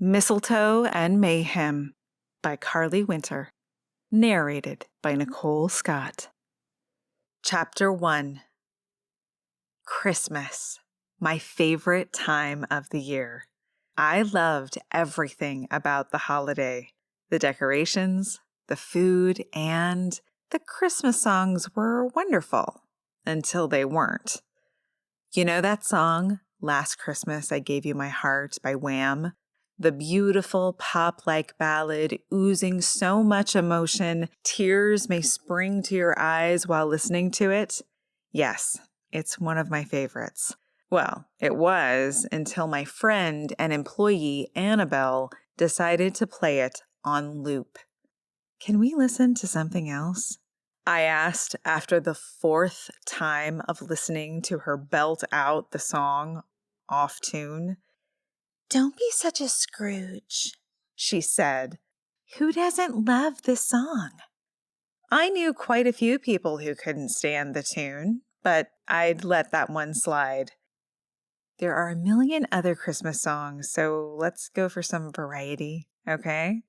Mistletoe and Mayhem by Carly Winter. Narrated by Nicole Scott. Chapter 1. Christmas, my favorite time of the year. I loved everything about the holiday. The decorations, the food, and the Christmas songs were wonderful until they weren't. You know that song, Last Christmas I Gave You My Heart by Wham? The beautiful pop-like ballad oozing so much emotion, tears may spring to your eyes while listening to it? Yes, it's one of my favorites. Well, it was until my friend and employee Annabelle decided to play it on loop. Can we listen to something else? I asked after the fourth time of listening to her belt out the song off tune. Don't be such a Scrooge, she said. Who doesn't love this song? I knew quite a few people who couldn't stand the tune, but I'd let that one slide. There are a million other Christmas songs, so let's go for some variety, okay?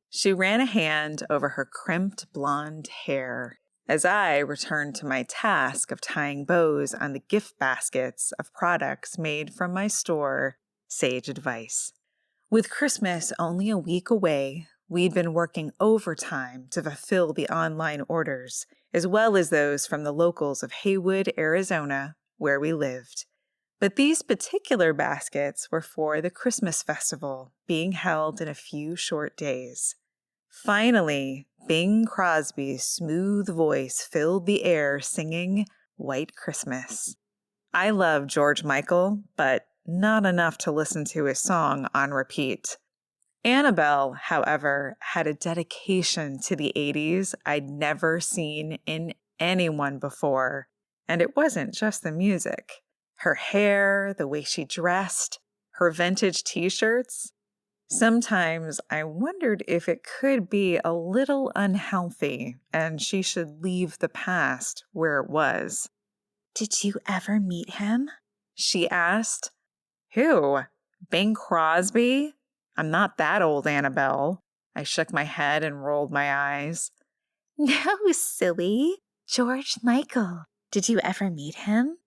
She ran a hand over her crimped blonde hair as I returned to my task of tying bows on the gift baskets of products made from my store, Sage Advice. With Christmas only a week away, we'd been working overtime to fulfill the online orders, as well as those from the locals of Heywood, Arizona, where we lived. But these particular baskets were for the Christmas Festival being held in a few short days. Finally, Bing Crosby's smooth voice filled the air singing White Christmas. I love George Michael, but not enough to listen to his song on repeat. Annabelle, however, had a dedication to the 80s I'd never seen in anyone before, and it wasn't just the music. Her hair, the way she dressed, her vintage t-shirts. Sometimes I wondered if it could be a little unhealthy and she should leave the past where it was. Did you ever meet him? She asked. Who? Bing Crosby? I'm not that old, Annabelle. I shook my head and rolled my eyes. No, silly. George Michael. Did you ever meet him?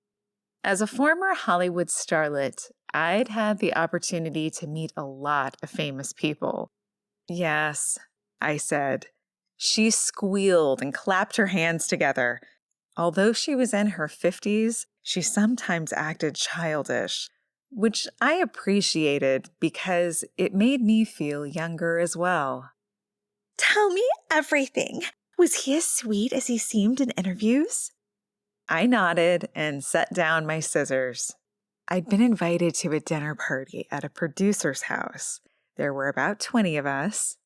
As a former Hollywood starlet, I'd had the opportunity to meet a lot of famous people. Yes, I said. She squealed and clapped her hands together. Although she was in her 50s, she sometimes acted childish, which I appreciated because it made me feel younger as well. Tell me everything. Was he as sweet as he seemed in interviews? I nodded and set down my scissors. I'd been invited to a dinner party at a producer's house. There were about 20 of us.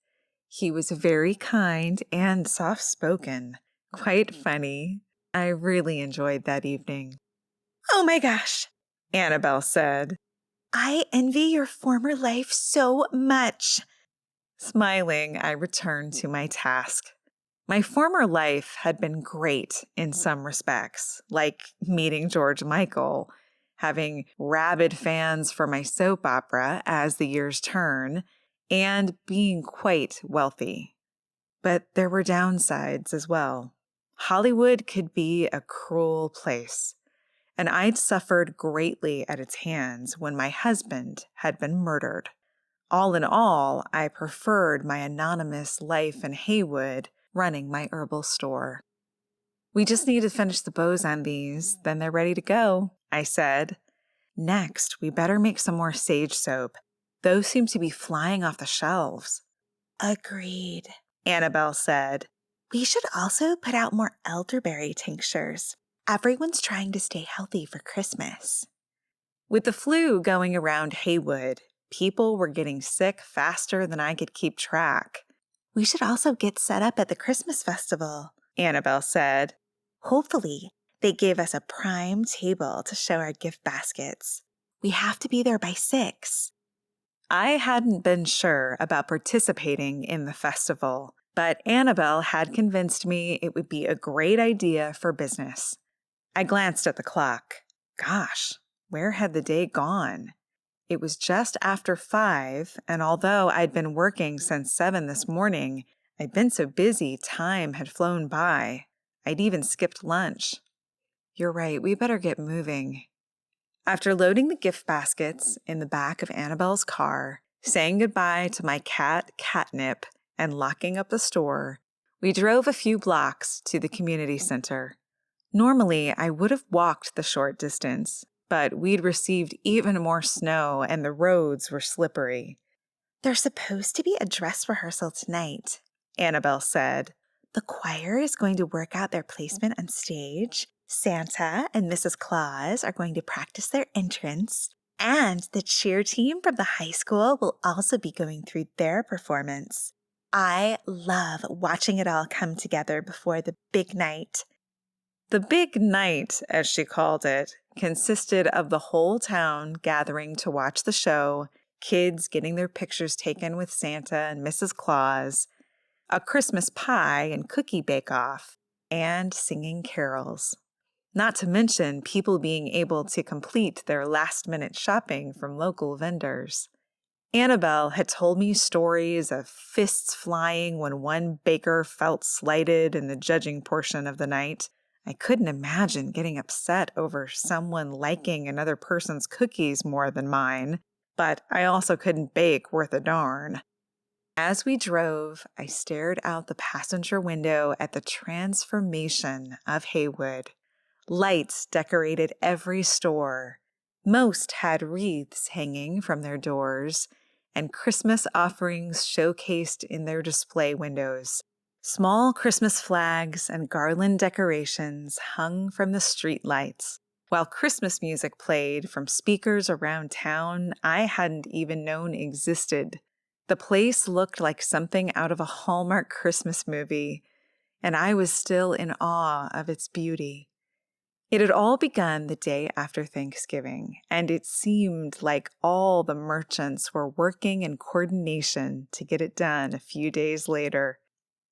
He was very kind and soft-spoken, quite funny. I really enjoyed that evening. Oh my gosh, Annabelle said. I envy your former life so much. Smiling, I returned to my task. My former life had been great in some respects, like meeting George Michael, having rabid fans for my soap opera as the years turn, and being quite wealthy. But there were downsides as well. Hollywood could be a cruel place, and I'd suffered greatly at its hands when my husband had been murdered. All in all, I preferred my anonymous life in Heywood, running my herbal store. We just need to finish the bows on these, then they're ready to go, I said. Next, we better make some more sage soap. Those seem to be flying off the shelves. Agreed, Annabelle said. We should also put out more elderberry tinctures. Everyone's trying to stay healthy for Christmas. With the flu going around Heywood, people were getting sick faster than I could keep track. We should also get set up at the Christmas Festival, Annabelle said. Hopefully, they give us a prime table to show our gift baskets. We have to be there by 6. I hadn't been sure about participating in the festival, but Annabelle had convinced me it would be a great idea for business. I glanced at the clock. Gosh, where had the day gone? It was just after 5, and although I'd been working since 7 this morning, I'd been so busy time had flown by. I'd even skipped lunch. You're right, we better get moving. After loading the gift baskets in the back of Annabelle's car, saying goodbye to my cat, Catnip, and locking up the store, we drove a few blocks to the community center. Normally, I would have walked the short distance, but we'd received even more snow and the roads were slippery. There's supposed to be a dress rehearsal tonight, Annabelle said. The choir is going to work out their placement on stage. Santa and Mrs. Claus are going to practice their entrance. And the cheer team from the high school will also be going through their performance. I love watching it all come together before the big night. The big night, as she called it, consisted of the whole town gathering to watch the show, kids getting their pictures taken with Santa and Mrs. Claus, a Christmas pie and cookie bake-off, and singing carols. Not to mention people being able to complete their last-minute shopping from local vendors. Annabelle had told me stories of fists flying when one baker felt slighted in the judging portion of the night. I couldn't imagine getting upset over someone liking another person's cookies more than mine, but I also couldn't bake worth a darn. As we drove, I stared out the passenger window at the transformation of Heywood. Lights decorated every store. Most had wreaths hanging from their doors, and Christmas offerings showcased in their display windows. Small Christmas flags and garland decorations hung from the street lights, while Christmas music played from speakers around town I hadn't even known existed. The place looked like something out of a Hallmark Christmas movie, and I was still in awe of its beauty. It had all begun the day after Thanksgiving, and it seemed like all the merchants were working in coordination to get it done a few days later.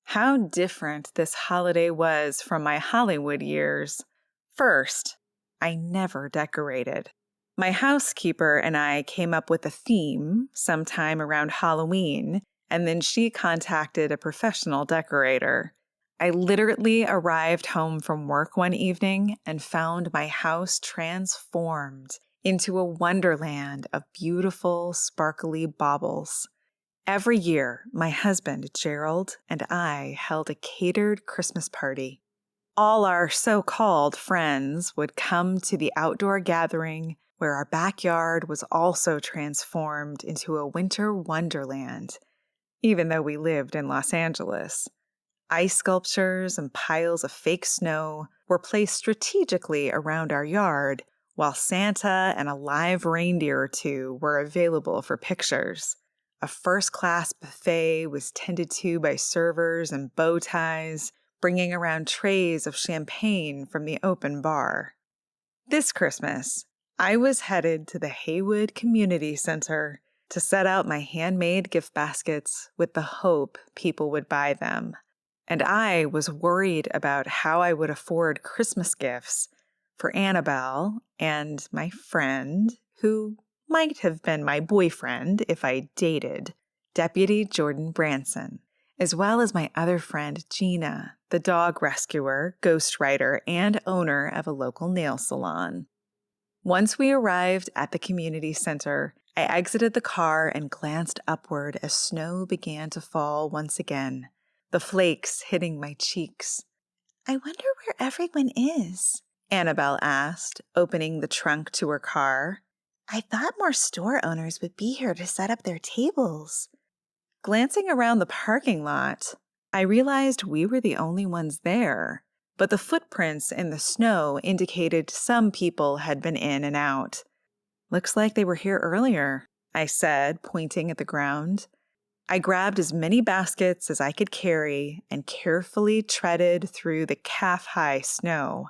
How different this holiday was from my Hollywood years. First, I never decorated. My housekeeper and I came up with a theme sometime around Halloween, and then she contacted a professional decorator. I literally arrived home from work one evening and found my house transformed into a wonderland of beautiful, sparkly baubles. Every year, my husband, Gerald, and I held a catered Christmas party. All our so-called friends would come to the outdoor gathering where our backyard was also transformed into a winter wonderland, even though we lived in Los Angeles. Ice sculptures and piles of fake snow were placed strategically around our yard, while Santa and a live reindeer or two were available for pictures. A first-class buffet was tended to by servers in bow ties, bringing around trays of champagne from the open bar. This Christmas, I was headed to the Heywood Community Center to set out my handmade gift baskets with the hope people would buy them. And I was worried about how I would afford Christmas gifts for Annabelle and my friend, who might have been my boyfriend if I dated, Deputy Jordan Branson, as well as my other friend, Gina, the dog rescuer, ghostwriter, and owner of a local nail salon. Once we arrived at the community center, I exited the car and glanced upward as snow began to fall once again, the flakes hitting my cheeks. I wonder where everyone is, Annabelle asked, opening the trunk to her car. I thought more store owners would be here to set up their tables. Glancing around the parking lot, I realized we were the only ones there, but the footprints in the snow indicated some people had been in and out. Looks like they were here earlier, I said, pointing at the ground. I grabbed as many baskets as I could carry and carefully treaded through the calf-high snow.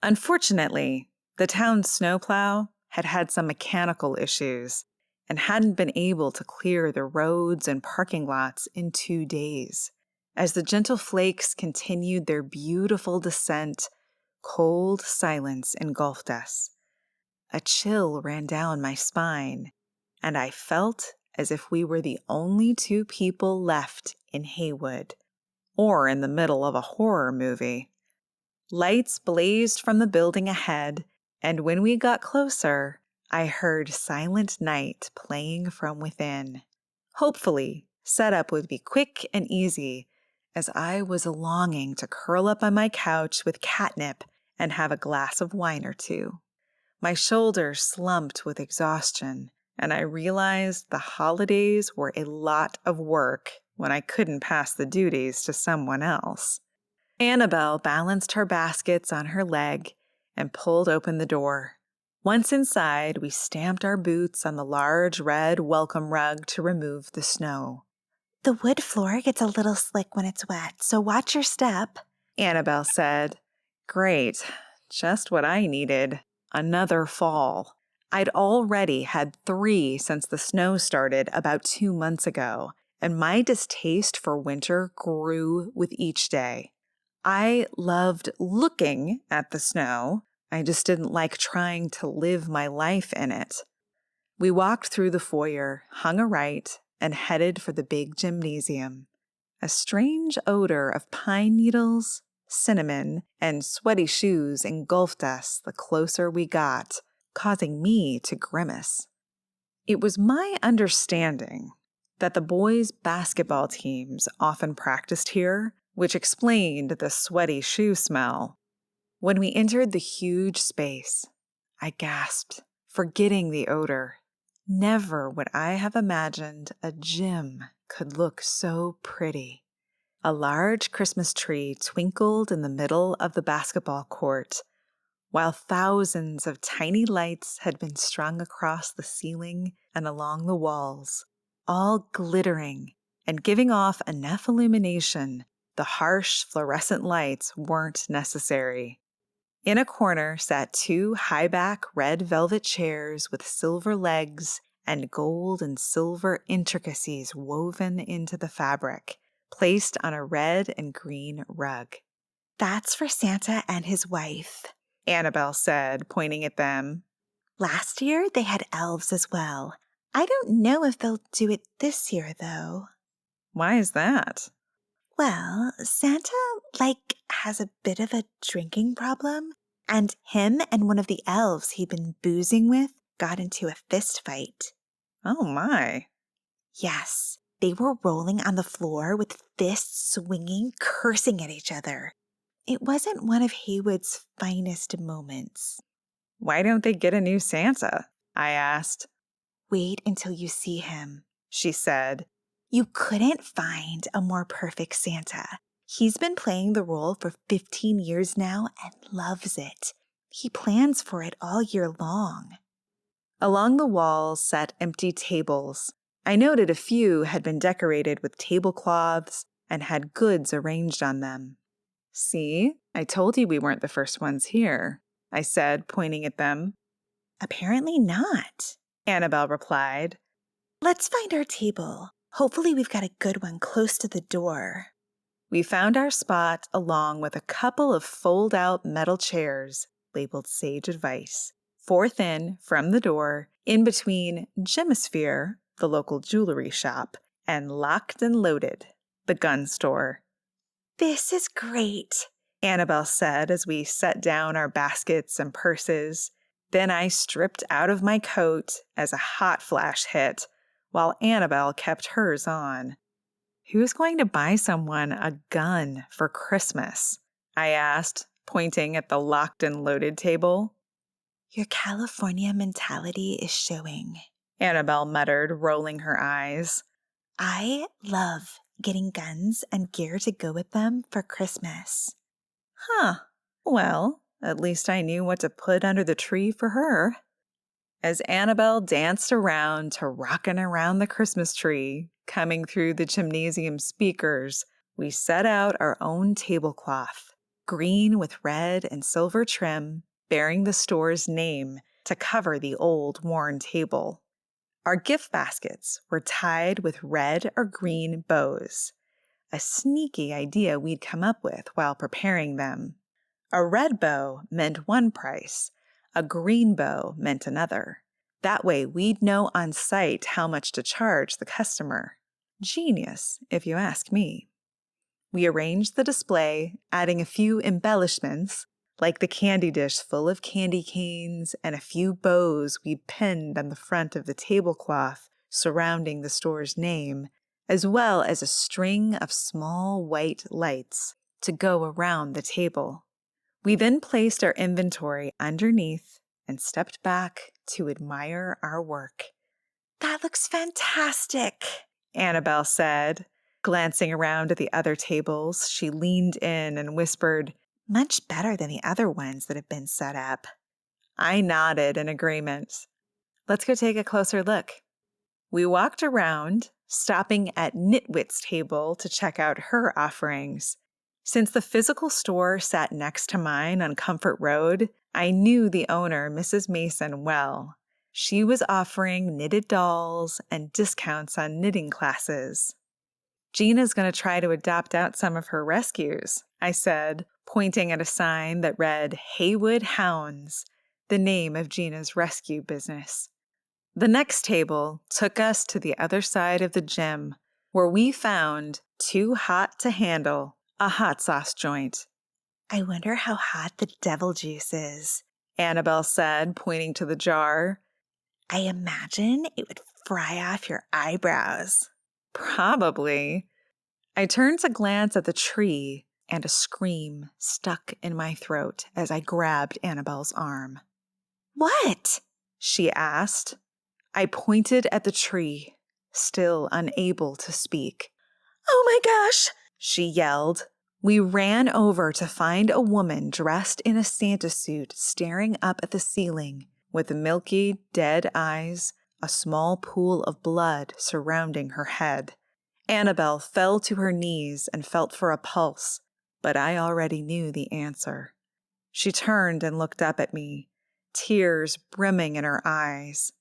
Unfortunately, the town's snowplow had had some mechanical issues and hadn't been able to clear the roads and parking lots in 2 days. As the gentle flakes continued their beautiful descent, cold silence engulfed us. A chill ran down my spine, and I felt as if we were the only two people left in Heywood, or in the middle of a horror movie. Lights blazed from the building ahead, and when we got closer, I heard Silent Night playing from within. Hopefully, setup would be quick and easy, as I was longing to curl up on my couch with catnip and have a glass of wine or two. My shoulders slumped with exhaustion, and I realized the holidays were a lot of work when I couldn't pass the duties to someone else. Annabelle balanced her baskets on her leg and pulled open the door. Once inside, we stamped our boots on the large red welcome rug to remove the snow. The wood floor gets a little slick when it's wet, so watch your step, Annabelle said. Great, just what I needed. Another fall. I'd already had 3 since the snow started about 2 months ago, and my distaste for winter grew with each day. I loved looking at the snow. I just didn't like trying to live my life in it. We walked through the foyer, hung a right, and headed for the big gymnasium. A strange odor of pine needles, cinnamon, and sweaty shoes engulfed us the closer we got, causing me to grimace. It was my understanding that the boys' basketball teams often practiced here, which explained the sweaty shoe smell. When we entered the huge space, I gasped, forgetting the odor. Never would I have imagined a gym could look so pretty. A large Christmas tree twinkled in the middle of the basketball court, while thousands of tiny lights had been strung across the ceiling and along the walls, all glittering and giving off enough illumination the harsh fluorescent lights weren't necessary. In a corner sat 2 high-back red velvet chairs with silver legs and gold and silver intricacies woven into the fabric, placed on a red and green rug. That's for Santa and his wife, Annabelle said, pointing at them. Last year, they had elves as well. I don't know if they'll do it this year, though. Why is that? Well, Santa, has a bit of a drinking problem, and him and one of the elves he'd been boozing with got into a fist fight. Oh, my. Yes, they were rolling on the floor with fists swinging, cursing at each other. It wasn't one of Heywood's finest moments. Why don't they get a new Santa? I asked. Wait until you see him, she said. You couldn't find a more perfect Santa. He's been playing the role for 15 years now and loves it. He plans for it all year long. Along the walls sat empty tables. I noted a few had been decorated with tablecloths and had goods arranged on them. See, I told you we weren't the first ones here, I said, pointing at them. Apparently not, Annabelle replied. Let's find our table. Hopefully we've got a good one close to the door. We found our spot along with a couple of fold-out metal chairs labeled Sage Advice, 4th in from the door, in between Gemisphere, the local jewelry shop, and Locked and Loaded, the gun store. This is great, Annabelle said as we set down our baskets and purses. Then I stripped out of my coat as a hot flash hit, while Annabelle kept hers on. Who's going to buy someone a gun for Christmas? I asked, pointing at the Locked and Loaded table. Your California mentality is showing, Annabelle muttered, rolling her eyes. I love getting guns and gear to go with them for Christmas. Huh. Well, at least I knew what to put under the tree for her. As Annabelle danced around to Rockin' Around the Christmas Tree, coming through the gymnasium speakers, we set out our own tablecloth, green with red and silver trim, bearing the store's name to cover the old worn table. Our gift baskets were tied with red or green bows, a sneaky idea we'd come up with while preparing them. A red bow meant one price, a green bow meant another. That way, we'd know on site how much to charge the customer. Genius, if you ask me. We arranged the display, adding a few embellishments, like the candy dish full of candy canes and a few bows we pinned on the front of the tablecloth surrounding the store's name, as well as a string of small white lights to go around the table. We then placed our inventory underneath and stepped back to admire our work. "That looks fantastic," Annabelle said. Glancing around at the other tables, she leaned in and whispered, "Much better than the other ones that have been set up." I nodded in agreement. Let's go take a closer look. We walked around, stopping at Nitwit's table to check out her offerings. Since the physical store sat next to mine on Comfort Road, I knew the owner, Mrs. Mason, well. She was offering knitted dolls and discounts on knitting classes. Gina's going to try to adopt out some of her rescues, I said, pointing at a sign that read Heywood Hounds, the name of Gina's rescue business. The next table took us to the other side of the gym, where we found Too Hot to Handle, a hot sauce joint. "I wonder how hot the devil juice is," Annabelle said, pointing to the jar. "I imagine it would fry off your eyebrows." Probably. I turned to glance at the tree, and a scream stuck in my throat as I grabbed Annabelle's arm. "What?" she asked. I pointed at the tree, still unable to speak. "Oh my gosh!" she yelled. We ran over to find a woman dressed in a Santa suit staring up at the ceiling with milky, dead eyes, a small pool of blood surrounding her head. Annabelle fell to her knees and felt for a pulse, but I already knew the answer. She turned and looked up at me, tears brimming in her eyes.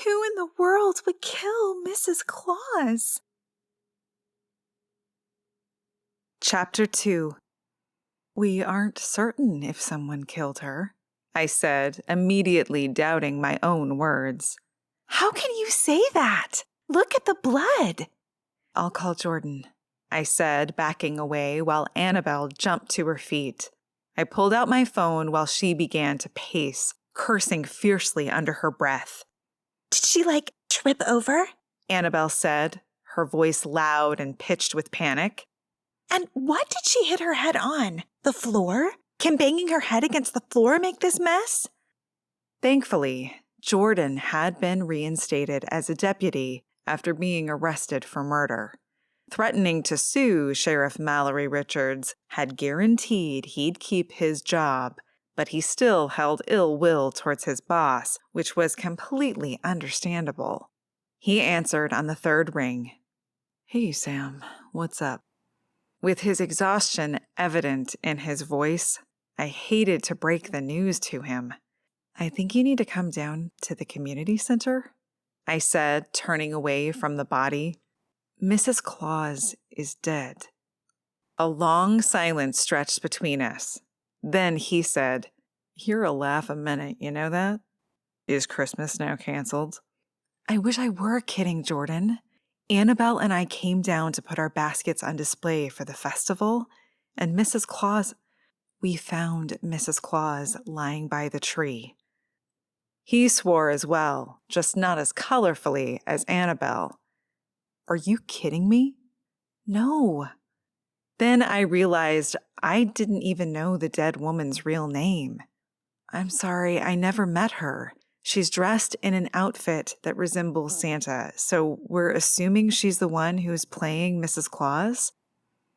"Who in the world would kill Mrs. Claus?" Chapter 2. We aren't certain if someone killed her, I said, immediately doubting my own words. "How can you say that? Look at the blood." I'll call Jordan, I said, backing away while Annabelle jumped to her feet. I pulled out my phone while she began to pace, cursing fiercely under her breath. "Did she, trip over?" Annabelle said, her voice loud and pitched with panic. "And what did she hit her head on? The floor? Can banging her head against the floor make this mess?" Thankfully, Jordan had been reinstated as a deputy after being arrested for murder. Threatening to sue Sheriff Mallory Richards had guaranteed he'd keep his job, but he still held ill will towards his boss, which was completely understandable. He answered on the third ring. "Hey, Sam, what's up?" With his exhaustion evident in his voice, I hated to break the news to him. "I think you need to come down to the community center," I said, turning away from the body. "Mrs. Claus is dead." A long silence stretched between us. Then he said, "You're a laugh a minute, you know that? Is Christmas now canceled?" I wish I were kidding, Jordan. Annabelle and I came down to put our baskets on display for the festival, and we found Mrs. Claus lying by the tree. He swore as well, just not as colorfully as Annabelle. "Are you kidding me?" "No." Then I realized I didn't even know the dead woman's real name. "I'm sorry, I never met her. She's dressed in an outfit that resembles Santa, so we're assuming she's the one who's playing Mrs. Claus?"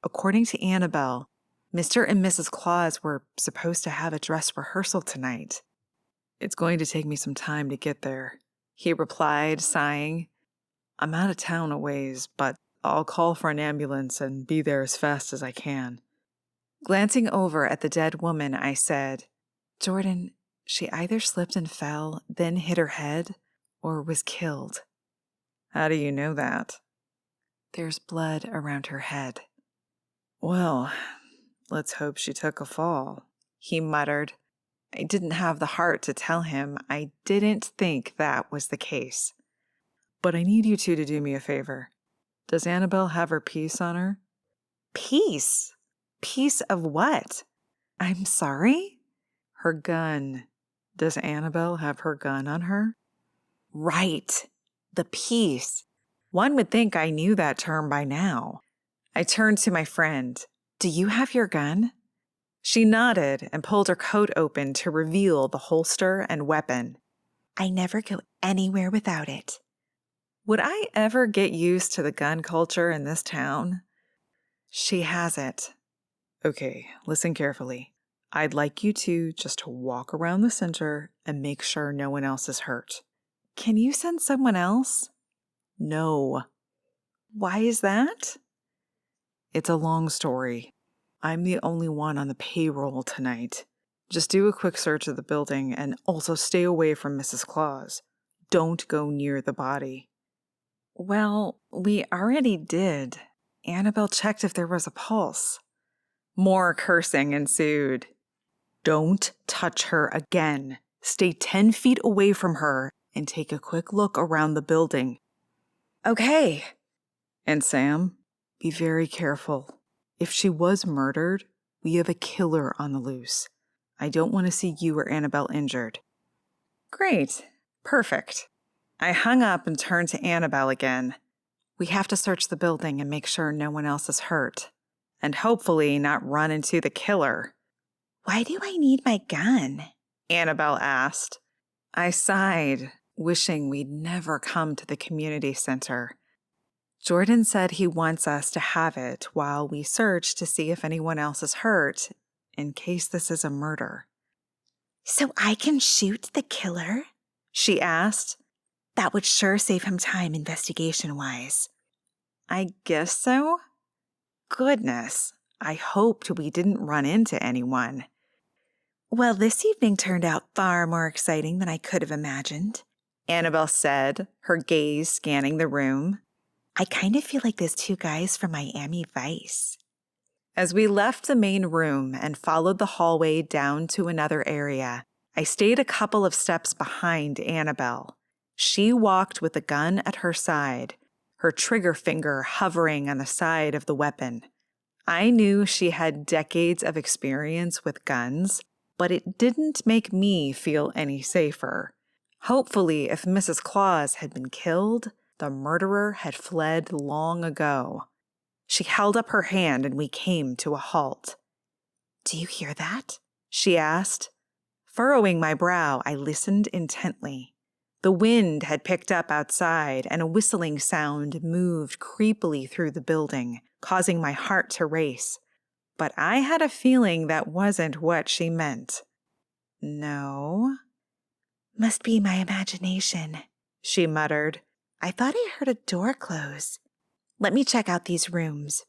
According to Annabelle, Mr. and Mrs. Claus were supposed to have a dress rehearsal tonight. "It's going to take me some time to get there," he replied, sighing. "I'm out of town a ways, but I'll call for an ambulance and be there as fast as I can." Glancing over at the dead woman, I said, "Jordan, she either slipped and fell, then hit her head, or was killed." "How do you know that?" "There's blood around her head." "Well, let's hope she took a fall," he muttered. I didn't have the heart to tell him I didn't think that was the case. But I need you two to do me a favor. Does Annabelle have her piece on her? Piece? Piece of what? I'm sorry? Her gun. Does Annabelle have her gun on her? Right. The piece. One would think I knew that term by now. I turned to my friend. Do you have your gun? She nodded and pulled her coat open to reveal the holster and weapon. I never go anywhere without it. Would I ever get used to the gun culture in this town? She has it. Okay, listen carefully. I'd like you two just to walk around the center and make sure no one else is hurt. Can you send someone else? No. Why is that? It's a long story. I'm the only one on the payroll tonight. Just do a quick search of the building and also stay away from Mrs. Claus. Don't go near the body. Well, we already did. Annabelle checked if there was a pulse. More cursing ensued. Don't touch her again. Stay 10 feet away from her and take a quick look around the building. Okay. And Sam, be very careful. If she was murdered, we have a killer on the loose. I don't want to see you or Annabelle injured. Great. Perfect. I hung up and turned to Annabelle again. We have to search the building and make sure no one else is hurt. And hopefully not run into the killer. Why do I need my gun? Annabelle asked. I sighed, wishing we'd never come to the community center. Jordan said he wants us to have it while we search to see if anyone else is hurt, in case this is a murder. So I can shoot the killer? She asked. That would sure save him time investigation-wise. I guess so. Goodness, I hoped we didn't run into anyone. Well, this evening turned out far more exciting than I could have imagined, Annabelle said, her gaze scanning the room. I kind of feel like those two guys from Miami Vice. As we left the main room and followed the hallway down to another area, I stayed a couple of steps behind Annabelle. She walked with the gun at her side, her trigger finger hovering on the side of the weapon. I knew she had decades of experience with guns, but it didn't make me feel any safer. Hopefully, if Mrs. Claus had been killed, the murderer had fled long ago. She held up her hand and we came to a halt. Do you hear that? She asked. Furrowing my brow, I listened intently. The wind had picked up outside and a whistling sound moved creepily through the building, causing my heart to race. But I had a feeling that wasn't what she meant. No. Must be my imagination, she muttered. I thought I heard a door close. Let me check out these rooms.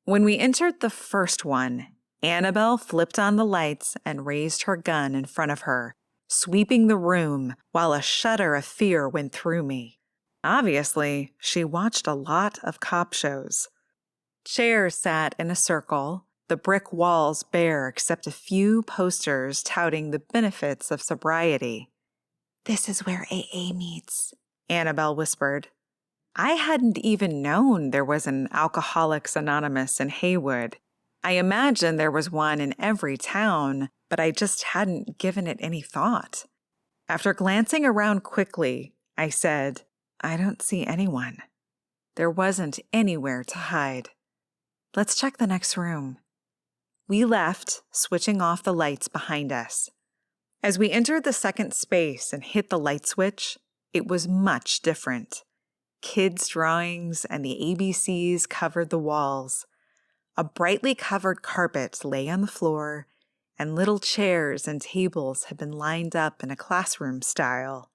When we entered the first one, Annabelle flipped on the lights and raised her gun in front of her, sweeping the room while a shudder of fear went through me. Obviously, she watched a lot of cop shows. Chairs sat in a circle, the brick walls bare except a few posters touting the benefits of sobriety. This is where AA meets, Annabelle whispered. I hadn't even known there was an Alcoholics Anonymous in Heywood. I imagined there was one in every town, but I just hadn't given it any thought. After glancing around quickly, I said, I don't see anyone. There wasn't anywhere to hide. Let's check the next room. We left, switching off the lights behind us. As we entered the second space and hit the light switch, it was much different. Kids' drawings and the ABCs covered the walls. A brightly covered carpet lay on the floor, and little chairs and tables had been lined up in a classroom style.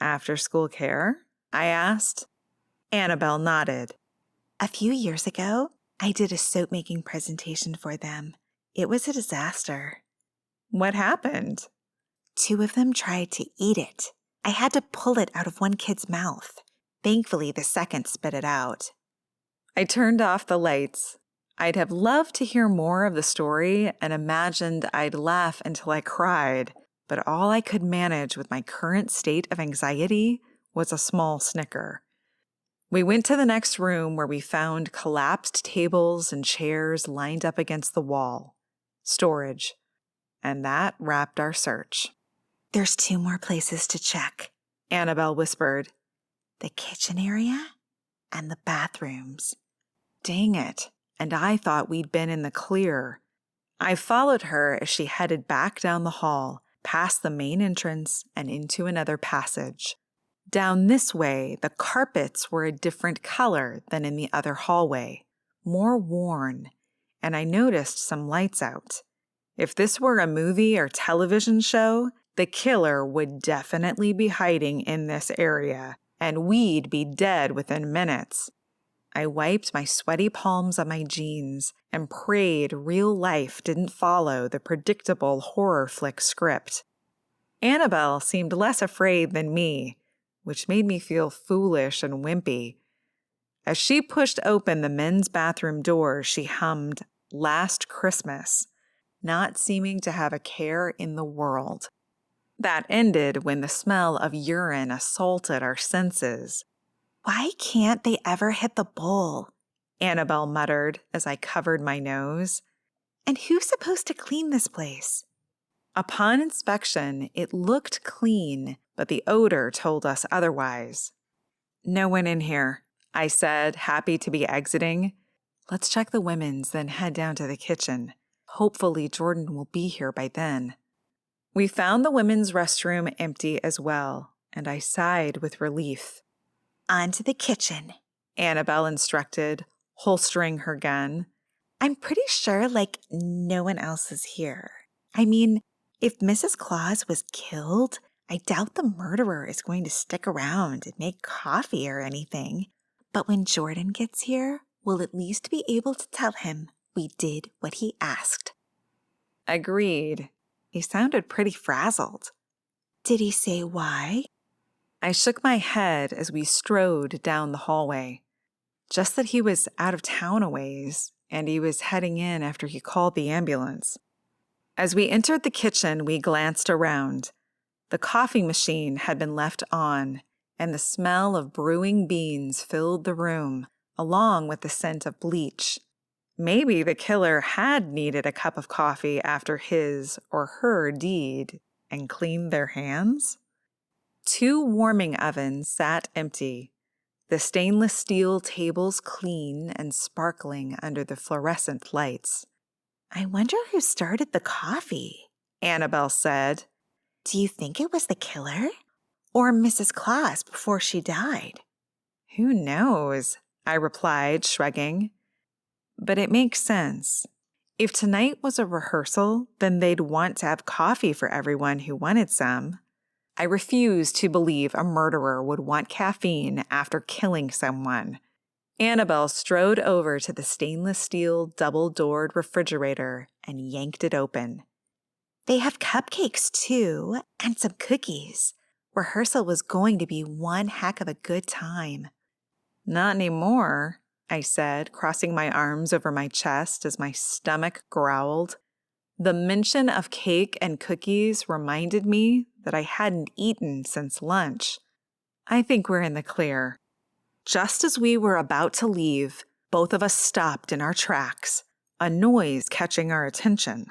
After-school care? I asked. Annabelle nodded. A few years ago, I did a soap-making presentation for them. It was a disaster. What happened? 2 of them tried to eat it. I had to pull it out of one kid's mouth. Thankfully, the second spit it out. I turned off the lights. I'd have loved to hear more of the story and imagined I'd laugh until I cried, but all I could manage with my current state of anxiety was a small snicker. We went to the next room where we found collapsed tables and chairs lined up against the wall. Storage. And that wrapped our search. "There's 2 more places to check," Annabelle whispered. "the kitchen area and the bathrooms." Dang it, and I thought we'd been in the clear. I followed her as she headed back down the hall, past the main entrance and into another passage. Down this way, the carpets were a different color than in the other hallway, more worn, and I noticed some lights out. If this were a movie or television show, the killer would definitely be hiding in this area, and we'd be dead within minutes. I wiped my sweaty palms on my jeans and prayed real life didn't follow the predictable horror flick script. Annabelle seemed less afraid than me, which made me feel foolish and wimpy. As she pushed open the men's bathroom door, she hummed "Last Christmas," not seeming to have a care in the world. That ended when the smell of urine assaulted our senses. "Why can't they ever hit the bowl?" Annabelle muttered as I covered my nose. "And who's supposed to clean this place?" Upon inspection, it looked clean, but the odor told us otherwise. "No one in here," I said, happy to be exiting. "Let's check the women's, then head down to the kitchen. Hopefully Jordan will be here by then." We found the women's restroom empty as well, and I sighed with relief. "On to the kitchen," Annabelle instructed, holstering her gun. "I'm pretty sure, no one else is here. I mean, if Mrs. Claus was killed, I doubt the murderer is going to stick around and make coffee or anything. But when Jordan gets here, we'll at least be able to tell him we did what he asked." Agreed. He sounded pretty frazzled. "Did he say why?" I shook my head as we strode down the hallway. Just that he was out of town a ways, and he was heading in after he called the ambulance. As we entered the kitchen, we glanced around. The coffee machine had been left on, and the smell of brewing beans filled the room, along with the scent of bleach. Maybe the killer had needed a cup of coffee after his or her deed and cleaned their hands. 2 warming ovens sat empty, the stainless steel tables clean and sparkling under the fluorescent lights. "I wonder who started the coffee," Annabelle said. "Do you think it was the killer? Or Mrs. Claus before she died?" "Who knows?" I replied, shrugging. "But it makes sense. If tonight was a rehearsal, then they'd want to have coffee for everyone who wanted some. I refuse to believe a murderer would want caffeine after killing someone." Annabelle strode over to the stainless steel double-doored refrigerator and yanked it open. "They have cupcakes, too, and some cookies. Rehearsal was going to be one heck of a good time." "Not anymore," I said, crossing my arms over my chest as my stomach growled. The mention of cake and cookies reminded me that I hadn't eaten since lunch. I think we're in the clear. Just as we were about to leave, both of us stopped in our tracks, a noise catching our attention.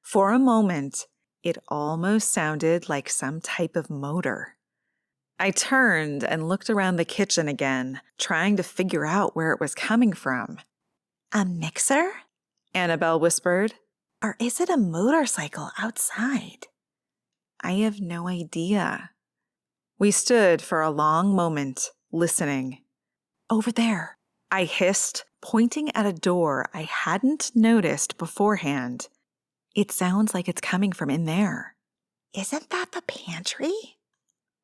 For a moment, it almost sounded like some type of motor. I turned and looked around the kitchen again, trying to figure out where it was coming from. "A mixer?" Annabelle whispered. "Or is it a motorcycle outside?" I have no idea. We stood for a long moment, listening. "Over there," I hissed, pointing at a door I hadn't noticed beforehand. "It sounds like it's coming from in there." "Isn't that the pantry?"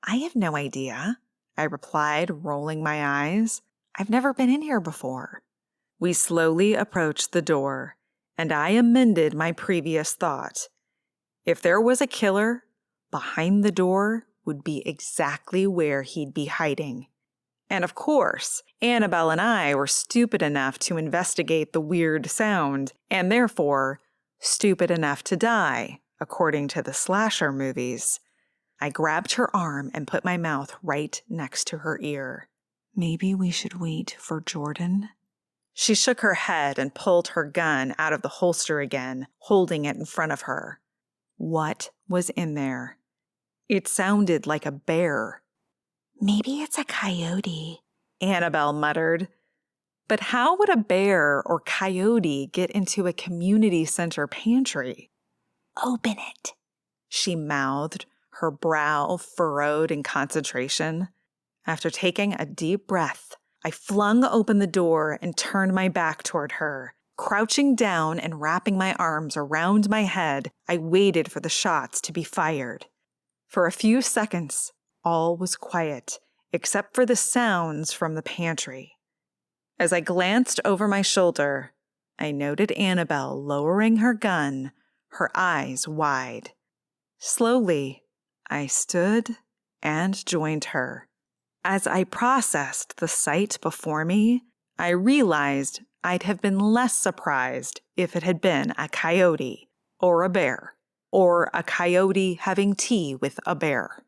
"I have no idea," I replied, rolling my eyes. "I've never been in here before." We slowly approached the door, and I amended my previous thought. If there was a killer, behind the door would be exactly where he'd be hiding. And of course, Annabelle and I were stupid enough to investigate the weird sound, and therefore stupid enough to die, according to the slasher movies. I grabbed her arm and put my mouth right next to her ear. Maybe we should wait for Jordan? She shook her head and pulled her gun out of the holster again, holding it in front of her. What was in there? It sounded like a bear. Maybe it's a coyote, Annabelle muttered. But how would a bear or coyote get into a community center pantry? Open it, She mouthed, her brow furrowed in concentration. After taking a deep breath, I flung open the door and turned my back toward her. Crouching down and wrapping my arms around my head, I waited for the shots to be fired. For a few seconds, all was quiet, except for the sounds from the pantry. As I glanced over my shoulder, I noted Annabelle lowering her gun, her eyes wide. Slowly, I stood and joined her. As I processed the sight before me, I realized I'd have been less surprised if it had been a coyote or a bear, or a coyote having tea with a bear.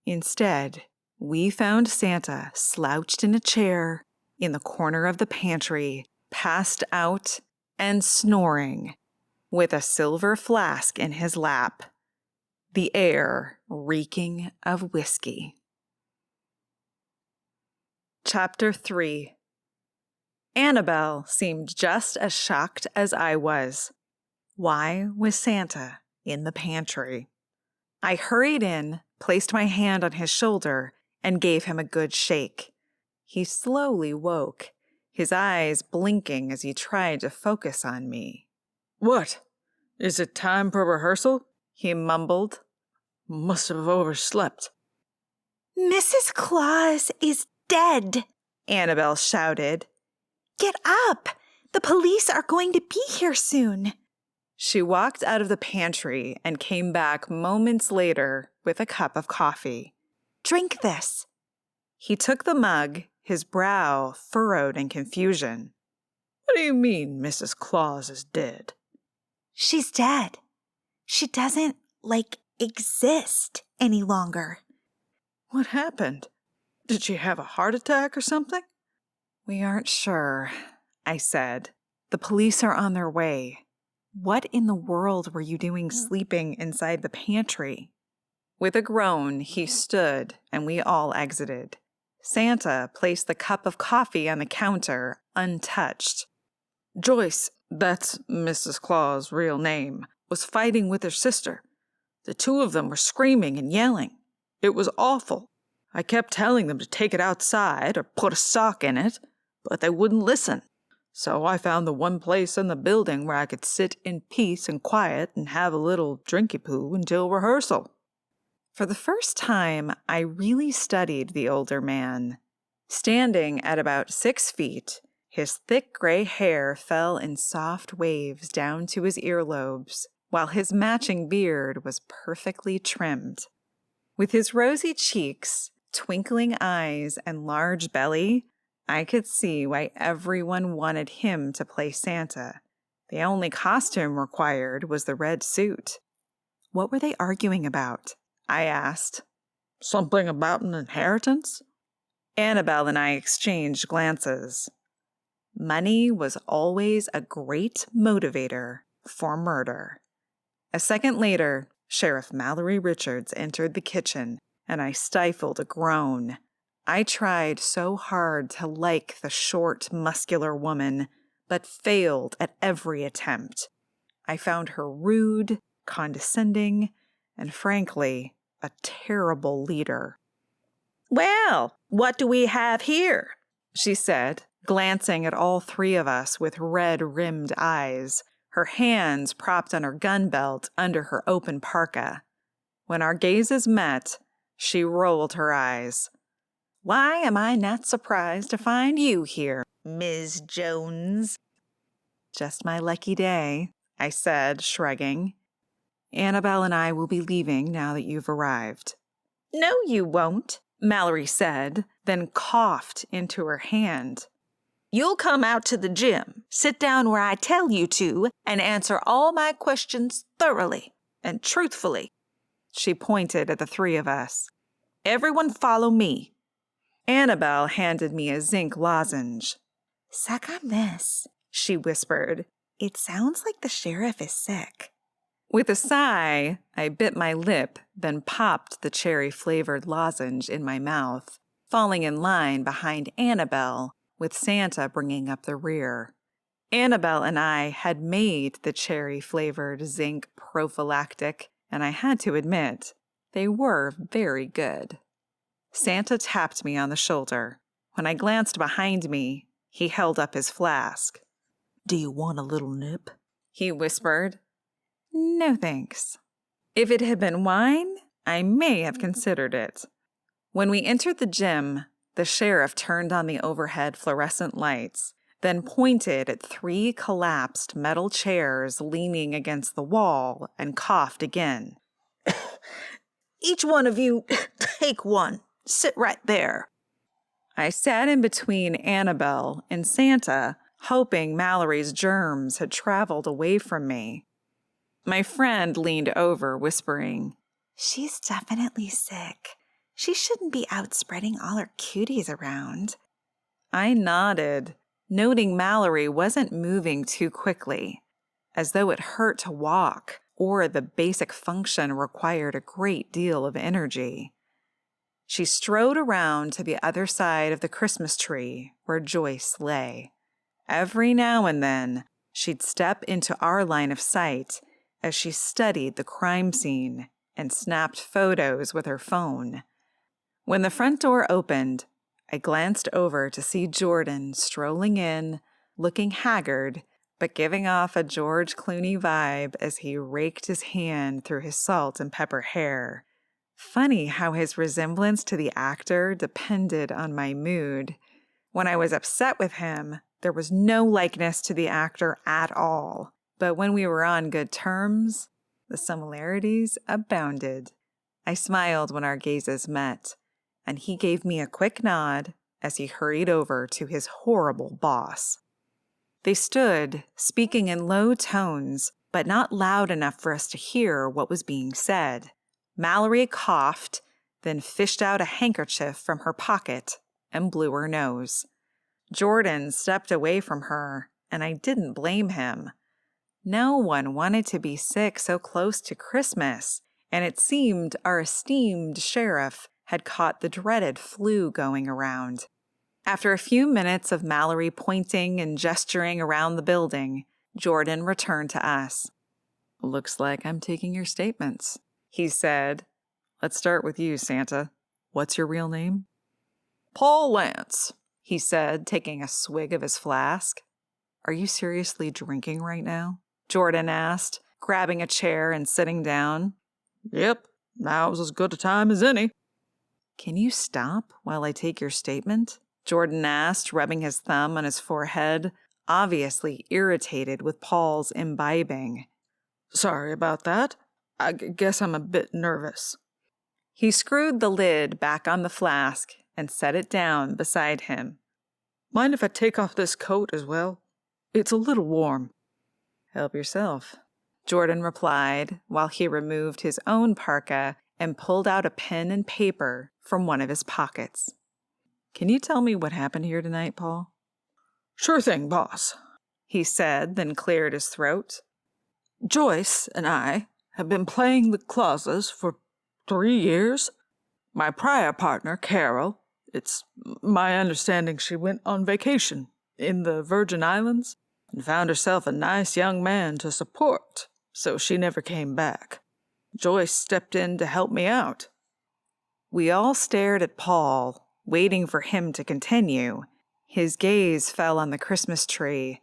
Instead, we found Santa slouched in a chair in the corner of the pantry, passed out and snoring, with a silver flask in his lap, the air reeking of whiskey. Chapter 3. Annabelle seemed just as shocked as I was. Why was Santa in the pantry? I hurried in, placed my hand on his shoulder, and gave him a good shake. He slowly woke, his eyes blinking as he tried to focus on me. "What? Is it time for rehearsal?" He mumbled. "Must have overslept." Mrs. Claus is dead, Annabelle shouted. Get up! The police are going to be here soon. She walked out of the pantry and came back moments later with a cup of coffee. Drink this. He took the mug, his brow furrowed in confusion. "What do you mean Mrs. Claus is dead?" She's dead. She doesn't, exist any longer. "What happened? Did she have a heart attack or something?" We aren't sure, I said. The police are on their way. What in the world were you doing sleeping inside the pantry? With a groan, he stood and we all exited. Santa placed the cup of coffee on the counter, untouched. "Joyce, that's Mrs. Claus' real name, was fighting with her sister. The two of them were screaming and yelling. It was awful. I kept telling them to take it outside or put a sock in it, but they wouldn't listen. So I found the one place in the building where I could sit in peace and quiet and have a little drinky-poo until rehearsal." For the first time, I really studied the older man. Standing at about 6 feet, his thick gray hair fell in soft waves down to his earlobes, while his matching beard was perfectly trimmed. With his rosy cheeks, twinkling eyes, and large belly, I could see why everyone wanted him to play Santa. The only costume required was the red suit. What were they arguing about? I asked. "Something about an inheritance?" Annabelle and I exchanged glances. Money was always a great motivator for murder. A second later, Sheriff Mallory Richards entered the kitchen, and I stifled a groan. I tried so hard to like the short, muscular woman, but failed at every attempt. I found her rude, condescending, and frankly, a terrible leader. "Well, what do we have here?" she said, glancing at all three of us with red-rimmed eyes, her hands propped on her gun belt under her open parka. When our gazes met, she rolled her eyes. "Why am I not surprised to find you here, Ms. Jones?" "Just my lucky day," I said, shrugging. "Annabelle and I will be leaving now that you've arrived." "No, you won't," Mallory said, then coughed into her hand. "You'll come out to the gym, sit down where I tell you to, and answer all my questions thoroughly and truthfully." She pointed at the three of us. "Everyone follow me." Annabelle handed me a zinc lozenge. "Suck on this," she whispered. "It sounds like the sheriff is sick." With a sigh, I bit my lip, then popped the cherry-flavored lozenge in my mouth, falling in line behind Annabelle, with Santa bringing up the rear. Annabelle and I had made the cherry-flavored zinc prophylactic, and I had to admit, they were very good. Santa tapped me on the shoulder. When I glanced behind me, he held up his flask. "Do you want a little nip?" he whispered. "No, thanks." If it had been wine, I may have considered it. When we entered the gym, the sheriff turned on the overhead fluorescent lights, then pointed at 3 collapsed metal chairs leaning against the wall and coughed again. "Each one of you take one. Sit right there." I sat in between Annabelle and Santa, hoping Mallory's germs had traveled away from me. My friend leaned over, whispering, "She's definitely sick. She shouldn't be out spreading all her cuties around." I nodded, noting Mallory wasn't moving too quickly, as though it hurt to walk or the basic function required a great deal of energy. She strode around to the other side of the Christmas tree where Joyce lay. Every now and then, she'd step into our line of sight as she studied the crime scene and snapped photos with her phone. When the front door opened, I glanced over to see Jordan strolling in, looking haggard, but giving off a George Clooney vibe as he raked his hand through his salt and pepper hair. Funny how his resemblance to the actor depended on my mood. When I was upset with him, there was no likeness to the actor at all. But when we were on good terms, the similarities abounded. I smiled when our gazes met, and he gave me a quick nod as he hurried over to his horrible boss. They stood, speaking in low tones, but not loud enough for us to hear what was being said. Mallory coughed, then fished out a handkerchief from her pocket and blew her nose. Jordan stepped away from her, and I didn't blame him. No one wanted to be sick so close to Christmas, and it seemed our esteemed sheriff had caught the dreaded flu going around. After a few minutes of Mallory pointing and gesturing around the building, Jordan returned to us. "Looks like I'm taking your statements," he said. "Let's start with you, Santa. What's your real name?" "Paul Lance," he said, taking a swig of his flask. "Are you seriously drinking right now?" Jordan asked, grabbing a chair and sitting down. "Yep, now's as good a time as any." "Can you stop while I take your statement?" Jordan asked, rubbing his thumb on his forehead, obviously irritated with Paul's imbibing. "Sorry about that. I guess I'm a bit nervous." He screwed the lid back on the flask and set it down beside him. "Mind if I take off this coat as well? It's a little warm." "Help yourself," Jordan replied while he removed his own parka and pulled out a pen and paper from one of his pockets. "Can you tell me what happened here tonight, Paul?" "Sure thing, boss," he said, then cleared his throat. "Joyce and I have been playing the Clauses for 3 years. My prior partner, Carol, it's my understanding she went on vacation in the Virgin Islands and found herself a nice young man to support, so she never came back. Joyce stepped in to help me out." We all stared at Paul, waiting for him to continue. His gaze fell on the Christmas tree,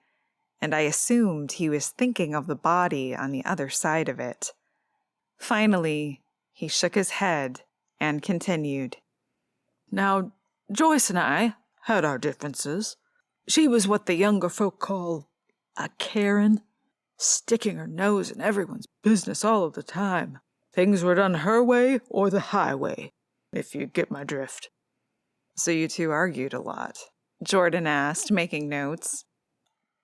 and I assumed he was thinking of the body on the other side of it. Finally, he shook his head and continued. "Now, Joyce and I had our differences. She was what the younger folk call a Karen, sticking her nose in everyone's business all of the time. Things were done her way or the highway. if you get my drift. So you two argued a lot? Jordan asked, making notes.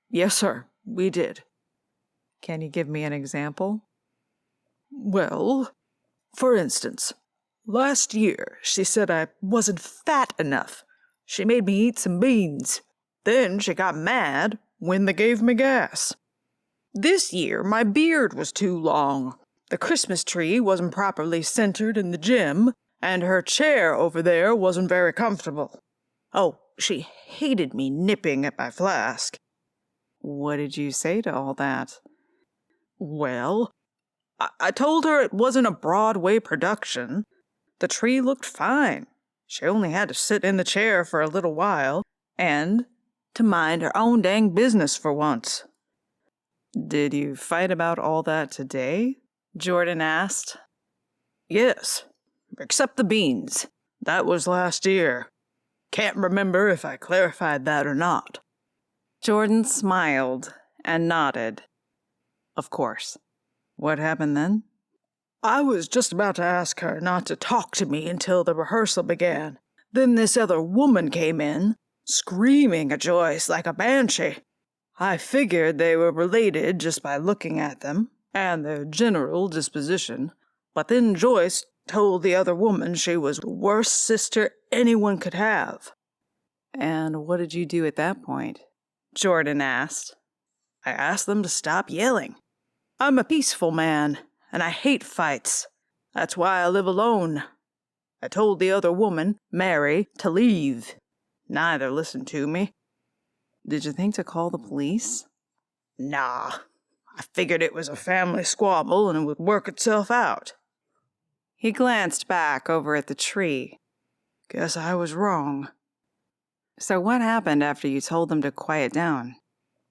Yes, sir, we did. Can you give me an example? Well, for instance, last year she said I wasn't fat enough. She made me eat some beans. Then she got mad when they gave me gas. This year my beard was too long. The Christmas tree wasn't properly centered in the gym, and her chair over there wasn't very comfortable. Oh, she hated me nipping at my flask. What did you say to all that? Well, I told her it wasn't a Broadway production. The tree looked fine. She only had to sit in the chair for a little while, and to mind her own dang business for once. Did you fight about all that today? Jordan asked. Yes, except the beans. That was last year. Can't remember if I clarified that or not. Jordan smiled and nodded. Of course. What happened then? I was just about to ask her not to talk to me until the rehearsal began. Then this other woman came in, screaming at Joyce like a banshee. I figured they were related just by looking at them and their general disposition. But then Joyce told the other woman she was the worst sister anyone could have. And what did you do at that point? Jordan asked. I asked them to stop yelling. I'm a peaceful man, and I hate fights. That's why I live alone. I told the other woman, Mary, to leave. Neither listened to me. Did you think to call the police? Nah. I figured it was a family squabble and it would work itself out. He glanced back over at the tree. Guess I was wrong. So what happened after you told them to quiet down?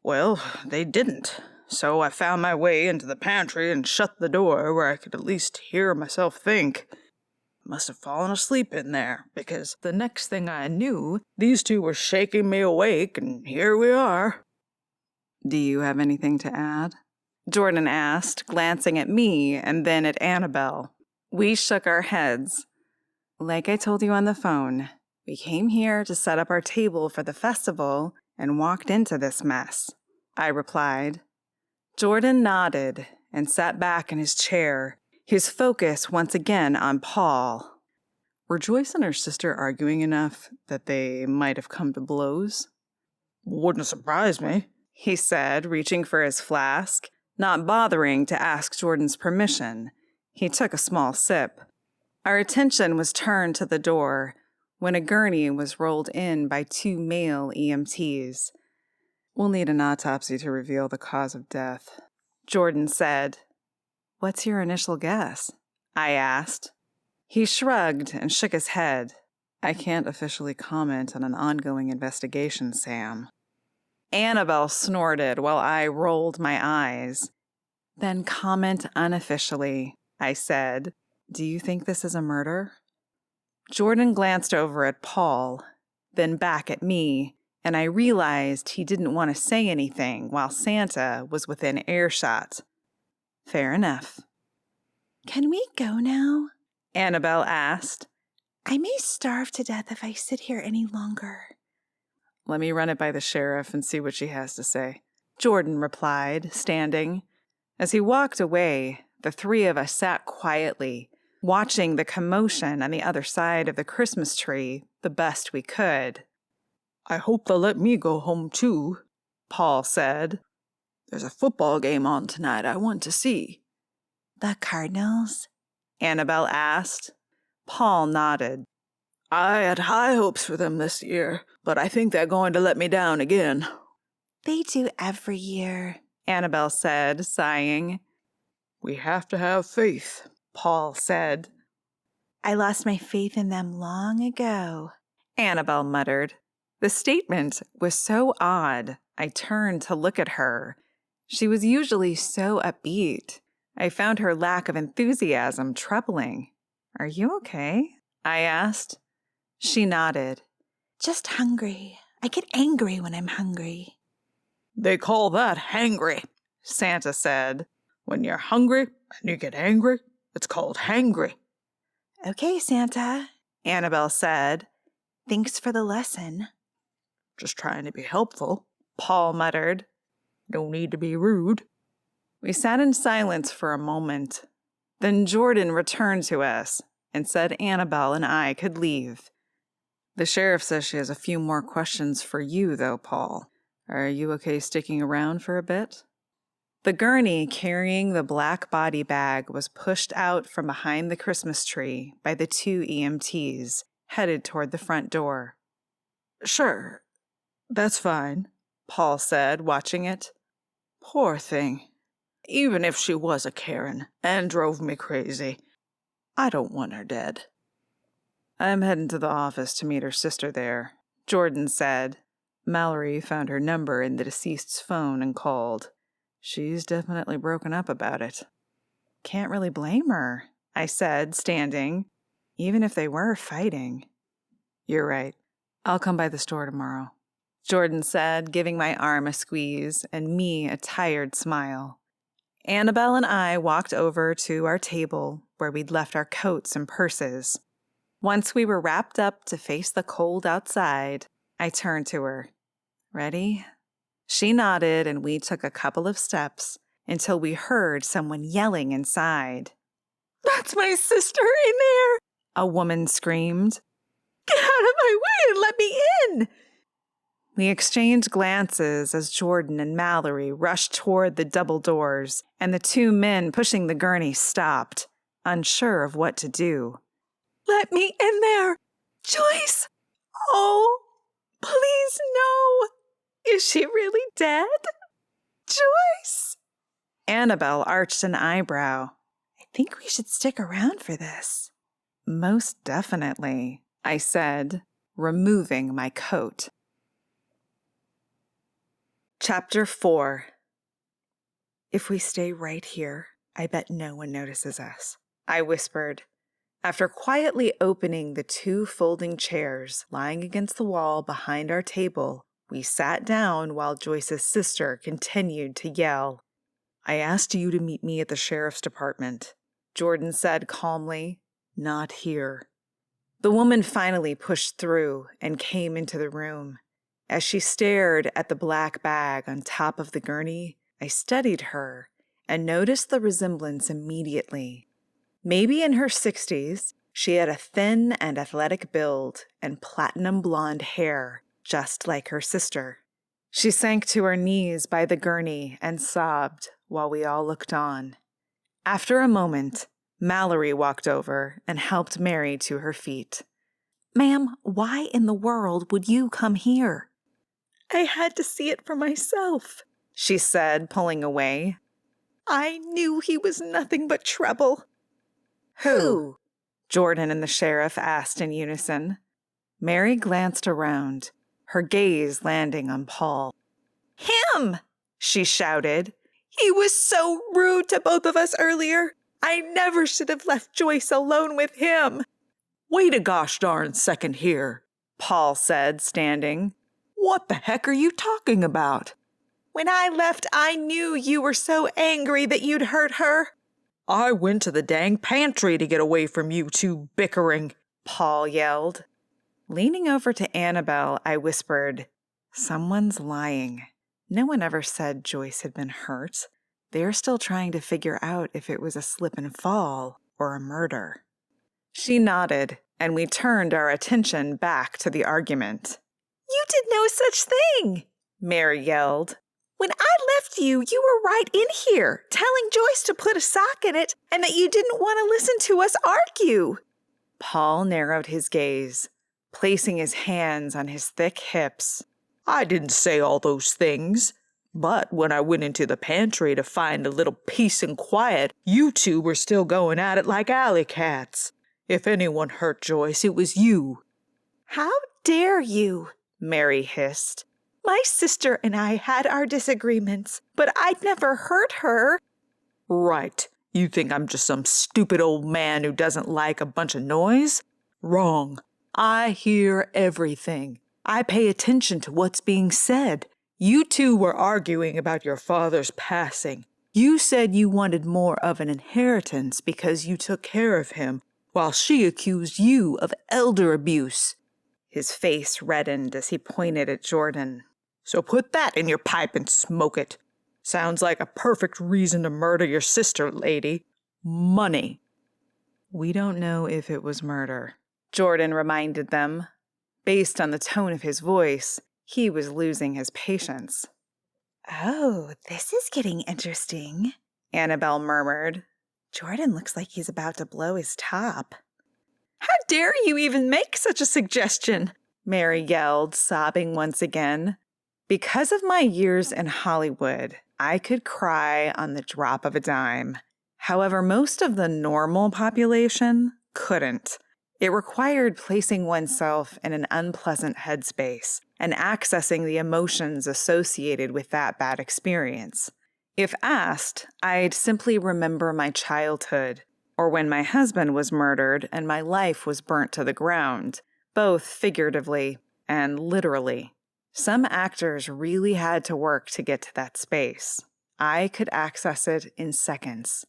Well, they didn't. So I found my way into the pantry and shut the door where I could at least hear myself think. Must have fallen asleep in there, because the next thing I knew, these two were shaking me awake, and here we are. Do you have anything to add? Jordan asked, glancing at me and then at Annabelle. We shook our heads. Like I told you on the phone, we came here to set up our table for the festival and walked into this mess, I replied. Jordan nodded and sat back in his chair, his focus once again on Paul. Were Joyce and her sister arguing enough that they might have come to blows? Wouldn't surprise me, he said, reaching for his flask, not bothering to ask Jordan's permission. He took a small sip. Our attention was turned to the door when a gurney was rolled in by 2 male EMTs. We'll need an autopsy to reveal the cause of death, Jordan said. What's your initial guess? I asked. He shrugged and shook his head. I can't officially comment on an ongoing investigation, Sam. Annabelle snorted while I rolled my eyes. Then comment unofficially, I said. Do you think this is a murder? Jordan glanced over at Paul, then back at me, and I realized he didn't want to say anything while Santa was within earshot. Fair enough. Can we go now? Annabelle asked. I may starve to death if I sit here any longer. Let me run it by the sheriff and see what she has to say, Jordan replied, standing. As he walked away, the 3 of us sat quietly, watching the commotion on the other side of the Christmas tree the best we could. I hope they'll let me go home too, Paul said. There's a football game on tonight I want to see. The Cardinals? Annabelle asked. Paul nodded. I had high hopes for them this year, but I think they're going to let me down again. They do every year, Annabelle said, sighing. We have to have faith, Paul said. I lost my faith in them long ago, Annabelle muttered. The statement was so odd, I turned to look at her. She was usually so upbeat. I found her lack of enthusiasm troubling. Are you okay? I asked. She nodded. Just hungry. I get angry when I'm hungry. They call that hangry, Santa said. When you're hungry and you get angry, it's called hangry. Okay, Santa. Annabelle said. Thanks for the lesson. Just trying to be helpful. Paul muttered. No need to be rude. We sat in silence for a moment. Then Jordan returned to us and said Annabelle and I could leave. The sheriff says she has a few more questions for you, though, Paul. Are you okay sticking around for a bit? The gurney carrying the black body bag was pushed out from behind the Christmas tree by the 2 EMTs, headed toward the front door. Sure, that's fine, Paul said, watching it. Poor thing. Even if she was a Karen and drove me crazy, I don't want her dead. I'm heading to the office to meet her sister there, Jordan said. Mallory found her number in the deceased's phone and called. She's definitely broken up about it. Can't really blame her, I said, standing, even if they were fighting. You're right. I'll come by the store tomorrow, Jordan said, giving my arm a squeeze and me a tired smile. Annabelle and I walked over to our table where we'd left our coats and purses. Once we were wrapped up to face the cold outside, I turned to her. Ready? She nodded and we took a couple of steps until we heard someone yelling inside. That's my sister in there! A woman screamed. Get out of my way and let me in! We exchanged glances as Jordan and Mallory rushed toward the double doors, and the 2 men pushing the gurney stopped, unsure of what to do. Let me in there! Joyce! Oh, please no! Is she really dead? Joyce! Annabelle arched an eyebrow. I think we should stick around for this. Most definitely, I said, removing my coat. Chapter 4. If we stay right here, I bet no one notices us, I whispered. After quietly opening the 2 folding chairs lying against the wall behind our table, we sat down while Joyce's sister continued to yell. I asked you to meet me at the sheriff's department, Jordan said calmly. Not here. The woman finally pushed through and came into the room. As she stared at the black bag on top of the gurney, I studied her and noticed the resemblance immediately. Maybe in her 60s, she had a thin and athletic build and platinum blonde hair, just like her sister. She sank to her knees by the gurney and sobbed while we all looked on. After a moment, Mallory walked over and helped Mary to her feet. Ma'am, why in the world would you come here? I had to see it for myself, she said, pulling away. I knew he was nothing but trouble. Who? Jordan and the sheriff asked in unison. Mary glanced around, her gaze landing on Paul. Him! She shouted. He was so rude to both of us earlier. I never should have left Joyce alone with him. Wait a gosh darn second here, Paul said, standing. What the heck are you talking about? When I left, I knew you were so angry that you'd hurt her. I went to the dang pantry to get away from you 2 bickering, Paul yelled. Leaning over to Annabelle, I whispered, Someone's lying. No one ever said Joyce had been hurt. They're still trying to figure out if it was a slip and fall or a murder. She nodded, and we turned our attention back to the argument. You did no such thing, Mary yelled. When I left you, you were right in here, telling Joyce to put a sock in it and that you didn't want to listen to us argue. Paul narrowed his gaze, placing his hands on his thick hips. I didn't say all those things. But when I went into the pantry to find a little peace and quiet, you 2 were still going at it like alley cats. If anyone hurt Joyce, it was you. How dare you? Mary hissed. My sister and I had our disagreements, but I'd never hurt her. Right. You think I'm just some stupid old man who doesn't like a bunch of noise? Wrong. I hear everything. I pay attention to what's being said. You 2 were arguing about your father's passing. You said you wanted more of an inheritance because you took care of him, while she accused you of elder abuse. His face reddened as he pointed at Jordan. So put that in your pipe and smoke it. Sounds like a perfect reason to murder your sister, lady. Money. We don't know if it was murder, Jordan reminded them. Based on the tone of his voice, he was losing his patience. Oh, this is getting interesting, Annabelle murmured. Jordan looks like he's about to blow his top. How dare you even make such a suggestion? Mary yelled, sobbing once again. Because of my years in Hollywood, I could cry on the drop of a dime. However, most of the normal population couldn't. It required placing oneself in an unpleasant headspace and accessing the emotions associated with that bad experience. If asked, I'd simply remember my childhood, or when my husband was murdered and my life was burnt to the ground, both figuratively and literally. Some actors really had to work to get to that space. I could access it in seconds.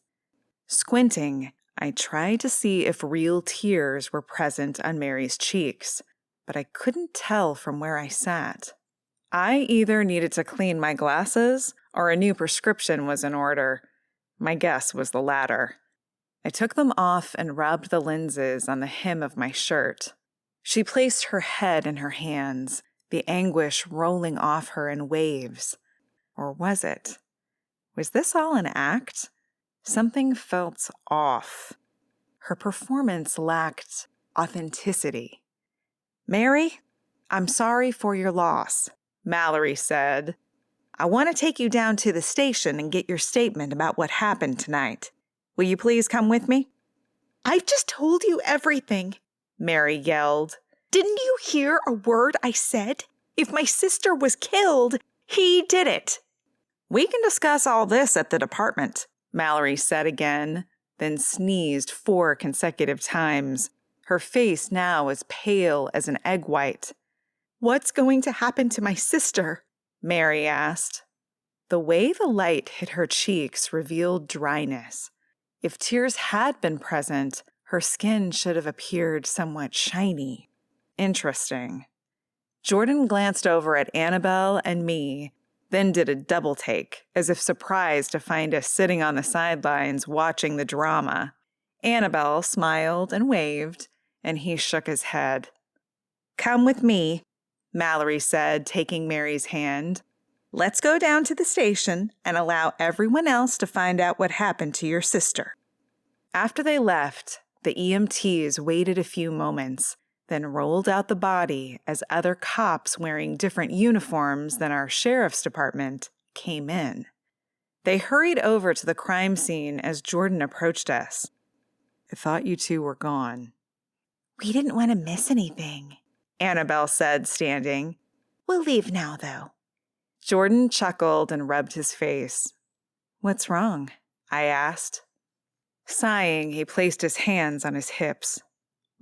Squinting, I tried to see if real tears were present on Mary's cheeks, but I couldn't tell from where I sat. I either needed to clean my glasses or a new prescription was in order. My guess was the latter. I took them off and rubbed the lenses on the hem of my shirt. She placed her head in her hands, the anguish rolling off her in waves. Or was it? Was this all an act? Something felt off. Her performance lacked authenticity. Mary, I'm sorry for your loss, Mallory said. I want to take you down to the station and get your statement about what happened tonight. Will you please come with me? I've just told you everything, Mary yelled. Didn't you hear a word I said? If my sister was killed, he did it. We can discuss all this at the department, Mallory said again, then sneezed 4 consecutive times, her face now as pale as an egg white. What's going to happen to my sister? Mary asked. The way the light hit her cheeks revealed dryness. If tears had been present, her skin should have appeared somewhat shiny. Interesting. Jordan glanced over at Annabelle and me, then did a double take, as if surprised to find us sitting on the sidelines watching the drama. Annabelle smiled and waved, and he shook his head. Come with me, Mallory said, taking Mary's hand. Let's go down to the station and allow everyone else to find out what happened to your sister. After they left, the EMTs waited a few moments, then rolled out the body as other cops wearing different uniforms than our sheriff's department came in. They hurried over to the crime scene as Jordan approached us. I thought you two were gone. We didn't want to miss anything, Annabelle said, standing. We'll leave now, though. Jordan chuckled and rubbed his face. What's wrong? I asked. Sighing, he placed his hands on his hips.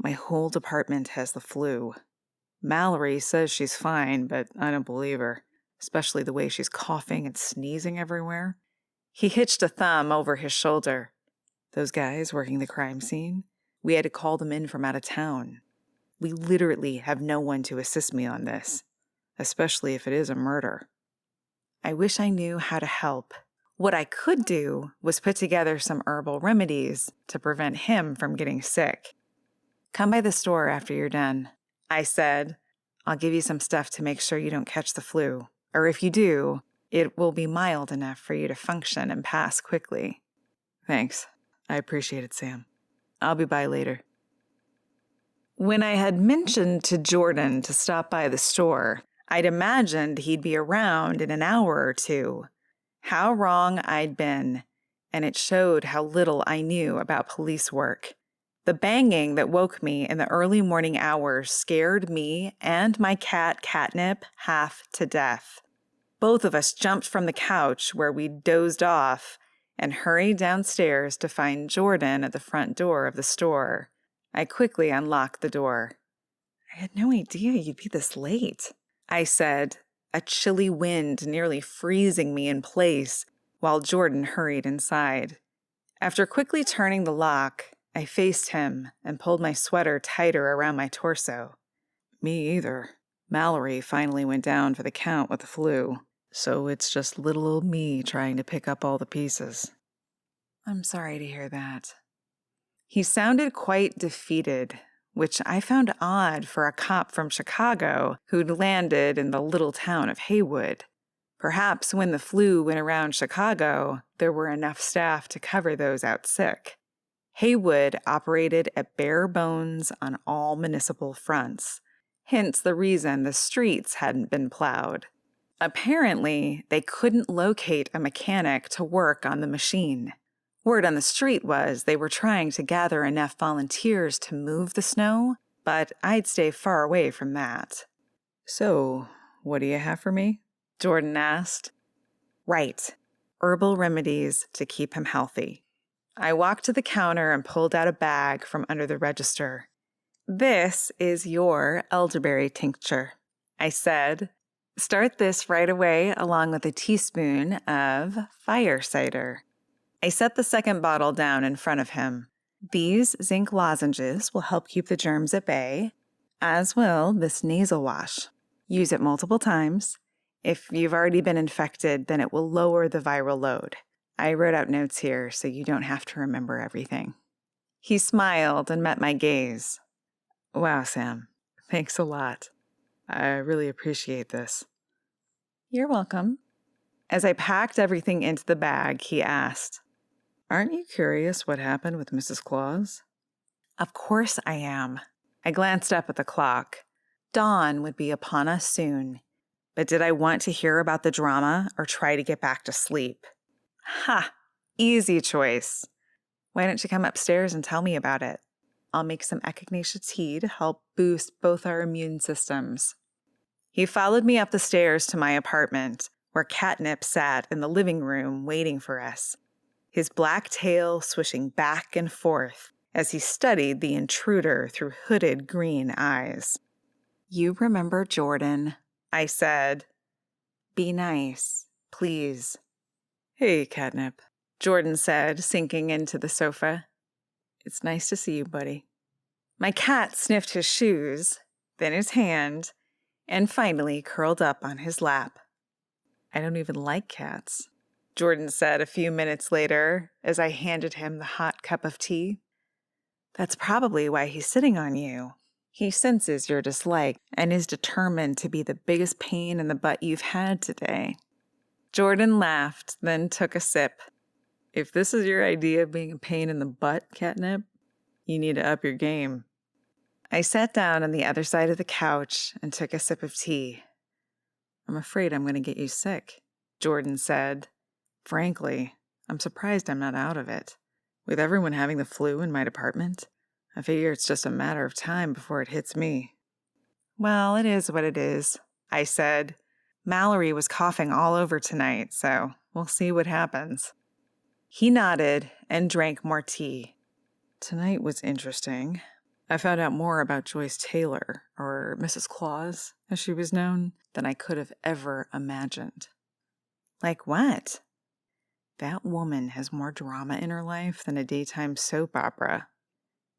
My whole department has the flu. Mallory says she's fine, but I don't believe her, especially the way she's coughing and sneezing everywhere. He hitched a thumb over his shoulder. Those guys working the crime scene, we had to call them in from out of town. We literally have no one to assist me on this, especially if it is a murder. I wish I knew how to help. What I could do was put together some herbal remedies to prevent him from getting sick. Come by the store after you're done, I said. I'll give you some stuff to make sure you don't catch the flu. Or if you do, it will be mild enough for you to function and pass quickly. Thanks. I appreciate it, Sam. I'll be by later. When I had mentioned to Jordan to stop by the store, I'd imagined he'd be around in an hour or two. How wrong I'd been, and it showed how little I knew about police work. The banging that woke me in the early morning hours scared me and my cat Catnip half to death. Both of us jumped from the couch where we'd dozed off and hurried downstairs to find Jordan at the front door of the store. I quickly unlocked the door. I had no idea you'd be this late, I said, a chilly wind nearly freezing me in place while Jordan hurried inside. After quickly turning the lock, I faced him and pulled my sweater tighter around my torso. Me either. Mallory finally went down for the count with the flu, so it's just little old me trying to pick up all the pieces. I'm sorry to hear that. He sounded quite defeated, which I found odd for a cop from Chicago who'd landed in the little town of Heywood. Perhaps when the flu went around Chicago, there were enough staff to cover those out sick. Heywood operated at bare bones on all municipal fronts, hence the reason the streets hadn't been plowed. Apparently, they couldn't locate a mechanic to work on the machine. Word on the street was they were trying to gather enough volunteers to move the snow, but I'd stay far away from that. So, what do you have for me? Jordan asked. Right. Herbal remedies to keep him healthy. I walked to the counter and pulled out a bag from under the register. This is your elderberry tincture, I said. Start this right away along with a teaspoon of fire cider. I set the second bottle down in front of him. These zinc lozenges will help keep the germs at bay, as will this nasal wash. Use it multiple times. If you've already been infected, then it will lower the viral load. I wrote out notes here so you don't have to remember everything. He smiled and met my gaze. Wow, Sam. Thanks a lot. I really appreciate this. You're welcome. As I packed everything into the bag, he asked, Aren't you curious what happened with Mrs. Claus? Of course I am. I glanced up at the clock. Dawn would be upon us soon. But did I want to hear about the drama or try to get back to sleep? Ha! Easy choice. Why don't you come upstairs and tell me about it? I'll make some echinacea tea to help boost both our immune systems. He followed me up the stairs to my apartment, where Catnip sat in the living room waiting for us, his black tail swishing back and forth as he studied the intruder through hooded green eyes. You remember Jordan, I said. Be nice, please. Hey, Catnip, Jordan said, sinking into the sofa. It's nice to see you, buddy. My cat sniffed his shoes, then his hand, and finally curled up on his lap. I don't even like cats, Jordan said a few minutes later as I handed him the hot cup of tea. That's probably why he's sitting on you. He senses your dislike and is determined to be the biggest pain in the butt you've had today. Jordan laughed, then took a sip. If this is your idea of being a pain in the butt, Catnip, you need to up your game. I sat down on the other side of the couch and took a sip of tea. I'm afraid I'm going to get you sick, Jordan said. Frankly, I'm surprised I'm not out of it. With everyone having the flu in my department, I figure it's just a matter of time before it hits me. Well, it is what it is, I said. Mallory was coughing all over tonight, so we'll see what happens. He nodded and drank more tea. Tonight was interesting. I found out more about Joyce Taylor, or Mrs. Claus, as she was known, than I could have ever imagined. Like what? That woman has more drama in her life than a daytime soap opera.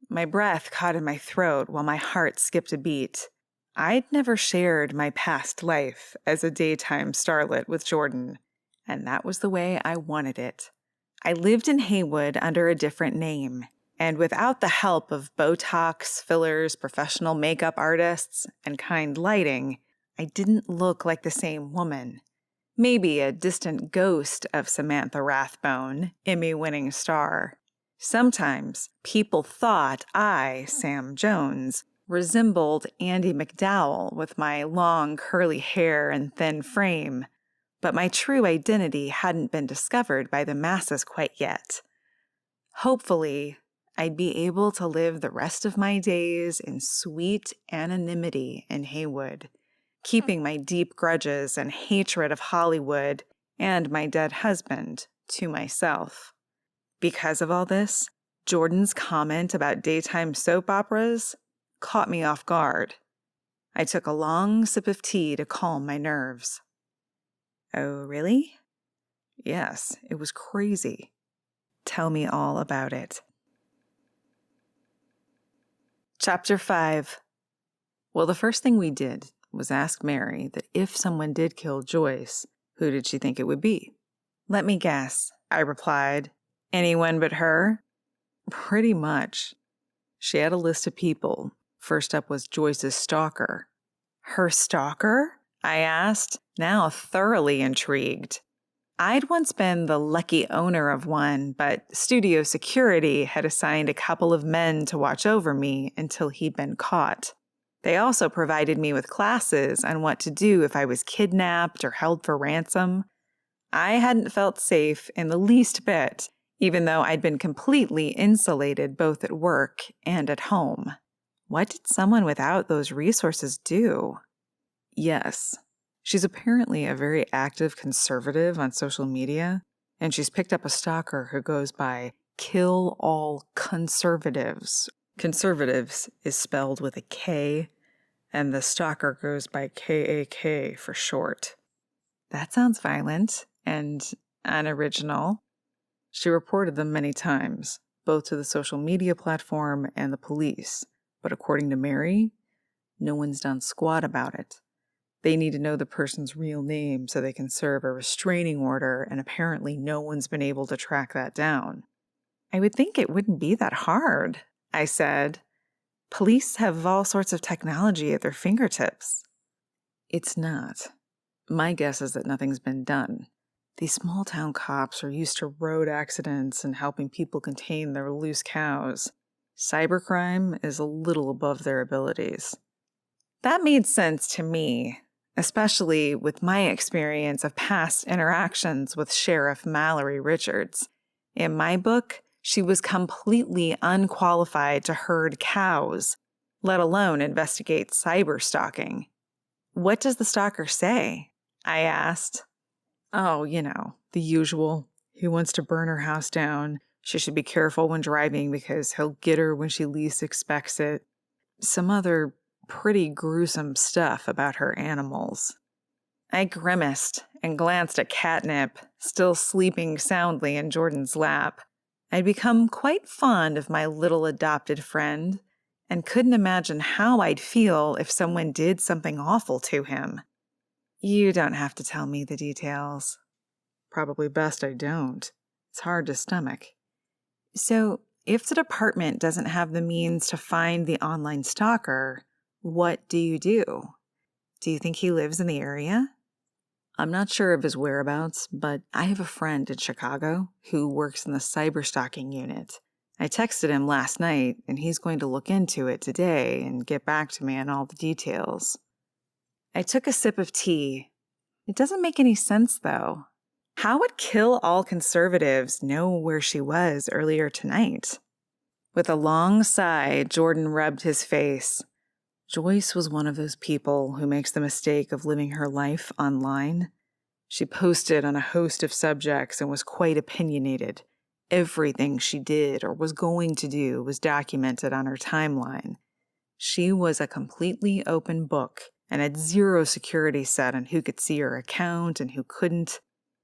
My breath caught in my throat while my heart skipped a beat. I'd never shared my past life as a daytime starlet with Jordan, and that was the way I wanted it. I lived in Heywood under a different name, and without the help of Botox, fillers, professional makeup artists, and kind lighting, I didn't look like the same woman. Maybe a distant ghost of Samantha Rathbone, Emmy-winning star. Sometimes people thought I, Sam Jones, resembled Andie MacDowell with my long curly hair and thin frame, but my true identity hadn't been discovered by the masses quite yet. Hopefully, I'd be able to live the rest of my days in sweet anonymity in Heywood, keeping my deep grudges and hatred of Hollywood and my dead husband to myself. Because of all this, Jordan's comment about daytime soap operas caught me off guard. I took a long sip of tea to calm my nerves. Oh, really? Yes, it was crazy. Tell me all about it. Chapter 5. Well, the first thing we did was ask Mary that if someone did kill Joyce, who did she think it would be? Let me guess, I replied. Anyone but her? Pretty much. She had a list of people. First up was Joyce's stalker. Her stalker? I asked, now thoroughly intrigued. I'd once been the lucky owner of one, but studio security had assigned a couple of men to watch over me until he'd been caught. They also provided me with classes on what to do if I was kidnapped or held for ransom. I hadn't felt safe in the least bit, even though I'd been completely insulated both at work and at home. What did someone without those resources do? Yes. She's apparently a very active conservative on social media, and she's picked up a stalker who goes by Kill All Conservatives. Conservatives is spelled with a K, and the stalker goes by KAK for short. That sounds violent and unoriginal. She reported them many times, both to the social media platform and the police, but according to Mary, no one's done squat about it. They need to know the person's real name so they can serve a restraining order, and apparently no one's been able to track that down. I would think it wouldn't be that hard, I said. Police have all sorts of technology at their fingertips. It's not. My guess is that nothing's been done. These small-town cops are used to road accidents and helping people contain their loose cows. Cybercrime is a little above their abilities. That made sense to me, especially with my experience of past interactions with Sheriff Mallory Richards. In my book, she was completely unqualified to herd cows, let alone investigate cyberstalking. What does the stalker say? I asked. Oh, the usual. He wants to burn her house down. She should be careful when driving because he'll get her when she least expects it. Some other pretty gruesome stuff about her animals. I grimaced and glanced at Catnip, still sleeping soundly in Jordan's lap. I'd become quite fond of my little adopted friend and couldn't imagine how I'd feel if someone did something awful to him. You don't have to tell me the details. Probably best I don't. It's hard to stomach. So, if the department doesn't have the means to find the online stalker, what do you do? Do you think he lives in the area? I'm not sure of his whereabouts, but I have a friend in Chicago who works in the cyberstalking unit. I texted him last night, and he's going to look into it today and get back to me on all the details. I took a sip of tea. It doesn't make any sense, though. How would Kill All Conservatives know where she was earlier tonight? With a long sigh, Jordan rubbed his face. Joyce was one of those people who makes the mistake of living her life online. She posted on a host of subjects and was quite opinionated. Everything she did or was going to do was documented on her timeline. She was a completely open book and had zero security set on who could see her account and who couldn't.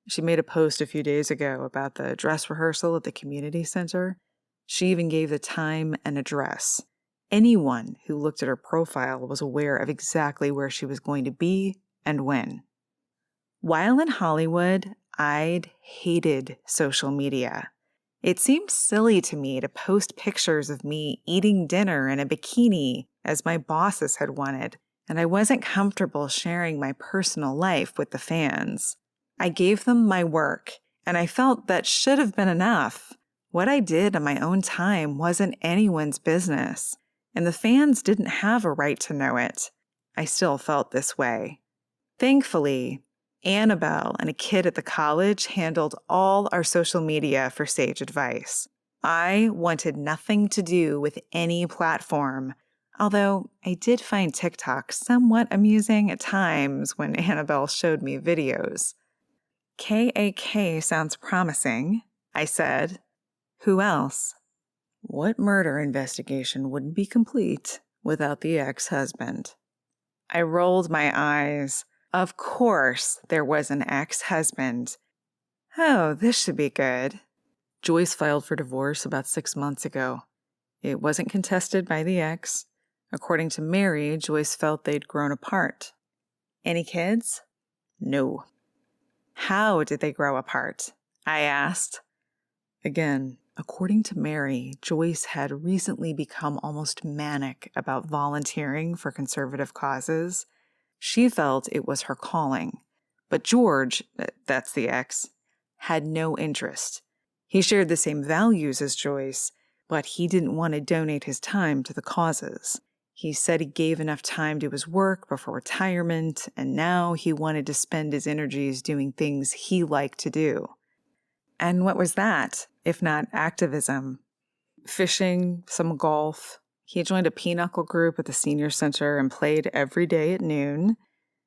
She made a post a few days ago about the dress rehearsal at the community center. She even gave the time and address. Anyone who looked at her profile was aware of exactly where she was going to be and when. While in Hollywood, I'd hated social media. It seemed silly to me to post pictures of me eating dinner in a bikini as my bosses had wanted, and I wasn't comfortable sharing my personal life with the fans. I gave them my work, and I felt that should have been enough. What I did on my own time wasn't anyone's business, and the fans didn't have a right to know it. I still felt this way. Thankfully, Annabelle and a kid at the college handled all our social media for sage advice. I wanted nothing to do with any platform, although I did find TikTok somewhat amusing at times when Annabelle showed me videos. KAK sounds promising, I said. Who else? What murder investigation wouldn't be complete without the ex-husband? I rolled my eyes. Of course there was an ex-husband. Oh, this should be good. Joyce filed for divorce about 6 months ago. It wasn't contested by the ex. According to Mary, Joyce felt they'd grown apart. Any kids? No. How did they grow apart? I asked. Again, according to Mary, Joyce had recently become almost manic about volunteering for conservative causes. She felt it was her calling. But George, that's the ex, had no interest. He shared the same values as Joyce, but he didn't want to donate his time to the causes. He said he gave enough time to his work before retirement, and now he wanted to spend his energies doing things he liked to do. And what was that, if not activism? Fishing, some golf. He joined a pinochle group at the senior center and played every day at noon.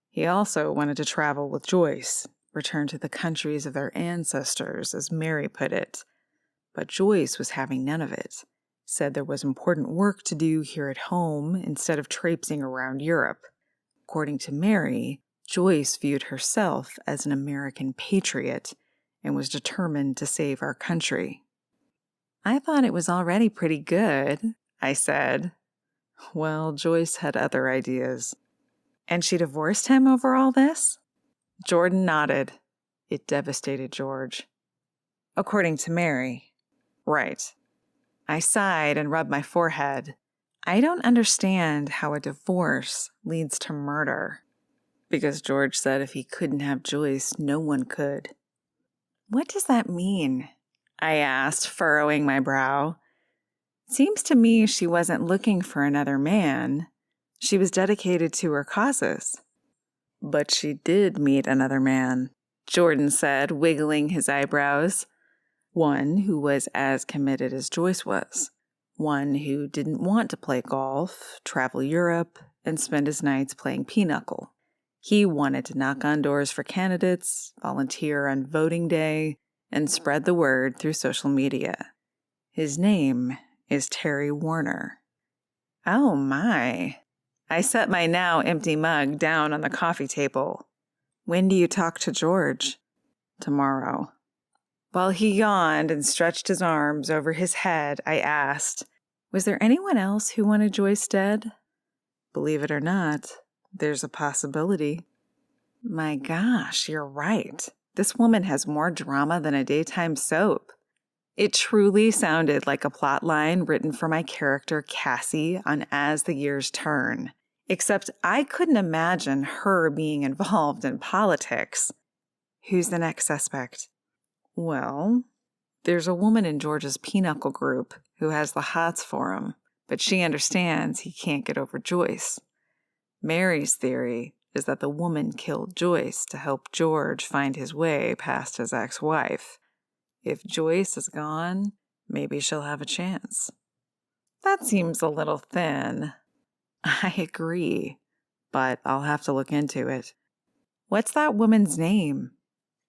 He also wanted to travel with Joyce, return to the countries of their ancestors, as Mary put it. But Joyce was having none of it. Said there was important work to do here at home instead of traipsing around Europe. According to Mary, Joyce viewed herself as an American patriot and was determined to save our country. I thought it was already pretty good, I said. Well, Joyce had other ideas. And she divorced him over all this? Jordan nodded. It devastated George. According to Mary. Right. I sighed and rubbed my forehead. I don't understand how a divorce leads to murder. Because George said if he couldn't have Joyce, no one could. What does that mean? I asked, furrowing my brow. Seems to me she wasn't looking for another man. She was dedicated to her causes. But she did meet another man, Jordan said, wiggling his eyebrows. One who was as committed as Joyce was. One who didn't want to play golf, travel Europe, and spend his nights playing pinochle. He wanted to knock on doors for candidates, volunteer on voting day, and spread the word through social media. His name is Terry Warner. Oh my. I set my now empty mug down on the coffee table. When do you talk to George? Tomorrow. While he yawned and stretched his arms over his head, I asked, was there anyone else who wanted Joyce dead? Believe it or not, there's a possibility. My gosh, you're right. This woman has more drama than a daytime soap. It truly sounded like a plot line written for my character Cassie on As the Years Turn. Except I couldn't imagine her being involved in politics. Who's the next suspect? Well, there's a woman in George's pinochle group who has the hots for him, but she understands he can't get over Joyce. Mary's theory is that the woman killed Joyce to help George find his way past his ex-wife. If Joyce is gone, maybe she'll have a chance. That seems a little thin. I agree, but I'll have to look into it. What's that woman's name?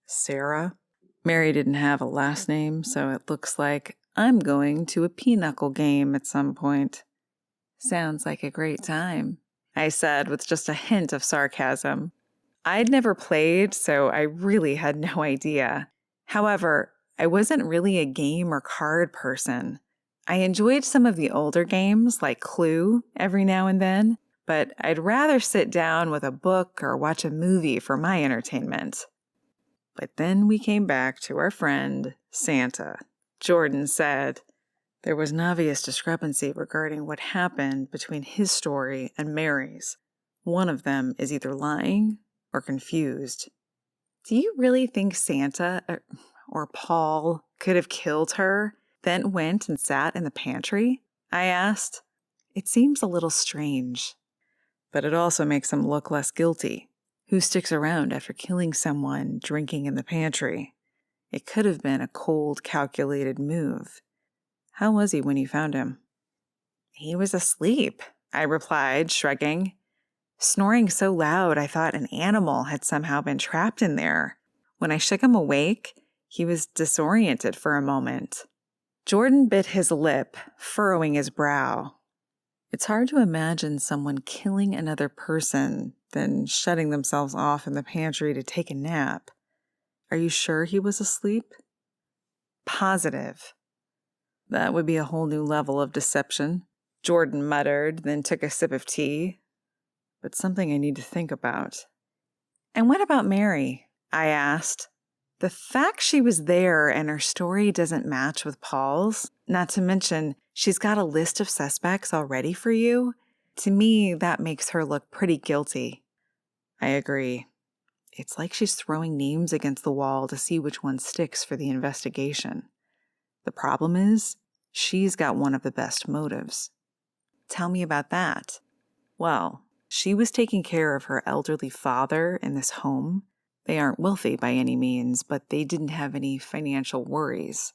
Sarah? Mary didn't have a last name, so it looks like I'm going to a pinochle game at some point. Sounds like a great time, I said with just a hint of sarcasm. I'd never played, so I really had no idea. However, I wasn't really a game or card person. I enjoyed some of the older games, like Clue, every now and then, but I'd rather sit down with a book or watch a movie for my entertainment. But then we came back to our friend, Santa. Jordan said there was an obvious discrepancy regarding what happened between his story and Mary's. One of them is either lying or confused. Do you really think Santa or Paul could have killed her, then went and sat in the pantry? I asked. It seems a little strange. But it also makes him look less guilty. Who sticks around after killing someone drinking in the pantry? It could have been a cold, calculated move. How was he when you found him? He was asleep, I replied, shrugging. Snoring so loud I thought an animal had somehow been trapped in there. When I shook him awake, he was disoriented for a moment. Jordan bit his lip, furrowing his brow. It's hard to imagine someone killing another person, then shutting themselves off in the pantry to take a nap. Are you sure he was asleep? Positive. That would be a whole new level of deception, Jordan muttered, then took a sip of tea. But something I need to think about. And what about Mary? I asked. The fact she was there and her story doesn't match with Paul's, not to mention she's got a list of suspects already for you, to me that makes her look pretty guilty. I agree. It's like she's throwing names against the wall to see which one sticks for the investigation. The problem is, she's got one of the best motives. Tell me about that. Well, she was taking care of her elderly father in this home. They aren't wealthy by any means, but they didn't have any financial worries.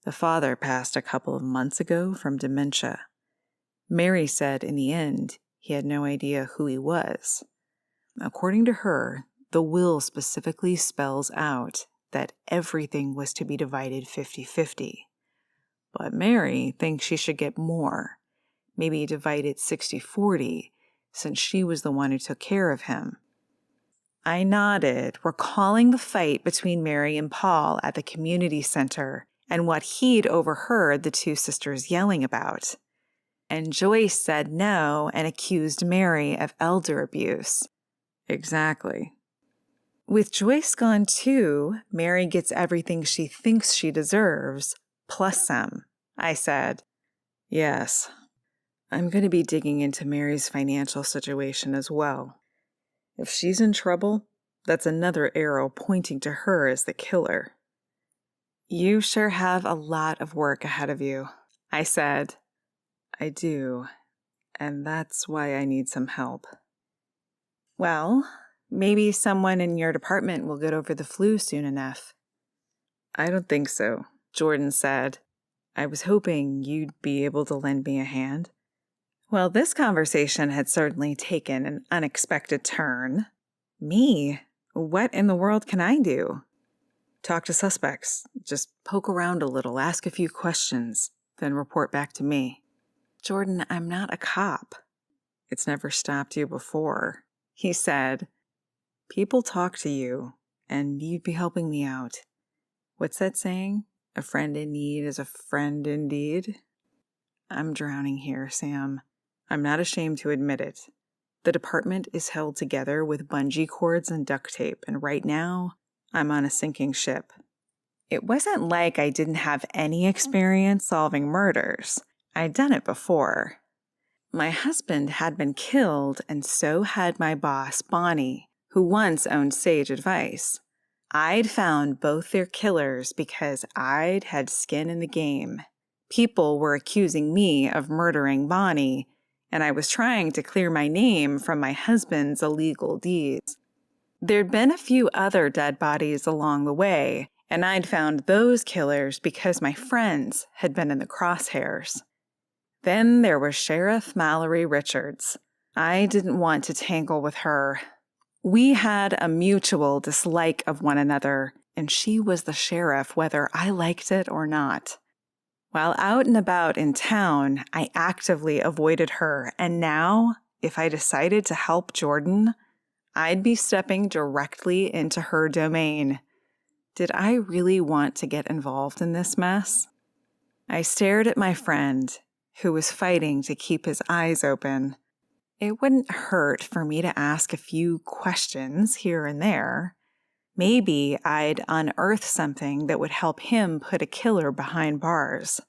The father passed a couple of months ago from dementia. Mary said in the end, he had no idea who he was. According to her, the will specifically spells out that everything was to be divided 50-50. But Mary thinks she should get more, maybe divide it 60-40, since she was the one who took care of him. I nodded, recalling the fight between Mary and Paul at the community center and what he'd overheard the two sisters yelling about. And Joyce said no and accused Mary of elder abuse. Exactly. With Joyce gone too, Mary gets everything she thinks she deserves, plus some, I said. Yes. I'm going to be digging into Mary's financial situation as well. If she's in trouble, that's another arrow pointing to her as the killer. You sure have a lot of work ahead of you, I said. I do, and that's why I need some help. Well, maybe someone in your department will get over the flu soon enough. I don't think so, Jordan said. I was hoping you'd be able to lend me a hand. Well, this conversation had certainly taken an unexpected turn. Me? What in the world can I do? Talk to suspects. Just poke around a little, ask a few questions, then report back to me. Jordan, I'm not a cop. It's never stopped you before, he said. People talk to you, and you'd be helping me out. What's that saying? A friend in need is a friend indeed. I'm drowning here, Sam. I'm not ashamed to admit it. The department is held together with bungee cords and duct tape, and right now, I'm on a sinking ship. It wasn't like I didn't have any experience solving murders. I'd done it before. My husband had been killed, and so had my boss, Bonnie, who once owned Sage Advice. I'd found both their killers because I'd had skin in the game. People were accusing me of murdering Bonnie, and I was trying to clear my name from my husband's illegal deeds. There'd been a few other dead bodies along the way, and I'd found those killers because my friends had been in the crosshairs. Then there was Sheriff Mallory Richards. I didn't want to tangle with her. We had a mutual dislike of one another, and she was the sheriff whether I liked it or not. While out and about in town, I actively avoided her, and now, if I decided to help Jordan, I'd be stepping directly into her domain. Did I really want to get involved in this mess? I stared at my friend, who was fighting to keep his eyes open. It wouldn't hurt for me to ask a few questions here and there. Maybe I'd unearth something that would help him put a killer behind bars.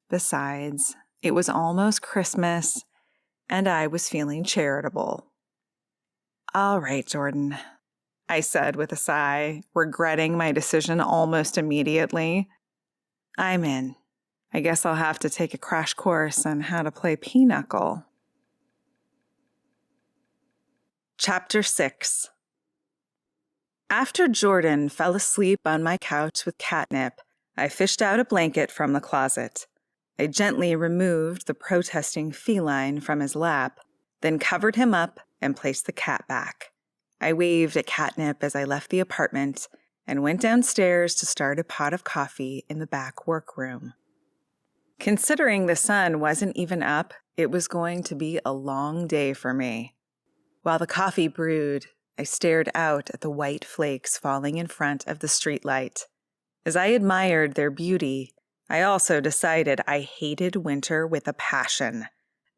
Besides, it was almost Christmas, and I was feeling charitable. All right, Jordan, I said with a sigh, regretting my decision almost immediately. I'm in. I guess I'll have to take a crash course on how to play pinochle. Chapter 6. After Jordan fell asleep on my couch with catnip, I fished out a blanket from the closet. I gently removed the protesting feline from his lap, then covered him up and placed the cat back. I waved at Catnip as I left the apartment and went downstairs to start a pot of coffee in the back workroom. Considering the sun wasn't even up, it was going to be a long day for me. While the coffee brewed, I stared out at the white flakes falling in front of the streetlight. As I admired their beauty, I also decided I hated winter with a passion.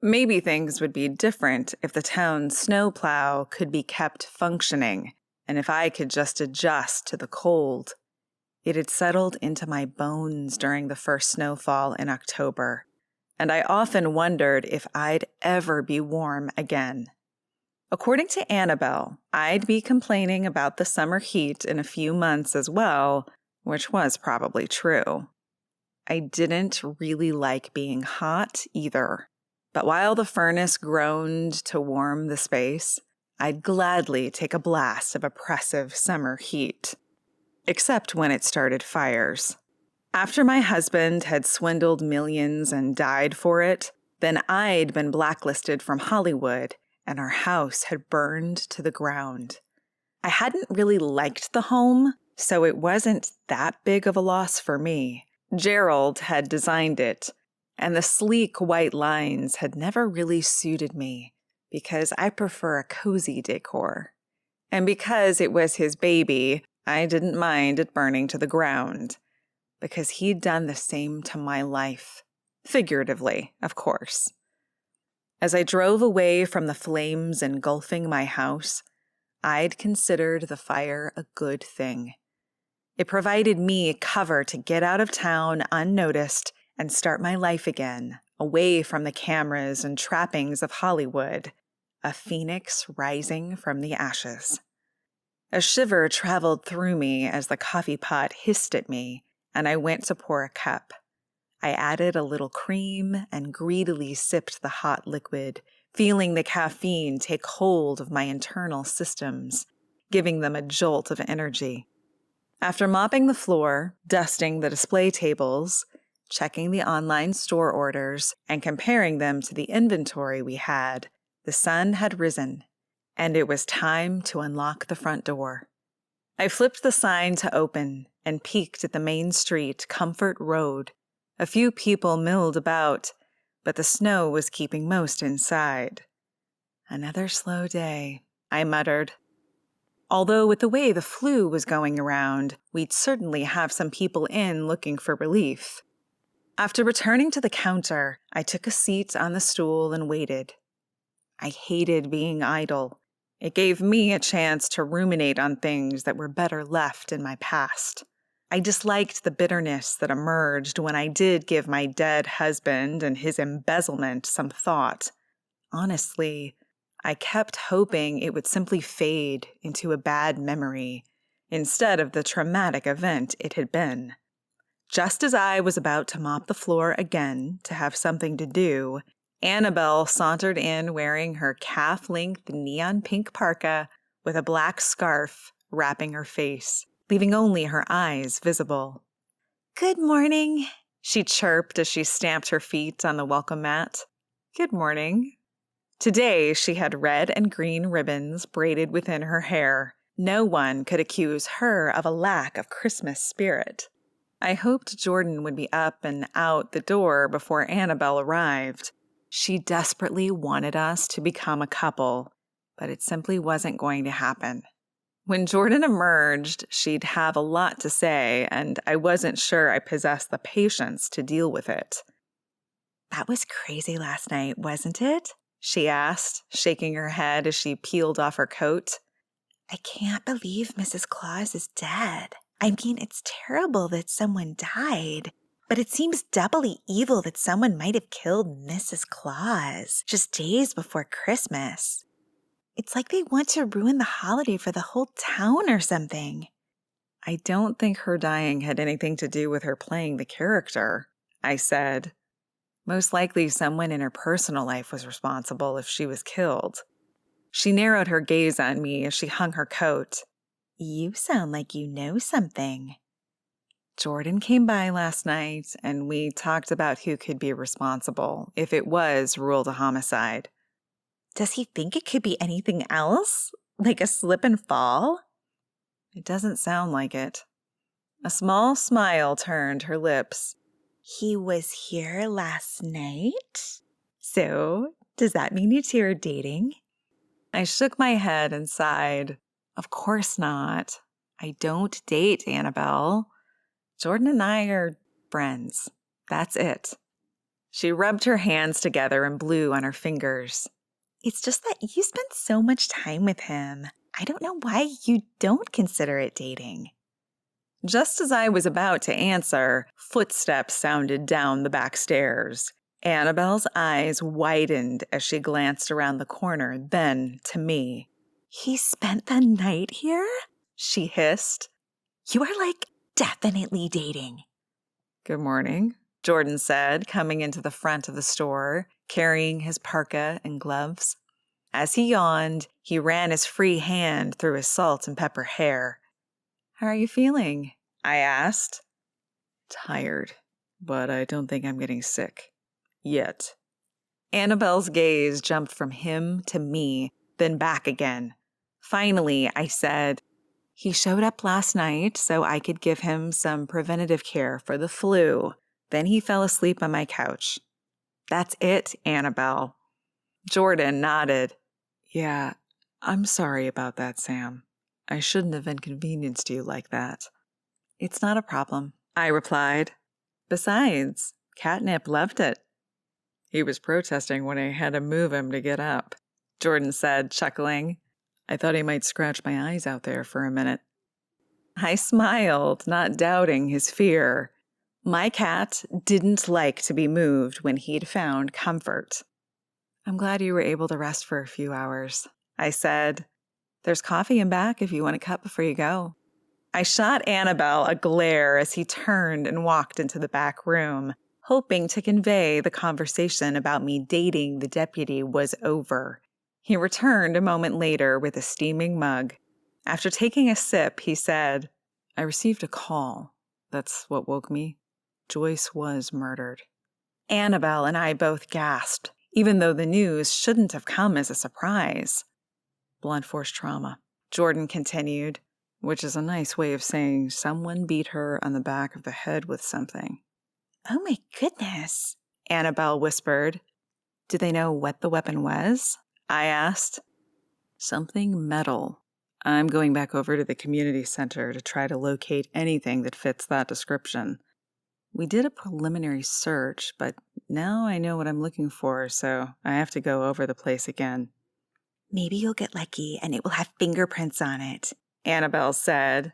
Maybe things would be different if the town's snowplow could be kept functioning, and if I could just adjust to the cold. It had settled into my bones during the first snowfall in October, and I often wondered if I'd ever be warm again. According to Annabelle, I'd be complaining about the summer heat in a few months as well, which was probably true. I didn't really like being hot either, but while the furnace groaned to warm the space, I'd gladly take a blast of oppressive summer heat. Except when it started fires. After my husband had swindled millions and died for it, then I'd been blacklisted from Hollywood, and our house had burned to the ground. I hadn't really liked the home, so it wasn't that big of a loss for me. Gerald had designed it, and the sleek white lines had never really suited me, because I prefer a cozy decor. And because it was his baby, I didn't mind it burning to the ground, because he'd done the same to my life. Figuratively, of course. As I drove away from the flames engulfing my house, I'd considered the fire a good thing. It provided me cover to get out of town unnoticed and start my life again, away from the cameras and trappings of Hollywood, a phoenix rising from the ashes. A shiver traveled through me as the coffee pot hissed at me, and I went to pour a cup. I added a little cream and greedily sipped the hot liquid, feeling the caffeine take hold of my internal systems, giving them a jolt of energy. After mopping the floor, dusting the display tables, checking the online store orders, and comparing them to the inventory we had, the sun had risen. And it was time to unlock the front door. I flipped the sign to open and peeked at the main street, Comfort Road. A few people milled about, but the snow was keeping most inside. Another slow day, I muttered. Although with the way the flu was going around, we'd certainly have some people in looking for relief. After returning to the counter, I took a seat on the stool and waited. I hated being idle. It gave me a chance to ruminate on things that were better left in my past. I disliked the bitterness that emerged when I did give my dead husband and his embezzlement some thought. Honestly, I kept hoping it would simply fade into a bad memory instead of the traumatic event it had been. Just as I was about to mop the floor again to have something to do, Annabelle sauntered in wearing her calf-length neon pink parka with a black scarf wrapping her face, leaving only her eyes visible. "Good morning," she chirped as she stamped her feet on the welcome mat. "Good morning." Today she had red and green ribbons braided within her hair. No one could accuse her of a lack of Christmas spirit. I hoped Jordan would be up and out the door before Annabelle arrived. She desperately wanted us to become a couple, but it simply wasn't going to happen. When Jordan emerged, she'd have a lot to say, and I wasn't sure I possessed the patience to deal with it. "That was crazy last night, wasn't it?" she asked, shaking her head as she peeled off her coat. "I can't believe Mrs. Claus is dead. I mean, it's terrible that someone died, but it seems doubly evil that someone might have killed Mrs. Claus just days before Christmas. It's like they want to ruin the holiday for the whole town or something." "I don't think her dying had anything to do with her playing the character," I said. "Most likely someone in her personal life was responsible if she was killed." She narrowed her gaze on me as she hung her coat. "You sound like you know something." "Jordan came by last night, and we talked about who could be responsible if it was ruled a homicide." "Does he think it could be anything else? Like a slip and fall?" "It doesn't sound like it." A small smile turned her lips. "He was here last night? So, does that mean you two are dating?" I shook my head and sighed. "Of course not. I don't date Annabelle. Jordan and I are friends." That's it. She rubbed her hands together and blew on her fingers. It's just that you spend so much time with him. I don't know why you don't consider it dating. Just as I was about to answer, footsteps sounded down the back stairs. Annabelle's eyes widened as she glanced around the corner, then to me. He spent the night here? She hissed. You are definitely dating. Good morning, Jordan said, coming into the front of the store, carrying his parka and gloves. As he yawned, he ran his free hand through his salt and pepper hair. How are you feeling? I asked. Tired, but I don't think I'm getting sick. Yet. Annabelle's gaze jumped from him to me, then back again. Finally, I said, he showed up last night so I could give him some preventative care for the flu. Then he fell asleep on my couch. That's it, Annabelle. Jordan nodded. Yeah, I'm sorry about that, Sam. I shouldn't have inconvenienced you like that. It's not a problem, I replied. Besides, Catnip loved it. He was protesting when I had to move him to get up, Jordan said, chuckling. I thought he might scratch my eyes out there for a minute. I smiled, not doubting his fear. My cat didn't like to be moved when he'd found comfort. I'm glad you were able to rest for a few hours, I said. There's coffee in back if you want a cup before you go. I shot Annabelle a glare as he turned and walked into the back room, hoping to convey the conversation about me dating the deputy was over. He returned a moment later with a steaming mug. After taking a sip, he said, I received a call. That's what woke me. Joyce was murdered. Annabelle and I both gasped, even though the news shouldn't have come as a surprise. Blunt force trauma, Jordan continued, which is a nice way of saying someone beat her on the back of the head with something. Oh my goodness, Annabelle whispered. Do they know what the weapon was? I asked. Something metal. I'm going back over to the community center to try to locate anything that fits that description. We did a preliminary search, but now I know what I'm looking for, so I have to go over the place again. Maybe you'll get lucky and it will have fingerprints on it, Annabelle said.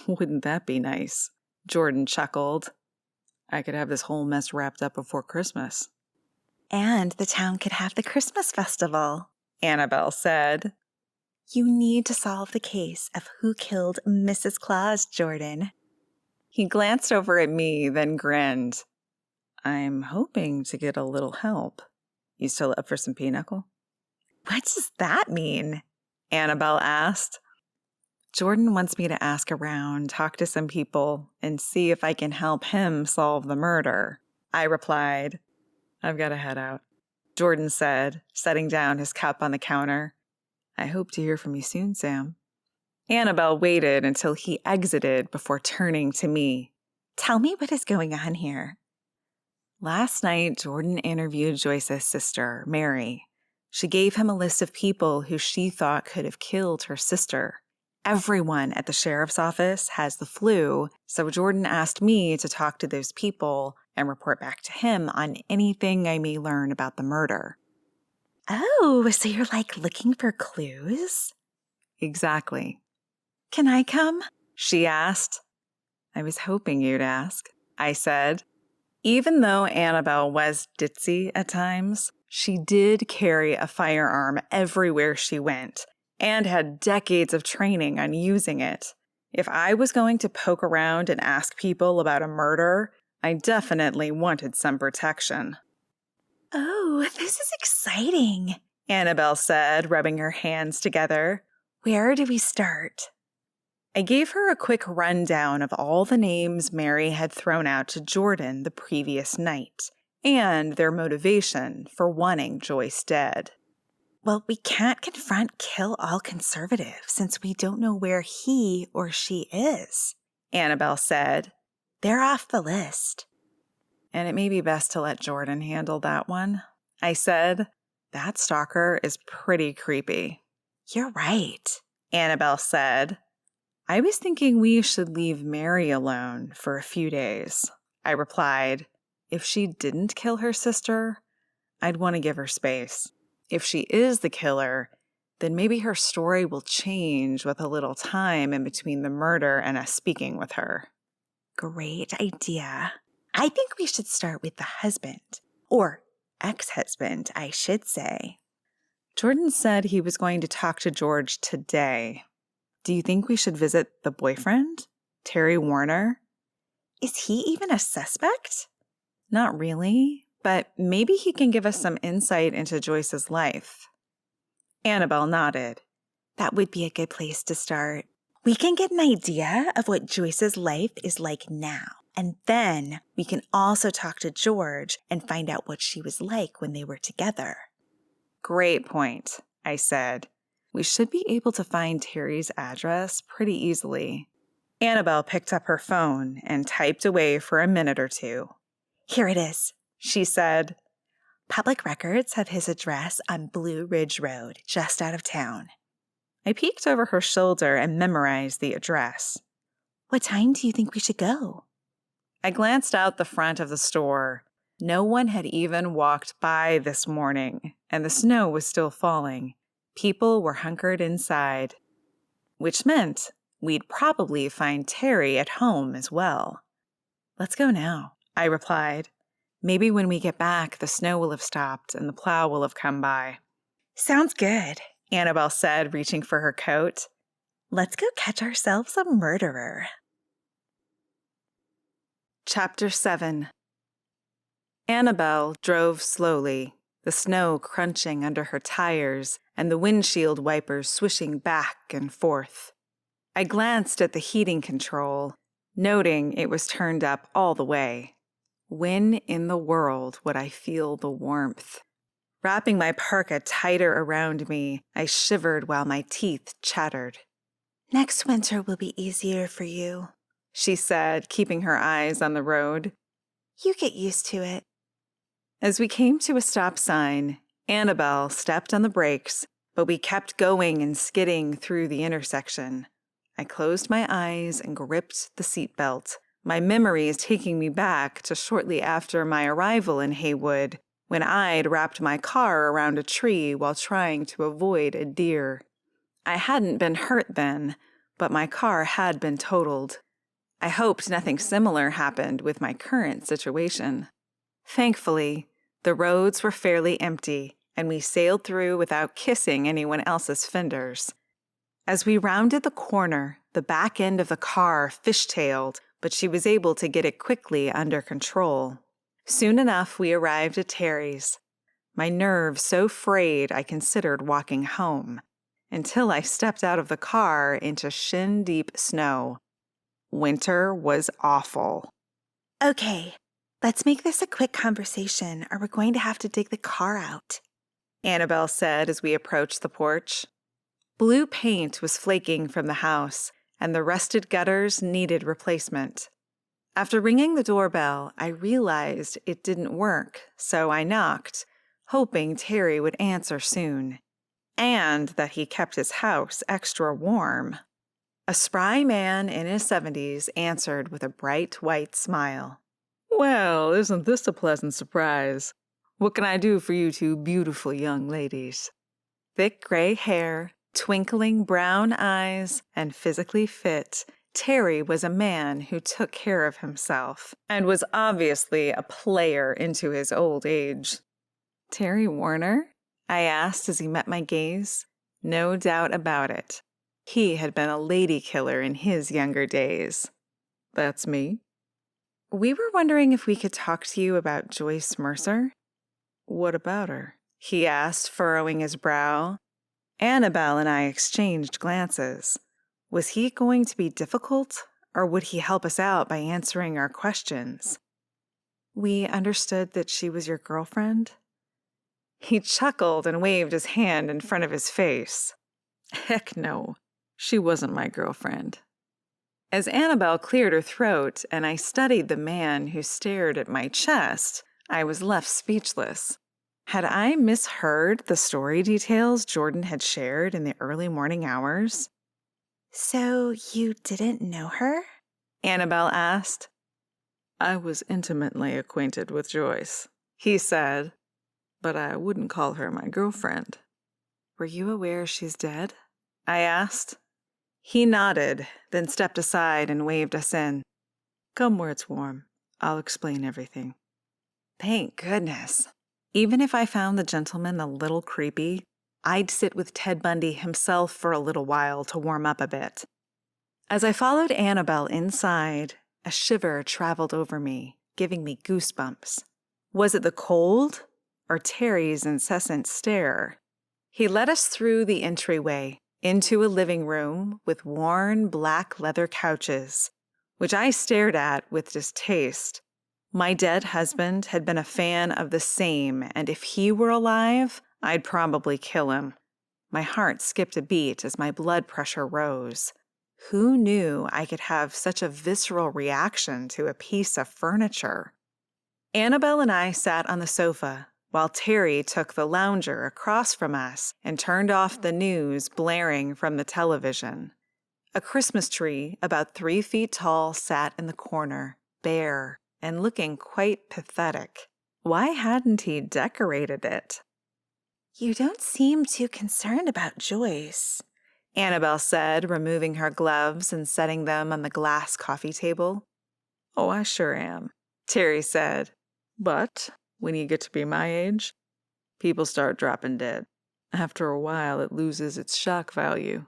Wouldn't that be nice? Jordan chuckled. I could have this whole mess wrapped up before Christmas. And the town could have the Christmas festival, Annabelle said. You need to solve the case of who killed Mrs. Claus, Jordan. He glanced over at me, then grinned. I'm hoping to get a little help. You still up for some pinochle? What does that mean? Annabelle asked. Jordan wants me to ask around, talk to some people, and see if I can help him solve the murder. I replied. I've got to head out, Jordan said, setting down his cup on the counter. I hope to hear from you soon, Sam. Annabelle waited until he exited before turning to me. Tell me what is going on here. Last night, Jordan interviewed Joyce's sister, Mary. She gave him a list of people who she thought could have killed her sister. Everyone at the sheriff's office has the flu, so Jordan asked me to talk to those people and report back to him on anything I may learn about the murder. Oh, so you're looking for clues? Exactly. Can I come? She asked. I was hoping you'd ask, I said. Even though Annabelle was ditzy at times, she did carry a firearm everywhere she went and had decades of training on using it. If I was going to poke around and ask people about a murder, I definitely wanted some protection. Oh, this is exciting, Annabelle said, rubbing her hands together. Where do we start? I gave her a quick rundown of all the names Mary had thrown out to Jordan the previous night and their motivation for wanting Joyce dead. Well, we can't confront kill all conservative since we don't know where he or she is, Annabelle said. They're off the list. And it may be best to let Jordan handle that one, I said. That stalker is pretty creepy. You're right, Annabelle said. I was thinking we should leave Mary alone for a few days, I replied. If she didn't kill her sister, I'd want to give her space. If she is the killer, then maybe her story will change with a little time in between the murder and us speaking with her. Great idea. I think we should start with the husband. Or ex-husband, I should say. Jordan said he was going to talk to George today. Do you think we should visit the boyfriend, Terry Warner? Is he even a suspect? Not really, but maybe he can give us some insight into Joyce's life. Annabelle nodded. That would be a good place to start. We can get an idea of what Joyce's life is like now. And then we can also talk to George and find out what she was like when they were together. Great point, I said. We should be able to find Terry's address pretty easily. Annabelle picked up her phone and typed away for a minute or two. Here it is, she said. Public records have his address on Blue Ridge Road, just out of town. I peeked over her shoulder and memorized the address. What time do you think we should go? I glanced out the front of the store. No one had even walked by this morning, and the snow was still falling. People were hunkered inside, which meant we'd probably find Terry at home as well. Let's go now, I replied. Maybe when we get back, the snow will have stopped and the plow will have come by. Sounds good, Annabelle said, reaching for her coat. Let's go catch ourselves a murderer. Chapter 7. Annabelle drove slowly, the snow crunching under her tires and the windshield wipers swishing back and forth. I glanced at the heating control, noting it was turned up all the way. When in the world would I feel the warmth? Wrapping my parka tighter around me, I shivered while my teeth chattered. Next winter will be easier for you, she said, keeping her eyes on the road. You get used to it. As we came to a stop sign, Annabelle stepped on the brakes, but we kept going and skidding through the intersection. I closed my eyes and gripped the seatbelt, my memories taking me back to shortly after my arrival in Heywood, when I'd wrapped my car around a tree while trying to avoid a deer. I hadn't been hurt then, but my car had been totaled. I hoped nothing similar happened with my current situation. Thankfully, the roads were fairly empty, and we sailed through without kissing anyone else's fenders. As we rounded the corner, the back end of the car fishtailed, but she was able to get it quickly under control. Soon enough, we arrived at Terry's. My nerves so frayed I considered walking home, until I stepped out of the car into shin-deep snow. Winter was awful. Okay, let's make this a quick conversation, or we're going to have to dig the car out, Annabelle said as we approached the porch. Blue paint was flaking from the house, and the rusted gutters needed replacement. After ringing the doorbell, I realized it didn't work, so I knocked, hoping Terry would answer soon, and that he kept his house extra warm. A spry man in his 70s answered with a bright white smile. Well, isn't this a pleasant surprise? What can I do for you two beautiful young ladies? Thick gray hair, twinkling brown eyes, and physically fit, Terry was a man who took care of himself and was obviously a player into his old age. Terry Warner? I asked as he met my gaze. No doubt about it. He had been a lady killer in his younger days. That's me. We were wondering if we could talk to you about Joyce Mercer. What about her? He asked, furrowing his brow. Annabelle and I exchanged glances. Was he going to be difficult, or would he help us out by answering our questions? We understood that she was your girlfriend. He chuckled and waved his hand in front of his face. Heck no. She wasn't my girlfriend. As Annabelle cleared her throat and I studied the man who stared at my chest, I was left speechless. Had I misheard the story details Jordan had shared in the early morning hours? So you didn't know her? Annabelle asked. I was intimately acquainted with Joyce, he said, but I wouldn't call her my girlfriend. Were you aware she's dead? I asked. He nodded, then stepped aside and waved us in. Come where it's warm. I'll explain everything. Thank goodness. Even if I found the gentleman a little creepy, I'd sit with Ted Bundy himself for a little while to warm up a bit. As I followed Annabelle inside, a shiver traveled over me, giving me goosebumps. Was it the cold or Terry's incessant stare? He led us through the entryway into a living room with worn black leather couches, which I stared at with distaste. My dead husband had been a fan of the same, and if he were alive, I'd probably kill him. My heart skipped a beat as my blood pressure rose. Who knew I could have such a visceral reaction to a piece of furniture? Annabelle and I sat on the sofa, while Terry took the lounger across from us and turned off the news blaring from the television. A Christmas tree about 3 feet tall sat in the corner, bare and looking quite pathetic. Why hadn't he decorated it? You don't seem too concerned about Joyce, Annabelle said, removing her gloves and setting them on the glass coffee table. Oh, I sure am, Terry said. But when you get to be my age, people start dropping dead. After a while, it loses its shock value.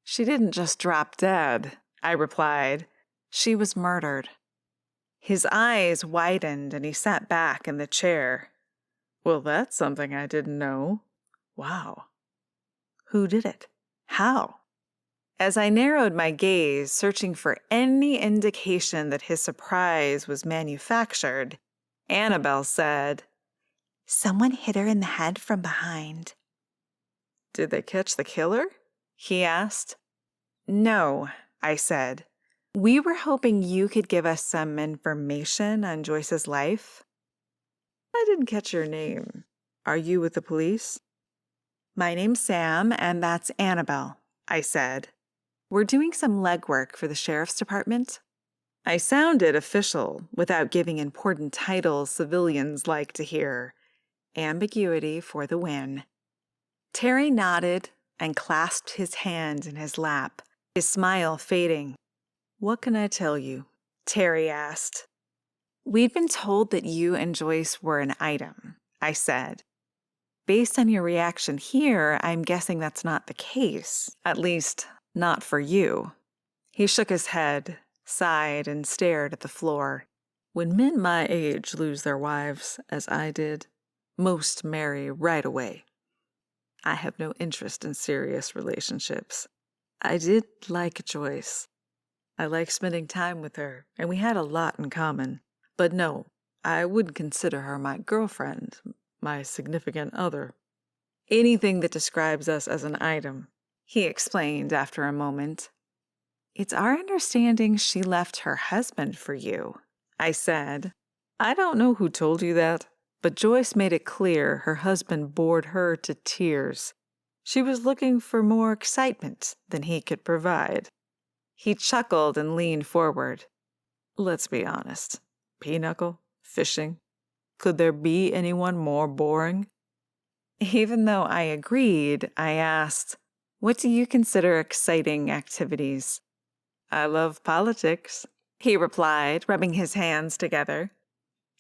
She didn't just drop dead, I replied. She was murdered. His eyes widened and he sat back in the chair. Well, that's something I didn't know. Wow. Who did it? How? As I narrowed my gaze, searching for any indication that his surprise was manufactured, Annabelle said, Someone hit her in the head from behind. Did they catch the killer? He asked. No, I said. We were hoping you could give us some information on Joyce's life. I didn't catch your name. Are you with the police? My name's Sam, and that's Annabelle, I said. We're doing some legwork for the sheriff's department. I sounded official without giving important titles civilians like to hear. Ambiguity for the win. Terry nodded and clasped his hand in his lap, his smile fading. What can I tell you? Terry asked. We'd been told that you and Joyce were an item, I said. Based on your reaction here, I'm guessing that's not the case. At least, not for you. He shook his head, sighed, and stared at the floor. When men my age lose their wives, as I did, most marry right away. I have no interest in serious relationships. I did like Joyce. I like spending time with her, and we had a lot in common. But no, I wouldn't consider her my girlfriend, my significant other. Anything that describes us as an item, he explained after a moment. It's our understanding she left her husband for you, I said. I don't know who told you that, but Joyce made it clear her husband bored her to tears. She was looking for more excitement than he could provide. He chuckled and leaned forward. Let's be honest. Pinochle? Fishing? Could there be anyone more boring? Even though I agreed, I asked, what do you consider exciting activities? I love politics, he replied, rubbing his hands together.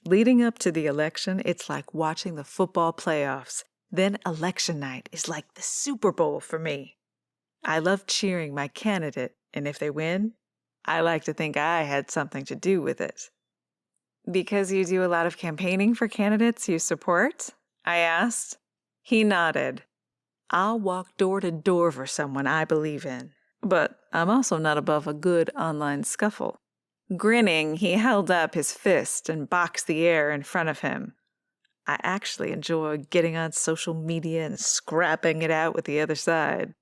Leading up to the election, it's like watching the football playoffs. Then election night is like the Super Bowl for me. I love cheering my candidate, and if they win, I like to think I had something to do with it. Because you do a lot of campaigning for candidates you support? I asked. He nodded. I'll walk door to door for someone I believe in, but I'm also not above a good online scuffle. Grinning, he held up his fist and boxed the air in front of him. I actually enjoy getting on social media and scrapping it out with the other side.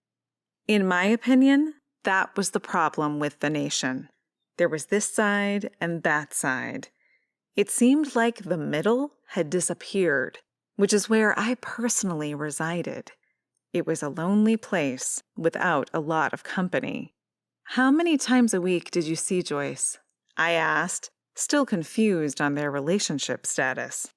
In my opinion, that was the problem with the nation. There was this side and that side. It seemed like the middle had disappeared, which is where I personally resided. It was a lonely place without a lot of company. How many times a week did you see Joyce? I asked, still confused on their relationship status.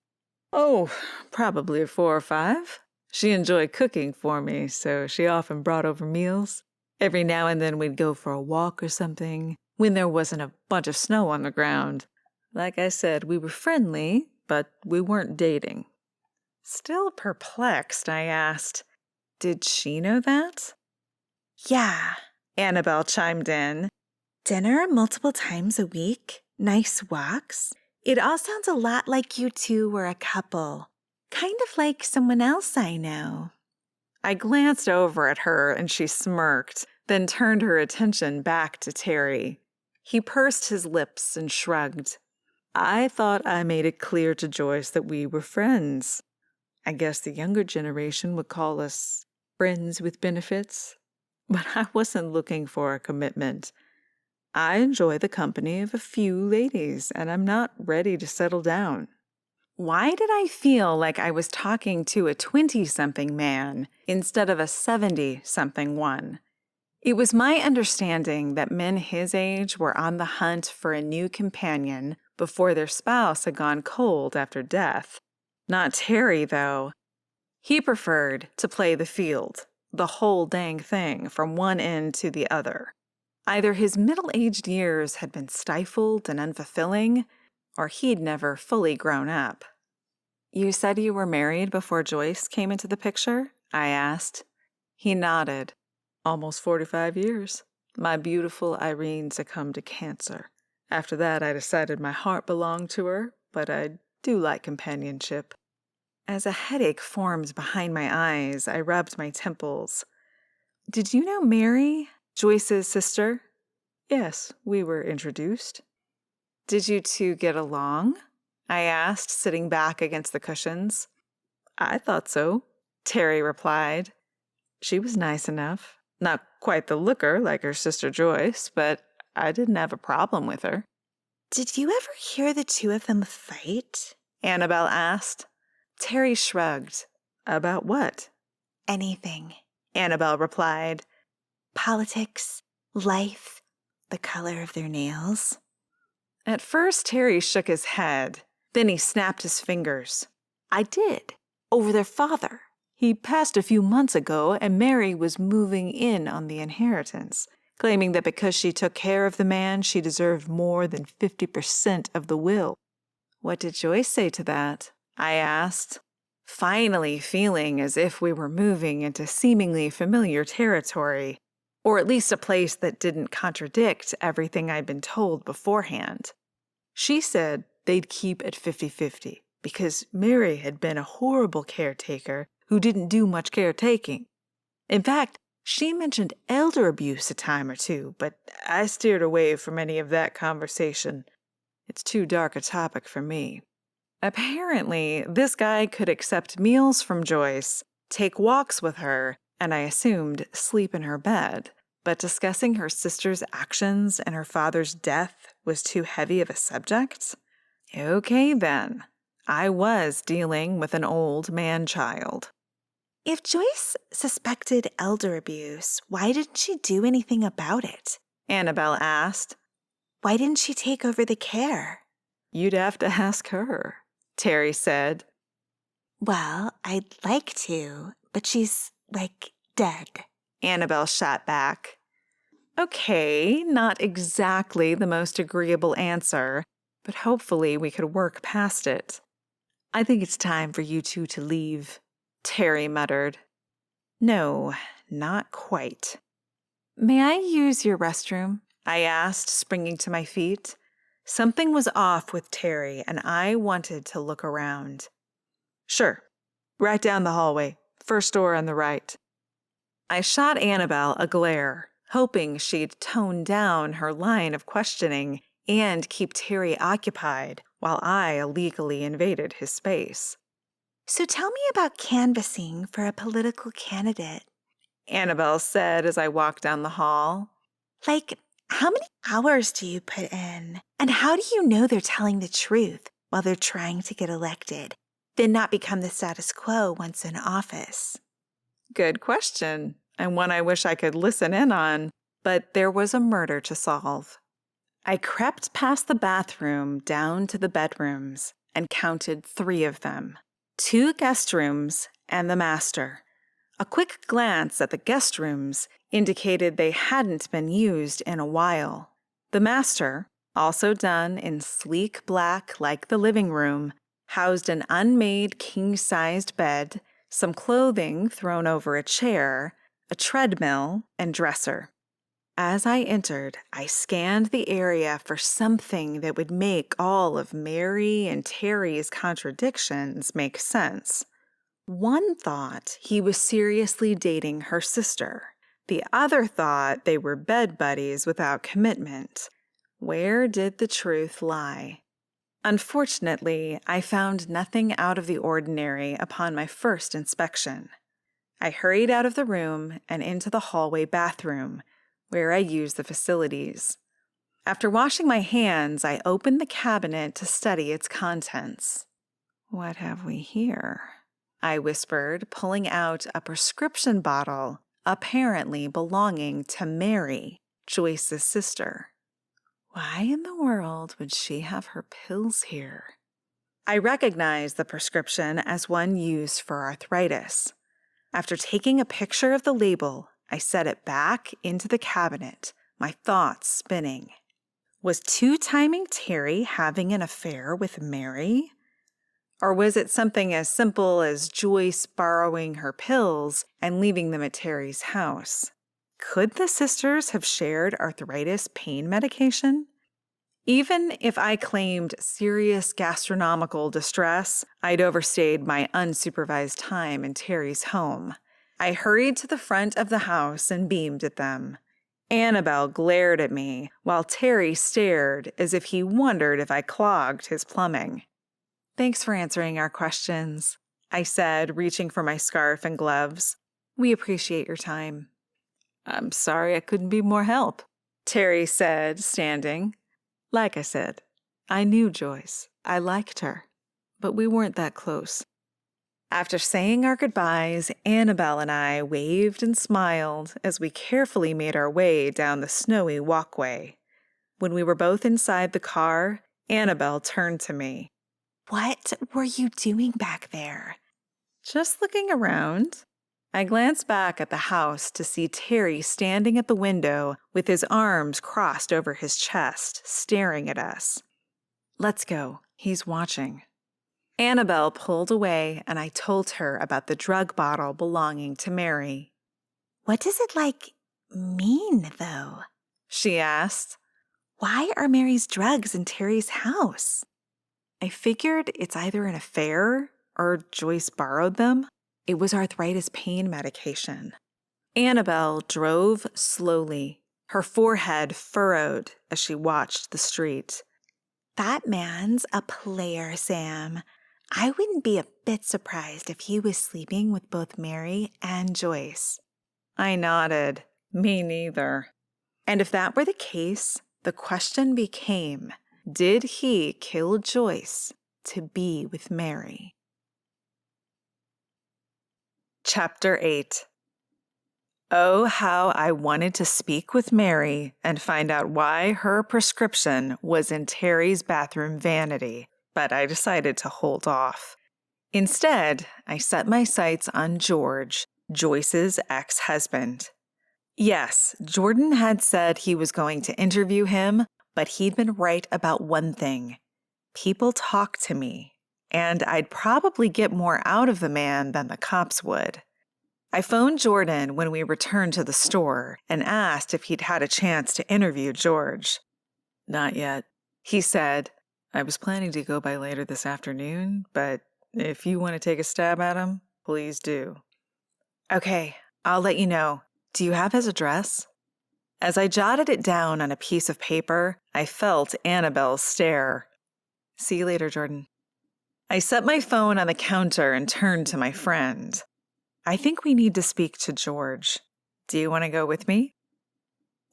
Oh, probably 4 or 5. She enjoyed cooking for me, so she often brought over meals. Every now and then we'd go for a walk or something, when there wasn't a bunch of snow on the ground. Like I said, we were friendly, but we weren't dating. Still perplexed, I asked, "Did she know that?" Yeah, Annabelle chimed in. dinner multiple times a week, nice walks. It all sounds a lot like you two were a couple. Kind of like someone else I know. I glanced over at her and she smirked, then turned her attention back to Terry. He pursed his lips and shrugged. I thought I made it clear to Joyce that we were friends. I guess the younger generation would call us friends with benefits. But I wasn't looking for a commitment. I enjoy the company of a few ladies, and I'm not ready to settle down. Why did I feel like I was talking to a 20-something man instead of a 70-something one? It was my understanding that men his age were on the hunt for a new companion before their spouse had gone cold after death. Not Terry, though. He preferred to play the field, the whole dang thing, from one end to the other. Either his middle-aged years had been stifled and unfulfilling, or he'd never fully grown up. "You said you were married before Joyce came into the picture?" I asked. He nodded. Almost 45 years. My beautiful Irene succumbed to cancer. After that, I decided my heart belonged to her, but I do like companionship. As a headache formed behind my eyes, I rubbed my temples. "Did you know Mary, Joyce's sister?" Yes, we were introduced. "Did you two get along?" I asked, sitting back against the cushions. I thought so, Terry replied. She was nice enough. Not quite the looker like her sister Joyce, but I didn't have a problem with her. Did you ever hear the two of them fight? Annabelle asked. Terry shrugged. About what? Anything. Annabelle replied. Politics, life, the color of their nails. At first, Terry shook his head. Then he snapped his fingers. I did. Over their father. He passed a few months ago, and Mary was moving in on the inheritance, claiming that because she took care of the man, she deserved more than 50% of the will. What did Joyce say to that? I asked, finally feeling as if we were moving into seemingly familiar territory, or at least a place that didn't contradict everything I'd been told beforehand. She said they'd keep at 50-50 because Mary had been a horrible caretaker who didn't do much caretaking. In fact, she mentioned elder abuse a time or two, but I steered away from any of that conversation. It's too dark a topic for me. Apparently, this guy could accept meals from Joyce, take walks with her, and I assumed sleep in her bed. But discussing her sister's actions and her father's death was too heavy of a subject? Okay, then. I was dealing with an old man-child. If Joyce suspected elder abuse, why didn't she do anything about it? Annabelle asked. Why didn't she take over the care? You'd have to ask her, Terry said. Well, I'd like to, but she's, dead. Annabelle shot back. Okay, not exactly the most agreeable answer, but hopefully we could work past it. I think it's time for you two to leave, Terry muttered. No, not quite. May I use your restroom? I asked, springing to my feet. Something was off with Terry, and I wanted to look around. Sure. Right down the hallway. First door on the right. I shot Annabelle a glare, hoping she'd tone down her line of questioning and keep Terry occupied while I illegally invaded his space. So tell me about canvassing for a political candidate, Annabelle said as I walked down the hall. How many hours do you put in? And how do you know they're telling the truth while they're trying to get elected, then not become the status quo once in office? Good question, and one I wish I could listen in on, but there was a murder to solve. I crept past the bathroom down to the bedrooms and counted 3 of them. 2 guest rooms and the master. A quick glance at the guest rooms indicated they hadn't been used in a while. The master, also done in sleek black like the living room, housed an unmade king-sized bed, some clothing thrown over a chair, a treadmill, and dresser. As I entered, I scanned the area for something that would make all of Mary and Terry's contradictions make sense. One thought he was seriously dating her sister. The other thought they were bed buddies without commitment. Where did the truth lie? Unfortunately, I found nothing out of the ordinary upon my first inspection. I hurried out of the room and into the hallway bathroom, where I used the facilities. After washing my hands, I opened the cabinet to study its contents. "What have we here?" I whispered, pulling out a prescription bottle apparently belonging to Mary, Joyce's sister. Why in the world would she have her pills here? I recognized the prescription as one used for arthritis. After taking a picture of the label, I set it back into the cabinet, my thoughts spinning. Was two-timing Terry having an affair with Mary? Or was it something as simple as Joyce borrowing her pills and leaving them at Terry's house? Could the sisters have shared arthritis pain medication? Even if I claimed serious gastronomical distress, I'd overstayed my unsupervised time in Terry's home. I hurried to the front of the house and beamed at them. Annabelle glared at me, while Terry stared as if he wondered if I clogged his plumbing. "Thanks for answering our questions," I said, reaching for my scarf and gloves. "We appreciate your time." "I'm sorry I couldn't be more help," Terry said, standing. "Like I said, I knew Joyce. I liked her, but we weren't that close." After saying our goodbyes, Annabelle and I waved and smiled as we carefully made our way down the snowy walkway. When we were both inside the car, Annabelle turned to me. "What were you doing back there?" "Just looking around." I glanced back at the house to see Terry standing at the window with his arms crossed over his chest, staring at us. "Let's go. He's watching." Annabelle pulled away, and I told her about the drug bottle belonging to Mary. "What does it, mean, though?" she asked. "Why are Mary's drugs in Terry's house?" I figured it's either an affair or Joyce borrowed them. It was arthritis pain medication. Annabelle drove slowly, her forehead furrowed as she watched the street. "That man's a player, Sam. I wouldn't be a bit surprised if he was sleeping with both Mary and Joyce." I nodded. Me neither. And if that were the case, the question became, did he kill Joyce to be with Mary? Chapter 8. Oh, how I wanted to speak with Mary and find out why her prescription was in Terry's bathroom vanity, but I decided to hold off. Instead, I set my sights on George, Joyce's ex-husband. Yes, Jordan had said he was going to interview him, but he'd been right about one thing. People talk to me, and I'd probably get more out of the man than the cops would. I phoned Jordan when we returned to the store and asked if he'd had a chance to interview George. "Not yet," he said. "I was planning to go by later this afternoon, but if you want to take a stab at him, please do." "Okay, I'll let you know. Do you have his address?" As I jotted it down on a piece of paper, I felt Annabelle's stare. "See you later, Jordan." I set my phone on the counter and turned to my friend. "I think we need to speak to George. Do you want to go with me?"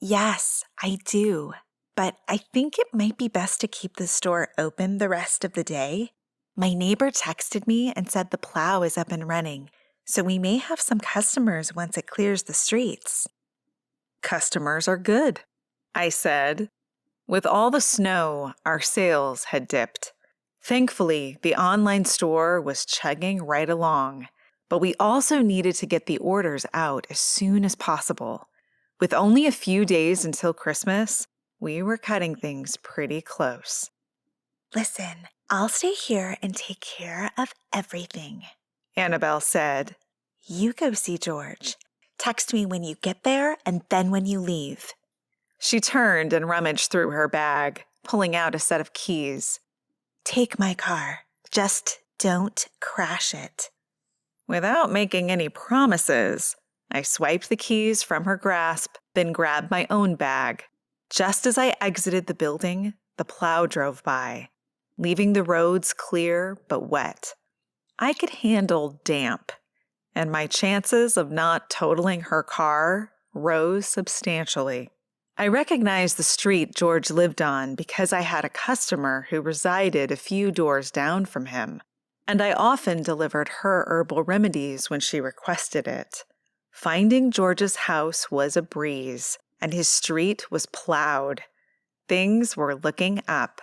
"Yes, I do. But I think it might be best to keep the store open the rest of the day. My neighbor texted me and said the plow is up and running, so we may have some customers once it clears the streets." "Customers are good," I said. With all the snow, our sales had dipped. Thankfully, the online store was chugging right along, but we also needed to get the orders out as soon as possible. With only a few days until Christmas, we were cutting things pretty close. Listen, I'll stay here and take care of everything, Annabelle said. You go see George. Text me when you get there and then when you leave. She turned and rummaged through her bag, pulling out a set of keys. Take my car. Just don't crash it. Without making any promises, I swiped the keys from her grasp, then grabbed my own bag. Just as I exited the building, the plow drove by, leaving the roads clear but wet. I could handle damp, and my chances of not totaling her car rose substantially. I recognized the street George lived on because I had a customer who resided a few doors down from him, and I often delivered her herbal remedies when she requested it. Finding George's house was a breeze, and his street was plowed. Things were looking up.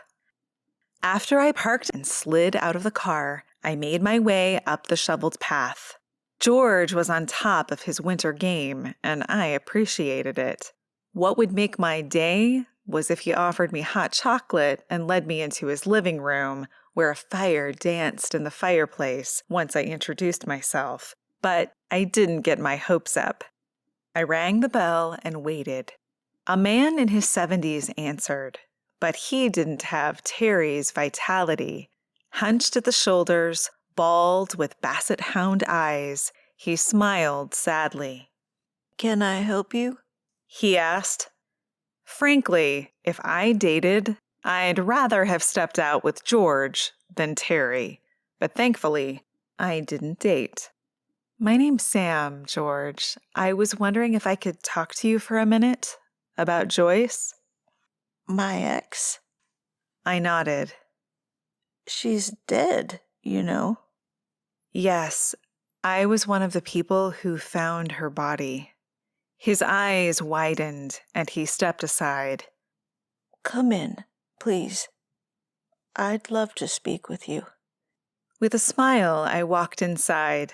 After I parked and slid out of the car, I made my way up the shoveled path. George was on top of his winter game, and I appreciated it. What would make my day was if he offered me hot chocolate and led me into his living room, where a fire danced in the fireplace once I introduced myself. But I didn't get my hopes up. I rang the bell and waited. A man in his 70s answered, but he didn't have Terry's vitality. Hunched at the shoulders, bald with basset hound eyes, he smiled sadly. Can I help you? He asked. Frankly, if I dated, I'd rather have stepped out with George than Terry, but thankfully, I didn't date. My name's Sam, George. I was wondering if I could talk to you for a minute about Joyce. My ex? I nodded. She's dead, you know. Yes, I was one of the people who found her body. His eyes widened, and he stepped aside. Come in, please. I'd love to speak with you. With a smile, I walked inside.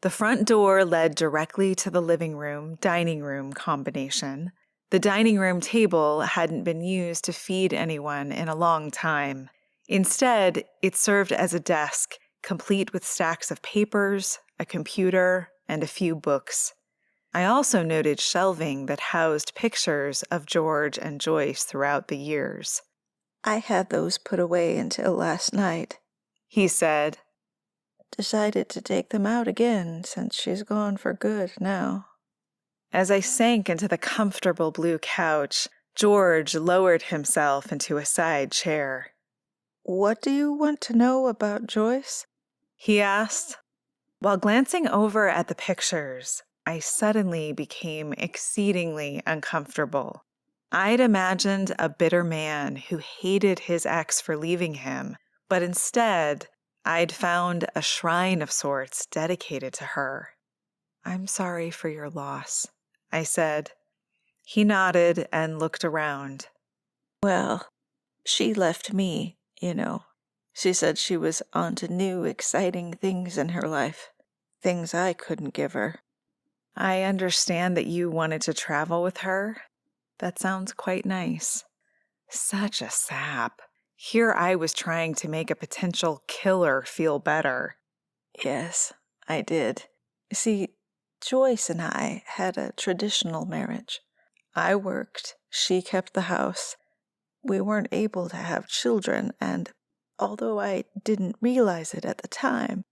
The front door led directly to the living room, dining room combination. The dining room table hadn't been used to feed anyone in a long time. Instead, it served as a desk, complete with stacks of papers, a computer, and a few books. I also noted shelving that housed pictures of George and Joyce throughout the years. I had those put away until last night, he said. Decided to take them out again since she's gone for good now. As I sank into the comfortable blue couch, George lowered himself into a side chair. What do you want to know about Joyce? He asked. While glancing over at the pictures, I suddenly became exceedingly uncomfortable. I'd imagined a bitter man who hated his ex for leaving him, but instead, I'd found a shrine of sorts dedicated to her. I'm sorry for your loss, I said. He nodded and looked around. Well, she left me, you know. She said she was on to new, exciting things in her life. Things I couldn't give her. I understand that you wanted to travel with her. That sounds quite nice. Such a sap. Here I was trying to make a potential killer feel better. Yes, I did. See, Joyce and I had a traditional marriage. I worked, she kept the house. We weren't able to have children, and although I didn't realize it at the time,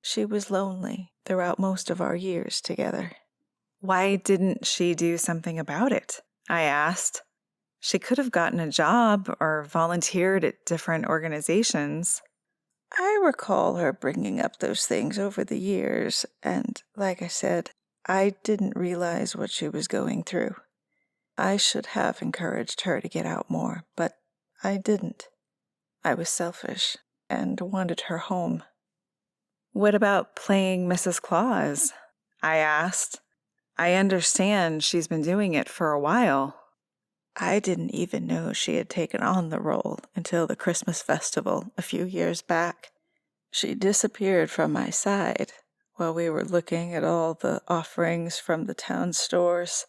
she was lonely throughout most of our years together. Why didn't she do something about it? I asked. She could have gotten a job or volunteered at different organizations. I recall her bringing up those things over the years, and like I said, I didn't realize what she was going through. I should have encouraged her to get out more, but I didn't. I was selfish and wanted her home. What about playing Mrs. Claus? I asked. I understand she's been doing it for a while. I didn't even know she had taken on the role until the Christmas festival a few years back. She disappeared from my side while we were looking at all the offerings from the town stores.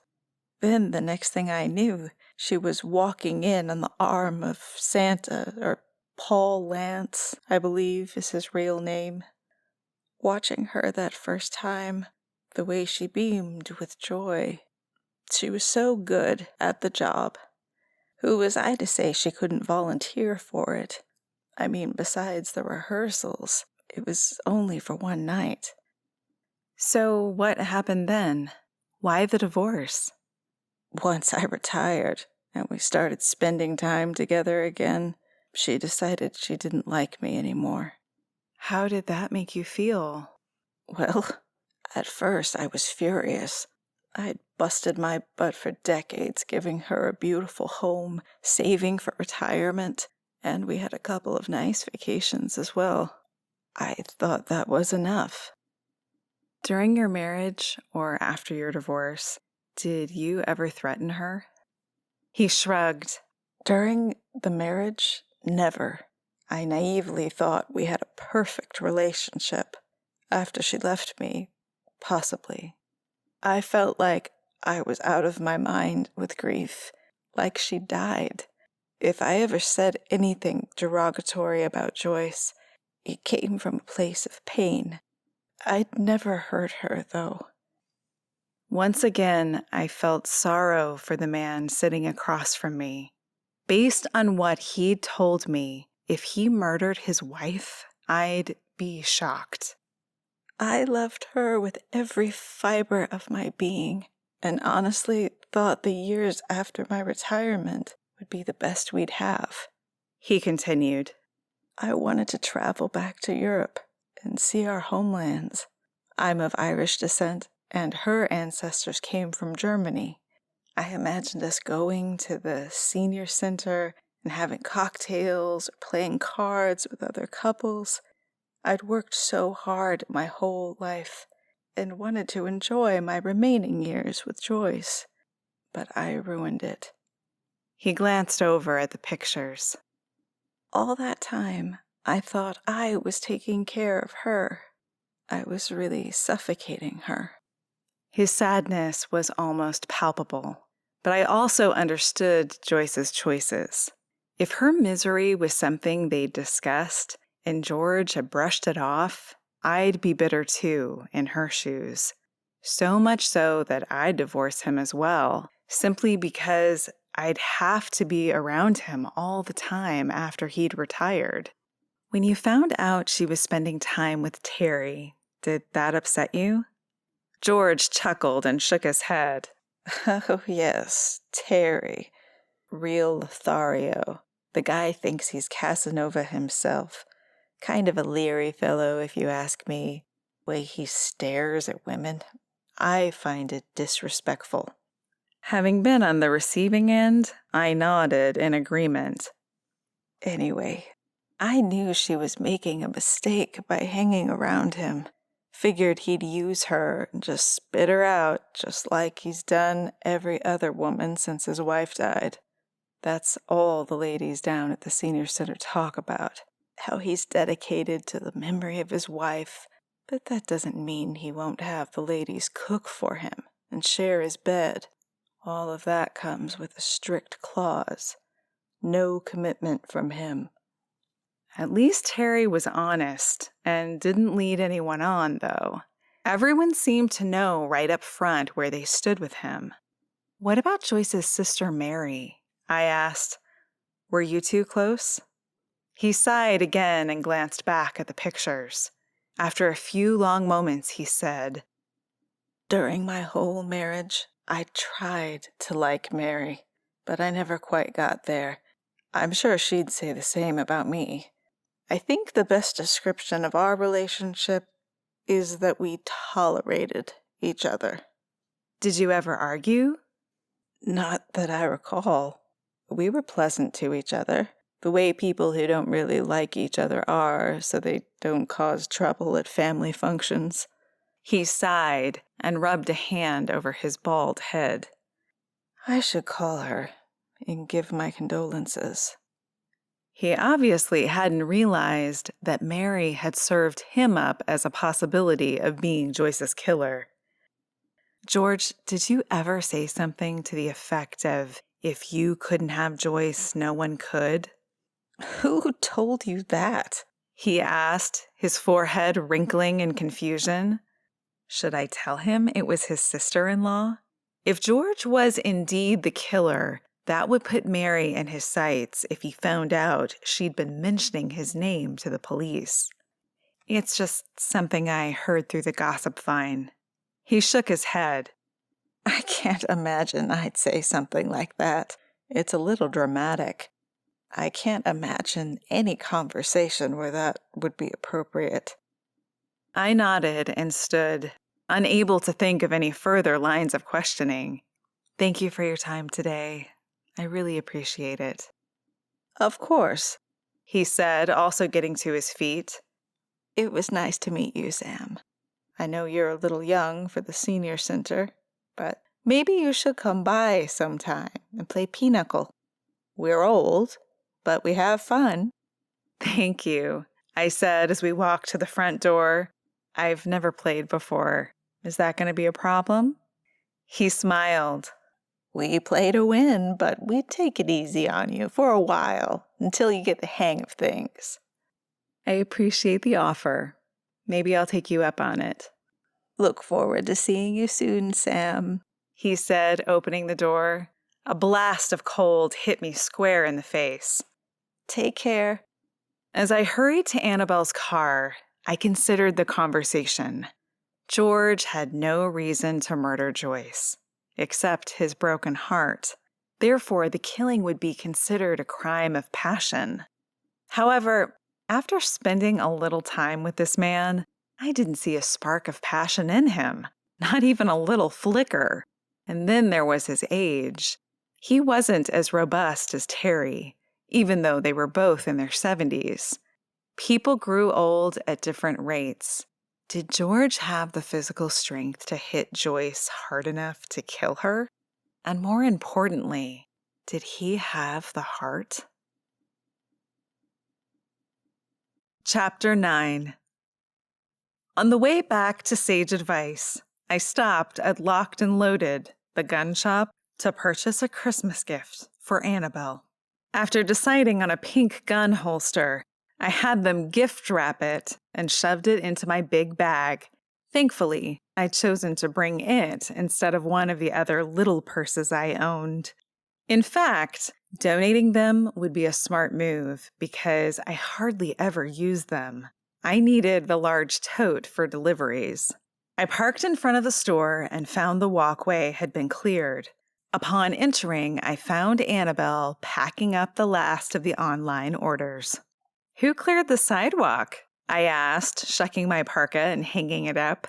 Then the next thing I knew, she was walking in on the arm of Santa, or Paul Lance, I believe is his real name. Watching her that first time, the way she beamed with joy. She was so good at the job. Who was I to say she couldn't volunteer for it? I mean, besides the rehearsals, it was only for one night. So what happened then? Why the divorce? Once I retired and we started spending time together again, she decided she didn't like me anymore. How did that make you feel? Well, at first I was furious. I'd busted my butt for decades giving her a beautiful home, saving for retirement, and we had a couple of nice vacations as well. I thought that was enough. During your marriage or after your divorce, did you ever threaten her? He shrugged. During the marriage, never. I naively thought we had a perfect relationship. After she left me, possibly. I felt like I was out of my mind with grief, like she died. If I ever said anything derogatory about Joyce, it came from a place of pain. I'd never hurt her, though. Once again, I felt sorrow for the man sitting across from me. Based on what he'd told me, if he murdered his wife, I'd be shocked. I loved her with every fiber of my being, and honestly thought the years after my retirement would be the best we'd have. He continued. I wanted to travel back to Europe and see our homelands. I'm of Irish descent, and her ancestors came from Germany. I imagined us going to the senior center and having cocktails or playing cards with other couples. I'd worked so hard my whole life and wanted to enjoy my remaining years with Joyce, but I ruined it. He glanced over at the pictures. All that time, I thought I was taking care of her. I was really suffocating her. His sadness was almost palpable, but I also understood Joyce's choices. If her misery was something they'd discussed, and George had brushed it off, I'd be bitter too, in her shoes. So much so that I'd divorce him as well, simply because I'd have to be around him all the time after he'd retired. When you found out she was spending time with Terry, did that upset you? George chuckled and shook his head. Oh yes, Terry. Real Lothario. The guy thinks he's Casanova himself. Kind of a leery fellow, if you ask me. The way he stares at women, I find it disrespectful. Having been on the receiving end, I nodded in agreement. Anyway, I knew she was making a mistake by hanging around him. Figured he'd use her and just spit her out, just like he's done every other woman since his wife died. That's all the ladies down at the senior center talk about. How he's dedicated to the memory of his wife, but that doesn't mean he won't have the ladies cook for him and share his bed. All of that comes with a strict clause. No commitment from him. At least Terry was honest and didn't lead anyone on, though. Everyone seemed to know right up front where they stood with him. What about Joyce's sister Mary? I asked. Were you two close? He sighed again and glanced back at the pictures. After a few long moments, he said, During my whole marriage, I tried to like Mary, but I never quite got there. I'm sure she'd say the same about me. I think the best description of our relationship is that we tolerated each other. Did you ever argue? Not that I recall. We were pleasant to each other, the way people who don't really like each other are, so they don't cause trouble at family functions. He sighed and rubbed a hand over his bald head. I should call her. and give my condolences. He obviously hadn't realized that Mary had served him up as a possibility of being Joyce's killer. George, did you ever say something to the effect of, if you couldn't have Joyce, no one could? Who told you that? He asked, his forehead wrinkling in confusion. Should I tell him it was his sister-in-law? If George was indeed the killer, that would put Mary in his sights if he found out she'd been mentioning his name to the police. It's just something I heard through the gossip vine. He shook his head. I can't imagine I'd say something like that. It's a little dramatic. I can't imagine any conversation where that would be appropriate. I nodded and stood, unable to think of any further lines of questioning. Thank you for your time today. I really appreciate it. Of course, He said, also getting to his feet. it was nice to meet you, Sam. I know you're a little young for the senior center, but maybe you should come by sometime and play pinochle. We're old, but we have fun. Thank you, I said as we walked to the front door. I've never played before. Is that going to be a problem? He smiled. We play to win, but we take it easy on you for a while until you get the hang of things. I appreciate the offer. Maybe I'll take you up on it. Look forward to seeing you soon, Sam, He said, opening the door. A blast of cold hit me square in the face. Take care. As I hurried to Annabelle's car, I considered the conversation. George had no reason to murder Joyce, except his broken heart. Therefore, the killing would be considered a crime of passion. However, after spending a little time with this man, I didn't see a spark of passion in him, not even a little flicker. And then there was his age. He wasn't as robust as Terry, even though they were both in their 70s. People grew old at different rates. Did George have the physical strength to hit Joyce hard enough to kill her? And more importantly, did he have the heart? Chapter 9. On the way back to Sage Advice, I stopped at Locked and Loaded, the gun shop, to purchase a Christmas gift for Annabelle. After deciding on a pink gun holster, I had them gift wrap it and shoved it into my big bag. Thankfully, I'd chosen to bring it instead of one of the other little purses I owned. In fact, donating them would be a smart move because I hardly ever use them. I needed the large tote for deliveries. I parked in front of the store and found the walkway had been cleared. Upon entering, I found Annabelle packing up the last of the online orders. Who cleared the sidewalk? I asked, shucking my parka and hanging it up.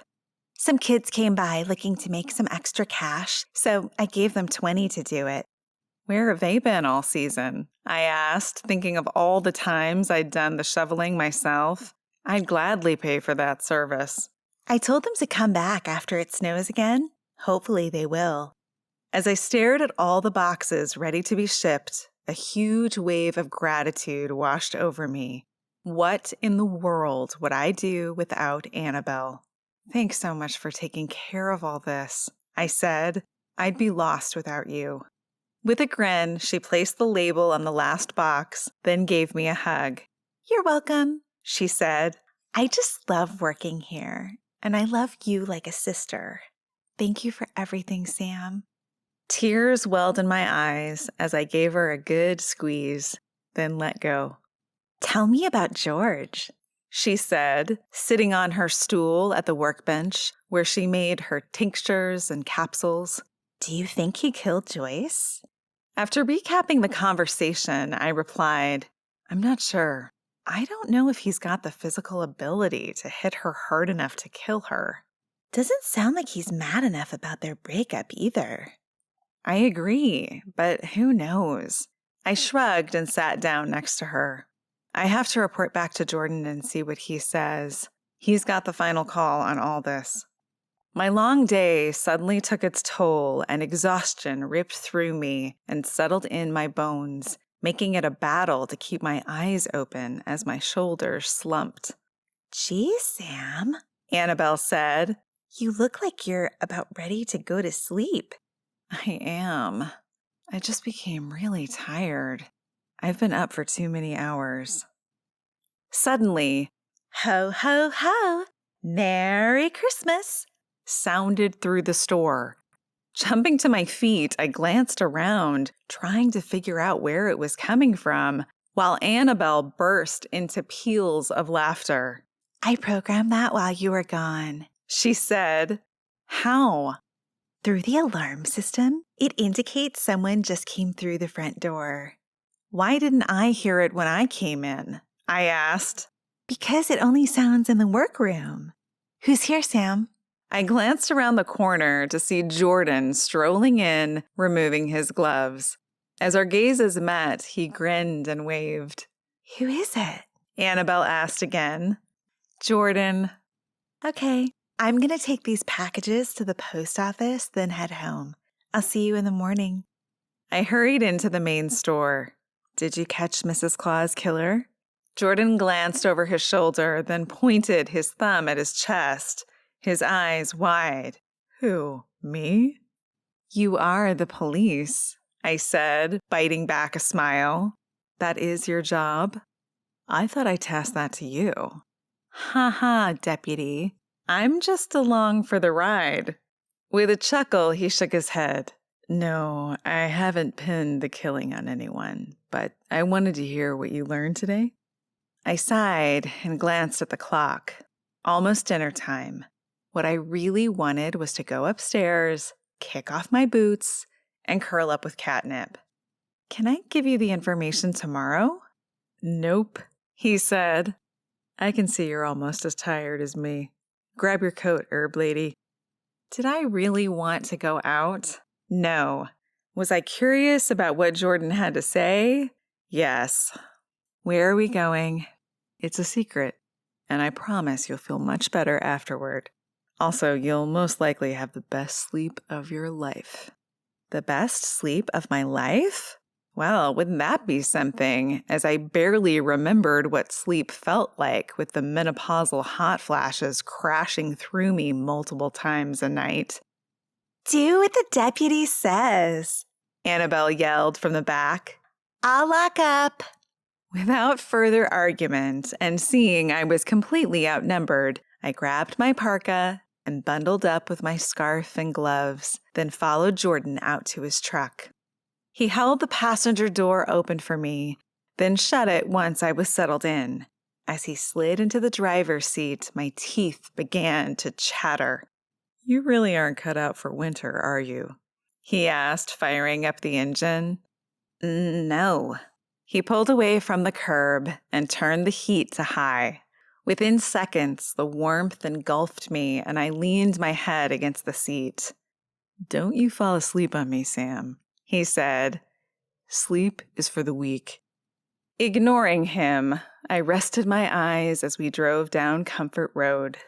Some kids came by looking to make some extra cash, so I gave them 20 to do it. Where have they been all season? I asked, thinking of all the times I'd done the shoveling myself. I'd gladly pay for that service. I told them to come back after it snows again. Hopefully they will. As I stared at all the boxes ready to be shipped, a huge wave of gratitude washed over me. What in the world would I do without Annabelle? Thanks so much for taking care of all this, I said. I'd be lost without you. With a grin, she placed the label on the last box, then gave me a hug. You're welcome, she said. I just love working here, and I love you like a sister. Thank you for everything, Sam. Tears welled in my eyes as I gave her a good squeeze, then let go. Tell me about George, she said, sitting on her stool at the workbench where she made her tinctures and capsules. Do you think he killed Joyce? After recapping the conversation, I replied, I'm not sure. I don't know if he's got the physical ability to hit her hard enough to kill her. Doesn't sound like he's mad enough about their breakup either. I agree, but who knows? I shrugged and sat down next to her. I have to report back to Jordan and see what he says. He's got the final call on all this. My long day suddenly took its toll, and exhaustion ripped through me and settled in my bones, making it a battle to keep my eyes open as my shoulders slumped. Geez, Sam, Annabelle said. you look like you're about ready to go to sleep. I am. I just became really tired. I've been up for too many hours. Suddenly, Ho, ho, ho! Merry Christmas! sounded through the store. Jumping to my feet, I glanced around, trying to figure out where it was coming from, while Annabelle burst into peals of laughter. I programmed that while you were gone. She said, "How?" Through the alarm system, it indicates someone just came through the front door. Why didn't I hear it when I came in? I asked. Because it only sounds in the workroom. Who's here, Sam? I glanced around the corner to see Jordan strolling in, removing his gloves. As our gazes met, he grinned and waved. Who is it? Annabelle asked again. Jordan. Okay, I'm going to take these packages to the post office, then head home. I'll see you in the morning. I hurried into the main store. Did you catch Mrs. Claus' killer? Jordan glanced over his shoulder, then pointed his thumb at his chest, his eyes wide. Who, me? You are the police, I said, biting back a smile. That is your job? I thought I tasked that to you. Ha ha, deputy. I'm just along for the ride. With a chuckle, he shook his head. No, I haven't pinned the killing on anyone, but I wanted to hear what you learned today. I sighed and glanced at the clock. Almost dinner time. What I really wanted was to go upstairs, kick off my boots, and curl up with catnip. Can I give you the information tomorrow? Nope, he said. I can see you're almost as tired as me. Grab your coat, herb lady. Did I really want to go out? No. Was I curious about what Jordan had to say? Yes. Where are we going? It's a secret, and I promise you'll feel much better afterward. Also, you'll most likely have the best sleep of your life. The best sleep of my life? Well, wouldn't that be something, as I barely remembered what sleep felt like with the menopausal hot flashes crashing through me multiple times a night. Do what the deputy says, Annabelle yelled from the back. I'll lock up. Without further argument, and seeing I was completely outnumbered, I grabbed my parka and bundled up with my scarf and gloves, then followed Jordan out to his truck. He held the passenger door open for me, then shut it once I was settled in. As he slid into the driver's seat, my teeth began to chatter. You really aren't cut out for winter, are you? He asked, firing up the engine. No. He pulled away from the curb and turned the heat to high. Within seconds, the warmth engulfed me, and I leaned my head against the seat. Don't you fall asleep on me, Sam, he said. Sleep is for the weak. Ignoring him, I rested my eyes as we drove down Comfort Road.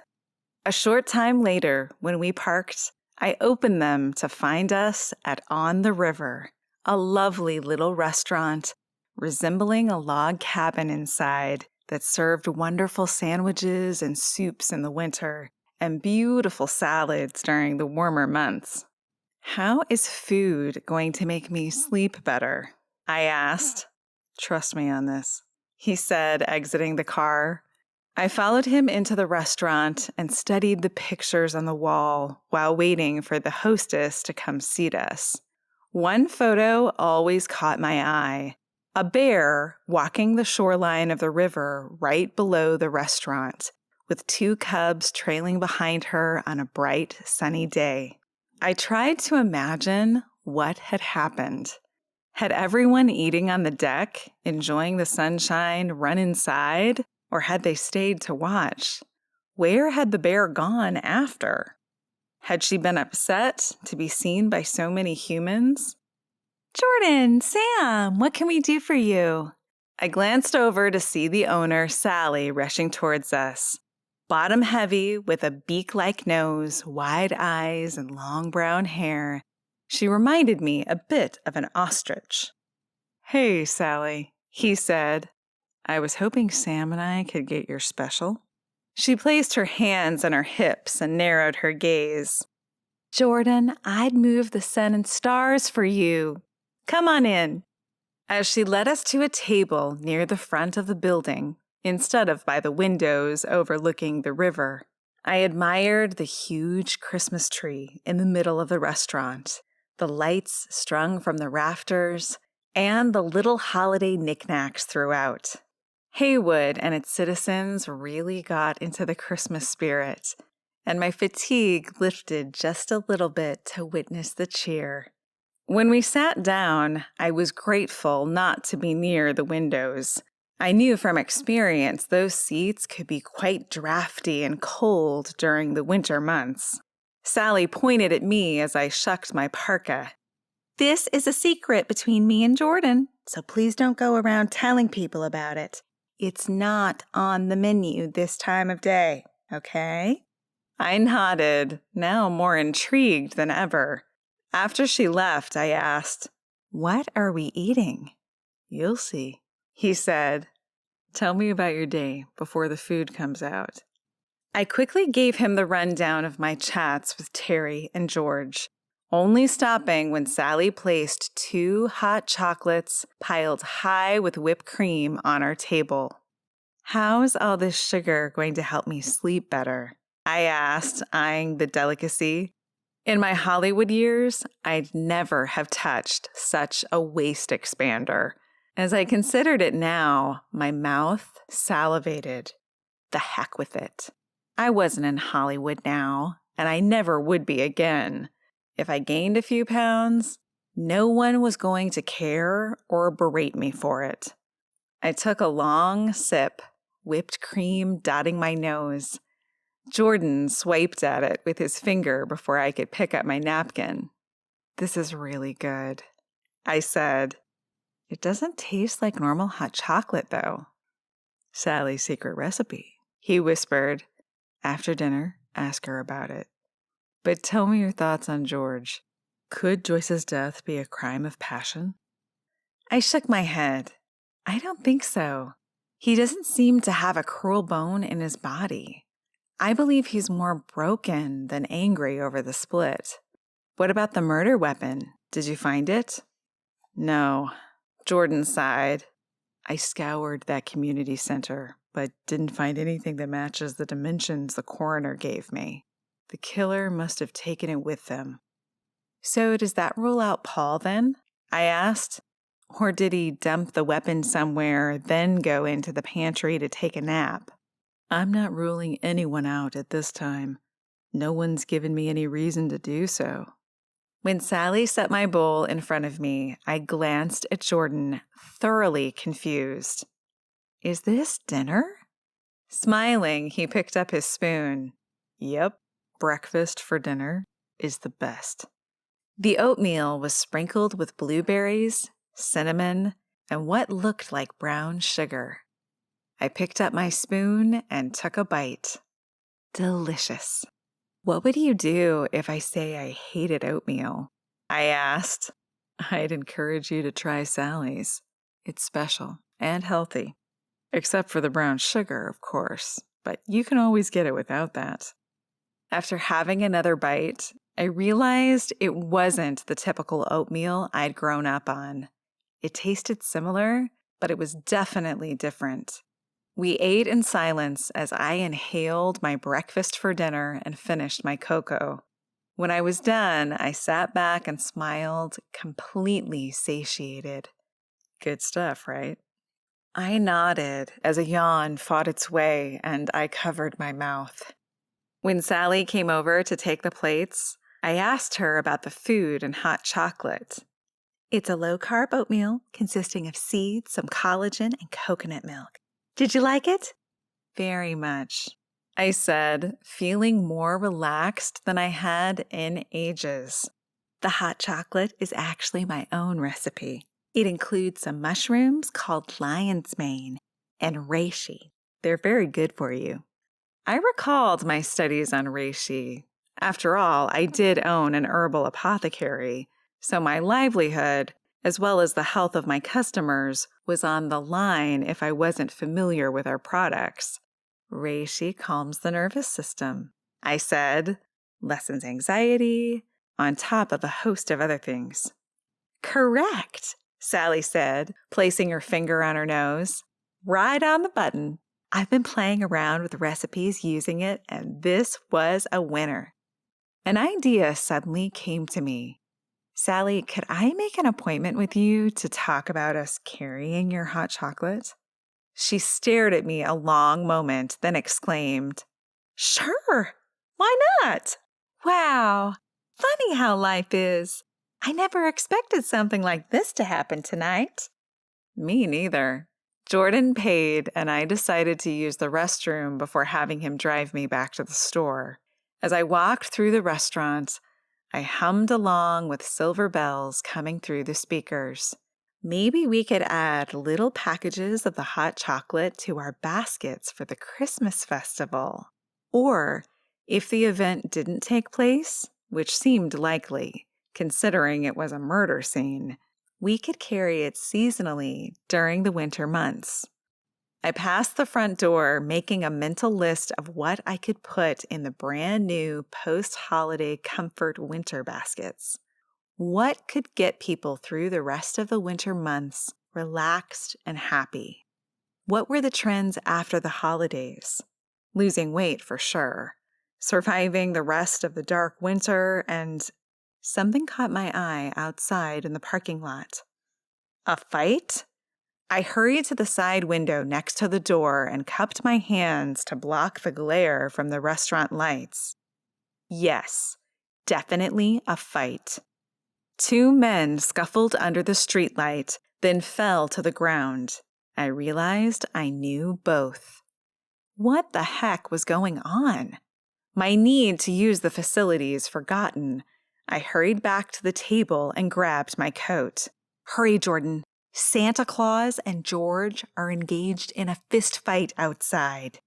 A short time later, when we parked, I opened them to find us at On the River, a lovely little restaurant resembling a log cabin inside that served wonderful sandwiches and soups in the winter and beautiful salads during the warmer months. How is food going to make me sleep better? I asked. Trust me on this, he said, exiting the car. I followed him into the restaurant and studied the pictures on the wall while waiting for the hostess to come seat us. One photo always caught my eye. A bear walking the shoreline of the river right below the restaurant, with two cubs trailing behind her on a bright, sunny day. I tried to imagine what had happened. Had everyone eating on the deck, enjoying the sunshine, run inside, or had they stayed to watch? Where had the bear gone after? Had she been upset to be seen by so many humans? Jordan, Sam, what can we do for you? I glanced over to see the owner, Sally, rushing towards us. Bottom heavy with a beak-like nose, wide eyes, and long brown hair, she reminded me a bit of an ostrich. "Hey, Sally," he said. "I was hoping Sam and I could get your special." She placed her hands on her hips and narrowed her gaze. "Jordan, I'd move the sun and stars for you. Come on in." As she led us to a table near the front of the building, instead of by the windows overlooking the river, I admired the huge Christmas tree in the middle of the restaurant, the lights strung from the rafters, and the little holiday knickknacks throughout. Heywood and its citizens really got into the Christmas spirit, and my fatigue lifted just a little bit to witness the cheer. When we sat down, I was grateful not to be near the windows. I knew from experience those seats could be quite drafty and cold during the winter months. Sally pointed at me as I shucked my parka. This is a secret between me and Jordan, so please don't go around telling people about it. It's not on the menu this time of day, okay? I nodded, now more intrigued than ever. After she left, I asked, "What are we eating?" "You'll see," he said. "Tell me about your day before the food comes out." I quickly gave him the rundown of my chats with Terry and George, only stopping when Sally placed 2 hot chocolates piled high with whipped cream on our table. "How's all this sugar going to help me sleep better?" I asked, eyeing the delicacy. In my Hollywood years, I'd never have touched such a waist expander. As I considered it now, my mouth salivated. The heck with it. I wasn't in Hollywood now, and I never would be again. If I gained a few pounds, no one was going to care or berate me for it. I took a long sip, whipped cream dotting my nose. Jordan swiped at it with his finger before I could pick up my napkin. "This is really good," I said. "It doesn't taste like normal hot chocolate, though." "Sally's secret recipe," he whispered. "After dinner, ask her about it. But tell me your thoughts on George. Could Joyce's death be a crime of passion?" I shook my head. "I don't think so. He doesn't seem to have a cruel bone in his body. I believe he's more broken than angry over the split." "What about the murder weapon? Did you find it?" "No," Jordan sighed. "I scoured that community center, but didn't find anything that matches the dimensions the coroner gave me. The killer must have taken it with them." "So does that rule out Paul then?" I asked. "Or did he dump the weapon somewhere, then go into the pantry to take a nap?" "I'm not ruling anyone out at this time. No one's given me any reason to do so." When Sally set my bowl in front of me, I glanced at Jordan, thoroughly confused. "Is this dinner?" Smiling, he picked up his spoon. "Yep, breakfast for dinner is the best." The oatmeal was sprinkled with blueberries, cinnamon, and what looked like brown sugar. I picked up my spoon and took a bite. Delicious. "What would you do if I say I hated oatmeal?" I asked. "I'd encourage you to try Sally's. It's special and healthy. Except for the brown sugar, of course, but you can always get it without that." After having another bite, I realized it wasn't the typical oatmeal I'd grown up on. It tasted similar, but it was definitely different. We ate in silence as I inhaled my breakfast for dinner and finished my cocoa. When I was done, I sat back and smiled, completely satiated. Good stuff, right? I nodded as a yawn fought its way and I covered my mouth. When Sally came over to take the plates, I asked her about the food and hot chocolate. It's a low-carb oatmeal consisting of seeds, some collagen, and coconut milk. Did you like it? "Very much," I said, feeling more relaxed than I had in ages. The hot chocolate is actually my own recipe. It includes some mushrooms called lion's mane and reishi. They're very good for you. I recalled my studies on reishi. After all, I did own an herbal apothecary, so my livelihood, as well as the health of my customers, was on the line if I wasn't familiar with our products. Reishi calms the nervous system, I said, lessens anxiety, on top of a host of other things. Correct, Sally said, placing her finger on her nose. Right on the button. I've been playing around with recipes using it, and this was a winner. An idea suddenly came to me. Sally, could I make an appointment with you to talk about us carrying your hot chocolate? She stared at me a long moment, then exclaimed, Sure, why not? Wow, funny how life is. I never expected something like this to happen tonight. Me neither. Jordan paid, and I decided to use the restroom before having him drive me back to the store. As I walked through the restaurant, I hummed along with silver bells coming through the speakers. Maybe we could add little packages of the hot chocolate to our baskets for the Christmas festival. Or, if the event didn't take place, which seemed likely, considering it was a murder scene, we could carry it seasonally during the winter months. I passed the front door, making a mental list of what I could put in the brand new post-holiday comfort winter baskets. What could get people through the rest of the winter months relaxed and happy? What were the trends after the holidays? Losing weight for sure, surviving the rest of the dark winter, and something caught my eye outside in the parking lot. A fight? I hurried to the side window next to the door and cupped my hands to block the glare from the restaurant lights. Yes, definitely a fight. Two men scuffled under the streetlight, then fell to the ground. I realized I knew both. What the heck was going on? My need to use the facilities forgotten, I hurried back to the table and grabbed my coat. Hurry, Jordan. Santa Claus and George are engaged in a fist fight outside.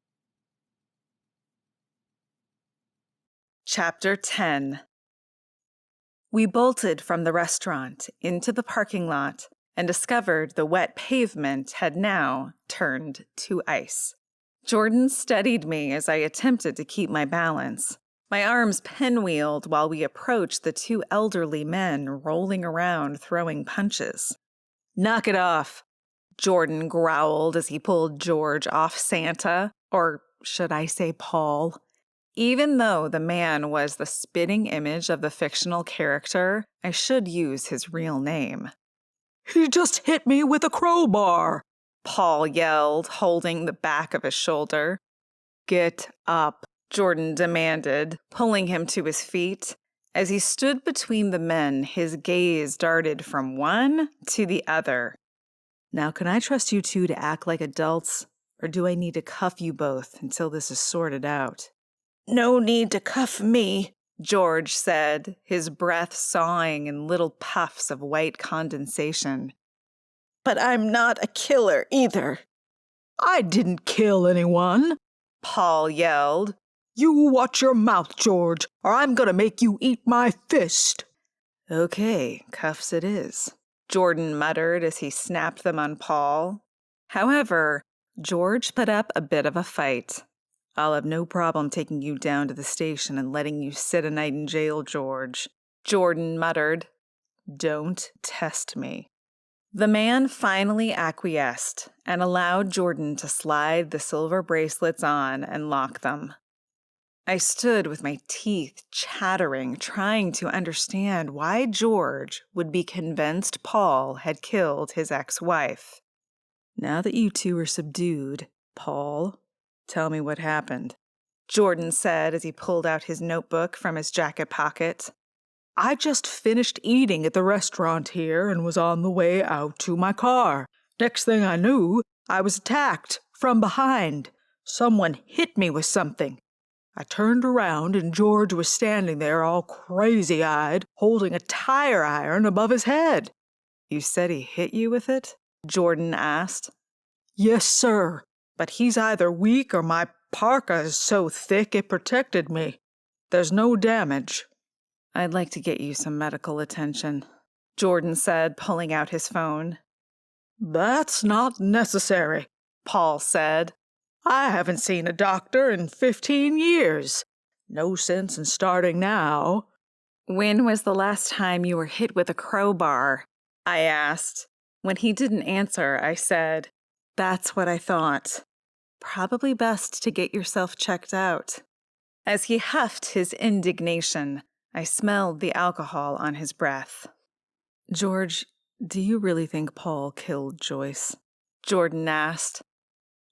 Chapter 10. We bolted from the restaurant into the parking lot and discovered the wet pavement had now turned to ice. Jordan steadied me as I attempted to keep my balance. My arms pinwheeled while we approached the two elderly men rolling around throwing punches. Knock it off, Jordan growled as he pulled George off Santa, or should I say Paul. Even though the man was the spitting image of the fictional character, I should use his real name. He just hit me with a crowbar, Paul yelled, holding the back of his shoulder. Get up, Jordan demanded, pulling him to his feet. As he stood between the men, his gaze darted from one to the other. Now, can I trust you two to act like adults, or do I need to cuff you both until this is sorted out? No need to cuff me, George said, his breath sawing in little puffs of white condensation. But I'm not a killer either. I didn't kill anyone, Paul yelled. You watch your mouth, George, or I'm gonna make you eat my fist. Okay, cuffs it is, Jordan muttered as he snapped them on Paul. However, George put up a bit of a fight. I'll have no problem taking you down to the station and letting you sit a night in jail, George, Jordan muttered. Don't test me. The man finally acquiesced and allowed Jordan to slide the silver bracelets on and lock them. I stood with my teeth chattering, trying to understand why George would be convinced Paul had killed his ex-wife. Now that you two are subdued, Paul, tell me what happened, Jordan said as he pulled out his notebook from his jacket pocket. I just finished eating at the restaurant here and was on the way out to my car. Next thing I knew, I was attacked from behind. Someone hit me with something. I turned around and George was standing there all crazy-eyed, holding a tire iron above his head. You said he hit you with it? Jordan asked. Yes, sir, but he's either weak or my parka is so thick it protected me. There's no damage." "I'd like to get you some medical attention," Jordan said, pulling out his phone. "That's not necessary," Paul said. "I haven't seen a doctor in 15 years. No sense in starting now." "When was the last time you were hit with a crowbar?" I asked. When he didn't answer, I said, "That's what I thought. Probably best to get yourself checked out." As he huffed his indignation, I smelled the alcohol on his breath. "George, do you really think Paul killed Joyce?" Jordan asked.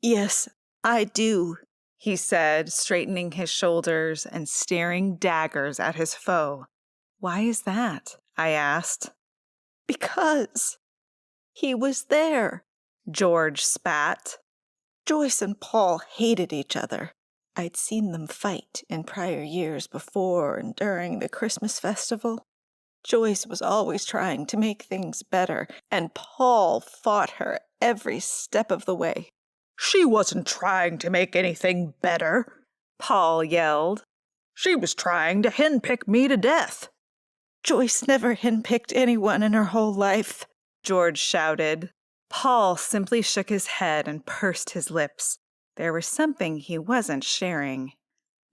"Yes, I do," he said, straightening his shoulders and staring daggers at his foe. "Why is that?" I asked. "Because he was there," George spat. "Joyce and Paul hated each other. I'd seen them fight in prior years before and during the Christmas festival. Joyce was always trying to make things better, and Paul fought her every step of the way." "She wasn't trying to make anything better," Paul yelled. "She was trying to henpick me to death." "Joyce never henpicked anyone in her whole life," George shouted. Paul simply shook his head and pursed his lips. There was something he wasn't sharing.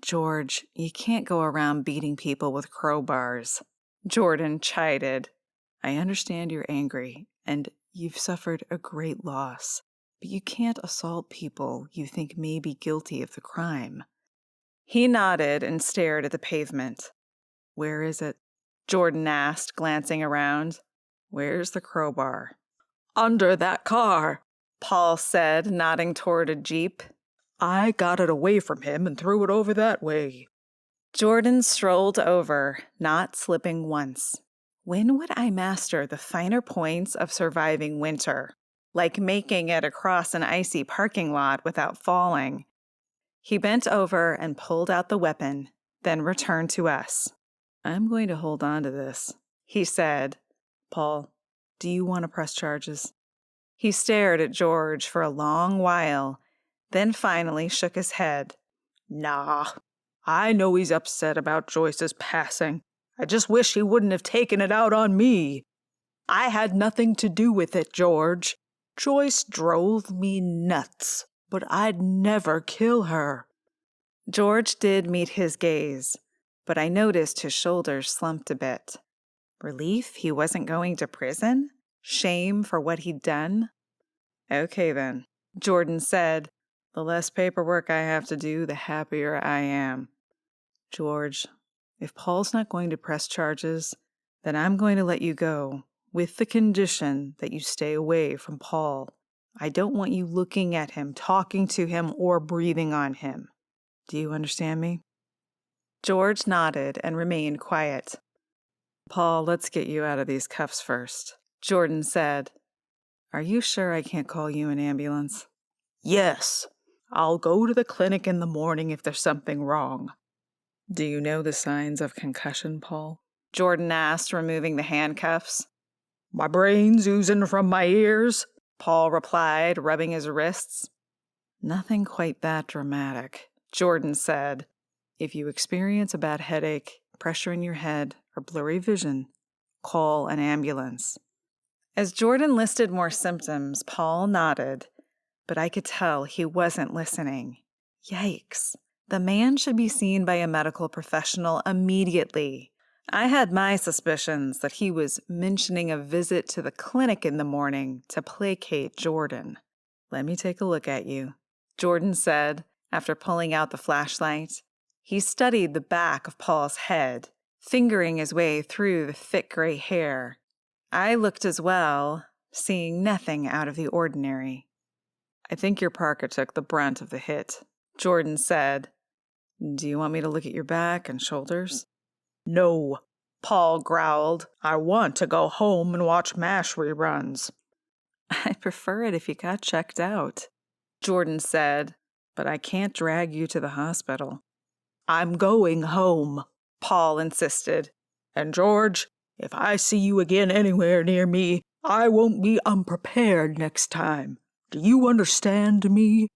"George, you can't go around beating people with crowbars," Jordan chided. "I understand you're angry, and you've suffered a great loss, but you can't assault people you think may be guilty of the crime." He nodded and stared at the pavement. "Where is it?" Jordan asked, glancing around. "Where's the crowbar?" "Under that car," Paul said, nodding toward a jeep. "I got it away from him and threw it over that way." Jordan strolled over, not slipping once. When would I master the finer points of surviving winter, like making it across an icy parking lot without falling? He bent over and pulled out the weapon, then returned to us. "I'm going to hold on to this," he said. "Paul, do you want to press charges?" He stared at George for a long while, then finally shook his head. "Nah, I know he's upset about Joyce's passing. I just wish he wouldn't have taken it out on me. I had nothing to do with it, George. Joyce drove me nuts, but I'd never kill her." George did meet his gaze, but I noticed his shoulders slumped a bit. Relief he wasn't going to prison? Shame for what he'd done? "Okay then," Jordan said. "The less paperwork I have to do, the happier I am. George, if Paul's not going to press charges, then I'm going to let you go, with the condition that you stay away from Paul. I don't want you looking at him, talking to him, or breathing on him. Do you understand me?" George nodded and remained quiet. "Paul, let's get you out of these cuffs first," Jordan said. "Are you sure I can't call you an ambulance?" "Yes, I'll go to the clinic in the morning if there's something wrong." "Do you know the signs of concussion, Paul?" Jordan asked, removing the handcuffs. "My brain's oozing from my ears," Paul replied, rubbing his wrists. "Nothing quite that dramatic," Jordan said. "If you experience a bad headache, pressure in your head, or blurry vision, call an ambulance." As Jordan listed more symptoms, Paul nodded, but I could tell he wasn't listening. Yikes. The man should be seen by a medical professional immediately. I had my suspicions that he was mentioning a visit to the clinic in the morning to placate Jordan. "Let me take a look at you," Jordan said, after pulling out the flashlight. He studied the back of Paul's head, fingering his way through the thick gray hair. I looked as well, seeing nothing out of the ordinary. "I think your parka took the brunt of the hit," Jordan said. "Do you want me to look at your back and shoulders?" "No," Paul growled. "I want to go home and watch MASH reruns." "I'd prefer it if you got checked out," Jordan said, "but I can't drag you to the hospital." "I'm going home," Paul insisted. "And George, if I see you again anywhere near me, I won't be unprepared next time. Do you understand me?"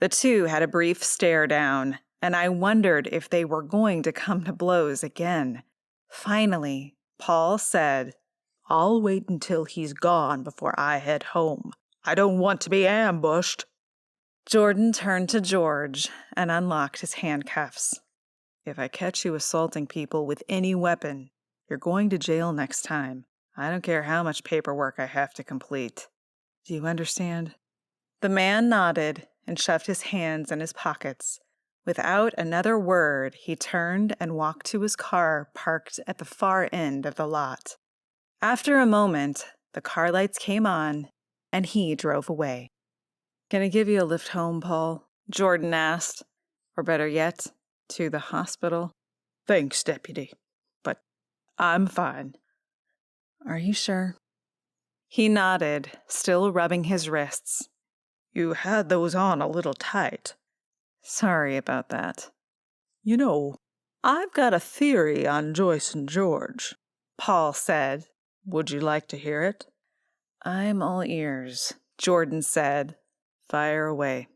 The two had a brief stare down, and I wondered if they were going to come to blows again. Finally, Paul said, I'll wait until he's gone before I head home. I don't want to be ambushed. Jordan turned to George and unlocked his handcuffs. If I catch you assaulting people with any weapon, you're going to jail next time. I don't care how much paperwork I have to complete. Do you understand? The man nodded and shoved his hands in his pockets. Without another word, he turned and walked to his car parked at the far end of the lot. After a moment, the car lights came on, and he drove away. Can I give you a lift home, Paul? Jordan asked. Or better yet, to the hospital? Thanks, Deputy, but I'm fine. Are you sure? He nodded, still rubbing his wrists. You had those on a little tight. Sorry about that. You know, I've got a theory on Joyce and George, Paul said. Would you like to hear it? I'm all ears, Jordan said. Fire away.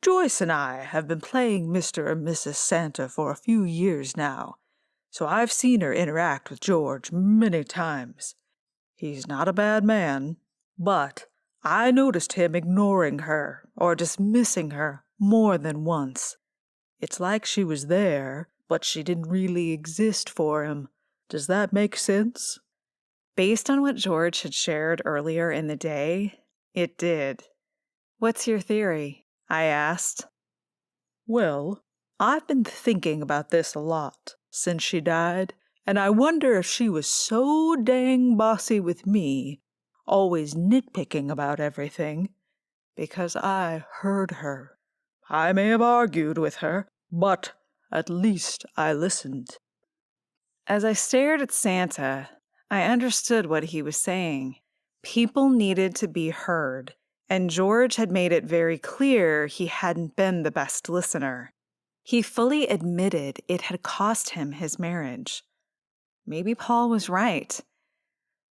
Joyce and I have been playing Mr. and Mrs. Santa for a few years now, so I've seen her interact with George many times. He's not a bad man, but I noticed him ignoring her or dismissing her more than once. It's like she was there, but she didn't really exist for him. Does that make sense? Based on what George had shared earlier in the day, it did. What's your theory? I asked. Well, I've been thinking about this a lot since she died, and I wonder if she was so dang bossy with me, always nitpicking about everything, because I heard her. I may have argued with her, but at least I listened. As I stared at Santa, I understood what he was saying. People needed to be heard, and George had made it very clear he hadn't been the best listener. He fully admitted it had cost him his marriage. Maybe Paul was right.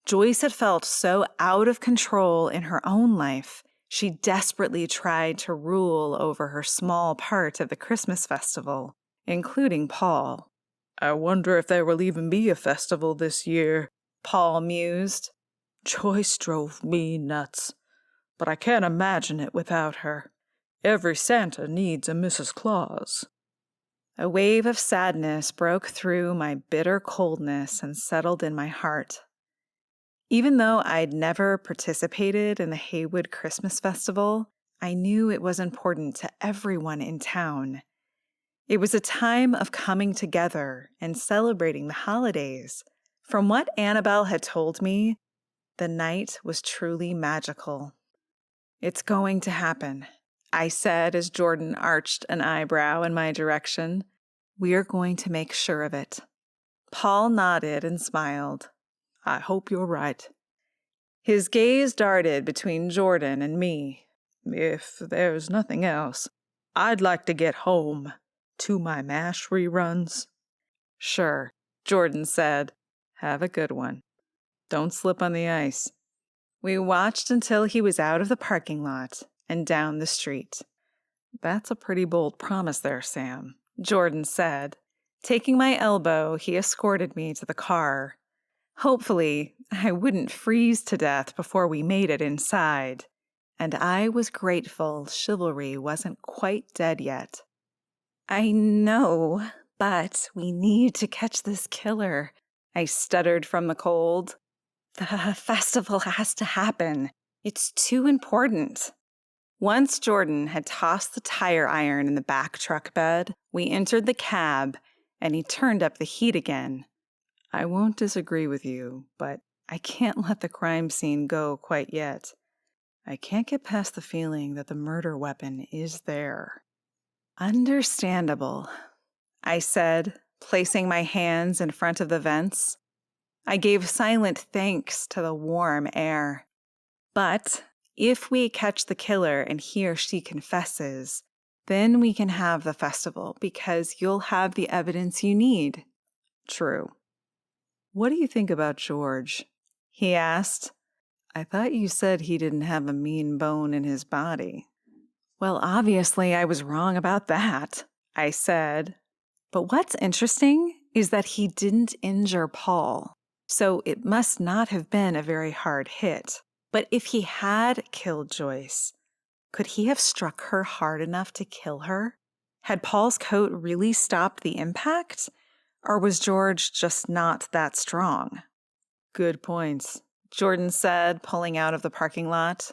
Joyce had felt so out of control in her own life, she desperately tried to rule over her small part of the Christmas festival, including Paul. I wonder if there will even be a festival this year, Paul mused. Joyce drove me nuts, but I can't imagine it without her. Every Santa needs a Mrs. Claus. A wave of sadness broke through my bitter coldness and settled in my heart. Even though I'd never participated in the Heywood Christmas Festival, I knew it was important to everyone in town. It was a time of coming together and celebrating the holidays. From what Annabelle had told me, the night was truly magical. It's going to happen, I said as Jordan arched an eyebrow in my direction. We're going to make sure of it. Paul nodded and smiled. I hope you're right. His gaze darted between Jordan and me. If there's nothing else, I'd like to get home to my MASH reruns. Sure, Jordan said. Have a good one. Don't slip on the ice. We watched until he was out of the parking lot and down the street. That's a pretty bold promise there, Sam, Jordan said. Taking my elbow, he escorted me to the car. Hopefully, I wouldn't freeze to death before we made it inside. And I was grateful chivalry wasn't quite dead yet. I know, but we need to catch this killer, I stuttered from the cold. The festival has to happen. It's too important. Once Jordan had tossed the tire iron in the back truck bed, we entered the cab, and he turned up the heat again. I won't disagree with you, but I can't let the crime scene go quite yet. I can't get past the feeling that the murder weapon is there. Understandable, I said, placing my hands in front of the vents. I gave silent thanks to the warm air. But if we catch the killer and he or she confesses, then we can have the festival because you'll have the evidence you need. True. What do you think about George? He asked. I thought you said he didn't have a mean bone in his body. Well, obviously I was wrong about that, I said. But what's interesting is that he didn't injure Paul, so it must not have been a very hard hit. But if he had killed Joyce, could he have struck her hard enough to kill her? Had Paul's coat really stopped the impact? Or was George just not that strong? Good points, Jordan said, pulling out of the parking lot.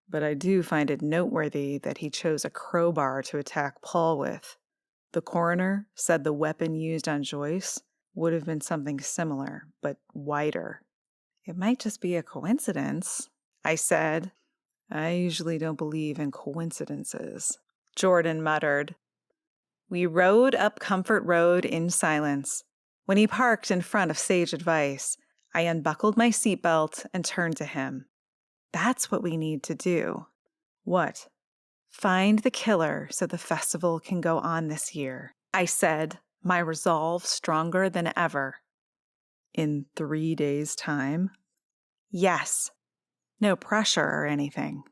But I do find it noteworthy that he chose a crowbar to attack Paul with. The coroner said the weapon used on Joyce would have been something similar, but wider. It might just be a coincidence, I said. I usually don't believe in coincidences, Jordan muttered. We rode up Comfort Road in silence. When he parked in front of Sage Advice, I unbuckled my seatbelt and turned to him. That's what we need to do. What? Find the killer so the festival can go on this year, I said, my resolve stronger than ever. In 3 days' time? Yes. No pressure or anything.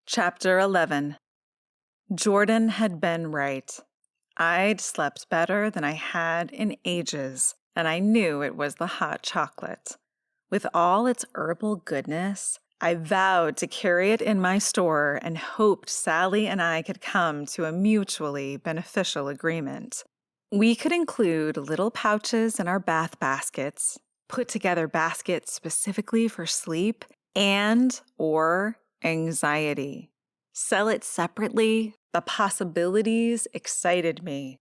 Chapter 11. Jordan had been right. I'd slept better than I had in ages, and I knew it was the hot chocolate. With all its herbal goodness, I vowed to carry it in my store and hoped Sally and I could come to a mutually beneficial agreement. We could include little pouches in our bath baskets, put together baskets specifically for sleep and/or anxiety. Sell it separately. The possibilities excited me.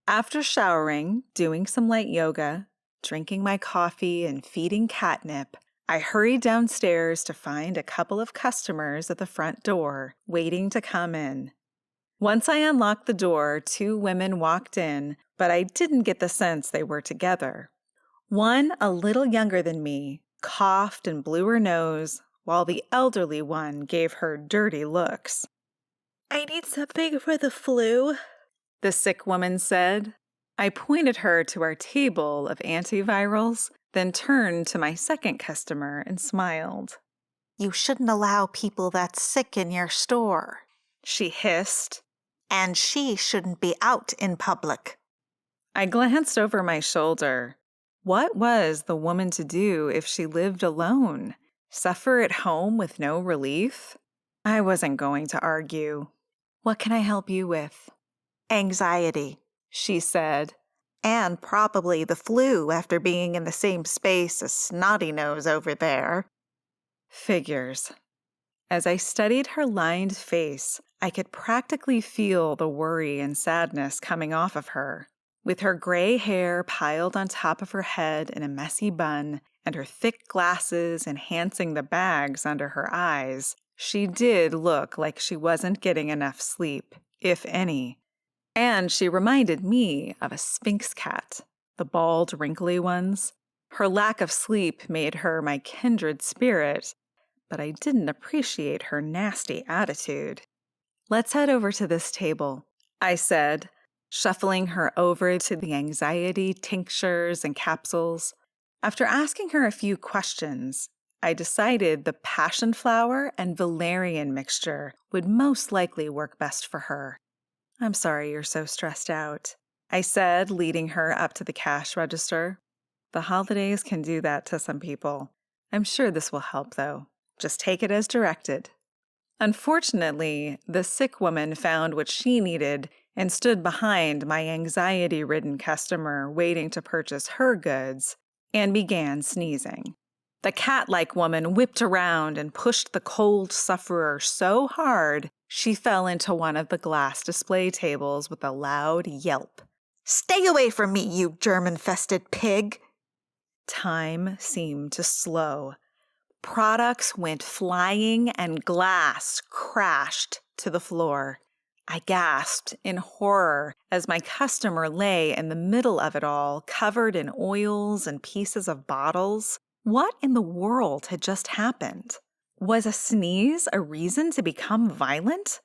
After showering, doing some light yoga, drinking my coffee, and feeding catnip, I hurried downstairs to find a couple of customers at the front door, waiting to come in. Once I unlocked the door, 2 women walked in, but I didn't get the sense they were together. One, a little younger than me, coughed and blew her nose, while the elderly one gave her dirty looks. I need something for the flu, the sick woman said. I pointed her to our table of antivirals, then turned to my second customer and smiled. You shouldn't allow people that sick in your store, she hissed. And she shouldn't be out in public. I glanced over my shoulder. What was the woman to do if she lived alone? Suffer at home with no relief? I wasn't going to argue. What can I help you with? Anxiety, she said. And probably the flu after being in the same space as Snotty Nose over there. Figures. As I studied her lined face, I could practically feel the worry and sadness coming off of her. With her gray hair piled on top of her head in a messy bun and her thick glasses enhancing the bags under her eyes, she did look like she wasn't getting enough sleep, if any. And she reminded me of a Sphinx cat, the bald, wrinkly ones. Her lack of sleep made her my kindred spirit, but I didn't appreciate her nasty attitude. Let's head over to this table, I said, shuffling her over to the anxiety tinctures and capsules. After asking her a few questions, I decided the passion flower and valerian mixture would most likely work best for her. I'm sorry you're so stressed out, I said, leading her up to the cash register. The holidays can do that to some people. I'm sure this will help, though. Just take it as directed. Unfortunately, the sick woman found what she needed and stood behind my anxiety-ridden customer waiting to purchase her goods and began sneezing. The cat-like woman whipped around and pushed the cold sufferer so hard she fell into one of the glass display tables with a loud yelp. Stay away from me, you germ-infested pig! Time seemed to slow. Products went flying and glass crashed to the floor. I gasped in horror as my customer lay in the middle of it all, covered in oils and pieces of bottles. What in the world had just happened? Was a sneeze a reason to become violent?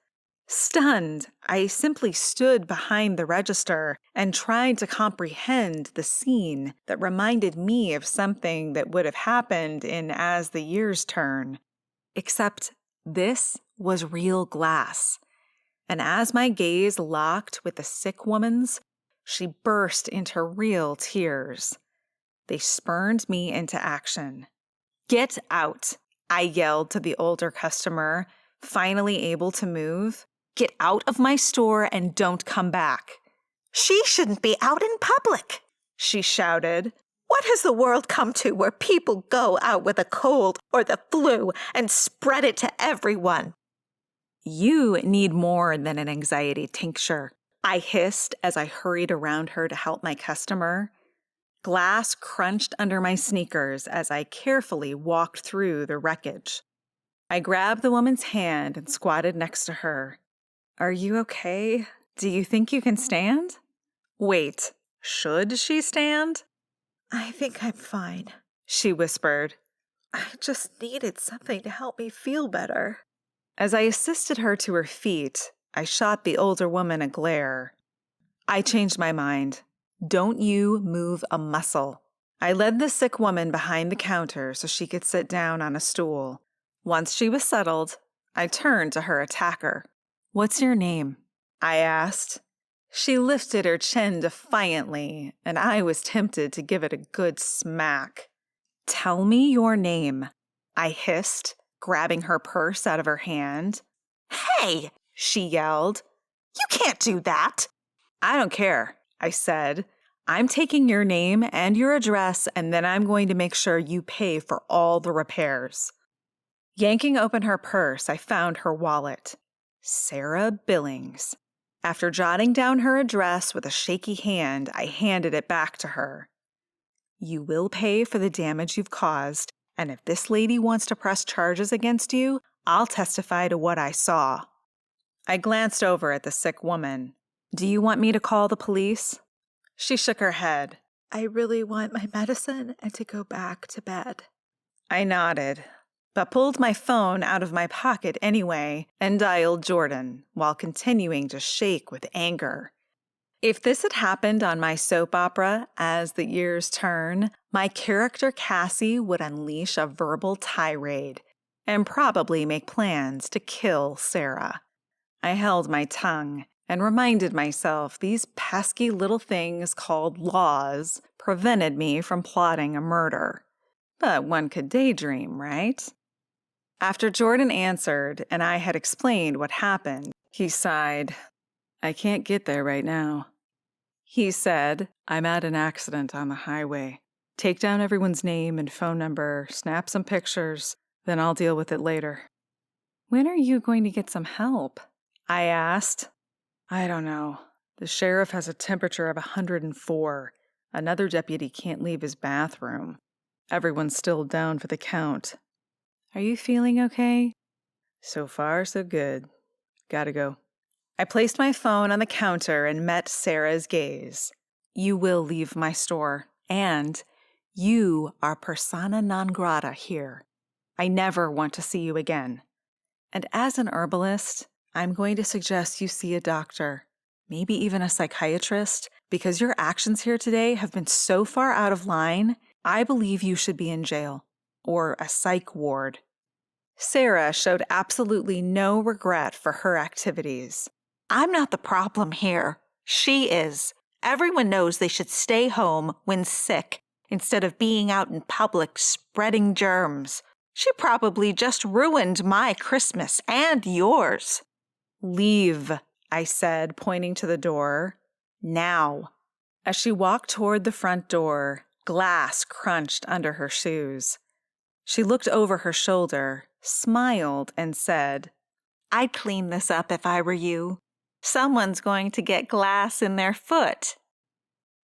Stunned, I simply stood behind the register and tried to comprehend the scene that reminded me of something that would have happened in As the Years Turn. Except this was real glass. And as my gaze locked with the sick woman's, she burst into real tears. They spurned me into action. "Get out," I yelled to the older customer, finally able to move. "Get out of my store and don't come back." "She shouldn't be out in public," she shouted. "What has the world come to where people go out with a cold or the flu and spread it to everyone?" "You need more than an anxiety tincture," I hissed as I hurried around her to help my customer. Glass crunched under my sneakers as I carefully walked through the wreckage. I grabbed the woman's hand and squatted next to her. "Are you okay? Do you think you can stand?" Wait, should she stand? "I think I'm fine," she whispered. "I just needed something to help me feel better." As I assisted her to her feet, I shot the older woman a glare. "I changed my mind. Don't you move a muscle." I led the sick woman behind the counter so she could sit down on a stool. Once she was settled, I turned to her attacker. "What's your name?" I asked. She lifted her chin defiantly, and I was tempted to give it a good smack. "Tell me your name," I hissed, grabbing her purse out of her hand. "Hey!" she yelled. "You can't do that." "I don't care," I said. "I'm taking your name and your address, and then I'm going to make sure you pay for all the repairs." Yanking open her purse, I found her wallet. Sarah Billings. After jotting down her address with a shaky hand, I handed it back to her. "You will pay for the damage you've caused, and if this lady wants to press charges against you, I'll testify to what I saw." I glanced over at the sick woman. "Do you want me to call the police?" She shook her head. "I really want my medicine and to go back to bed." I nodded, but pulled my phone out of my pocket anyway and dialed Jordan while continuing to shake with anger. If this had happened on my soap opera, As the Years Turn, my character Cassie would unleash a verbal tirade and probably make plans to kill Sarah. I held my tongue and reminded myself these pesky little things called laws prevented me from plotting a murder. But one could daydream, right? After Jordan answered and I had explained what happened, he sighed. "I can't get there right now." He said, "I'm at an accident on the highway. Take down everyone's name and phone number, snap some pictures, then I'll deal with it later." "When are you going to get some help?" I asked. "I don't know. The sheriff has a temperature of 104. Another deputy can't leave his bathroom. Everyone's still down for the count." "Are you feeling okay?" "So far, so good. Gotta go." I placed my phone on the counter and met Sarah's gaze. "You will leave my store, and you are persona non grata here. I never want to see you again. And as an herbalist, I'm going to suggest you see a doctor, maybe even a psychiatrist, because your actions here today have been so far out of line, I believe you should be in jail or a psych ward." Sarah showed absolutely no regret for her activities. "I'm not the problem here. She is. Everyone knows they should stay home when sick instead of being out in public spreading germs. She probably just ruined my Christmas and yours." "Leave," I said, pointing to the door. "Now." As she walked toward the front door, glass crunched under her shoes. She looked over her shoulder, smiled, and said, "I'd clean this up if I were you. Someone's going to get glass in their foot."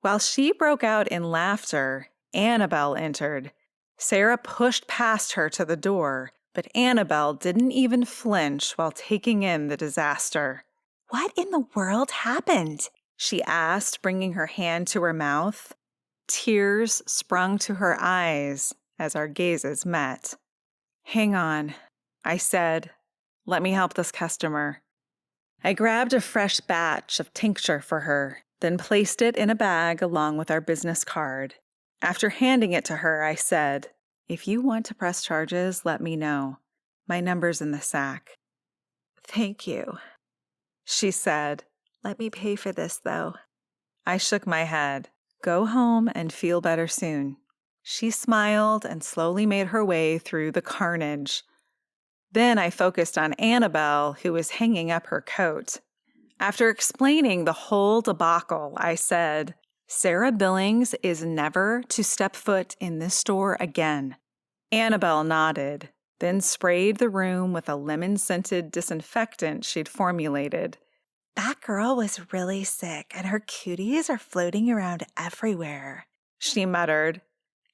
While she broke out in laughter, Annabelle entered. Sarah pushed past her to the door, but Annabelle didn't even flinch while taking in the disaster. "What in the world happened?" she asked, bringing her hand to her mouth. Tears sprung to her eyes as our gazes met. "Hang on," I said. "Let me help this customer." I grabbed a fresh batch of tincture for her, then placed it in a bag along with our business card. After handing it to her, I said, "If you want to press charges, let me know. My number's in the sack. Thank you, she said. Let me pay for this, though. I shook my head. Go home and feel better soon. She smiled and slowly made her way through the carnage. Then I focused on Annabelle, who was hanging up her coat. After explaining the whole debacle, I said, Sarah Billings is never to step foot in this store again. Annabelle nodded, then sprayed the room with a lemon-scented disinfectant she'd formulated. That girl was really sick, and her cooties are floating around everywhere, she muttered.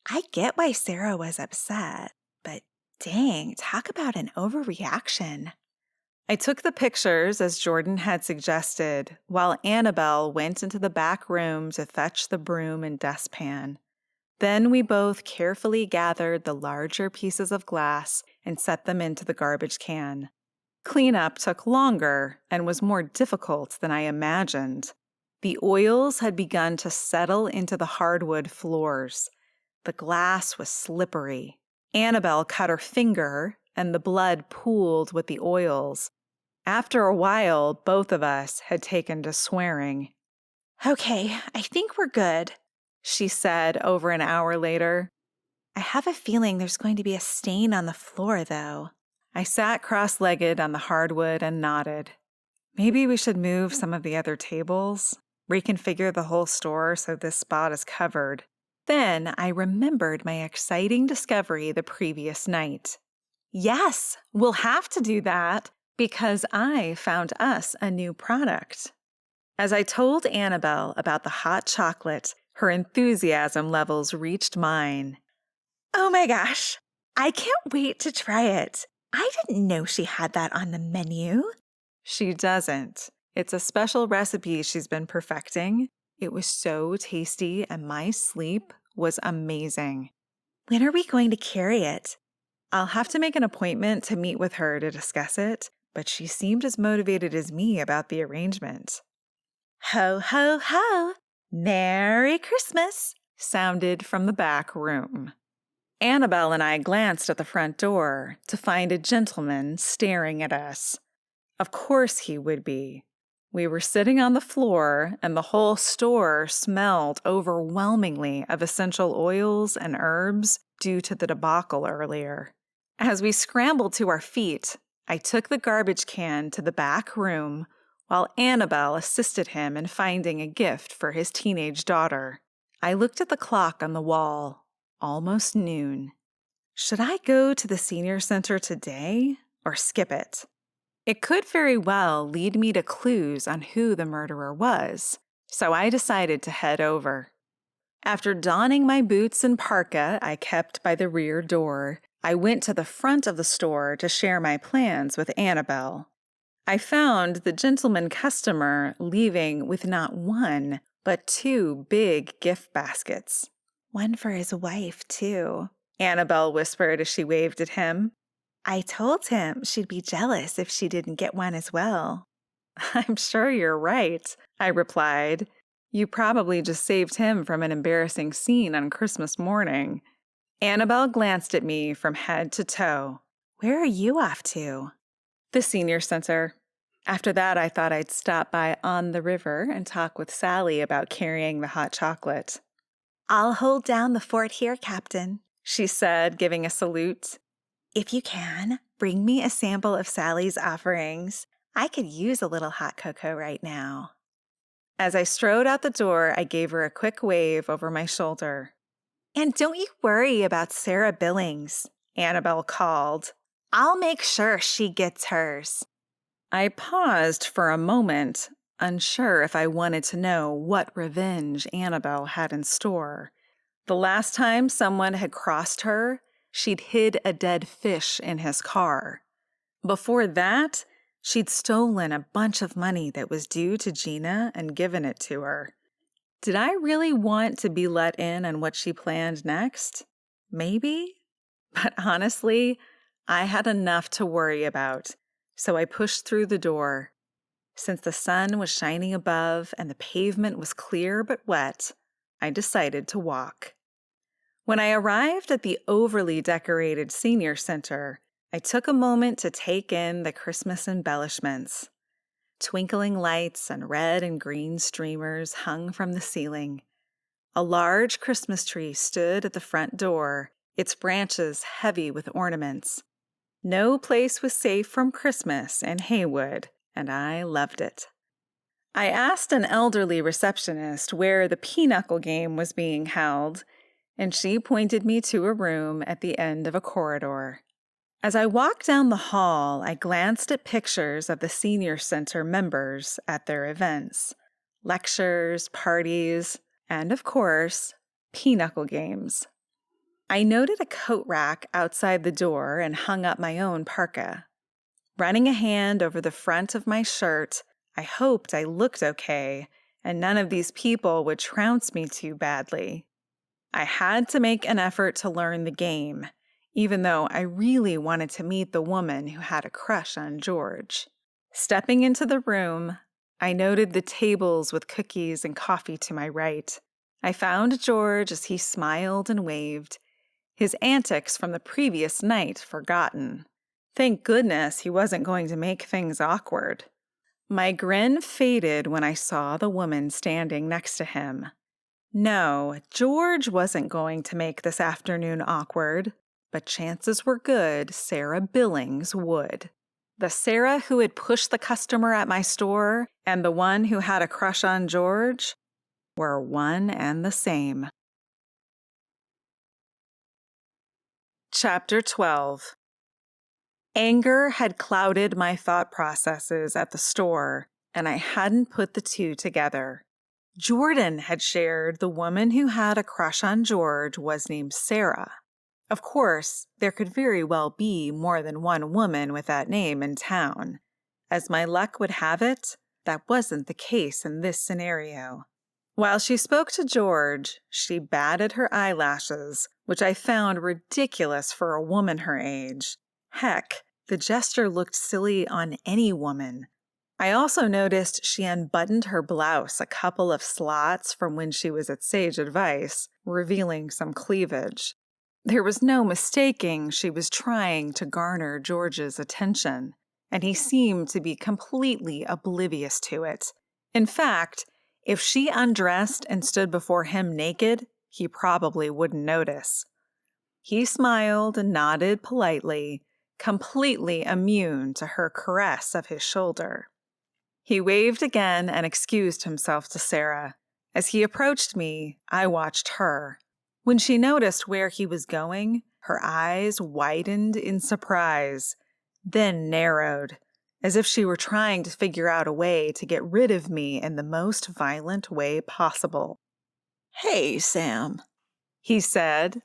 I get why Sarah was upset, but dang, talk about an overreaction. I took the pictures as Jordan had suggested, while Annabelle went into the back room to fetch the broom and dustpan. Then we both carefully gathered the larger pieces of glass and set them into the garbage can. Cleanup took longer and was more difficult than I imagined. The oils had begun to settle into the hardwood floors. The glass was slippery. Annabelle cut her finger, and the blood pooled with the oils. After a while, both of us had taken to swearing. Okay, I think we're good, she said over an hour later. I have a feeling there's going to be a stain on the floor, though. I sat cross-legged on the hardwood and nodded. Maybe we should move some of the other tables, reconfigure the whole store so this spot is covered. Then I remembered my exciting discovery the previous night. Yes, we'll have to do that because I found us a new product. As I told Annabelle about the hot chocolate, her enthusiasm levels reached mine. Oh my gosh, I can't wait to try it. I didn't know she had that on the menu. She doesn't. It's a special recipe she's been perfecting. It was so tasty and my sleep was amazing. When are we going to carry it? I'll have to make an appointment to meet with her to discuss it, but she seemed as motivated as me about the arrangement. Ho, ho, ho! Merry Christmas! Sounded from the back room. Annabelle and I glanced at the front door to find a gentleman staring at us. Of course he would be. We were sitting on the floor, and the whole store smelled overwhelmingly of essential oils and herbs due to the debacle earlier. As we scrambled to our feet, I took the garbage can to the back room while Annabelle assisted him in finding a gift for his teenage daughter. I looked at the clock on the wall. Almost noon. Should I go to the senior center today or skip it? It could very well lead me to clues on who the murderer was, so I decided to head over. After donning my boots and parka I kept by the rear door, I went to the front of the store to share my plans with Annabelle. I found the gentleman customer leaving with not one, but 2 big gift baskets. One for his wife, too, Annabelle whispered as she waved at him. I told him she'd be jealous if she didn't get one as well. I'm sure you're right, I replied. You probably just saved him from an embarrassing scene on Christmas morning. Annabelle glanced at me from head to toe. Where are you off to? The senior center. After that, I thought I'd stop by on the river and talk with Sally about carrying the hot chocolate. I'll hold down the fort here, Captain, she said, giving a salute. If you can, bring me a sample of Sally's offerings. I could use a little hot cocoa right now. As I strode out the door, I gave her a quick wave over my shoulder. And don't you worry about Sarah Billings, Annabelle called. I'll make sure she gets hers. I paused for a moment, unsure if I wanted to know what revenge Annabelle had in store. The last time someone had crossed her, she'd hid a dead fish in his car. Before that, she'd stolen a bunch of money that was due to Gina and given it to her. Did I really want to be let in on what she planned next? Maybe. But honestly, I had enough to worry about, so I pushed through the door. Since the sun was shining above and the pavement was clear but wet, I decided to walk. When I arrived at the overly decorated senior center, I took a moment to take in the Christmas embellishments. Twinkling lights and red and green streamers hung from the ceiling. A large Christmas tree stood at the front door, its branches heavy with ornaments. No place was safe from Christmas in Heywood, and I loved it. I asked an elderly receptionist where the pinochle game was being held, and she pointed me to a room at the end of a corridor. As I walked down the hall, I glanced at pictures of the senior center members at their events, lectures, parties, and of course, pinochle games. I noted a coat rack outside the door and hung up my own parka. Running a hand over the front of my shirt, I hoped I looked okay and none of these people would trounce me too badly. I had to make an effort to learn the game, even though I really wanted to meet the woman who had a crush on George. Stepping into the room, I noted the tables with cookies and coffee to my right. I found George as he smiled and waved, his antics from the previous night forgotten. Thank goodness he wasn't going to make things awkward. My grin faded when I saw the woman standing next to him. No, George wasn't going to make this afternoon awkward, but chances were good Sarah Billings would. The Sarah who had pushed the customer at my store and the one who had a crush on George were one and the same. Chapter 12. Anger had clouded my thought processes at the store, and I hadn't put the two together. Jordan had shared the woman who had a crush on George was named Sarah. Of course, there could very well be more than one woman with that name in town. As my luck would have it, that wasn't the case in this scenario. While she spoke to George, she batted her eyelashes, which I found ridiculous for a woman her age. Heck, the gesture looked silly on any woman. I also noticed she unbuttoned her blouse a couple of slots from when she was at Sage Advice, revealing some cleavage. There was no mistaking she was trying to garner George's attention, and he seemed to be completely oblivious to it. In fact, if she undressed and stood before him naked, he probably wouldn't notice. He smiled and nodded politely, completely immune to her caress of his shoulder. He waved again and excused himself to Sarah. As he approached me, I watched her. When she noticed where he was going, her eyes widened in surprise, then narrowed, as if she were trying to figure out a way to get rid of me in the most violent way possible. "Hey, Sam," he said.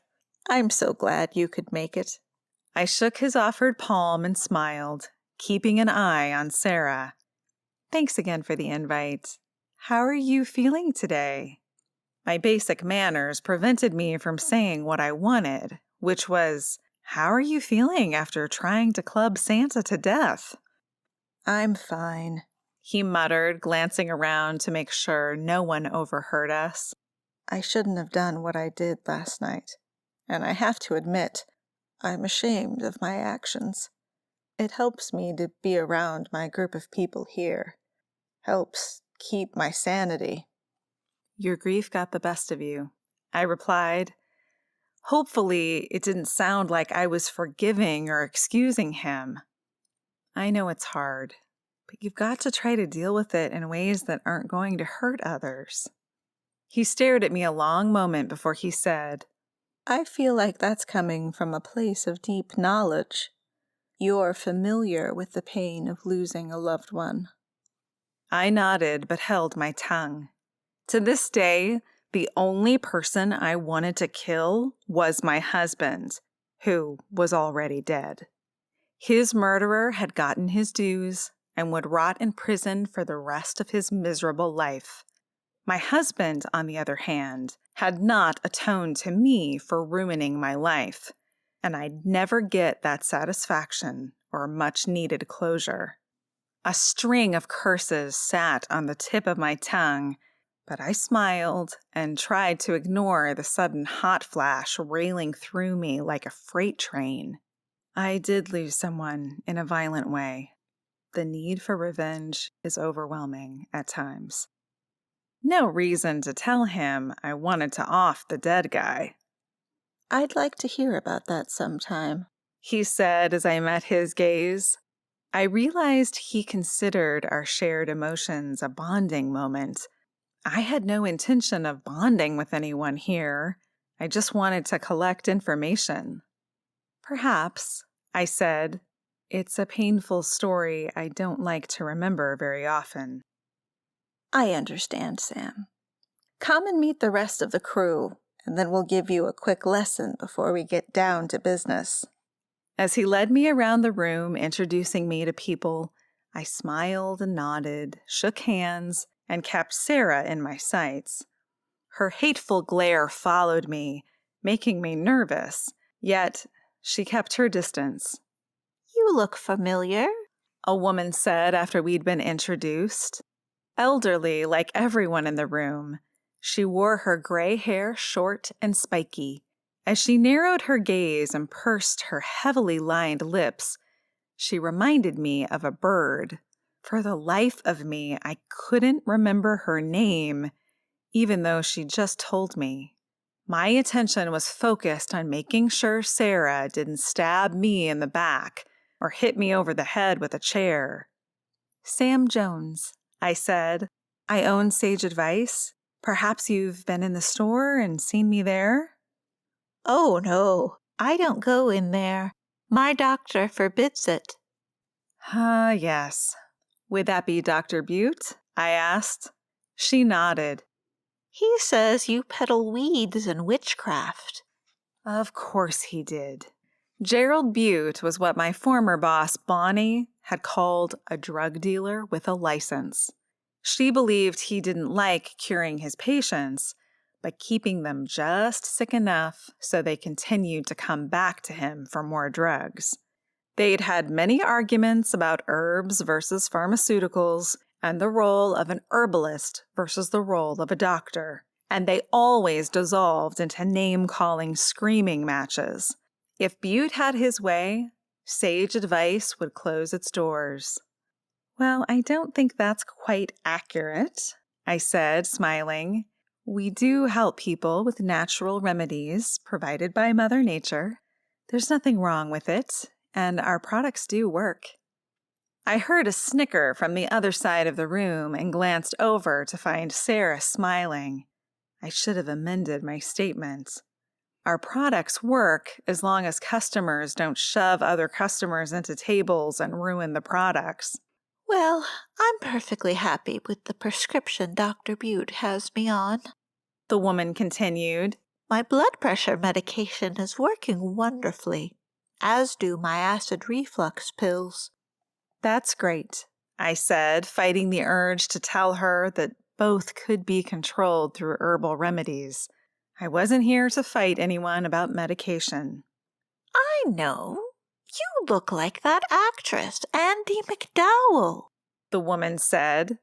"I'm so glad you could make it." I shook his offered palm and smiled, keeping an eye on Sarah. Thanks again for the invite. How are you feeling today? My basic manners prevented me from saying what I wanted, which was, how are you feeling after trying to club Santa to death? "I'm fine," he muttered, glancing around to make sure no one overheard us. "I shouldn't have done what I did last night, and I have to admit, I'm ashamed of my actions. It helps me to be around my group of people here. Helps keep my sanity." Your grief got the best of you, I replied. Hopefully, it didn't sound like I was forgiving or excusing him. I know it's hard, but you've got to try to deal with it in ways that aren't going to hurt others. He stared at me a long moment before he said, "I feel like that's coming from a place of deep knowledge. You're familiar with the pain of losing a loved one." I nodded but held my tongue. To this day, the only person I wanted to kill was my husband, who was already dead. His murderer had gotten his dues and would rot in prison for the rest of his miserable life. My husband, on the other hand, had not atoned to me for ruining my life, and I'd never get that satisfaction or much-needed closure. A string of curses sat on the tip of my tongue, but I smiled and tried to ignore the sudden hot flash railing through me like a freight train. I did lose someone in a violent way. The need for revenge is overwhelming at times. No reason to tell him I wanted to off the dead guy, I'd like to hear about that sometime, he said as I met his gaze. I realized he considered our shared emotions a bonding moment. I had no intention of bonding with anyone here. I just wanted to collect information. Perhaps, I said. It's a painful story I don't like to remember very often. I understand, Sam. Come and meet the rest of the crew, and then we'll give you a quick lesson before we get down to business. As he led me around the room, introducing me to people, I smiled and nodded, shook hands, and kept Sarah in my sights. Her hateful glare followed me, making me nervous, yet she kept her distance. You look familiar, A woman said after we'd been introduced. Elderly like everyone in the room, she wore her gray hair short and spiky. As she narrowed her gaze and pursed her heavily lined lips, she reminded me of a bird. For the life of me, I couldn't remember her name, even though she just told me. My attention was focused on making sure Sarah didn't stab me in the back or hit me over the head with a chair. Sam Jones, I said. I own Sage Advice. Perhaps you've been in the store and seen me there? Oh, no, I don't go in there. My doctor forbids it. Yes. Would that be Dr. Butte? I asked. She nodded. He says you peddle weeds and witchcraft. Of course he did. Gerald Butte was what my former boss, Bonnie, had called a drug dealer with a license. She believed he didn't like curing his patients, but keeping them just sick enough so they continued to come back to him for more drugs. They'd had many arguments about herbs versus pharmaceuticals and the role of an herbalist versus the role of a doctor, and they always dissolved into name-calling screaming matches. If Butte had his way, Sage Advice would close its doors. Well, I don't think that's quite accurate, I said, smiling. We do help people with natural remedies provided by Mother Nature. There's nothing wrong with it, and our products do work. I heard a snicker from the other side of the room and glanced over to find Sarah smiling. I should have amended my statement. Our products work as long as customers don't shove other customers into tables and ruin the products. Well, I'm perfectly happy with the prescription Dr. Butte has me on. The woman continued. My blood pressure medication is working wonderfully, as do my acid reflux pills. That's great, I said, fighting the urge to tell her that both could be controlled through herbal remedies. I wasn't here to fight anyone about medication. I know. You look like that actress, Andie MacDowell, the woman said.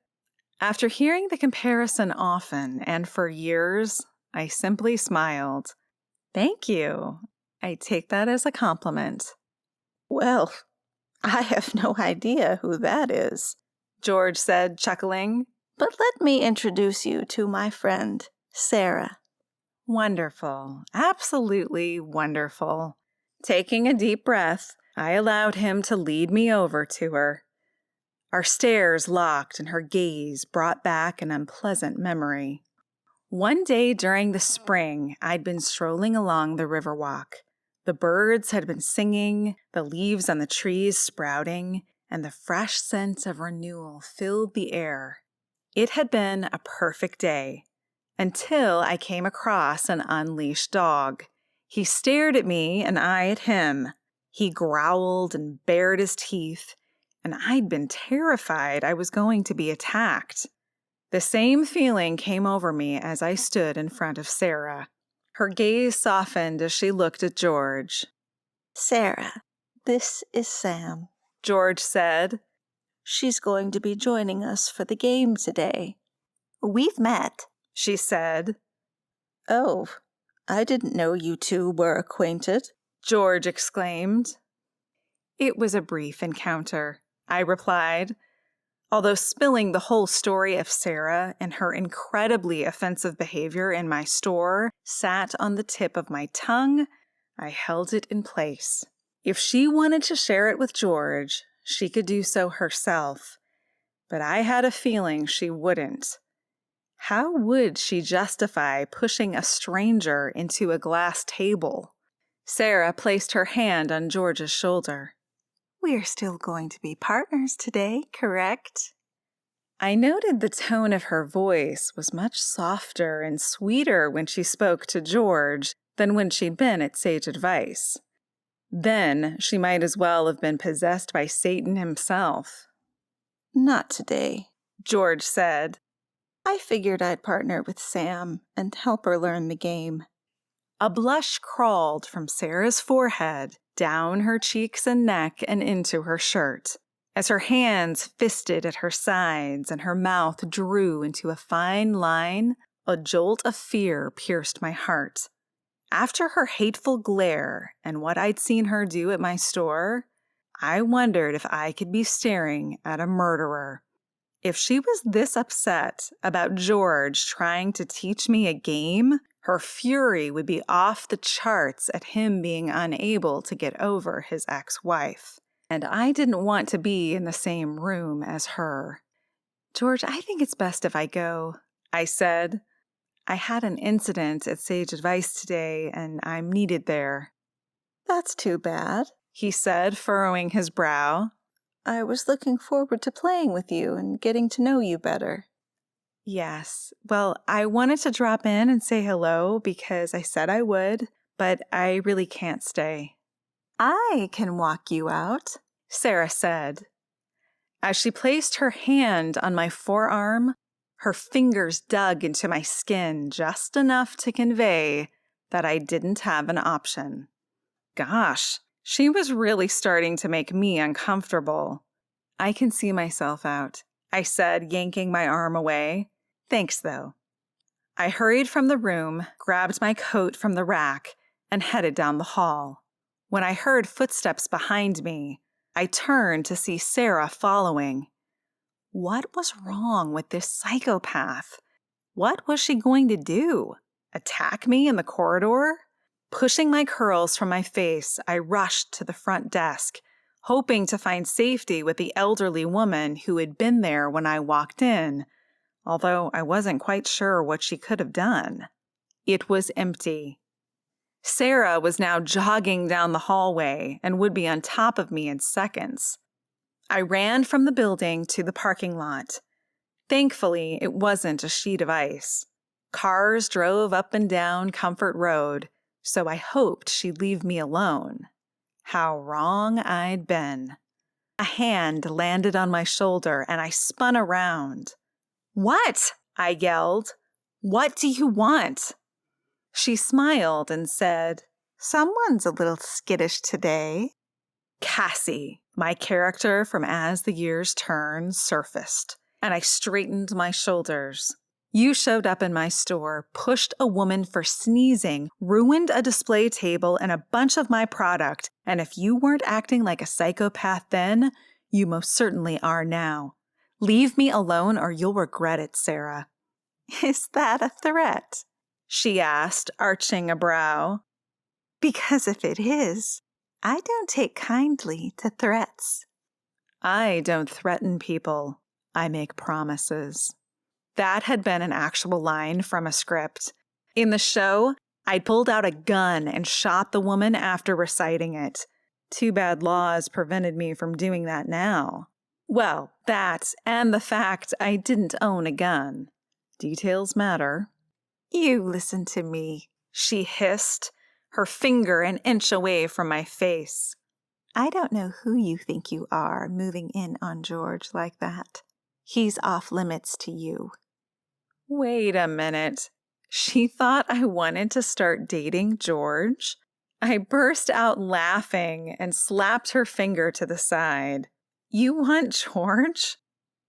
After hearing the comparison often and for years, I simply smiled. Thank you. I take that as a compliment. Well, I have no idea who that is, George said, chuckling. but let me introduce you to my friend, Sarah. Wonderful. Absolutely wonderful. Taking a deep breath, I allowed him to lead me over to her. Our stares locked and her gaze brought back an unpleasant memory. One day during the spring, I'd been strolling along the Riverwalk. The birds had been singing, the leaves on the trees sprouting, and the fresh scent of renewal filled the air. It had been a perfect day, until I came across an unleashed dog. He stared at me and I at him. He growled and bared his teeth, and I'd been terrified I was going to be attacked. The same feeling came over me as I stood in front of Sarah. Her gaze softened as she looked at George. Sarah, this is Sam. George said. She's going to be joining us for the game today. We've met, she said. Oh, I didn't know you two were acquainted, George exclaimed. It was a brief encounter, I replied. Although spilling the whole story of Sarah and her incredibly offensive behavior in my store sat on the tip of my tongue, I held it in place. If she wanted to share it with George, she could do so herself, but I had a feeling she wouldn't. How would she justify pushing a stranger into a glass table? Sarah placed her hand on George's shoulder. We're still going to be partners today, correct? I noted the tone of her voice was much softer and sweeter when she spoke to George than when she'd been at Sage Advice. Then she might as well have been possessed by Satan himself. Not today, George said. I figured I'd partner with Sam and help her learn the game. A blush crawled from Sarah's forehead, down her cheeks and neck and into her shirt, as her hands fisted at her sides and her mouth drew into a fine line. A jolt of fear pierced my heart. After her hateful glare and what I'd seen her do at my store, I wondered if I could be staring at a murderer. If she was this upset about George trying to teach me a game, her fury would be off the charts at him being unable to get over his ex-wife. And I didn't want to be in the same room as her. George, I think it's best if I go, I said. I had an incident at Sage Advice today, and I'm needed there. That's too bad, he said, furrowing his brow. I was looking forward to playing with you and getting to know you better. Yes. Well, I wanted to drop in and say hello because I said I would, but I really can't stay. I can walk you out, Sarah said. As she placed her hand on my forearm, her fingers dug into my skin just enough to convey that I didn't have an option. Gosh, she was really starting to make me uncomfortable. I can see myself out, I said, yanking my arm away. Thanks, though. I hurried from the room, grabbed my coat from the rack, and headed down the hall. When I heard footsteps behind me, I turned to see Sarah following. What was wrong with this psychopath? What was she going to do? Attack me in the corridor? Pushing my curls from my face, I rushed to the front desk, hoping to find safety with the elderly woman who had been there when I walked in, although I wasn't quite sure what she could have done. It was empty. Sarah was now jogging down the hallway and would be on top of me in seconds. I ran from the building to the parking lot. Thankfully, it wasn't a sheet of ice. Cars drove up and down Comfort Road, so I hoped she'd leave me alone. How wrong I'd been. A hand landed on my shoulder and I spun around. What? I yelled. What do you want? She smiled and said, Someone's a little skittish today. Cassie, my character from As the Years Turn, surfaced, and I straightened my shoulders. You showed up in my store, pushed a woman for sneezing, ruined a display table and a bunch of my product, and if you weren't acting like a psychopath then, you most certainly are now. Leave me alone or you'll regret it, Sarah. Is that a threat? She asked, arching a brow. Because if it is, I don't take kindly to threats. I don't threaten people. I make promises. That had been an actual line from a script. In the show, I pulled out a gun and shot the woman after reciting it. Too bad laws prevented me from doing that now. Well, that and the fact I didn't own a gun. Details matter. You listen to me, she hissed, her finger an inch away from my face. I don't know who you think you are moving in on George like that. He's off limits to you. Wait a minute. She thought I wanted to start dating George? I burst out laughing and slapped her finger to the side. You want George?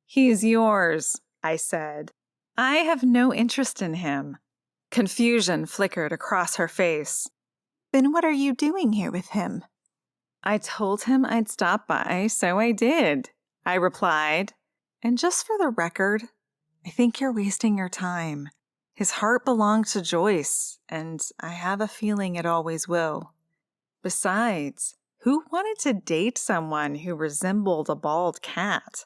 He's yours, I said. I have no interest in him. Confusion flickered across her face. Then what are you doing here with him? I told him I'd stop by, so I did, I replied. And just for the record, I think you're wasting your time. His heart belonged to Joyce, and I have a feeling it always will. Besides, who wanted to date someone who resembled a bald cat?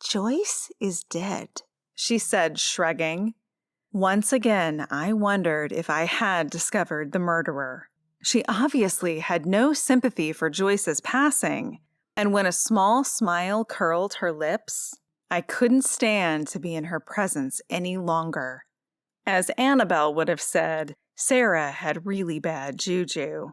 Joyce is dead, she said, shrugging. Once again, I wondered if I had discovered the murderer. She obviously had no sympathy for Joyce's passing, and when a small smile curled her lips, I couldn't stand to be in her presence any longer. As Annabelle would have said, Sarah had really bad juju.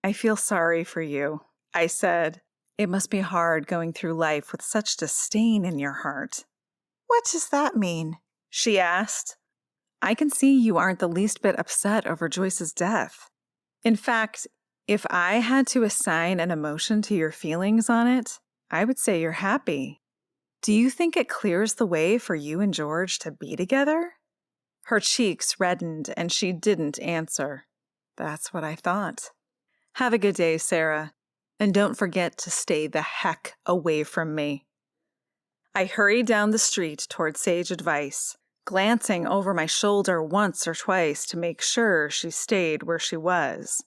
I feel sorry for you, I said. It must be hard going through life with such disdain in your heart. What does that mean? She asked. I can see you aren't the least bit upset over Joyce's death. In fact, if I had to assign an emotion to your feelings on it, I would say you're happy. Do you think it clears the way for you and George to be together? Her cheeks reddened and she didn't answer. That's what I thought. Have a good day, Sarah, and don't forget to stay the heck away from me. I hurried down the street toward sage advice, glancing over my shoulder once or twice to make sure she stayed where she was.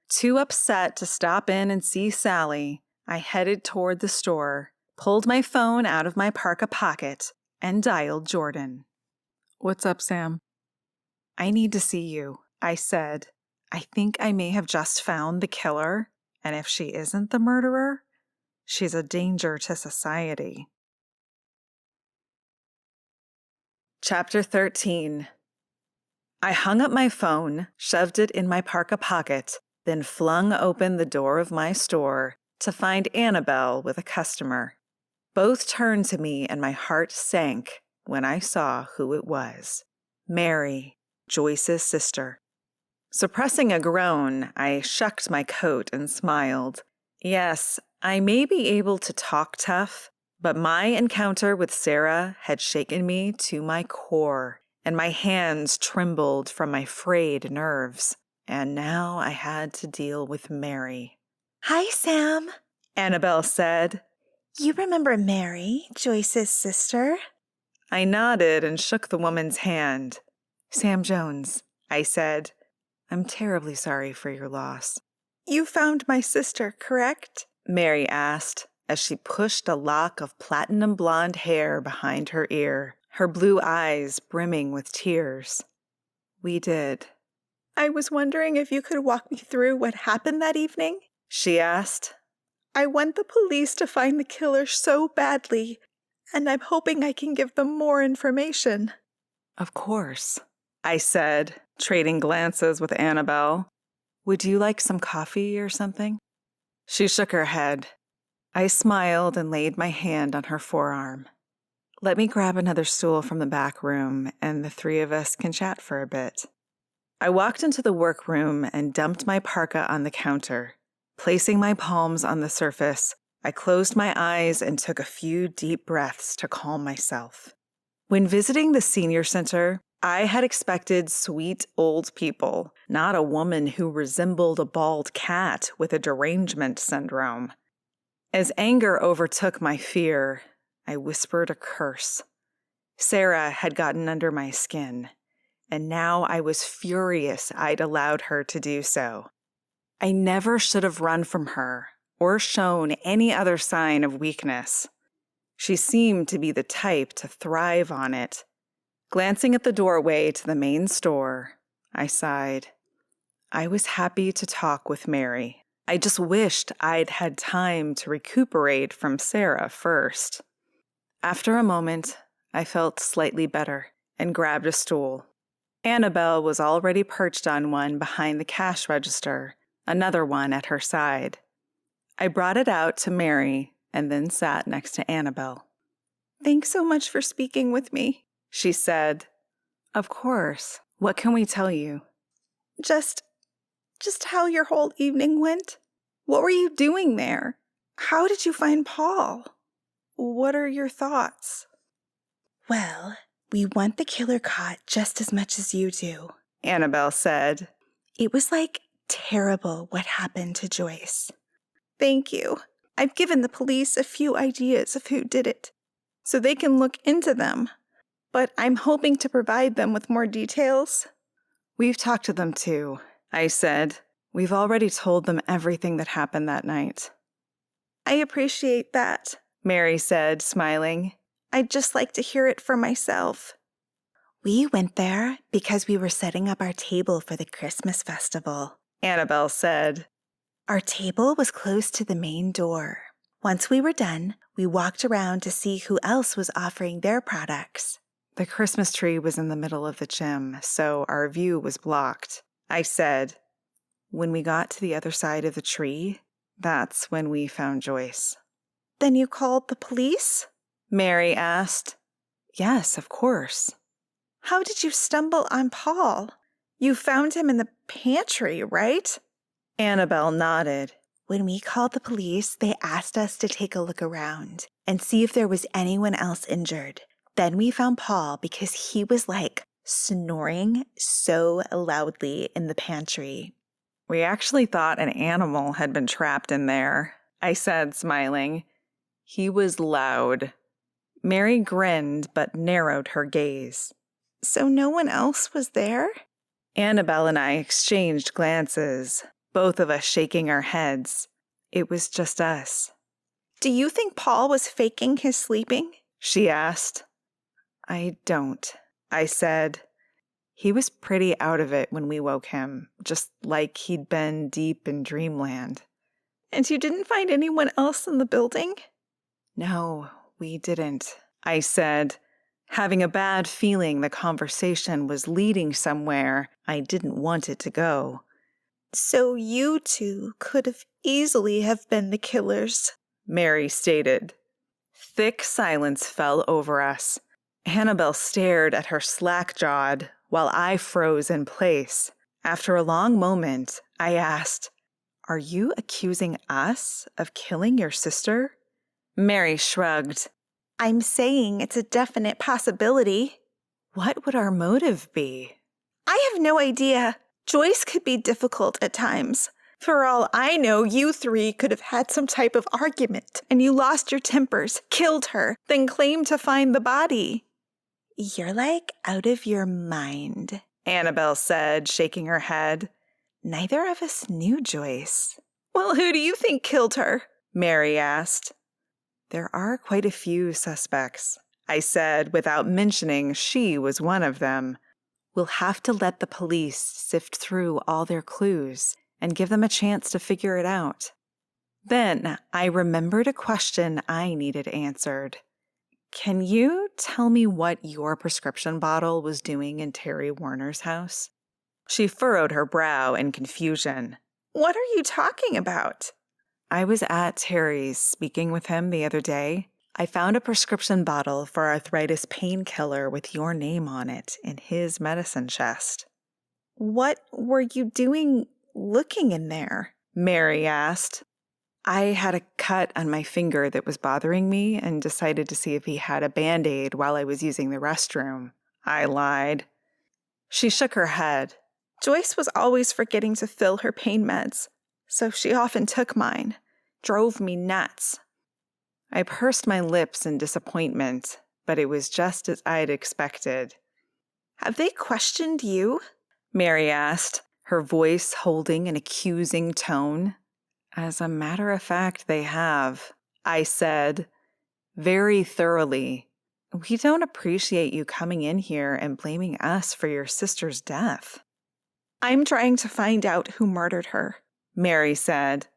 Too upset to stop in and see Sally, I headed toward the store, pulled my phone out of my parka pocket, and dialed Jordan. What's up, Sam? I need to see you, I said. I think I may have just found the killer, and if she isn't the murderer, she's a danger to society. Chapter 13. I hung up my phone, shoved it in my parka pocket, then flung open the door of my store to find Annabelle with a customer. Both turned to me and my heart sank when I saw who it was. Mary, Joyce's sister. Suppressing a groan, I shucked my coat and smiled. Yes, I may be able to talk tough, but my encounter with Sarah had shaken me to my core, and my hands trembled from my frayed nerves. And now I had to deal with Mary. Hi, Sam, Annabelle said. You remember Mary, Joyce's sister? I nodded and shook the woman's hand. Sam Jones, I said. I'm terribly sorry for your loss. You found my sister, correct? Mary asked as she pushed a lock of platinum blonde hair behind her ear, her blue eyes brimming with tears. We did. I was wondering if you could walk me through what happened that evening? She asked. I want the police to find the killer so badly, and I'm hoping I can give them more information. Of course, I said, trading glances with Annabelle. Would you like some coffee or something? She shook her head. I smiled and laid my hand on her forearm. Let me grab another stool from the back room, and the three of us can chat for a bit. I walked into the workroom and dumped my parka on the counter. Placing my palms on the surface, I closed my eyes and took a few deep breaths to calm myself. When visiting the senior center, I had expected sweet old people, not a woman who resembled a bald cat with a derangement syndrome. As anger overtook my fear, I whispered a curse. Sarah had gotten under my skin, and now I was furious I'd allowed her to do so. I never should have run from her or shown any other sign of weakness. She seemed to be the type to thrive on it. Glancing at the doorway to the main store, I sighed. I was happy to talk with Mary. I just wished I'd had time to recuperate from Sarah first. After a moment, I felt slightly better and grabbed a stool. Annabelle was already perched on one behind the cash register, another one at her side. I brought it out to Mary and then sat next to Annabelle. Thanks so much for speaking with me, she said. Of course. What can we tell you? Just how your whole evening went? What were you doing there? How did you find Paul? What are your thoughts? Well, we want the killer caught just as much as you do, Annabelle said. It was terrible what happened to Joyce. Thank you. I've given the police a few ideas of who did it, so they can look into them. But I'm hoping to provide them with more details. We've talked to them too, I said. We've already told them everything that happened that night. I appreciate that, Mary said, smiling. I'd just like to hear it for myself. We went there because we were setting up our table for the Christmas festival, Annabelle said. Our table was close to the main door. Once we were done, we walked around to see who else was offering their products. The Christmas tree was in the middle of the gym, so our view was blocked. I said, when we got to the other side of the tree, that's when we found Joyce. Then you called the police? Mary asked. Yes, of course. How did you stumble on Paul? You found him in the pantry, right? Annabelle nodded. When we called the police, they asked us to take a look around and see if there was anyone else injured. Then we found Paul because he was snoring so loudly in the pantry. We actually thought an animal had been trapped in there, I said, smiling. He was loud. Mary grinned but narrowed her gaze. So no one else was there? Annabelle and I exchanged glances, both of us shaking our heads. It was just us. Do you think Paul was faking his sleeping? She asked. I don't, I said. He was pretty out of it when we woke him, just like he'd been deep in dreamland. And you didn't find anyone else in the building? No, we didn't, I said, having a bad feeling the conversation was leading somewhere I didn't want it to go. So you two could have easily have been the killers, Mary stated. Thick silence fell over us. Annabelle stared at her slack-jawed while I froze in place. After a long moment, I asked, Are you accusing us of killing your sister? Mary shrugged. I'm saying it's a definite possibility. What would our motive be? I have no idea. Joyce could be difficult at times. For all I know, you three could have had some type of argument, and you lost your tempers, killed her, then claimed to find the body. You're out of your mind, Annabelle said, shaking her head. Neither of us knew Joyce. Well, who do you think killed her? Mary asked. There are quite a few suspects, I said, without mentioning she was one of them. We'll have to let the police sift through all their clues and give them a chance to figure it out. Then I remembered a question I needed answered. Can you tell me what your prescription bottle was doing in Terry Warner's house? She furrowed her brow in confusion. What are you talking about? I was at Terry's speaking with him the other day. I found a prescription bottle for arthritis painkiller with your name on it in his medicine chest. What were you doing looking in there? Mary asked. I had a cut on my finger that was bothering me and decided to see if he had a Band-Aid while I was using the restroom. I lied. She shook her head. Joyce was always forgetting to fill her pain meds, so she often took mine. Drove me nuts. I pursed my lips in disappointment, but it was just as I'd expected. Have they questioned you? Mary asked, her voice holding an accusing tone. As a matter of fact, they have, I said, very thoroughly. We don't appreciate you coming in here and blaming us for your sister's death. I'm trying to find out who murdered her, Mary said.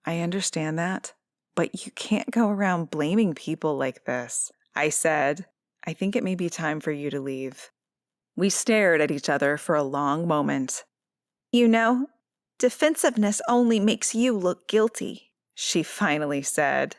I understand that, but you can't go around blaming people like this, I said. I think it may be time for you to leave. We stared at each other for a long moment. You know, defensiveness only makes you look guilty, she finally said.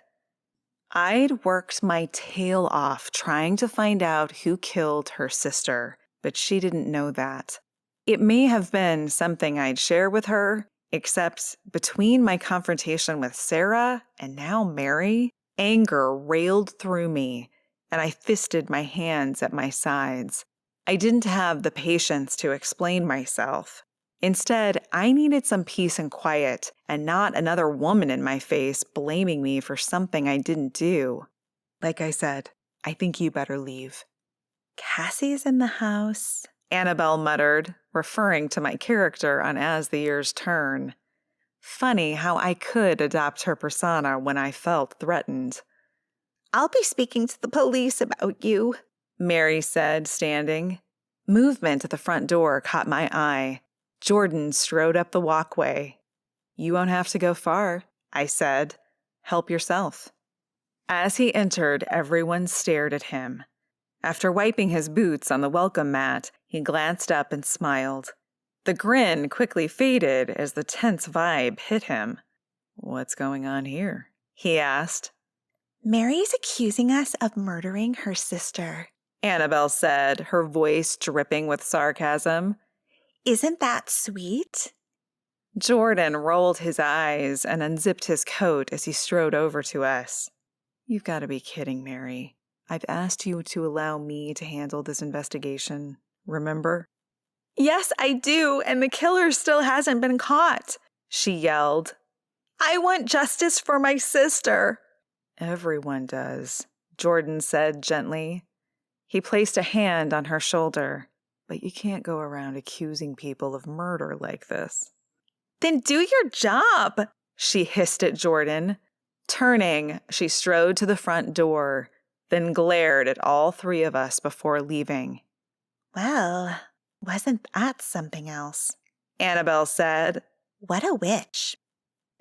I'd worked my tail off trying to find out who killed her sister, but she didn't know that. It may have been something I'd share with her, except between my confrontation with Sarah and now Mary, anger railed through me, and I fisted my hands at my sides. I didn't have the patience to explain myself. Instead, I needed some peace and quiet, and not another woman in my face blaming me for something I didn't do. Like I said, I think you better leave. Cassie's in the house, Annabelle muttered, referring to my character on As the Years Turn. Funny how I could adopt her persona when I felt threatened. I'll be speaking to the police about you, Mary said, standing. Movement at the front door caught my eye. Jordan strode up the walkway. You won't have to go far, I said. Help yourself. As he entered, everyone stared at him. After wiping his boots on the welcome mat, he glanced up and smiled. The grin quickly faded as the tense vibe hit him. What's going on here? He asked. Mary's accusing us of murdering her sister, Annabelle said, her voice dripping with sarcasm. Isn't that sweet? Jordan rolled his eyes and unzipped his coat as he strode over to us. You've got to be kidding, Mary. I've asked you to allow me to handle this investigation, remember? Yes, I do, and the killer still hasn't been caught, she yelled. I want justice for my sister. Everyone does, Jordan said gently. He placed a hand on her shoulder. But you can't go around accusing people of murder like this. Then do your job, she hissed at Jordan. Turning, she strode to the front door, then glared at all three of us before leaving. Well, wasn't that something else? Annabelle said. What a witch.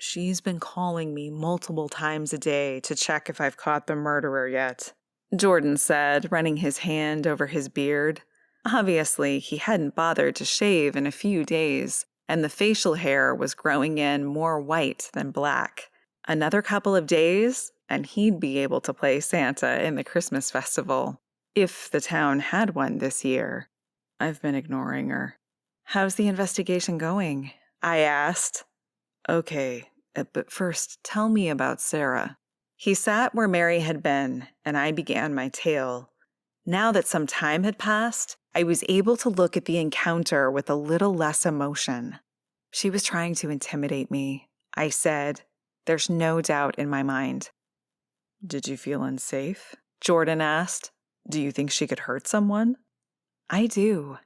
She's been calling me multiple times a day to check if I've caught the murderer yet, Jordan said, running his hand over his beard. Obviously, he hadn't bothered to shave in a few days, and the facial hair was growing in more white than black. Another couple of days, and he'd be able to play Santa in the Christmas festival, if the town had one this year. I've been ignoring her. How's the investigation going? I asked. Okay, but first, tell me about Sarah. He sat where Mary had been, and I began my tale. Now that some time had passed, I was able to look at the encounter with a little less emotion. She was trying to intimidate me, I said. There's no doubt in my mind. Did you feel unsafe? Jordan asked. Do you think she could hurt someone? I do.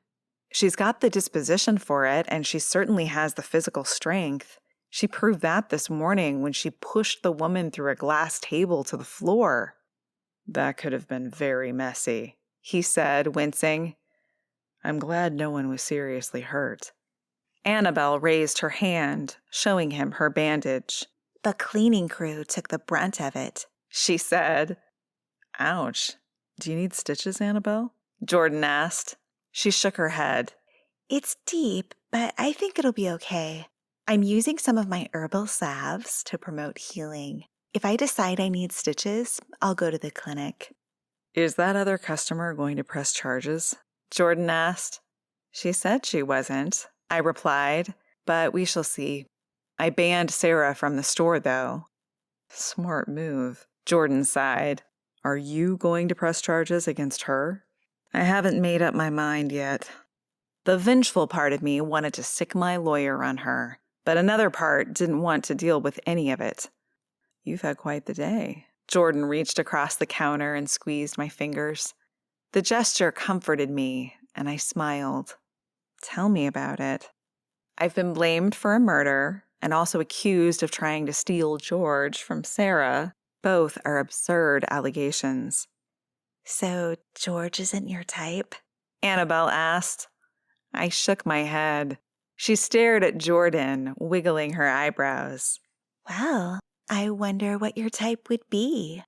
She's got the disposition for it, and she certainly has the physical strength. She proved that this morning when she pushed the woman through a glass table to the floor. That could have been very messy, he said, wincing. I'm glad no one was seriously hurt. Annabelle raised her hand, showing him her bandage. The cleaning crew took the brunt of it, she said. Ouch. Do you need stitches, Annabelle? Jordan asked. She shook her head. It's deep, but I think it'll be okay. I'm using some of my herbal salves to promote healing. If I decide I need stitches, I'll go to the clinic. Is that other customer going to press charges? Jordan asked. She said she wasn't, I replied, but we shall see. I banned Sarah from the store, though. Smart move, Jordan sighed. Are you going to press charges against her? I haven't made up my mind yet. The vengeful part of me wanted to sick my lawyer on her, but another part didn't want to deal with any of it. You've had quite the day. Jordan reached across the counter and squeezed my fingers. The gesture comforted me, and I smiled. Tell me about it. I've been blamed for a murder and also accused of trying to steal George from Sarah. Both are absurd allegations. So George isn't your type? Annabelle asked. I shook my head. She stared at Jordan, wiggling her eyebrows. Well, I wonder what your type would be.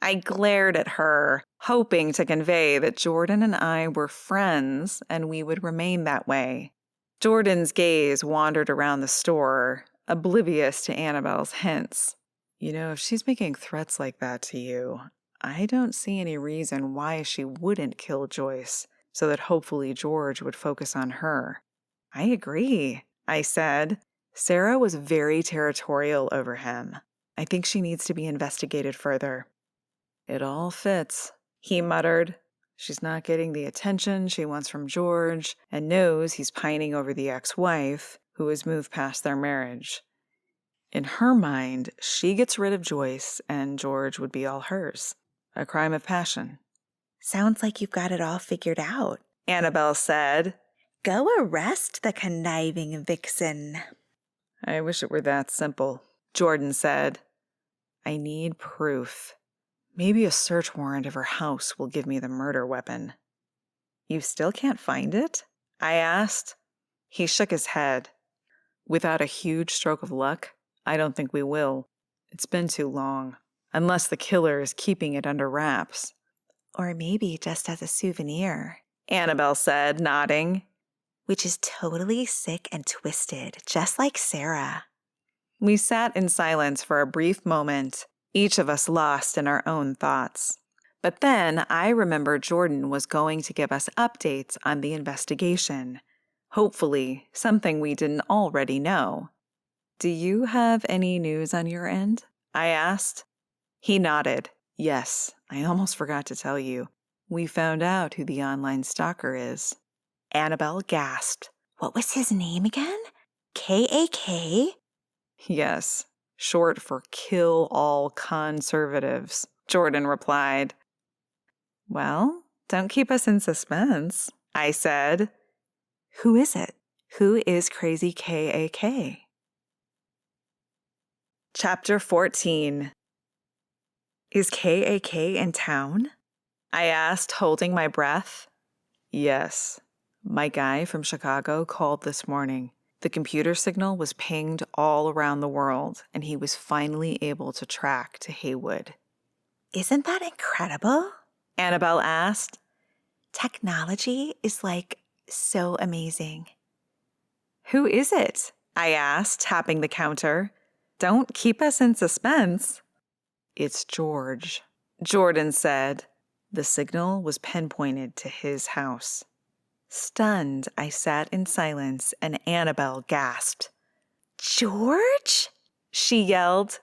I glared at her, hoping to convey that Jordan and I were friends and we would remain that way. Jordan's gaze wandered around the store, oblivious to Annabelle's hints. You know, if she's making threats like that to you, I don't see any reason why she wouldn't kill Joyce, so that hopefully George would focus on her. I agree, I said. Sarah was very territorial over him. I think she needs to be investigated further. It all fits, he muttered. She's not getting the attention she wants from George and knows he's pining over the ex-wife who has moved past their marriage. In her mind, she gets rid of Joyce and George would be all hers. A crime of passion. Sounds like you've got it all figured out, Annabelle said. Go arrest the conniving vixen. I wish it were that simple, Jordan said. I need proof. Maybe a search warrant of her house will give me the murder weapon. You still can't find it? I asked. He shook his head. Without a huge stroke of luck, I don't think we will. It's been too long. Unless the killer is keeping it under wraps. Or maybe just as a souvenir, Annabelle said, nodding. Which is totally sick and twisted, just like Sarah. We sat in silence for a brief moment, each of us lost in our own thoughts. But then I remembered Jordan was going to give us updates on the investigation. Hopefully, something we didn't already know. Do you have any news on your end? I asked. He nodded. Yes, I almost forgot to tell you. We found out who the online stalker is. Annabelle gasped. What was his name again? K-A-K? Yes, short for kill all conservatives, Jordan replied. Well, don't keep us in suspense, I said. Who is it? Who is Crazy K-A-K? Chapter 14. Is K-A-K in town? I asked, holding my breath. Yes. My guy from Chicago called this morning. The computer signal was pinged all around the world, and he was finally able to track to Heywood. Isn't that incredible? Annabelle asked. Technology is so amazing. Who is it? I asked, tapping the counter. Don't keep us in suspense. It's George, Jordan said. The signal was pinpointed to his house. Stunned, I sat in silence and Annabelle gasped. George? She yelled.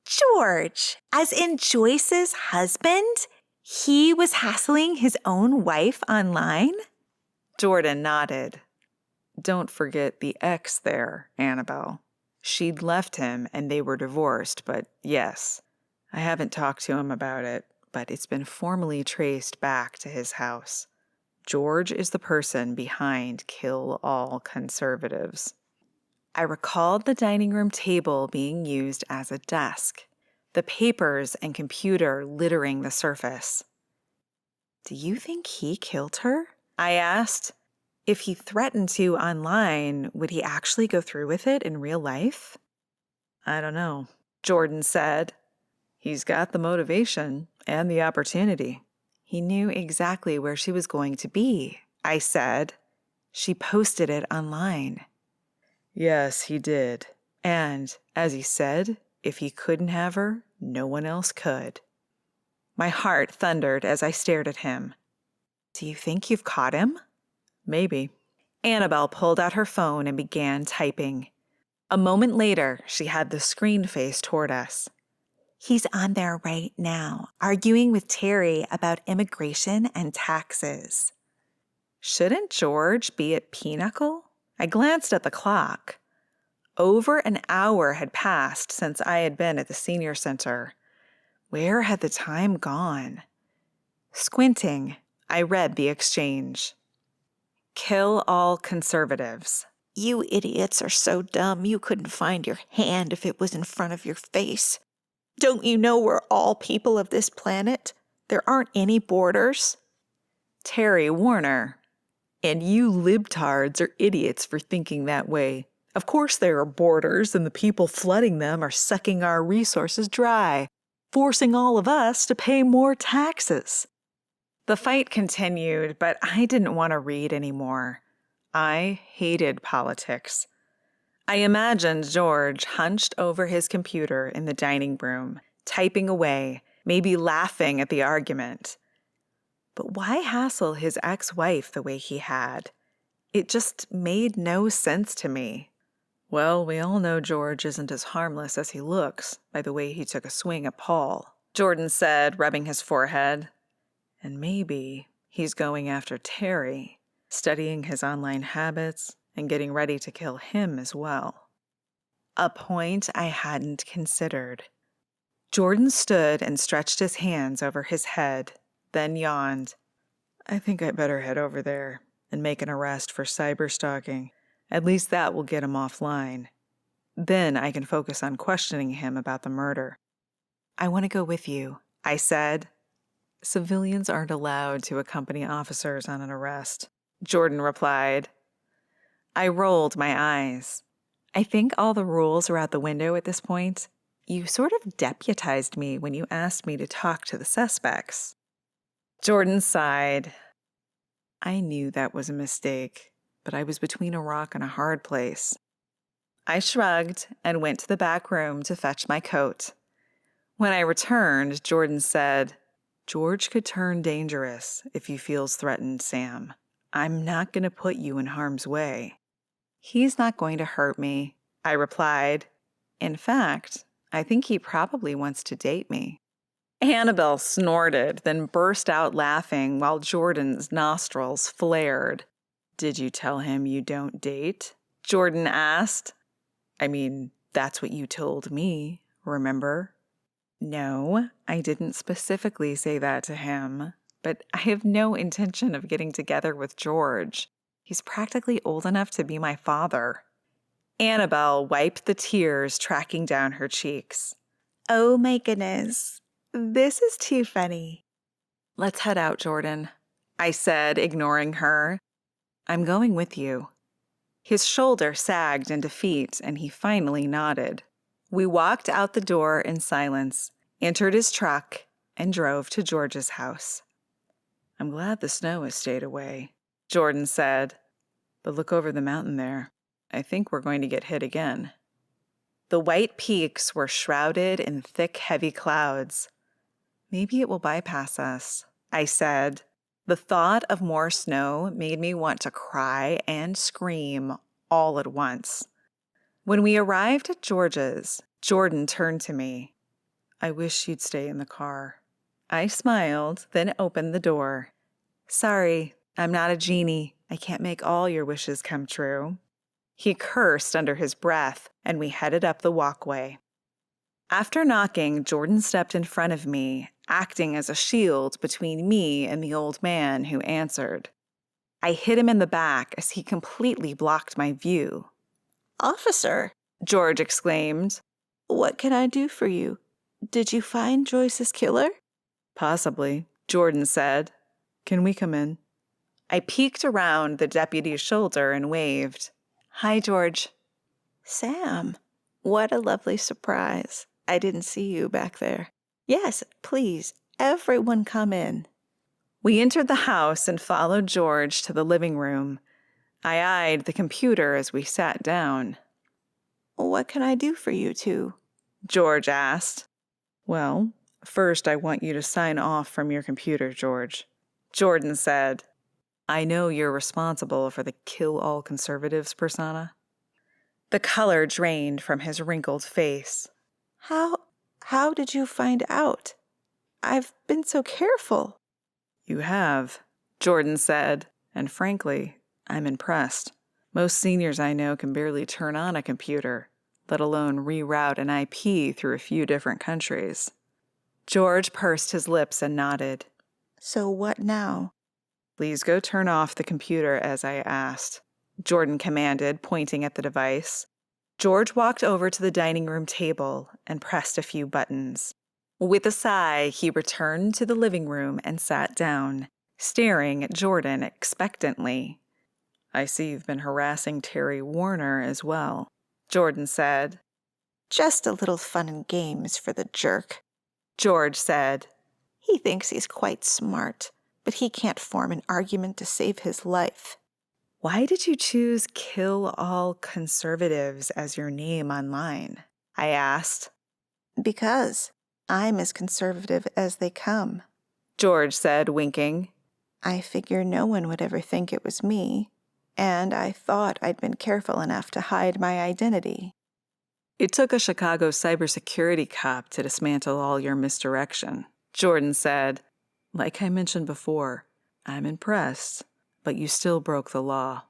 George, as in Joyce's husband? He was hassling his own wife online? Jordan nodded. Don't forget the ex there, Annabelle. She'd left him and they were divorced, but yes, I haven't talked to him about it, but it's been formally traced back to his house. George is the person behind Kill All Conservatives. I recalled the dining room table being used as a desk, the papers and computer littering the surface. Do you think he killed her? I asked. If he threatened to online, would he actually go through with it in real life? I don't know, Jordan said. He's got the motivation and the opportunity. He knew exactly where she was going to be, I said. She posted it online. Yes, he did. And, as he said, if he couldn't have her, no one else could. My heart thundered as I stared at him. Do you think you've caught him? Maybe. Annabelle pulled out her phone and began typing. A moment later, she had the screen face toward us. He's on there right now, arguing with Terry about immigration and taxes. Shouldn't George be at Pinnacle? I glanced at the clock. Over an hour had passed since I had been at the senior center. Where had the time gone? Squinting, I read the exchange. Kill all conservatives. You idiots are so dumb you couldn't find your hand if it was in front of your face. Don't you know we're all people of this planet? There aren't any borders. Terry Warner. And you libtards are idiots for thinking that way. Of course there are borders, and the people flooding them are sucking our resources dry, forcing all of us to pay more taxes. The fight continued, but I didn't want to read anymore. I hated politics. I imagined George hunched over his computer in the dining room, typing away, maybe laughing at the argument. But why hassle his ex-wife the way he had? It just made no sense to me. Well, we all know George isn't as harmless as he looks by the way he took a swing at Paul, Jordan said, rubbing his forehead. And maybe He's going after Terry, studying his online habits, and getting ready to kill him as well. A point I hadn't considered. Jordan stood and stretched his hands over his head, then yawned. I think I better head over there and make an arrest for cyberstalking. At least that will get him offline. Then I can focus on questioning him about the murder. I want to go with you, I said. Civilians aren't allowed to accompany officers on an arrest, Jordan replied. I rolled my eyes. I think all the rules are out the window at this point. You sort of deputized me when you asked me to talk to the suspects. Jordan sighed. I knew that was a mistake, but I was between a rock and a hard place. I shrugged and went to the back room to fetch my coat. When I returned, Jordan said, George could turn dangerous if he feels threatened, Sam. I'm not going to put you in harm's way. He's not going to hurt me, I replied. In fact, I think he probably wants to date me. Annabelle snorted, then burst out laughing while Jordan's nostrils flared. Did you tell him you don't date? Jordan asked. I mean, that's what you told me, remember? No, I didn't specifically say that to him, but I have no intention of getting together with George. He's practically old enough to be my father. Annabelle wiped the tears tracking down her cheeks. Oh my goodness, this is too funny. Let's head out, Jordan, I said, ignoring her. I'm going with you. His shoulder sagged in defeat, and he finally nodded. We walked out the door in silence, entered his truck, and drove to George's house. I'm glad the snow has stayed away, Jordan said. But look over the mountain there. I think we're going to get hit again. The white peaks were shrouded in thick, heavy clouds. Maybe it will bypass us, I said. The thought of more snow made me want to cry and scream all at once. When we arrived at George's, Jordan turned to me. I wish you'd stay in the car. I smiled, then opened the door. Sorry, I'm not a genie. I can't make all your wishes come true. He cursed under his breath, and we headed up the walkway. After knocking, Jordan stepped in front of me, acting as a shield between me and the old man who answered. I hit him in the back as he completely blocked my view. Officer, George exclaimed. what can I do for you? Did you find Joyce's killer? Possibly, Jordan said. Can we come in? I peeked around the deputy's shoulder and waved. Hi, George. Sam, what a lovely surprise. I didn't see you back there. Yes, please, everyone come in. We entered the house and followed George to the living room. I eyed the computer as we sat down. What can I do for you two? George asked. Well, first I want you to sign off from your computer, George. Jordan said. I know you're responsible for the kill all conservatives persona. The color drained from his wrinkled face. How did you find out? I've been so careful. You have, Jordan said, and frankly, I'm impressed. Most seniors I know can barely turn on a computer, let alone reroute an IP through a few different countries. George pursed his lips and nodded. So what now? Please go turn off the computer as I asked, Jordan commanded, pointing at the device. George walked over to the dining room table and pressed a few buttons. With a sigh, he returned to the living room and sat down, staring at Jordan expectantly. I see you've been harassing Terry Warner as well, Jordan said. Just a little fun and games for the jerk, George said. He thinks he's quite smart, but he can't form an argument to save his life. Why did you choose Kill All Conservatives as your name online? I asked. Because I'm as conservative as they come, George said, winking. I figure no one would ever think it was me, and I thought I'd been careful enough to hide my identity. It took a Chicago cybersecurity cop to dismantle all your misdirection, Jordan said. Like I mentioned before, I'm impressed, but you still broke the law.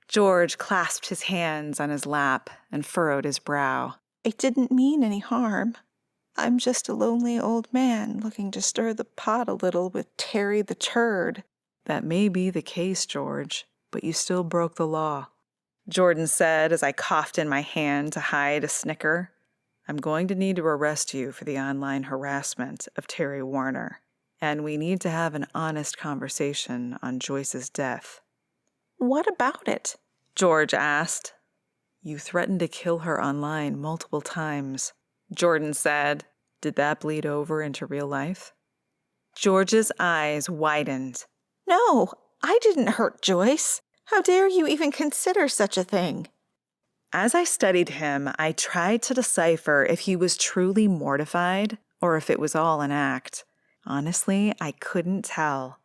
George clasped his hands on his lap and furrowed his brow. I didn't mean any harm. I'm just a lonely old man looking to stir the pot a little with Terry the turd. That may be the case, George, but you still broke the law. Jordan said as I coughed in my hand to hide a snicker. I'm going to need to arrest you for the online harassment of Terry Warner, and we need to have an honest conversation on Joyce's death. What about it? George asked. You threatened to kill her online multiple times, Jordan said. Did that bleed over into real life? George's eyes widened. No, I didn't hurt Joyce. How dare you even consider such a thing? As I studied him, I tried to decipher if he was truly mortified or if it was all an act. Honestly, I couldn't tell.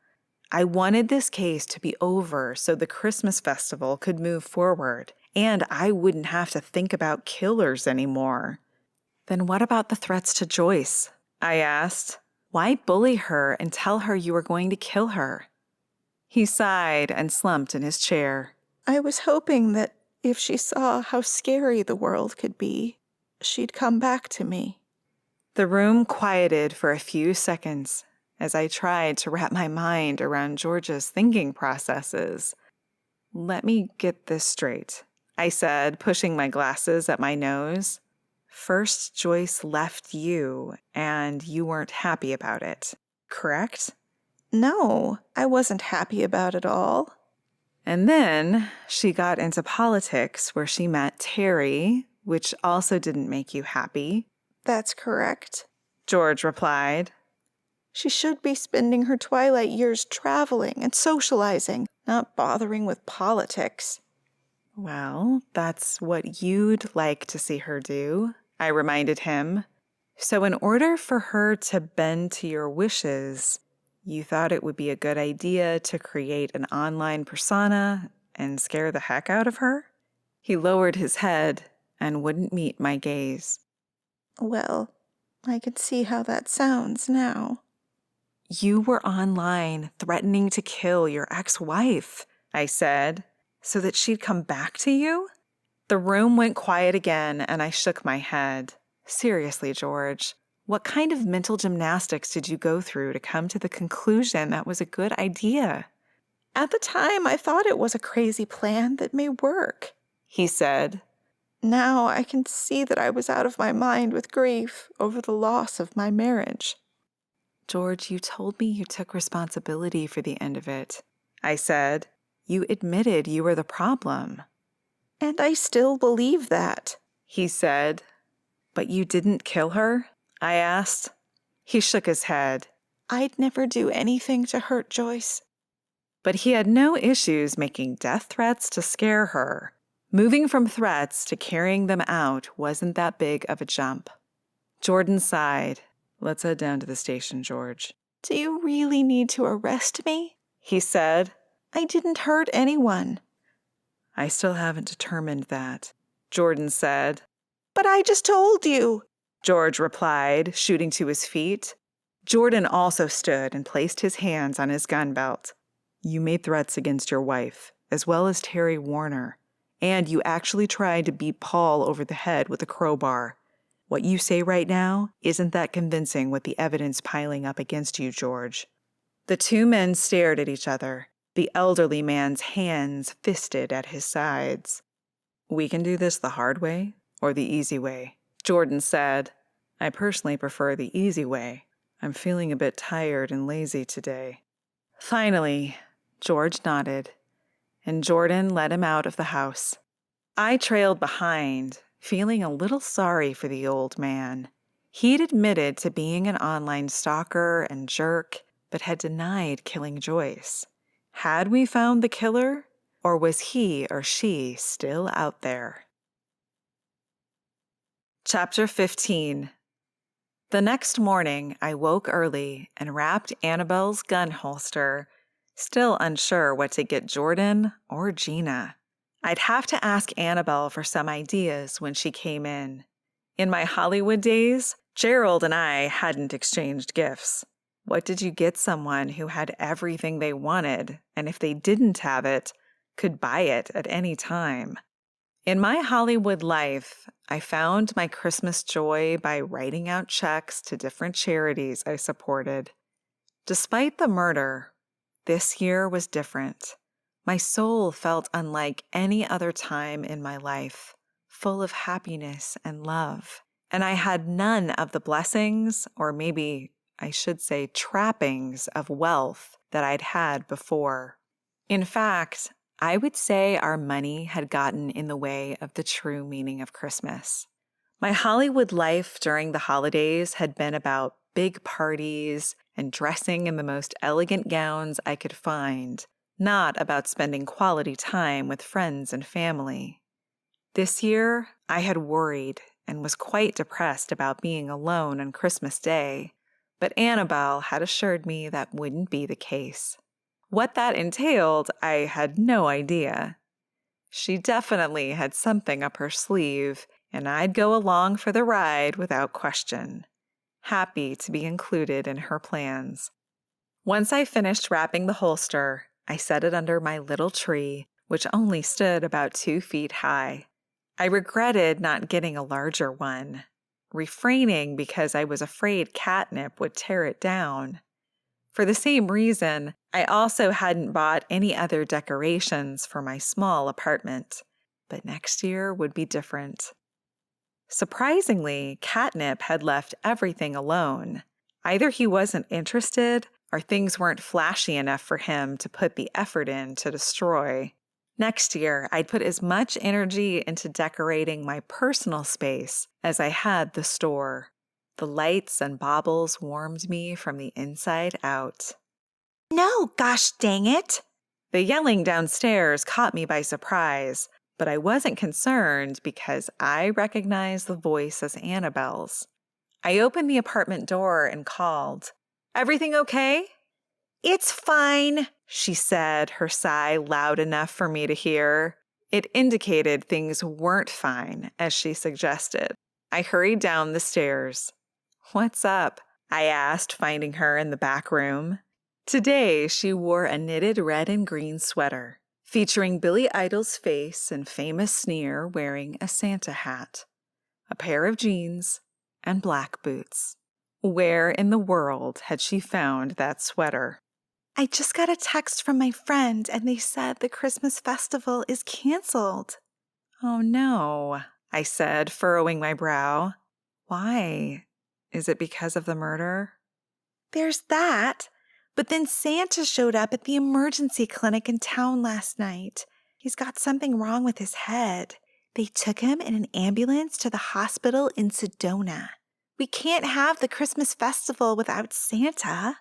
I wanted this case to be over so the Christmas festival could move forward, and I wouldn't have to think about killers anymore. Then what about the threats to Joyce? I asked. Why bully her and tell her you were going to kill her? He sighed and slumped in his chair. I was hoping that if she saw how scary the world could be, she'd come back to me. The room quieted for a few seconds as I tried to wrap my mind around George's thinking processes. Let me get this straight, I said, pushing my glasses at my nose. First, Joyce left you, and you weren't happy about it, correct? No, I wasn't happy about it all. And then she got into politics where she met Terry, which also didn't make you happy. That's correct, George replied. She should be spending her twilight years traveling and socializing, not bothering with politics. Well, that's what you'd like to see her do, I reminded him. So in order for her to bend to your wishes, you thought it would be a good idea to create an online persona and scare the heck out of her? He lowered his head and wouldn't meet my gaze. Well, I can see how that sounds now. You were online threatening to kill your ex-wife, I said, so that she'd come back to you? The room went quiet again and I shook my head. Seriously, George, what kind of mental gymnastics did you go through to come to the conclusion that was a good idea? At the time, I thought it was a crazy plan that may work, he said. Now I can see that I was out of my mind with grief over the loss of my marriage. George, you told me you took responsibility for the end of it, I said. You admitted you were the problem. And I still believe that, he said. But you didn't kill her? I asked. He shook his head. I'd never do anything to hurt Joyce. But he had no issues making death threats to scare her. Moving from threats to carrying them out wasn't that big of a jump. Jordan sighed. Let's head down to the station, George. Do you really need to arrest me? He said. I didn't hurt anyone. I still haven't determined that, Jordan said. But I just told you, George replied, shooting to his feet. Jordan also stood and placed his hands on his gun belt. You made threats against your wife, as well as Terry Warner, and you actually tried to beat Paul over the head with a crowbar. What you say right now isn't that convincing with the evidence piling up against you, George. The two men stared at each other, the elderly man's hands fisted at his sides. We can do this the hard way or the easy way, Jordan said. I personally prefer the easy way. I'm feeling a bit tired and lazy today. Finally, George nodded, and Jordan led him out of the house. I trailed behind, feeling a little sorry for the old man. He'd admitted to being an online stalker and jerk, but had denied killing Joyce. Had we found the killer, or was he or she still out there? Chapter 15. The next morning, I woke early and wrapped Annabelle's gun holster, still unsure what to get Jordan or Gina. I'd have to ask Annabelle for some ideas when she came in. In my Hollywood days, Gerald and I hadn't exchanged gifts. What did you get someone who had everything they wanted, and if they didn't have it, could buy it at any time? In my Hollywood life, I found my Christmas joy by writing out checks to different charities I supported. Despite the murder, this year was different. My soul felt unlike any other time in my life, full of happiness and love. And I had none of the blessings, or maybe I should say trappings, of wealth that I'd had before. In fact, I would say our money had gotten in the way of the true meaning of Christmas. My Hollywood life during the holidays had been about big parties and dressing in the most elegant gowns I could find, not about spending quality time with friends and family. This year, I had worried and was quite depressed about being alone on Christmas Day, but Annabelle had assured me that wouldn't be the case. What that entailed, I had no idea. She definitely had something up her sleeve, and I'd go along for the ride without question, happy to be included in her plans. Once I finished wrapping the holster, I set it under my little tree, which only stood about 2 feet high. I regretted not getting a larger one, refraining because I was afraid catnip would tear it down. For the same reason, I also hadn't bought any other decorations for my small apartment, but next year would be different. Surprisingly, Catnip had left everything alone. Either he wasn't interested, or things weren't flashy enough for him to put the effort in to destroy. Next year, I'd put as much energy into decorating my personal space as I had the store. The lights and baubles warmed me from the inside out. No, gosh dang it! The yelling downstairs caught me by surprise, but I wasn't concerned because I recognized the voice as Annabelle's. I opened the apartment door and called, "Everything okay?" It's fine, she said, her sigh loud enough for me to hear. It indicated things weren't fine, as she suggested. I hurried down the stairs. "What's up?" I asked, finding her in the back room. Today, she wore a knitted red and green sweater, featuring Billy Idol's face and famous sneer wearing a Santa hat, a pair of jeans, and black boots. Where in the world had she found that sweater? I just got a text from my friend and they said the Christmas festival is canceled. Oh no, I said, furrowing my brow. Why? Is it because of the murder? There's that. But then Santa showed up at the emergency clinic in town last night. He's got something wrong with his head. They took him in an ambulance to the hospital in Sedona. We can't have the Christmas festival without Santa.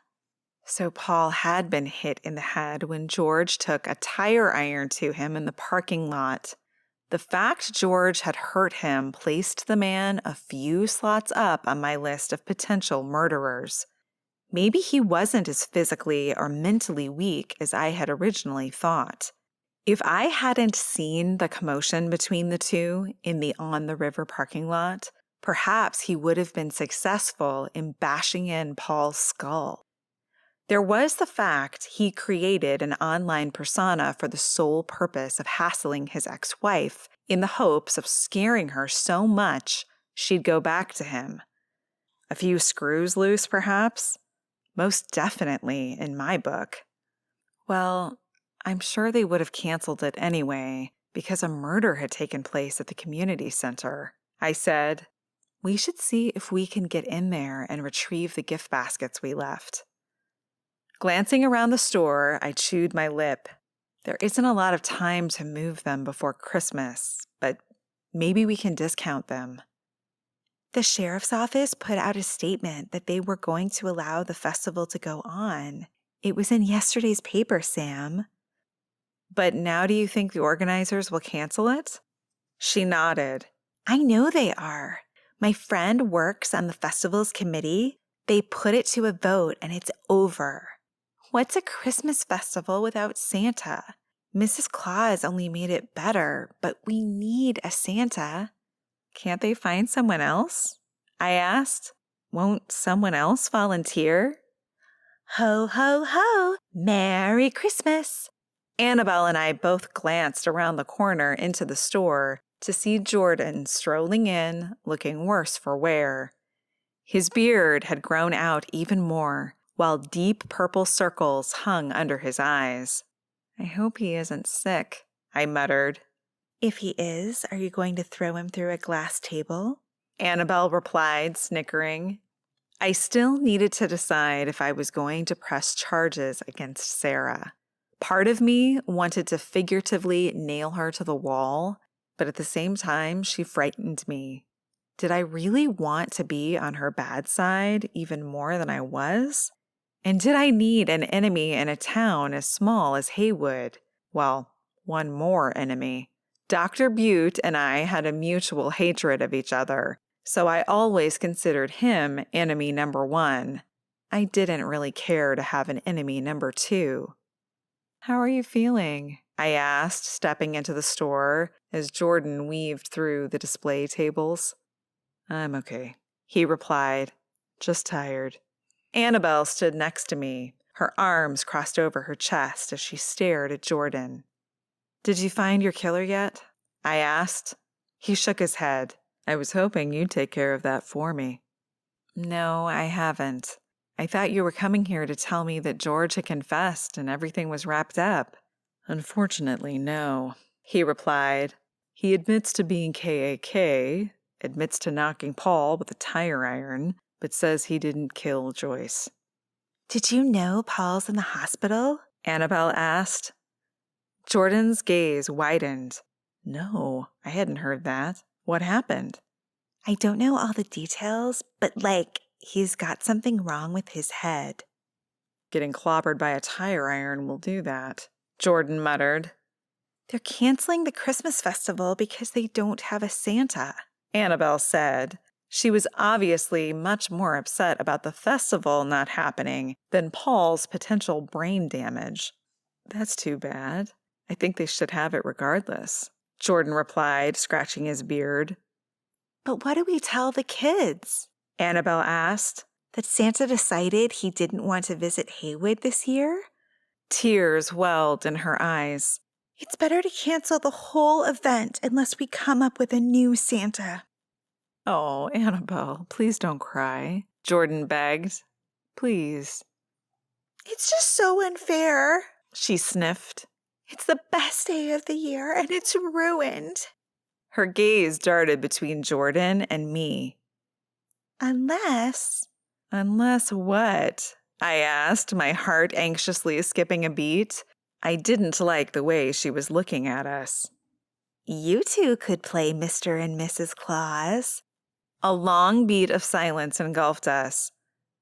So Paul had been hit in the head when George took a tire iron to him in the parking lot. The fact George had hurt him placed the man a few slots up on my list of potential murderers. Maybe he wasn't as physically or mentally weak as I had originally thought. If I hadn't seen the commotion between the two in the on-the-river parking lot, perhaps he would have been successful in bashing in Paul's skull. There was the fact he created an online persona for the sole purpose of hassling his ex-wife in the hopes of scaring her so much she'd go back to him. A few screws loose, perhaps? Most definitely in my book. Well, I'm sure they would have canceled it anyway because a murder had taken place at the community center. I said, "We should see if we can get in there and retrieve the gift baskets we left." Glancing around the store, I chewed my lip. There isn't a lot of time to move them before Christmas, but maybe we can discount them. The sheriff's office put out a statement that they were going to allow the festival to go on. It was in yesterday's paper, Sam. But now do you think the organizers will cancel it? She nodded. I know they are. My friend works on the festival's committee. They put it to a vote and it's over. What's a Christmas festival without Santa? Mrs. Claus only made it better, but we need a Santa. Can't they find someone else? I asked. Won't someone else volunteer? Ho, ho, ho! Merry Christmas! Annabelle and I both glanced around the corner into the store to see Jordan strolling in, looking worse for wear. His beard had grown out even more, while deep purple circles hung under his eyes. I hope he isn't sick, I muttered. If he is, are you going to throw him through a glass table? Annabelle replied, snickering. I still needed to decide if I was going to press charges against Sarah. Part of me wanted to figuratively nail her to the wall, but at the same time, she frightened me. Did I really want to be on her bad side even more than I was? And did I need an enemy in a town as small as Heywood? Well, one more enemy. Dr. Butte and I had a mutual hatred of each other, so I always considered him enemy number 1. I didn't really care to have an enemy number 2. How are you feeling? I asked, stepping into the store as Jordan weaved through the display tables. I'm okay, he replied, just tired. Annabelle stood next to me, her arms crossed over her chest as she stared at Jordan. Did you find your killer yet? I asked. He shook his head. I was hoping you'd take care of that for me. No, I haven't. I thought you were coming here to tell me that George had confessed and everything was wrapped up. Unfortunately, no, he replied. He admits to being KAK, admits to knocking Paul with a tire iron, but says he didn't kill Joyce. Did you know Paul's in the hospital? Annabelle asked. Jordan's gaze widened. No, I hadn't heard that. What happened? I don't know all the details, but he's got something wrong with his head. Getting clobbered by a tire iron will do that, Jordan muttered. They're canceling the Christmas festival because they don't have a Santa, Annabelle said. She was obviously much more upset about the festival not happening than Paul's potential brain damage. That's too bad. I think they should have it regardless, Jordan replied, scratching his beard. But what do we tell the kids? Annabelle asked. That Santa decided he didn't want to visit Heywood this year? Tears welled in her eyes. It's better to cancel the whole event unless we come up with a new Santa. Oh, Annabelle, please don't cry, Jordan begged. Please. It's just so unfair, she sniffed. It's the best day of the year and it's ruined. Her gaze darted between Jordan and me. Unless what? I asked, my heart anxiously skipping a beat. I didn't like the way she was looking at us. You two could play Mr. and Mrs. Claus. A long beat of silence engulfed us.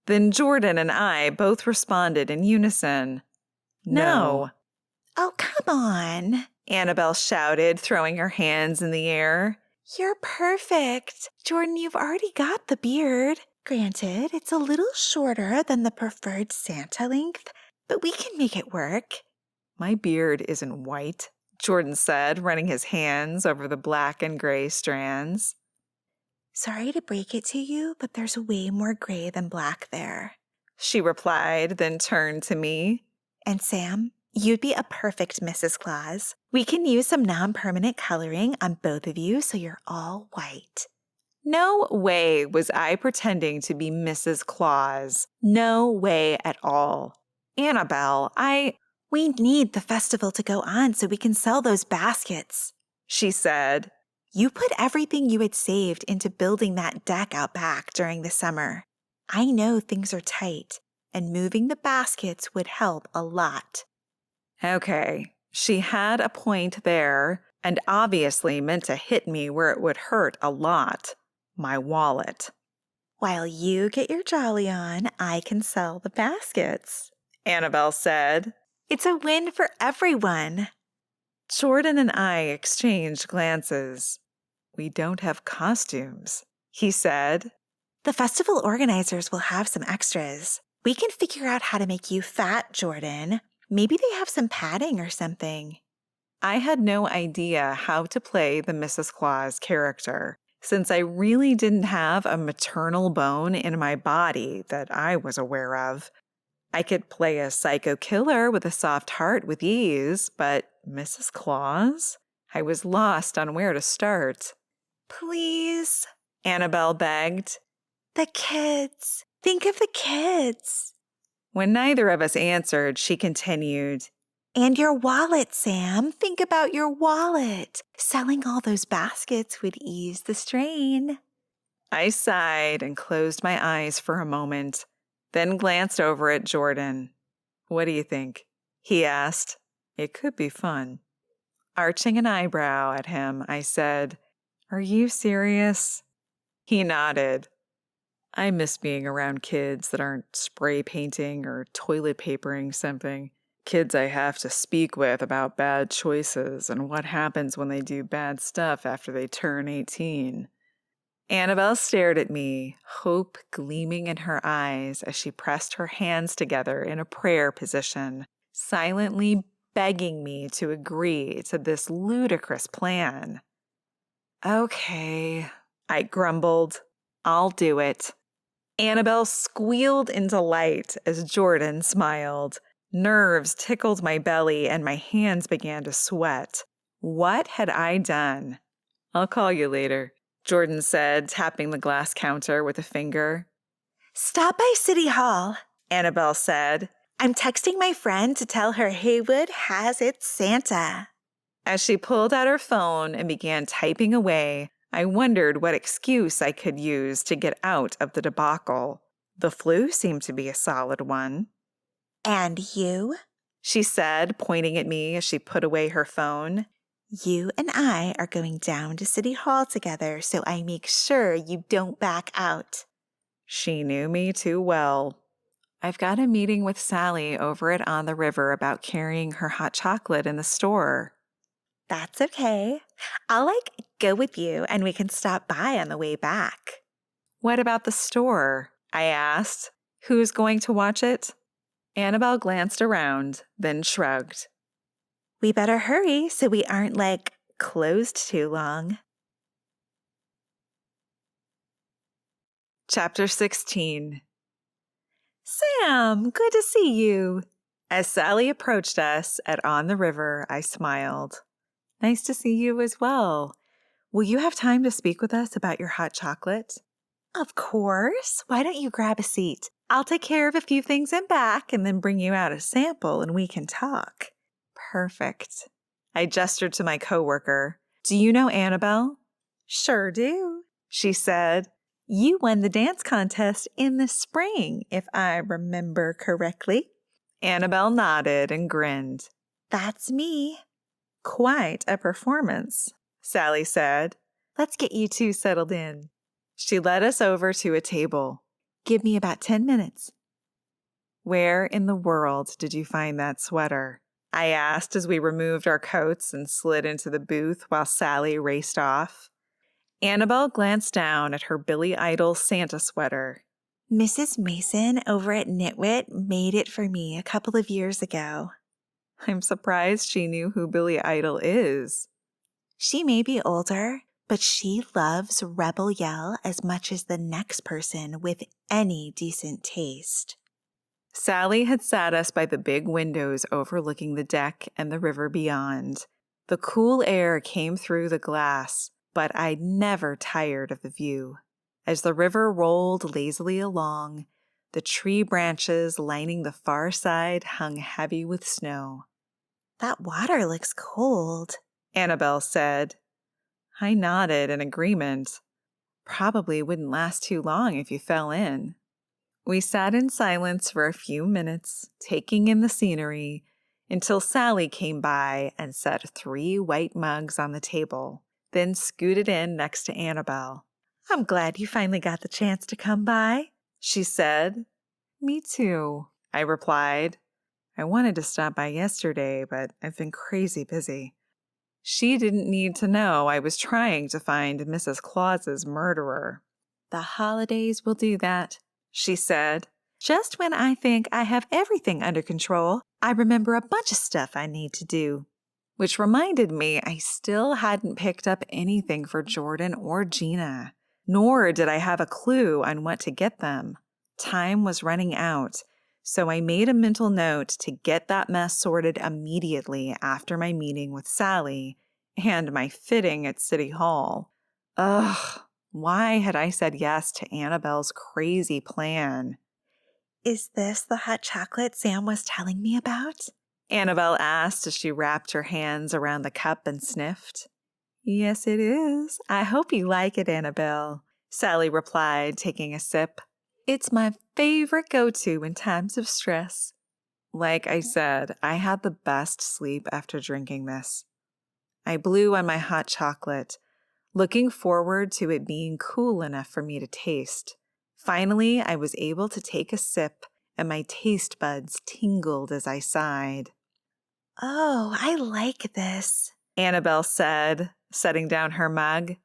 Then Jordan and I both responded in unison. No. Oh, come on, Annabelle shouted, throwing her hands in the air. You're perfect. Jordan, you've already got the beard. Granted, it's a little shorter than the preferred Santa length, but we can make it work. My beard isn't white, Jordan said, running his hands over the black and gray strands. Sorry to break it to you, but there's way more gray than black there, she replied, then turned to me. And Sam, you'd be a perfect Mrs. Claus. We can use some non-permanent coloring on both of you so you're all white. No way was I pretending to be Mrs. Claus. No way at all. Annabelle, We need the festival to go on so we can sell those baskets, she said. You put everything you had saved into building that deck out back during the summer. I know things are tight, and moving the baskets would help a lot. Okay, she had a point there, and obviously meant to hit me where it would hurt a lot. My wallet. While you get your jolly on, I can sell the baskets, Annabelle said. It's a win for everyone. Jordan and I exchanged glances. We don't have costumes, he said. The festival organizers will have some extras. We can figure out how to make you fat, Jordan. Maybe they have some padding or something. I had no idea how to play the Mrs. Claus character, since I really didn't have a maternal bone in my body that I was aware of. I could play a psycho killer with a soft heart with ease, but Mrs. Claus? I was lost on where to start. Please, Annabelle begged. the kids. Think of the kids. When neither of us answered, she continued. And your wallet, Sam. Think about your wallet. Selling all those baskets would ease the strain. I sighed and closed my eyes for a moment, then glanced over at Jordan. What do you think? He asked. It could be fun. Arching an eyebrow at him, I said, Are you serious? He nodded. I miss being around kids that aren't spray painting or toilet papering something. Kids I have to speak with about bad choices and what happens when they do bad stuff after they turn 18. Annabelle stared at me, hope gleaming in her eyes as she pressed her hands together in a prayer position, silently begging me to agree to this ludicrous plan. Okay, I grumbled. I'll do it. Annabelle squealed in delight as Jordan smiled. Nerves tickled my belly and my hands began to sweat. What had I done? I'll call you later, Jordan said, tapping the glass counter with a finger. Stop by City Hall, Annabelle said. I'm texting my friend to tell her Heywood has its Santa. As she pulled out her phone and began typing away, I wondered what excuse I could use to get out of the debacle. The flu seemed to be a solid one. And you? She said, pointing at me as she put away her phone. You and I are going down to City Hall together, so I make sure you don't back out. She knew me too well. I've got a meeting with Sally over at On the River about carrying her hot chocolate in the store. That's okay. I'll go with you and we can stop by on the way back. What about the store? I asked. Who's going to watch it? Annabelle glanced around, then shrugged. We better hurry so we aren't closed too long. Chapter 16. Sam, good to see you. As Sally approached us at On the River, I smiled. Nice to see you as well. Will you have time to speak with us about your hot chocolate? Of course. Why don't you grab a seat? I'll take care of a few things in back and then bring you out a sample and we can talk. Perfect. I gestured to my coworker. Do you know Annabelle? Sure do, she said. You won the dance contest in the spring, if I remember correctly. Annabelle nodded and grinned. That's me. Quite a performance, Sally said. Let's get you two settled in. She led us over to a table. Give me about 10 minutes. Where in the world did you find that sweater? I asked as we removed our coats and slid into the booth while Sally raced off. Annabelle glanced down at her Billy Idol Santa sweater. Mrs. Mason over at Nitwit made it for me a couple of years ago. I'm surprised she knew who Billy Idol is. She may be older, but she loves Rebel Yell as much as the next person with any decent taste. Sally had sat us by the big windows overlooking the deck and the river beyond. The cool air came through the glass, but I'd never tired of the view. As the river rolled lazily along, the tree branches lining the far side hung heavy with snow. That water looks cold, Annabelle said. I nodded in agreement. Probably wouldn't last too long if you fell in. We sat in silence for a few minutes, taking in the scenery, until Sally came by and set 3 white mugs on the table, then scooted in next to Annabelle. I'm glad you finally got the chance to come by, she said. Me too, I replied. I wanted to stop by yesterday, but I've been crazy busy. She didn't need to know I was trying to find Mrs. Claus's murderer. The holidays will do that, she said. Just when I think I have everything under control, I remember a bunch of stuff I need to do. Which reminded me I still hadn't picked up anything for Jordan or Gina, nor did I have a clue on what to get them. Time was running out, So I made a mental note to get that mess sorted immediately after my meeting with Sally and my fitting at City Hall. Ugh, why had I said yes to Annabelle's crazy plan? Is this the hot chocolate Sam was telling me about? Annabelle asked as she wrapped her hands around the cup and sniffed. Yes, it is. I hope you like it, Annabelle, Sally replied, taking a sip. It's my favorite go-to in times of stress. Like I said, I had the best sleep after drinking this. I blew on my hot chocolate, looking forward to it being cool enough for me to taste. Finally, I was able to take a sip, and my taste buds tingled as I sighed. Oh, I like this, Annabelle said, setting down her mug.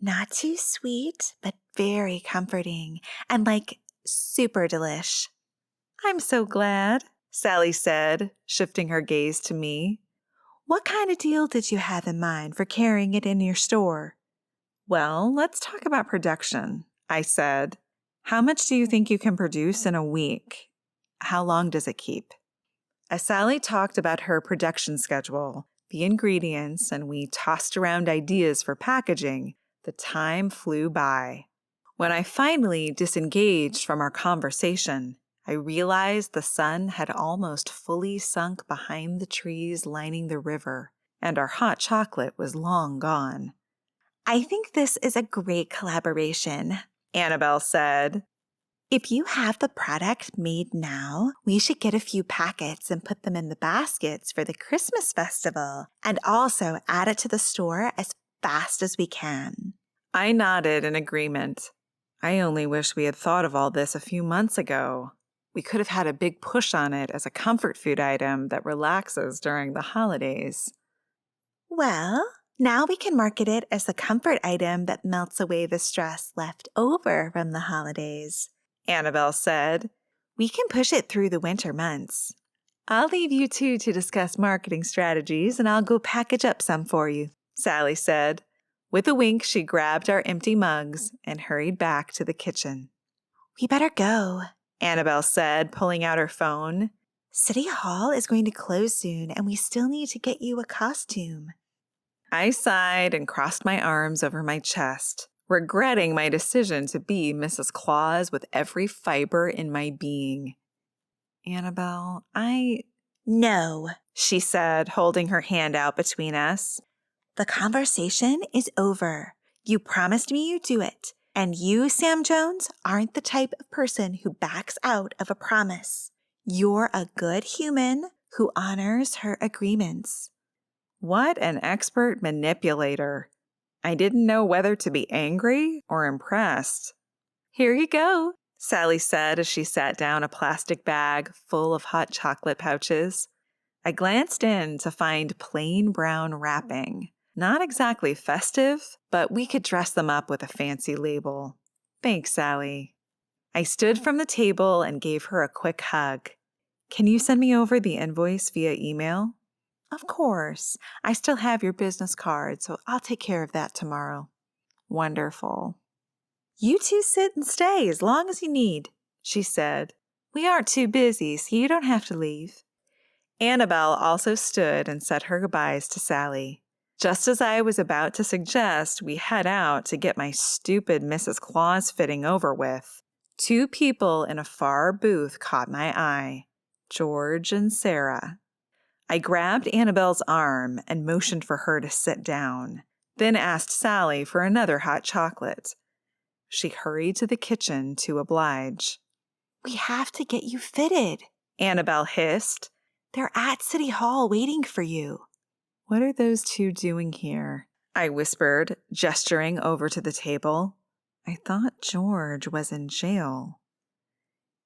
Not too sweet, but very comforting and super delish. I'm so glad, Sally said, shifting her gaze to me. What kind of deal did you have in mind for carrying it in your store? Well, let's talk about production, I said. How much do you think you can produce in a week? How long does it keep? As Sally talked about her production schedule, the ingredients, and we tossed around ideas for packaging, the time flew by. When I finally disengaged from our conversation, I realized the sun had almost fully sunk behind the trees lining the river, and our hot chocolate was long gone. I think this is a great collaboration, Annabelle said. If you have the product made now, we should get a few packets and put them in the baskets for the Christmas festival, and also add it to the store as fast as we can. I nodded in agreement. I only wish we had thought of all this a few months ago. We could have had a big push on it as a comfort food item that relaxes during the holidays. Well, now we can market it as the comfort item that melts away the stress left over from the holidays, Annabelle said. We can push it through the winter months. I'll leave you two to discuss marketing strategies, and I'll go package up some for you, Sally said. With a wink, she grabbed our empty mugs and hurried back to the kitchen. We better go, Annabelle said, pulling out her phone. City Hall is going to close soon, and we still need to get you a costume. I sighed and crossed my arms over my chest, regretting my decision to be Mrs. Claus with every fiber in my being. Annabelle, No, she said, holding her hand out between us. The conversation is over. You promised me you'd do it. And you, Sam Jones, aren't the type of person who backs out of a promise. You're a good human who honors her agreements. What an expert manipulator. I didn't know whether to be angry or impressed. Here you go, Sally said as she sat down a plastic bag full of hot chocolate pouches. I glanced in to find plain brown wrapping. Not exactly festive, but we could dress them up with a fancy label. Thanks, Sally. I stood from the table and gave her a quick hug. Can you send me over the invoice via email? Of course. I still have your business card, so I'll take care of that tomorrow. Wonderful. You two sit and stay as long as you need, she said. We aren't too busy, so you don't have to leave. Annabelle also stood and said her goodbyes to Sally. Just as I was about to suggest we head out to get my stupid Mrs. Claus fitting over with, two people in a far booth caught my eye, George and Sarah. I grabbed Annabelle's arm and motioned for her to sit down, then asked Sally for another hot chocolate. She hurried to the kitchen to oblige. We have to get you fitted, Annabelle hissed. They're at City Hall waiting for you. What are those two doing here? I whispered, gesturing over to the table. I thought George was in jail.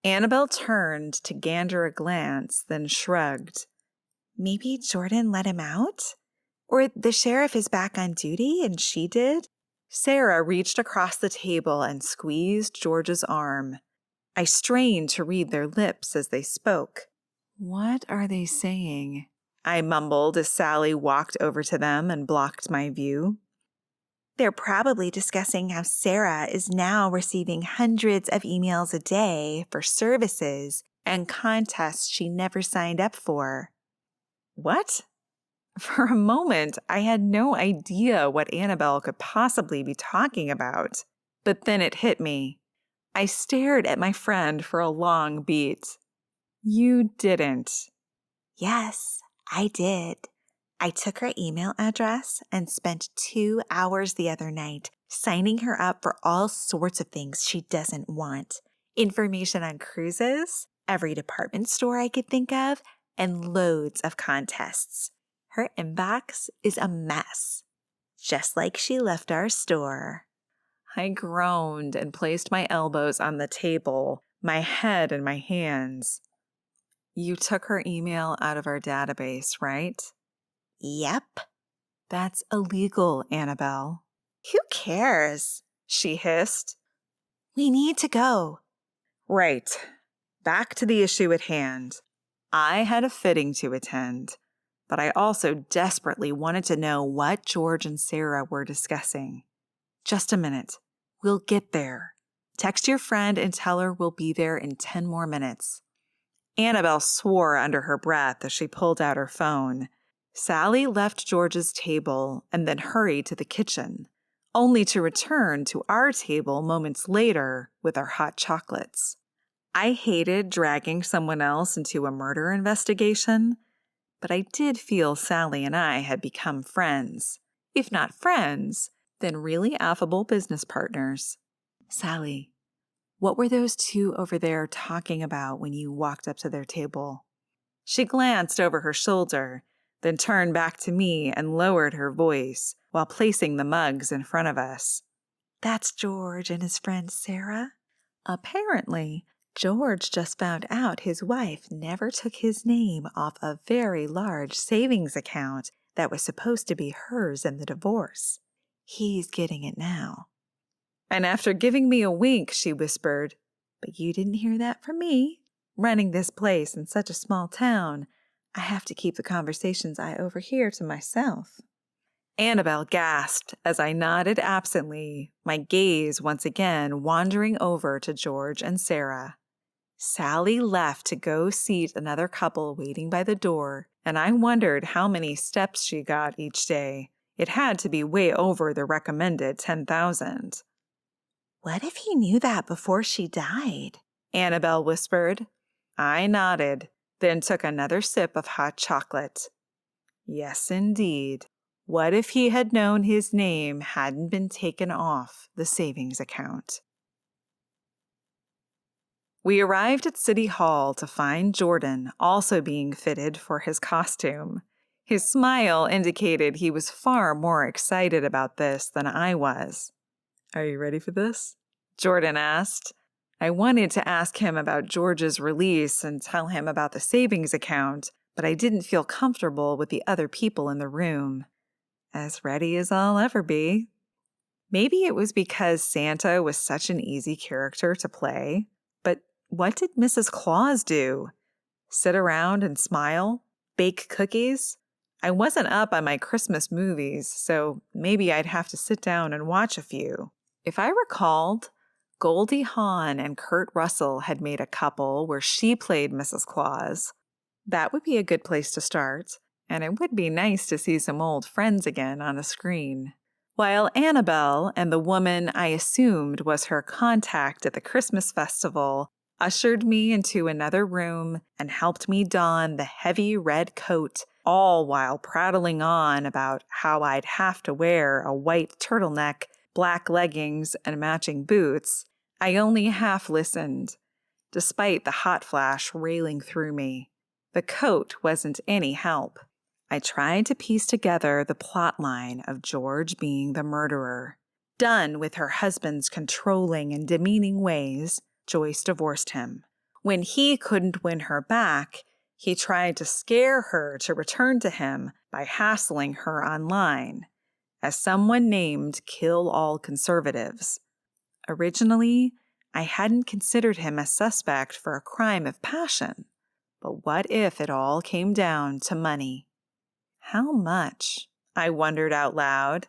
Annabelle turned to gander a glance, then shrugged. Maybe Jordan let him out? Or the sheriff is back on duty and she did? Sarah reached across the table and squeezed George's arm. I strained to read their lips as they spoke. What are they saying? I mumbled as Sally walked over to them and blocked my view. They're probably discussing how Sarah is now receiving hundreds of emails a day for services and contests she never signed up for. What? For a moment, I had no idea what Annabelle could possibly be talking about. But then it hit me. I stared at my friend for a long beat. You didn't. Yes, I did. I took her email address and spent 2 hours the other night signing her up for all sorts of things she doesn't want. Information on cruises, every department store I could think of, and loads of contests. Her inbox is a mess, just like she left our store. I groaned and placed my elbows on the table, my head in my hands. You took her email out of our database, right? Yep. That's illegal, Annabelle. Who cares? She hissed. We need to go. Right. Back to the issue at hand. I had a fitting to attend, but I also desperately wanted to know what George and Sarah were discussing. Just a minute. We'll get there. Text your friend and tell her we'll be there in 10 more minutes. Annabelle swore under her breath as she pulled out her phone. Sally left George's table and then hurried to the kitchen, only to return to our table moments later with our hot chocolates. I hated dragging someone else into a murder investigation, but I did feel Sally and I had become friends. If not friends, then really affable business partners. Sally, what were those two over there talking about when you walked up to their table? She glanced over her shoulder, then turned back to me and lowered her voice while placing the mugs in front of us. That's George and his friend Sarah. Apparently, George just found out his wife never took his name off a very large savings account that was supposed to be hers in the divorce. He's getting it now. And after giving me a wink, she whispered, "But you didn't hear that from me. Running this place in such a small town, I have to keep the conversations I overhear to myself." Annabelle gasped as I nodded absently, my gaze once again wandering over to George and Sarah. Sally left to go seat another couple waiting by the door, and I wondered how many steps she got each day. It had to be way over the recommended 10,000. What if he knew that before she died? Annabelle whispered. I nodded, then took another sip of hot chocolate. Yes, indeed. What if he had known his name hadn't been taken off the savings account? We arrived at City Hall to find Jordan also being fitted for his costume. His smile indicated he was far more excited about this than I was. Are you ready for this? Jordan asked. I wanted to ask him about George's release and tell him about the savings account, but I didn't feel comfortable with the other people in the room. As ready as I'll ever be. Maybe it was because Santa was such an easy character to play, but what did Mrs. Claus do? Sit around and smile? Bake cookies? I wasn't up on my Christmas movies, so maybe I'd have to sit down and watch a few. If I recalled, Goldie Hawn and Kurt Russell had made a couple where she played Mrs. Claus. That would be a good place to start, and it would be nice to see some old friends again on the screen. While Annabelle and the woman I assumed was her contact at the Christmas festival ushered me into another room and helped me don the heavy red coat, all while prattling on about how I'd have to wear a white turtleneck, black leggings, and matching boots, I only half listened, despite the hot flash railing through me. The coat wasn't any help. I tried to piece together the plot line of George being the murderer. Done with her husband's controlling and demeaning ways, Joyce divorced him. When he couldn't win her back, he tried to scare her to return to him by hassling her online, as someone named Kill All Conservatives. Originally, I hadn't considered him a suspect for a crime of passion, but what if it all came down to money? How much? I wondered out loud.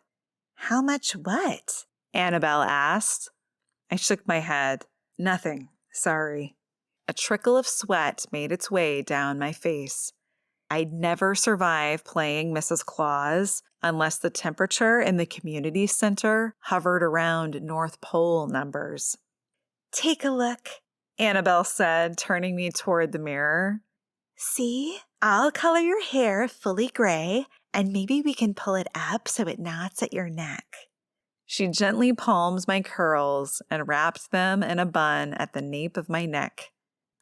How much what? Annabelle asked. I shook my head. Nothing, sorry. A trickle of sweat made its way down my face. I'd never survive playing Mrs. Claus unless the temperature in the community center hovered around North Pole numbers. Take a look, Annabelle said, turning me toward the mirror. See? I'll color your hair fully gray, and maybe we can pull it up so it knots at your neck. She gently palmed my curls and wrapped them in a bun at the nape of my neck.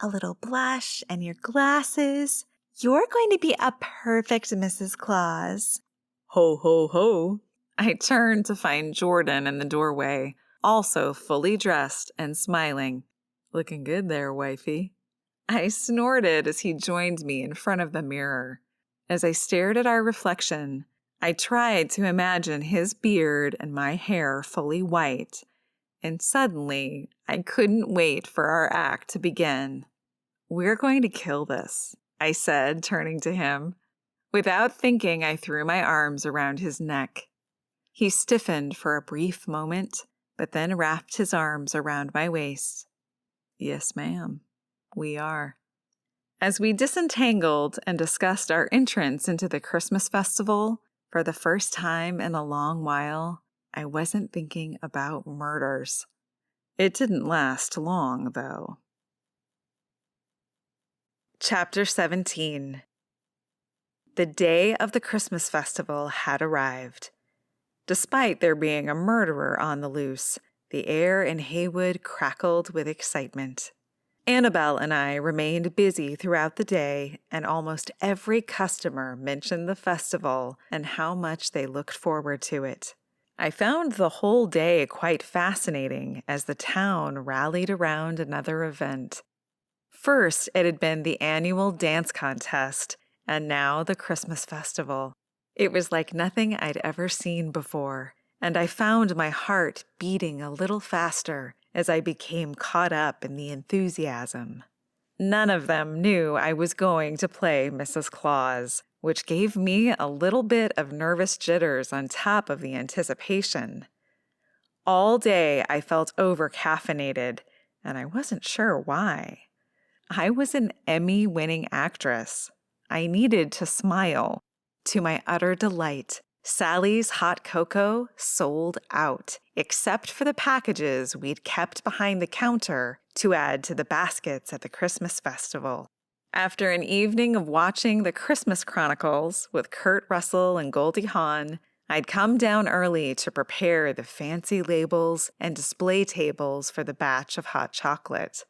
A little blush and your glasses. You're going to be a perfect Mrs. Claus. Ho, ho, ho. I turned to find Jordan in the doorway, also fully dressed and smiling. Looking good there, wifey. I snorted as he joined me in front of the mirror. As I stared at our reflection, I tried to imagine his beard and my hair fully white, and suddenly I couldn't wait for our act to begin. "We're going to kill this," I said, turning to him. Without thinking, I threw my arms around his neck. He stiffened for a brief moment, but then wrapped his arms around my waist. Yes, ma'am, we are. As we disentangled and discussed our entrance into the Christmas festival, for the first time in a long while, I wasn't thinking about murders. It didn't last long, though. Chapter 17. The day of the Christmas festival had arrived. Despite there being a murderer on the loose, the air in Heywood crackled with excitement. Annabelle and I remained busy throughout the day, and almost every customer mentioned the festival and how much they looked forward to it. I found the whole day quite fascinating as the town rallied around another event. First, it had been the annual dance contest, and now the Christmas festival. It was like nothing I'd ever seen before, and I found my heart beating a little faster as I became caught up in the enthusiasm. None of them knew I was going to play Mrs. Claus, which gave me a little bit of nervous jitters on top of the anticipation. All day I felt over-caffeinated, and I wasn't sure why. I was an Emmy-winning actress. I needed to smile. To my utter delight, Sally's hot cocoa sold out, except for the packages we'd kept behind the counter to add to the baskets at the Christmas festival. After an evening of watching the Christmas Chronicles with Kurt Russell and Goldie Hawn, I'd come down early to prepare the fancy labels and display tables for the batch of hot chocolate.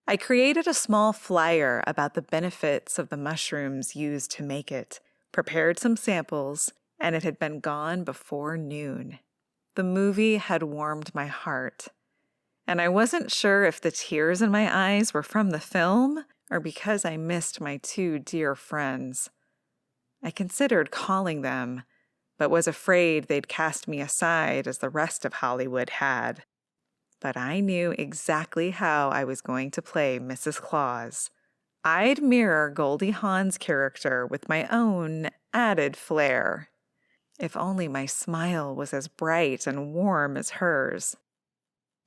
I created a small flyer about the benefits of the mushrooms used to make it, prepared some samples, and it had been gone before noon. The movie had warmed my heart, and I wasn't sure if the tears in my eyes were from the film or because I missed my two dear friends. I considered calling them, but was afraid they'd cast me aside as the rest of Hollywood had. But I knew exactly how I was going to play Mrs. Claus. I'd mirror Goldie Hawn's character with my own added flair. If only my smile was as bright and warm as hers.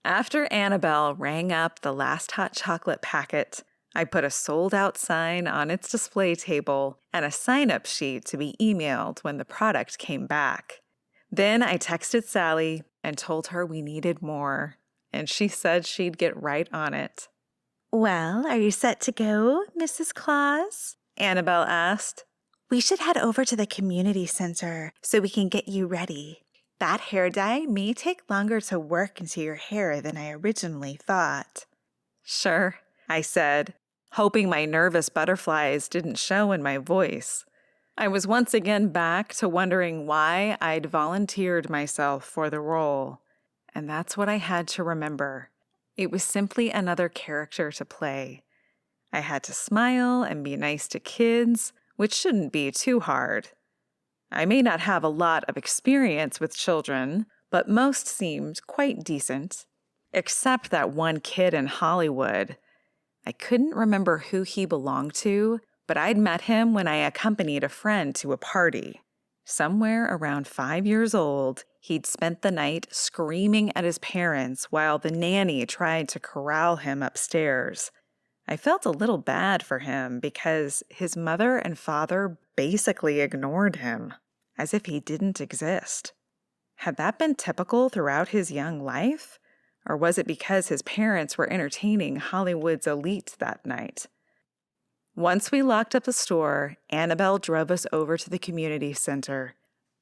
After Annabelle rang up the last hot chocolate packet, I put a sold-out sign on its display table and a sign-up sheet to be emailed when the product came back. Then I texted Sally and told her we needed more, and she said she'd get right on it. Well, are you set to go, Mrs. Claus? Annabelle asked. We should head over to the community center so we can get you ready. That hair dye may take longer to work into your hair than I originally thought. Sure, I said, hoping my nervous butterflies didn't show in my voice. I was once again back to wondering why I'd volunteered myself for the role, and that's what I had to remember. It was simply another character to play. I had to smile and be nice to kids, which shouldn't be too hard. I may not have a lot of experience with children, but most seemed quite decent, except that one kid in Hollywood. I couldn't remember who he belonged to, but I'd met him when I accompanied a friend to a party. Somewhere around 5 years old, he'd spent the night screaming at his parents while the nanny tried to corral him upstairs. I felt a little bad for him because his mother and father basically ignored him, as if he didn't exist. Had that been typical throughout his young life? Or was it because his parents were entertaining Hollywood's elite that night? Once we locked up the store, Annabelle drove us over to the community center.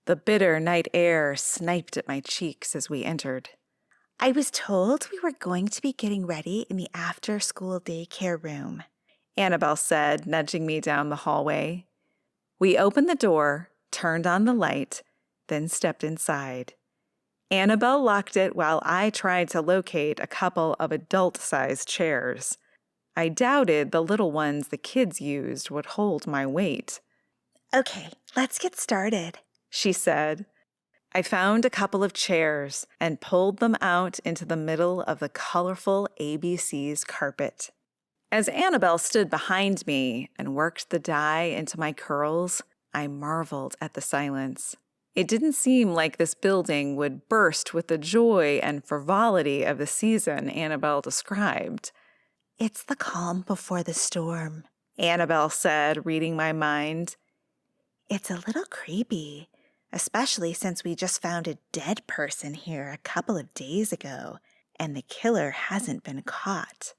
The bitter night air sniped at my cheeks as we entered. I was told we were going to be getting ready in the after-school daycare room, Annabelle said, nudging me down the hallway. We opened the door, turned on the light, then stepped inside. Annabelle locked it while I tried to locate a couple of adult-sized chairs. I doubted the little ones the kids used would hold my weight. Okay, let's get started, she said. I found a couple of chairs and pulled them out into the middle of the colorful ABC's carpet. As Annabelle stood behind me and worked the dye into my curls, I marveled at the silence. It didn't seem like this building would burst with the joy and frivolity of the season Annabelle described. It's the calm before the storm, Annabelle said, reading my mind. It's a little creepy, especially since we just found a dead person here a couple of days ago, and the killer hasn't been caught.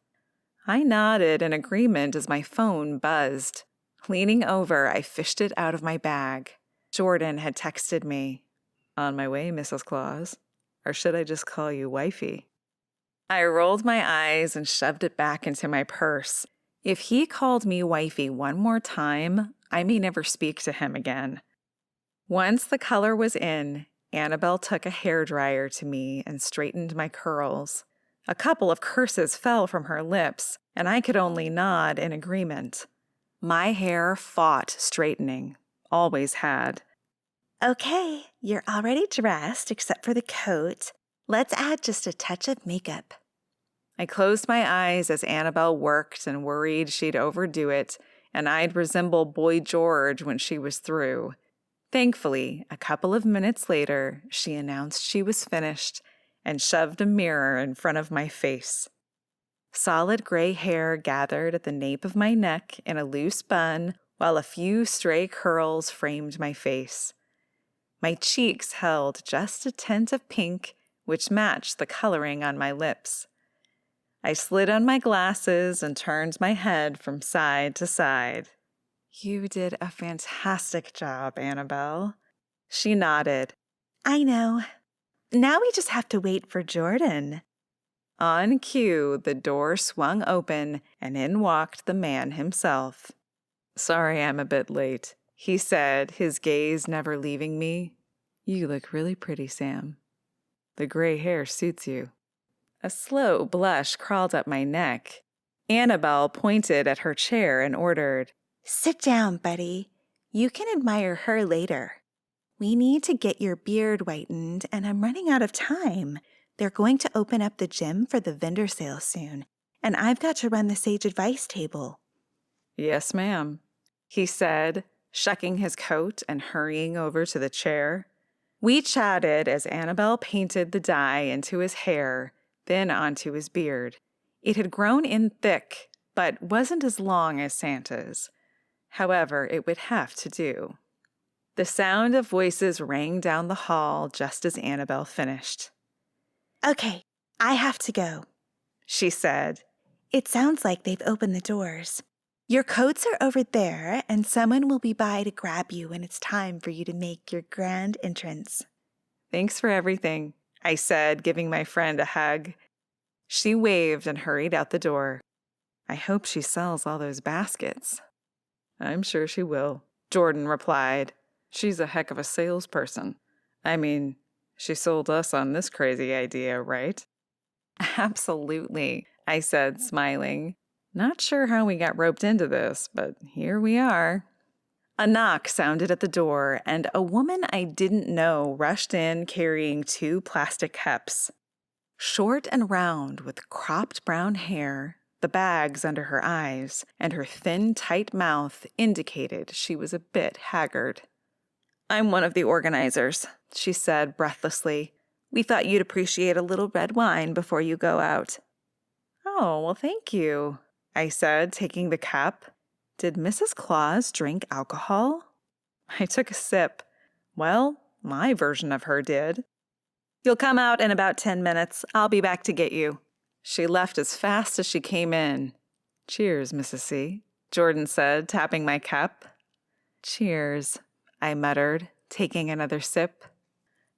I nodded in agreement as my phone buzzed. Leaning over, I fished it out of my bag. Jordan had texted me. On my way, Mrs. Claus. Or should I just call you wifey? I rolled my eyes and shoved it back into my purse. If he called me wifey one more time, I may never speak to him again. Once the color was in, Annabelle took a hairdryer to me and straightened my curls. A couple of curses fell from her lips, and I could only nod in agreement. My hair fought straightening, always had. Okay, you're already dressed except for the coat. Let's add just a touch of makeup. I closed my eyes as Annabelle worked and worried she'd overdo it, and I'd resemble Boy George when she was through. Thankfully, a couple of minutes later, she announced she was finished and shoved a mirror in front of my face. Solid gray hair gathered at the nape of my neck in a loose bun, while a few stray curls framed my face. My cheeks held just a tint of pink, which matched the coloring on my lips. I slid on my glasses and turned my head from side to side. You did a fantastic job, Annabelle. She nodded. I know. Now we just have to wait for Jordan. On cue, the door swung open, and in walked the man himself. Sorry I'm a bit late, he said, his gaze never leaving me. You look really pretty, Sam. The gray hair suits you. A slow blush crawled up my neck. Annabelle pointed at her chair and ordered, Sit down, buddy. You can admire her later. We need to get your beard whitened, and I'm running out of time. They're going to open up the gym for the vendor sale soon, and I've got to run the sage advice table. Yes, ma'am, he said, shucking his coat and hurrying over to the chair. We chatted as Annabelle painted the dye into his hair, then onto his beard. It had grown in thick, but wasn't as long as Santa's. However, it would have to do. The sound of voices rang down the hall just as Annabelle finished. Okay, I have to go, she said. It sounds like they've opened the doors. Your coats are over there, and someone will be by to grab you when it's time for you to make your grand entrance. Thanks for everything, I said, giving my friend a hug. She waved and hurried out the door. I hope she sells all those baskets. I'm sure she will, Jordan replied. She's a heck of a salesperson. I mean, she sold us on this crazy idea, right? Absolutely, I said, smiling. Not sure how we got roped into this, but here we are. A knock sounded at the door, and a woman I didn't know rushed in carrying 2 plastic cups. Short and round, with cropped brown hair, the bags under her eyes, and her thin, tight mouth indicated she was a bit haggard. I'm one of the organizers, she said breathlessly. We thought you'd appreciate a little red wine before you go out. Oh, well, thank you. I said, taking the cup. Did Mrs. Claus drink alcohol? I took a sip. Well, my version of her did. You'll come out in about 10 minutes. I'll be back to get you. She left as fast as she came in. Cheers, Mrs. C., Jordan said, tapping my cup. Cheers, I muttered, taking another sip.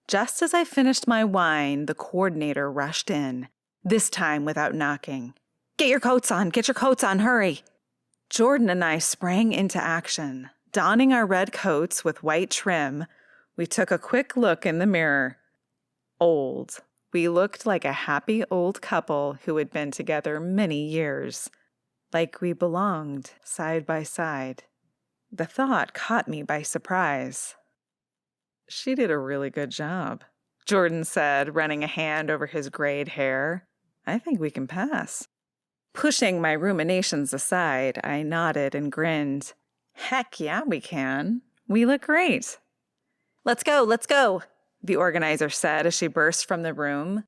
Just as I finished my wine, the coordinator rushed in, this time without knocking. Get your coats on, hurry! Jordan and I sprang into action. Donning our red coats with white trim, we took a quick look in the mirror. Old. We looked like a happy old couple who had been together many years. Like we belonged side by side. The thought caught me by surprise. She did a really good job, Jordan said, running a hand over his grayed hair. I think we can pass. Pushing my ruminations aside, I nodded and grinned. Heck yeah, we can. We look great. Let's go, the organizer said as she burst from the room.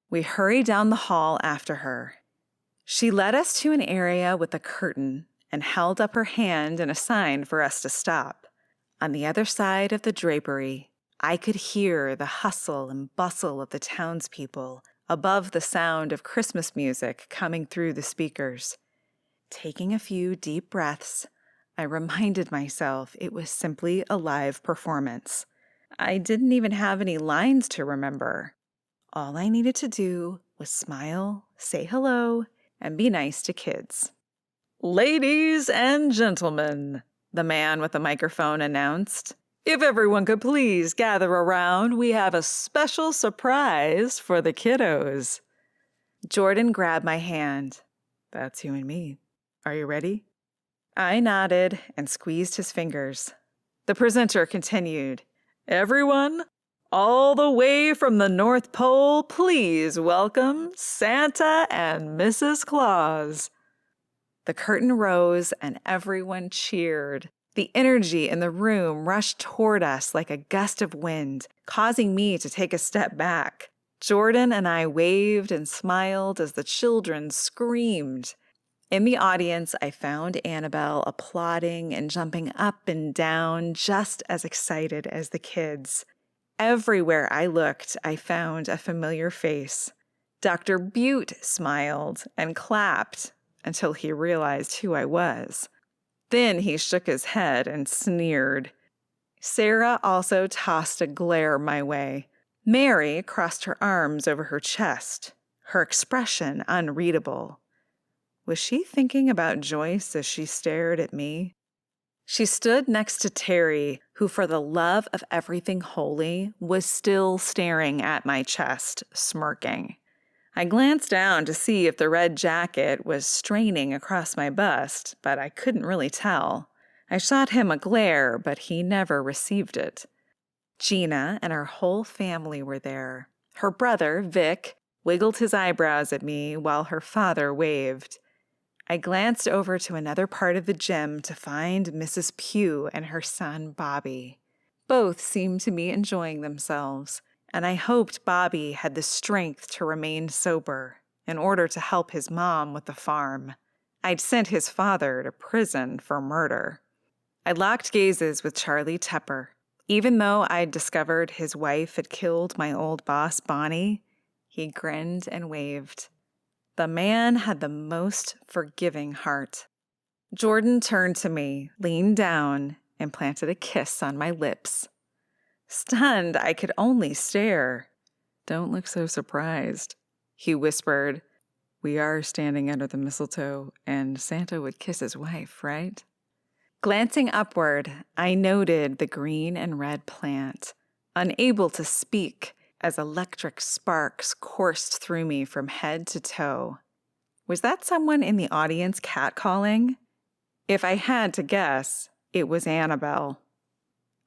We hurried down the hall after her. She led us to an area with a curtain and held up her hand in a sign for us to stop. On the other side of the drapery, I could hear the hustle and bustle of the townspeople above the sound of Christmas music coming through the speakers. Taking a few deep breaths, I reminded myself it was simply a live performance. I didn't even have any lines to remember. All I needed to do was smile, say hello, and be nice to kids. Ladies and gentlemen, the man with the microphone announced. If everyone could please gather around, we have a special surprise for the kiddos. Jordan grabbed my hand. That's you and me. Are you ready? I nodded and squeezed his fingers. The presenter continued. Everyone, all the way from the North Pole, please welcome Santa and Mrs. Claus. The curtain rose and everyone cheered. The energy in the room rushed toward us like a gust of wind, causing me to take a step back. Jordan and I waved and smiled as the children screamed. In the audience, I found Annabelle applauding and jumping up and down, just as excited as the kids. Everywhere I looked, I found a familiar face. Dr. Butte smiled and clapped until he realized who I was. Then he shook his head and sneered. Sarah also tossed a glare my way. Mary crossed her arms over her chest, her expression unreadable. Was she thinking about Joyce as she stared at me? She stood next to Terry, who for the love of everything holy was still staring at my chest, smirking. I glanced down to see if the red jacket was straining across my bust, but I couldn't really tell. I shot him a glare, but he never received it. Gina and her whole family were there. Her brother, Vic, wiggled his eyebrows at me while her father waved. I glanced over to another part of the gym to find Mrs. Pugh and her son, Bobby. Both seemed to be enjoying themselves, and I hoped Bobby had the strength to remain sober in order to help his mom with the farm. I'd sent his father to prison for murder. I locked gazes with Charlie Tepper. Even though I'd discovered his wife had killed my old boss, Bonnie, he grinned and waved. The man had the most forgiving heart. Jordan turned to me, leaned down, and planted a kiss on my lips. Stunned, I could only stare. Don't look so surprised, he whispered. We are standing under the mistletoe, and Santa would kiss his wife, right? Glancing upward, I noted the green and red plant, unable to speak as electric sparks coursed through me from head to toe. Was that someone in the audience catcalling? If I had to guess, it was Annabelle.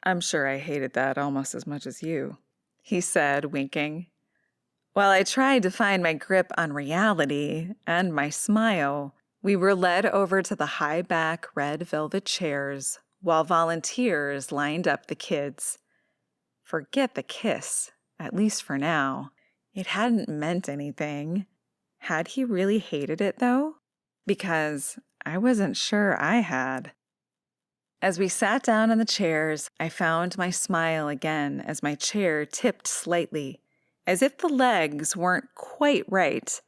I'm sure I hated that almost as much as you, he said, winking. While I tried to find my grip on reality and my smile, we were led over to the high-back red velvet chairs while volunteers lined up the kids. Forget the kiss, at least for now. It hadn't meant anything. Had he really hated it, though? because I wasn't sure I had. As we sat down in the chairs, I found my smile again as my chair tipped slightly, as if the legs weren't quite right.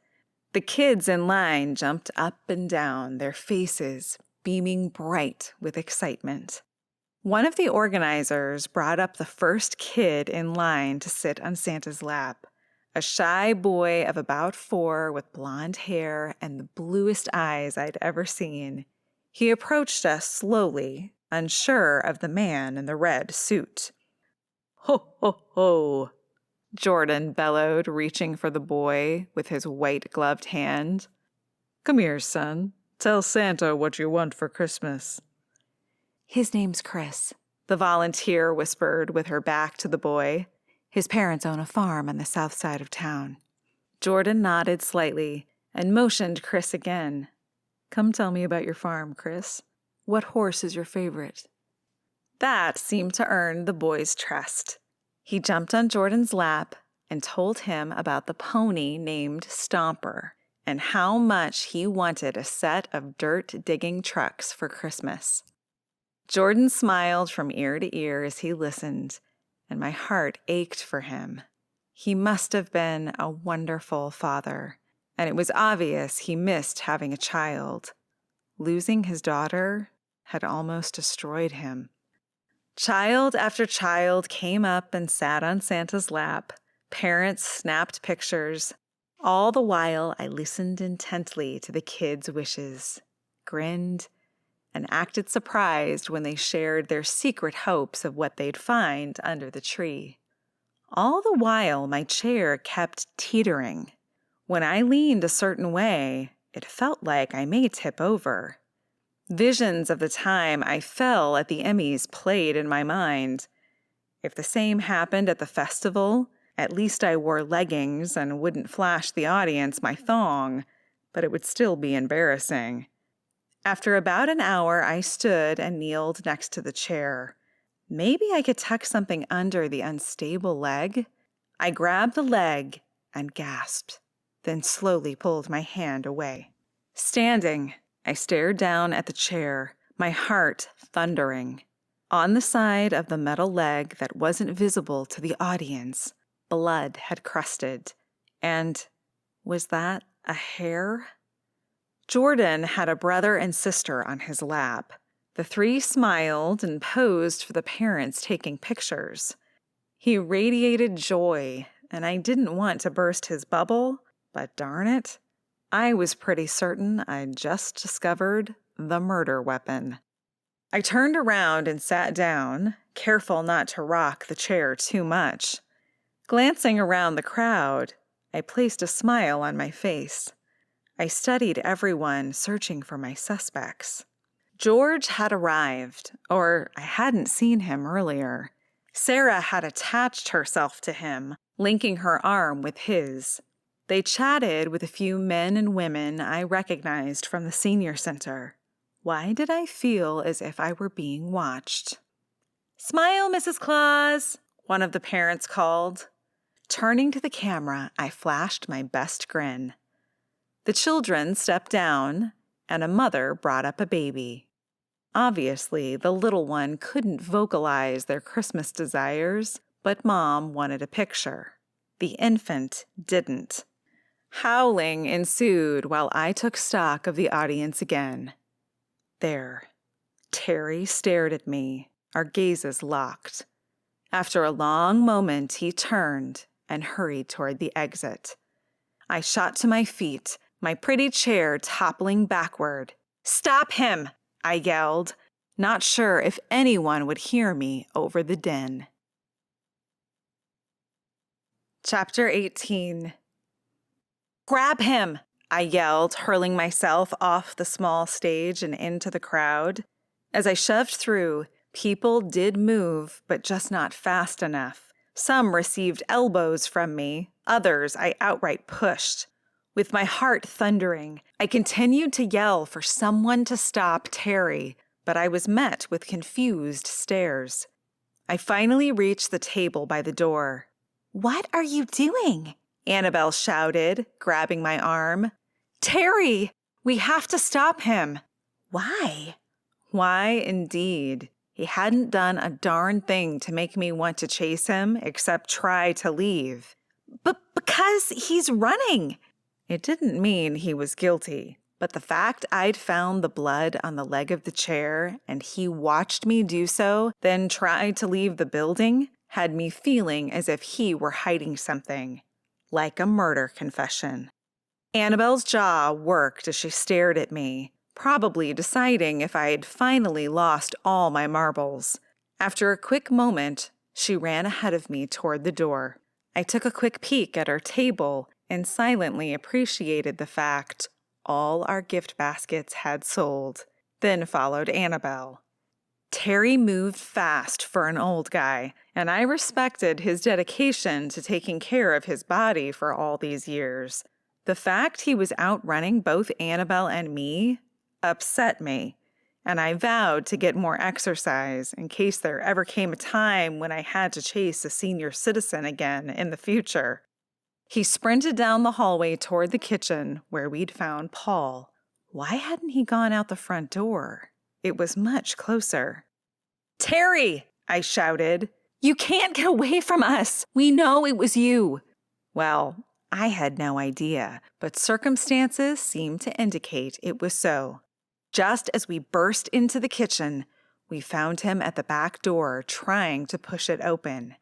The kids in line jumped up and down, their faces beaming bright with excitement. One of the organizers brought up the first kid in line to sit on Santa's lap, a shy boy of about 4 with blonde hair and the bluest eyes I'd ever seen. He approached us slowly, unsure of the man in the red suit. Ho, ho, ho, Jordan bellowed, reaching for the boy with his white-gloved hand. Come here, son. Tell Santa what you want for Christmas. His name's Chris, the volunteer whispered with her back to the boy. His parents own a farm on the south side of town. Jordan nodded slightly and motioned Chris again. Come tell me about your farm, Chris. What horse is your favorite? That seemed to earn the boy's trust. He jumped on Jordan's lap and told him about the pony named Stomper and how much he wanted a set of dirt-digging trucks for Christmas. Jordan smiled from ear to ear as he listened, and my heart ached for him. He must have been a wonderful father, and it was obvious he missed having a child. Losing his daughter had almost destroyed him. Child after child came up and sat on Santa's lap. Parents snapped pictures. All the while, I listened intently to the kids' wishes, grinned, and acted surprised when they shared their secret hopes of what they'd find under the tree. All the while, my chair kept teetering. When I leaned a certain way, it felt like I may tip over. Visions of the time I fell at the Emmys played in my mind. If the same happened at the festival, at least I wore leggings and wouldn't flash the audience my thong, but it would still be embarrassing. After about an hour, I stood and kneeled next to the chair. Maybe I could tuck something under the unstable leg. I grabbed the leg and gasped, then slowly pulled my hand away. Standing, I stared down at the chair, my heart thundering. On the side of the metal leg that wasn't visible to the audience, blood had crusted. And was that a hair? Jordan had a brother and sister on his lap. The 3 smiled and posed for the parents taking pictures. He radiated joy, and I didn't want to burst his bubble, but darn it, I was pretty certain I'd just discovered the murder weapon. I turned around and sat down, careful not to rock the chair too much. Glancing around the crowd, I placed a smile on my face. I studied everyone, searching for my suspects. George had arrived, or I hadn't seen him earlier. Sarah had attached herself to him, linking her arm with his. They chatted with a few men and women I recognized from the senior center. Why did I feel as if I were being watched? "Smile, Mrs. Claus," one of the parents called. Turning to the camera, I flashed my best grin. The children stepped down, and a mother brought up a baby. Obviously, the little one couldn't vocalize their Christmas desires, but Mom wanted a picture. The infant didn't. Howling ensued while I took stock of the audience again. There. Terry stared at me, our gazes locked. After a long moment, he turned and hurried toward the exit. I shot to my feet, my pretty chair toppling backward. "Stop him!" I yelled, not sure if anyone would hear me over the din. Chapter 18. "Grab him!" I yelled, hurling myself off the small stage and into the crowd. As I shoved through, people did move, but just not fast enough. Some received elbows from me, others I outright pushed. With my heart thundering, I continued to yell for someone to stop Terry, but I was met with confused stares. I finally reached the table by the door. "What are you doing?" Annabelle shouted, grabbing my arm. "Terry! We have to stop him. Why? Why, indeed. He hadn't done a darn thing to make me want to chase him except try to leave. But because he's running. It didn't mean he was guilty, but the fact I'd found the blood on the leg of the chair and he watched me do so, then tried to leave the building, had me feeling as if he were hiding something, like a murder confession. Annabelle's jaw worked as she stared at me, probably deciding if I had finally lost all my marbles. After a quick moment, she ran ahead of me toward the door. I took a quick peek at our table and silently appreciated the fact all our gift baskets had sold. Then followed Annabelle. Terry moved fast for an old guy, and I respected his dedication to taking care of his body for all these years. The fact he was outrunning both Annabelle and me upset me, and I vowed to get more exercise in case there ever came a time when I had to chase a senior citizen again in the future. He sprinted down the hallway toward the kitchen where we'd found Paul. Why hadn't he gone out the front door? It was much closer. "Terry!" I shouted. "You can't get away from us! We know it was you!" Well, I had no idea, but circumstances seemed to indicate it was so. Just as we burst into the kitchen, we found him at the back door trying to push it open.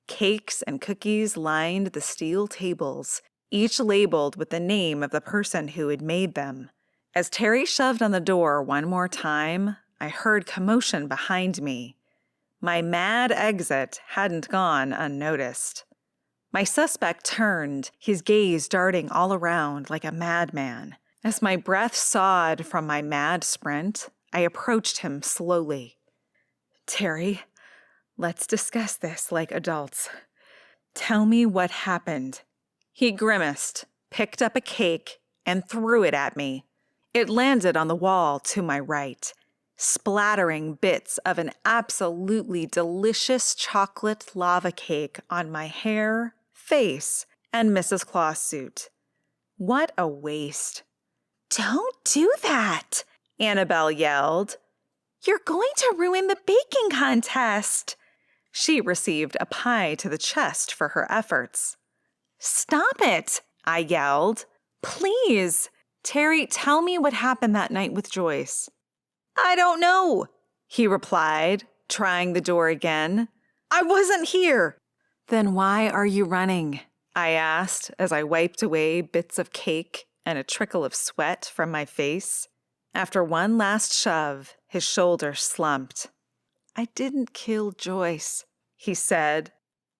Cakes and cookies lined the steel tables, each labeled with the name of the person who had made them. As Terry shoved on the door one more time, I heard commotion behind me. My mad exit hadn't gone unnoticed. My suspect turned, his gaze darting all around like a madman. As my breath sawed from my mad sprint, I approached him slowly. "Terry, let's discuss this like adults. Tell me what happened." He grimaced, picked up a cake, and threw it at me. It landed on the wall to my right, splattering bits of an absolutely delicious chocolate lava cake on my hair, face, and Mrs. Claus suit. What a waste. Don't do that, Annabelle yelled. "You're going to ruin the baking contest." She received a pie to the chest for her efforts. "Stop it," I yelled. "Please, Terry, tell me what happened that night with Joyce." "I don't know," he replied, trying the door again. "I wasn't here." "Then why are you running?" I asked as I wiped away bits of cake and a trickle of sweat from my face. After one last shove, his shoulders slumped. "I didn't kill Joyce," he said.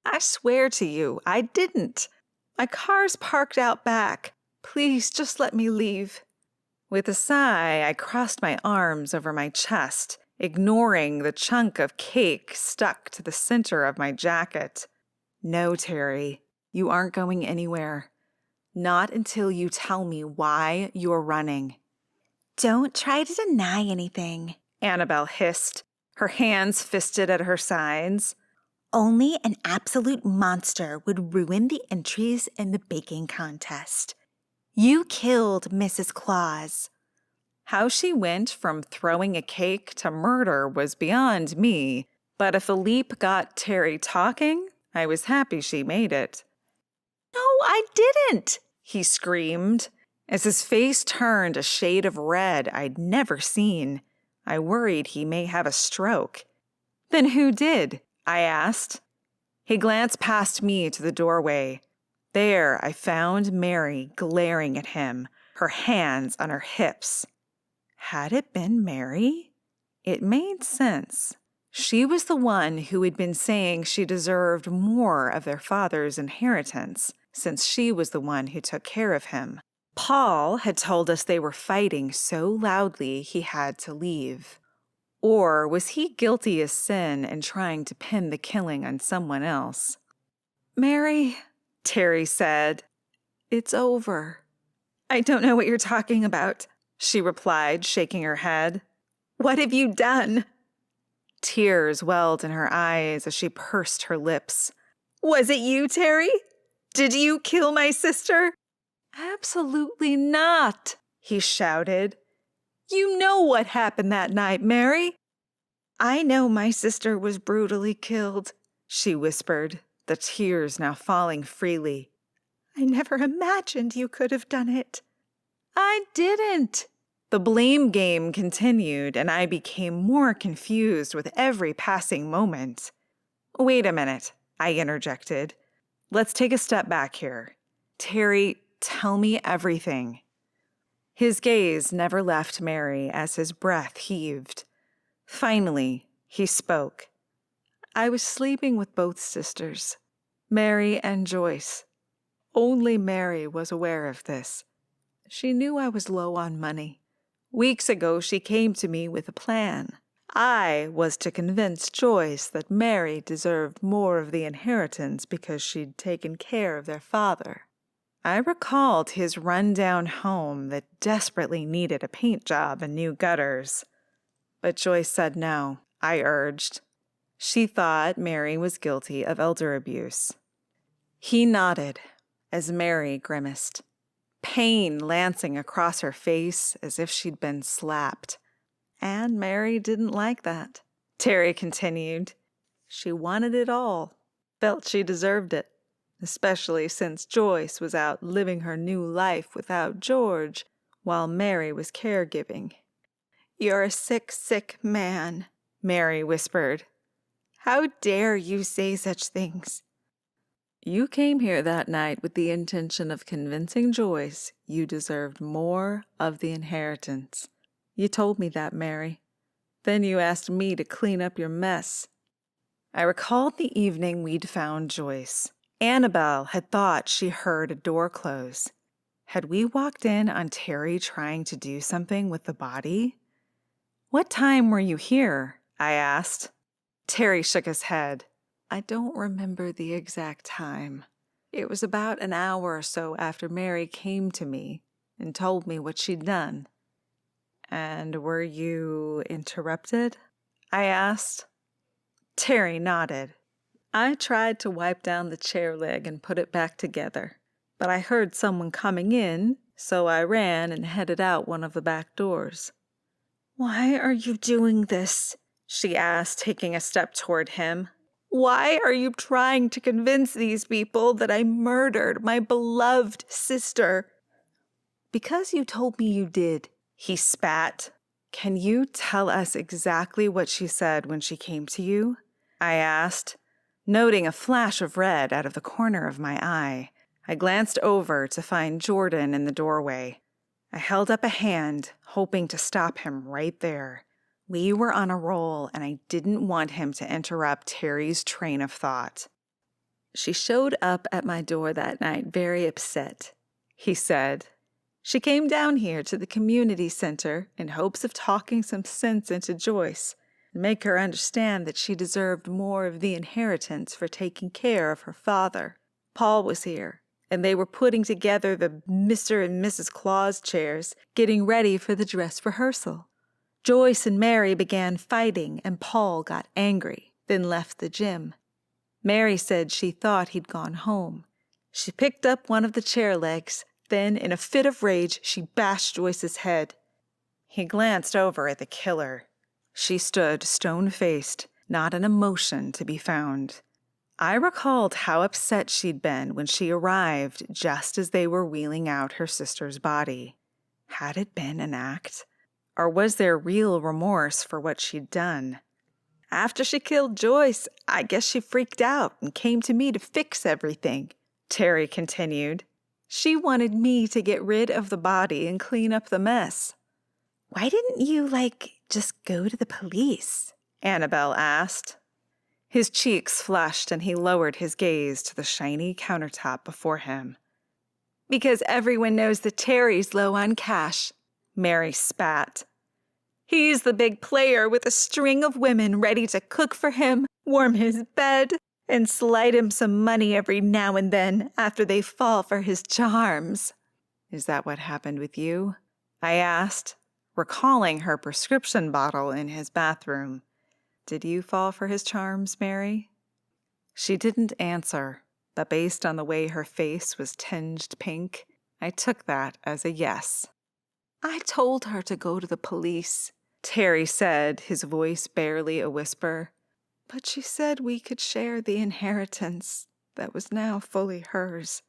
"I swear to you, I didn't. My car's parked out back. Please, just let me leave." With a sigh, I crossed my arms over my chest, ignoring the chunk of cake stuck to the center of my jacket. "No, Terry, you aren't going anywhere. Not until you tell me why you're running." "Don't try to deny anything," Annabelle hissed, her hands fisted at her sides. "Only an absolute monster would ruin the entries in the baking contest. You killed Mrs. Claus." How she went from throwing a cake to murder was beyond me, but if the leap got Terry talking, I was happy she made it. "No, I didn't," he screamed. As his face turned a shade of red I'd never seen, I worried he may have a stroke. "Then who did?" I asked. He glanced past me to the doorway. There I found Mary glaring at him, her hands on her hips. Had it been Mary? It made sense. She was the one who had been saying she deserved more of their father's inheritance, since she was the one who took care of him. Paul had told us they were fighting so loudly he had to leave. Or was he guilty as sin and trying to pin the killing on someone else? "Mary," Terry said, "it's over." "I don't know what you're talking about," she replied, shaking her head. "What have you done?" Tears welled in her eyes as she pursed her lips. "Was it you, Terry? Did you kill my sister?" "Absolutely not," he shouted. "You know what happened that night, Mary." "I know my sister was brutally killed," she whispered, the tears now falling freely. "I never imagined you could have done it." "I didn't." The blame game continued, and I became more confused with every passing moment. "Wait a minute," I interjected. "Let's take a step back here. Terry, tell me everything." His gaze never left Mary as his breath heaved. Finally, he spoke. "I was sleeping with both sisters, Mary and Joyce. Only Mary was aware of this. She knew I was low on money. Weeks ago, she came to me with a plan. I was to convince Joyce that Mary deserved more of the inheritance because she'd taken care of their father." I recalled his run-down home that desperately needed a paint job and new gutters. But Joyce said no, I urged. She thought Mary was guilty of elder abuse. He nodded as Mary grimaced, pain lancing across her face as if she'd been slapped. And Mary didn't like that. Terry continued. She wanted it all, felt she deserved it, especially since Joyce was out living her new life without George while Mary was caregiving. "You're a sick, sick man," Mary whispered. "How dare you say such things?" "You came here that night with the intention of convincing Joyce you deserved more of the inheritance. You told me that, Mary. Then you asked me to clean up your mess." I recalled the evening we'd found Joyce. Annabelle had thought she heard a door close. Had we walked in on Terry trying to do something with the body? "What time were you here?" I asked. Terry shook his head. "I don't remember the exact time. It was about an hour or so after Mary came to me and told me what she'd done." "And were you interrupted?" I asked. Terry nodded. "I tried to wipe down the chair leg and put it back together, but I heard someone coming in, so I ran and headed out one of the back doors." "Why are you doing this?" she asked, taking a step toward him. "Why are you trying to convince these people that I murdered my beloved sister?" "Because you told me you did," he spat. "Can you tell us exactly what she said when she came to you?" I asked, noting a flash of red out of the corner of my eye. I glanced over to find Jordan in the doorway. I held up a hand, hoping to stop him right there. We were on a roll, and I didn't want him to interrupt Terry's train of thought. "She showed up at my door that night very upset," he said. "She came down here to the community center in hopes of talking some sense into Joyce and make her understand that she deserved more of the inheritance for taking care of her father. Paul was here, and they were putting together the Mr. and Mrs. Claus chairs, getting ready for the dress rehearsal. Joyce and Mary began fighting, and Paul got angry, then left the gym. Mary said she thought he'd gone home. She picked up one of the chair legs, then, in a fit of rage, she bashed Joyce's head." He glanced over at the killer. She stood stone-faced, not an emotion to be found. I recalled how upset she'd been when she arrived just as they were wheeling out her sister's body. Had it been an act? Or was there real remorse for what she'd done? "After she killed Joyce, I guess she freaked out and came to me to fix everything," Terry continued. "She wanted me to get rid of the body and clean up the mess." "Why didn't you, just go to the police?" Annabelle asked. His cheeks flushed and he lowered his gaze to the shiny countertop before him. "Because everyone knows that Terry's low on cash," Mary spat. "He's the big player with a string of women ready to cook for him, warm his bed, and slide him some money every now and then after they fall for his charms." "Is that what happened with you?" I asked, recalling her prescription bottle in his bathroom. "Did you fall for his charms, Mary?" She didn't answer, but based on the way her face was tinged pink, I took that as a yes. I told her to go to the police, Terry said, his voice barely a whisper. But she said we could share the inheritance that was now fully hers.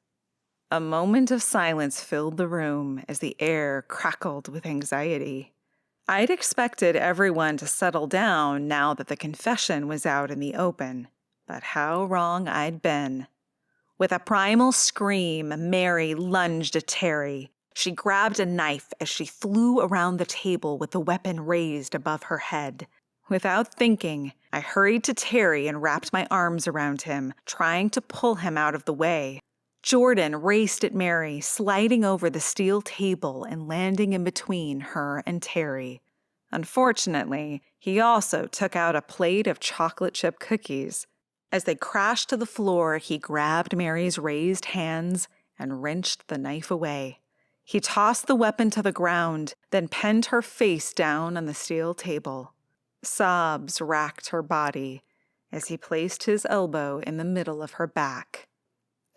A moment of silence filled the room as the air crackled with anxiety. I'd expected everyone to settle down now that the confession was out in the open, but how wrong I'd been. With a primal scream, Mary lunged at Terry. She grabbed a knife as she flew around the table with the weapon raised above her head. Without thinking, I hurried to Terry and wrapped my arms around him, trying to pull him out of the way. Jordan raced at Mary, sliding over the steel table and landing in between her and Terry. Unfortunately, he also took out a plate of chocolate chip cookies. As they crashed to the floor, he grabbed Mary's raised hands and wrenched the knife away. He tossed the weapon to the ground, then pinned her face down on the steel table. Sobs racked her body as he placed his elbow in the middle of her back.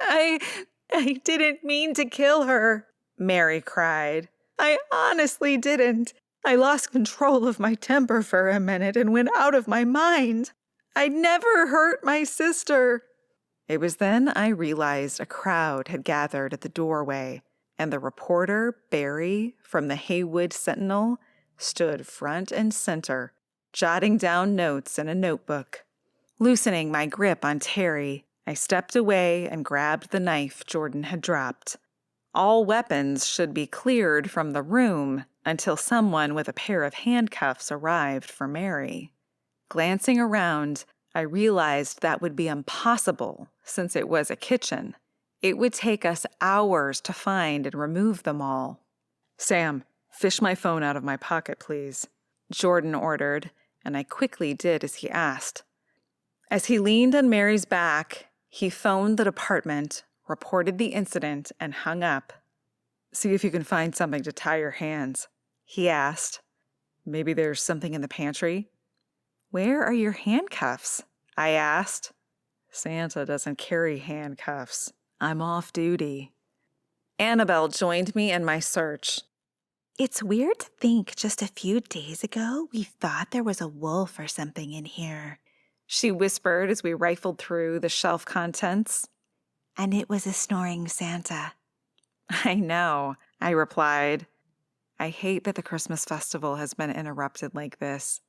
I didn't mean to kill her, Mary cried. I honestly didn't. I lost control of my temper for a minute and went out of my mind. I'd never hurt my sister. It was then I realized a crowd had gathered at the doorway, and the reporter, Barry, from the Heywood Sentinel, stood front and center, jotting down notes in a notebook. Loosening my grip on Terry, I stepped away and grabbed the knife Jordan had dropped. All weapons should be cleared from the room until someone with a pair of handcuffs arrived for Mary. Glancing around, I realized that would be impossible since it was a kitchen. It would take us hours to find and remove them all. Sam, fish my phone out of my pocket, please, Jordan ordered, and I quickly did as he asked. As he leaned on Mary's back, he phoned the department, reported the incident, and hung up. See if you can find something to tie your hands, he asked. Maybe there's something in the pantry? Where are your handcuffs? I asked. Santa doesn't carry handcuffs. I'm off duty. Annabelle joined me in my search. It's weird to think just a few days ago we thought there was a wolf or something in here, she whispered as we rifled through the shelf contents. And it was a snoring Santa. I know, I replied. I hate that the Christmas festival has been interrupted like this.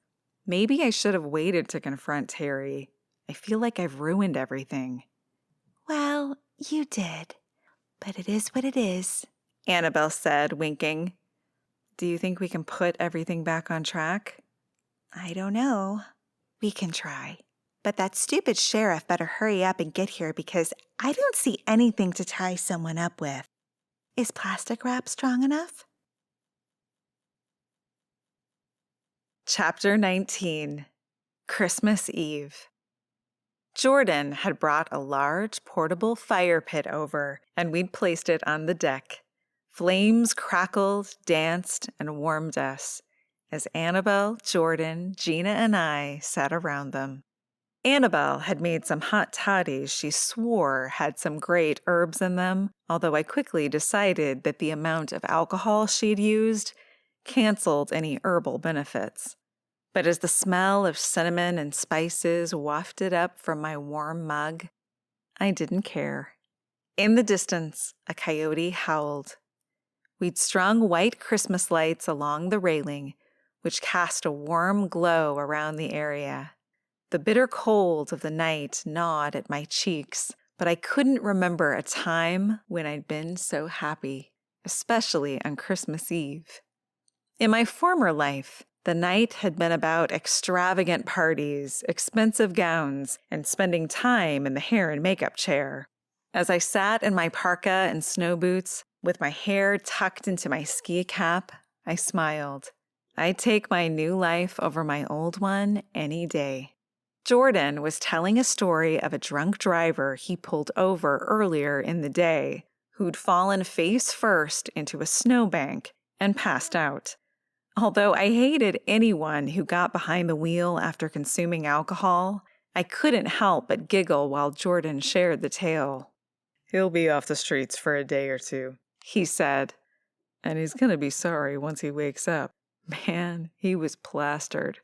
Maybe I should have waited to confront Terry. I feel like I've ruined everything. Well, you did. But it is what it is, Annabelle said, winking. Do you think we can put everything back on track? I don't know. We can try. But that stupid sheriff better hurry up and get here because I don't see anything to tie someone up with. Is plastic wrap strong enough? Chapter 19, Christmas Eve. Jordan had brought a large portable fire pit over, and we'd placed it on the deck. Flames crackled, danced, and warmed us as Annabelle, Jordan, Gina, and I sat around them. Annabelle had made some hot toddies she swore had some great herbs in them, although I quickly decided that the amount of alcohol she'd used canceled any herbal benefits. But as the smell of cinnamon and spices wafted up from my warm mug, I didn't care. In the distance, a coyote howled. We'd strung white Christmas lights along the railing, which cast a warm glow around the area. The bitter cold of the night gnawed at my cheeks, but I couldn't remember a time when I'd been so happy, especially on Christmas Eve. In my former life, the night had been about extravagant parties, expensive gowns, and spending time in the hair and makeup chair. As I sat in my parka and snow boots, with my hair tucked into my ski cap, I smiled. I'd take my new life over my old one any day. Jordan was telling a story of a drunk driver he pulled over earlier in the day, who'd fallen face first into a snowbank and passed out. Although I hated anyone who got behind the wheel after consuming alcohol, I couldn't help but giggle while Jordan shared the tale. He'll be off the streets for a day or two, he said. And he's gonna be sorry once he wakes up. Man, he was plastered.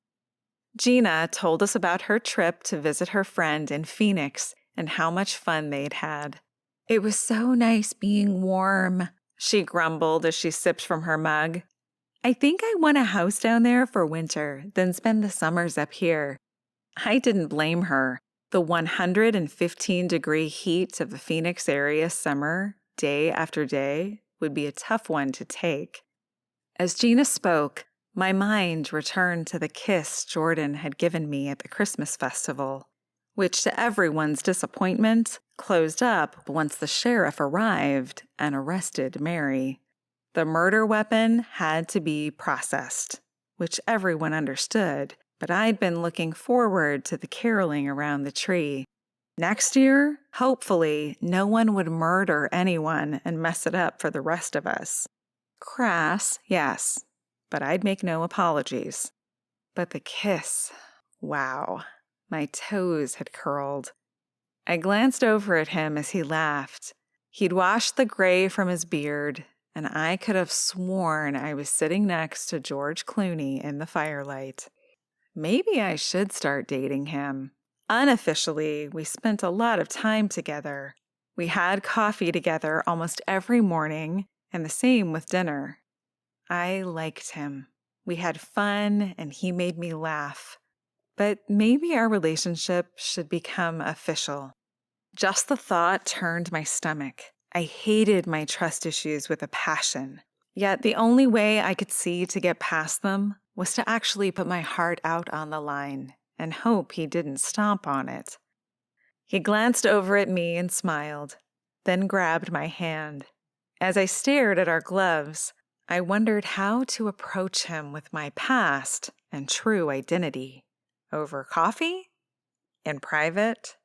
Gina told us about her trip to visit her friend in Phoenix and how much fun they'd had. "It was so nice being warm," she grumbled as she sipped from her mug. "I think I want a house down there for winter, then spend the summers up here." I didn't blame her. The 115-degree heat of the Phoenix area summer, day after day, would be a tough one to take. As Gina spoke, my mind returned to the kiss Jordan had given me at the Christmas festival, which to everyone's disappointment closed up once the sheriff arrived and arrested Mary. The murder weapon had to be processed, which everyone understood, but I'd been looking forward to the caroling around the tree. Next year, hopefully, no one would murder anyone and mess it up for the rest of us. Crass, yes, but I'd make no apologies. But the kiss, wow, my toes had curled. I glanced over at him as he laughed. He'd washed the gray from his beard, and I could have sworn I was sitting next to George Clooney in the firelight. Maybe I should start dating him. Unofficially, we spent a lot of time together. We had coffee together almost every morning, and the same with dinner. I liked him. We had fun, and he made me laugh. But maybe our relationship should become official. Just the thought turned my stomach. I hated my trust issues with a passion. Yet the only way I could see to get past them was to actually put my heart out on the line and hope he didn't stomp on it. He glanced over at me and smiled, then grabbed my hand. As I stared at our gloves, I wondered how to approach him with my past and true identity. Over coffee? In private?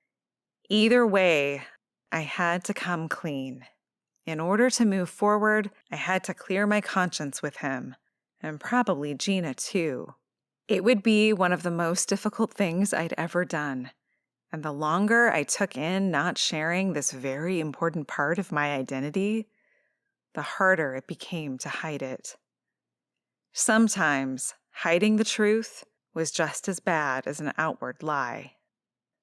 Either way, I had to come clean. In order to move forward, I had to clear my conscience with him, and probably Gina too. It would be one of the most difficult things I'd ever done, and the longer I took in not sharing this very important part of my identity, the harder it became to hide it. Sometimes hiding the truth was just as bad as an outward lie.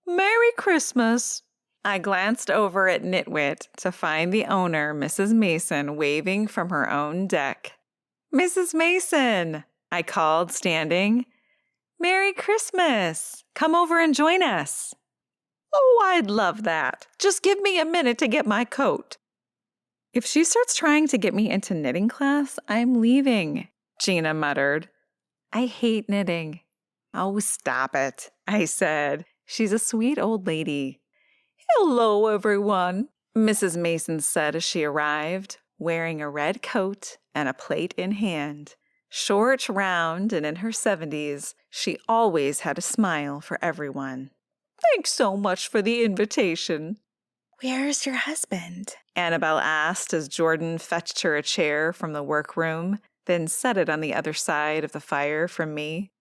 "Merry Christmas!" I glanced over at Nitwit to find the owner, Mrs. Mason, waving from her own deck. "Mrs. Mason," I called, standing. "Merry Christmas! Come over and join us." "Oh, I'd love that. Just give me a minute to get my coat." "If she starts trying to get me into knitting class, I'm leaving," Gina muttered. "I hate knitting." "Oh, stop it," I said. "She's a sweet old lady." "Hello, everyone," Mrs. Mason said as she arrived, wearing a red coat and a plate in hand. Short, round, and in her 70s, she always had a smile for everyone. "Thanks so much for the invitation." "Where's your husband?" Annabelle asked as Jordan fetched her a chair from the workroom, then set it on the other side of the fire from me.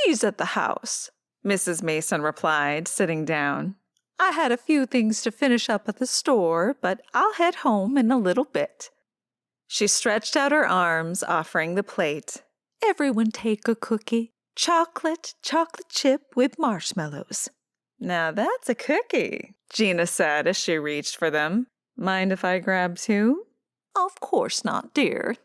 "He's at the house," Mrs. Mason replied, sitting down. "I had a few things to finish up at the store, but I'll head home in a little bit." She stretched out her arms, offering the plate. "Everyone take a cookie. Chocolate chip with marshmallows." "Now that's a cookie," Gina said as she reached for them. "Mind if I grab two?" "Of course not, dear."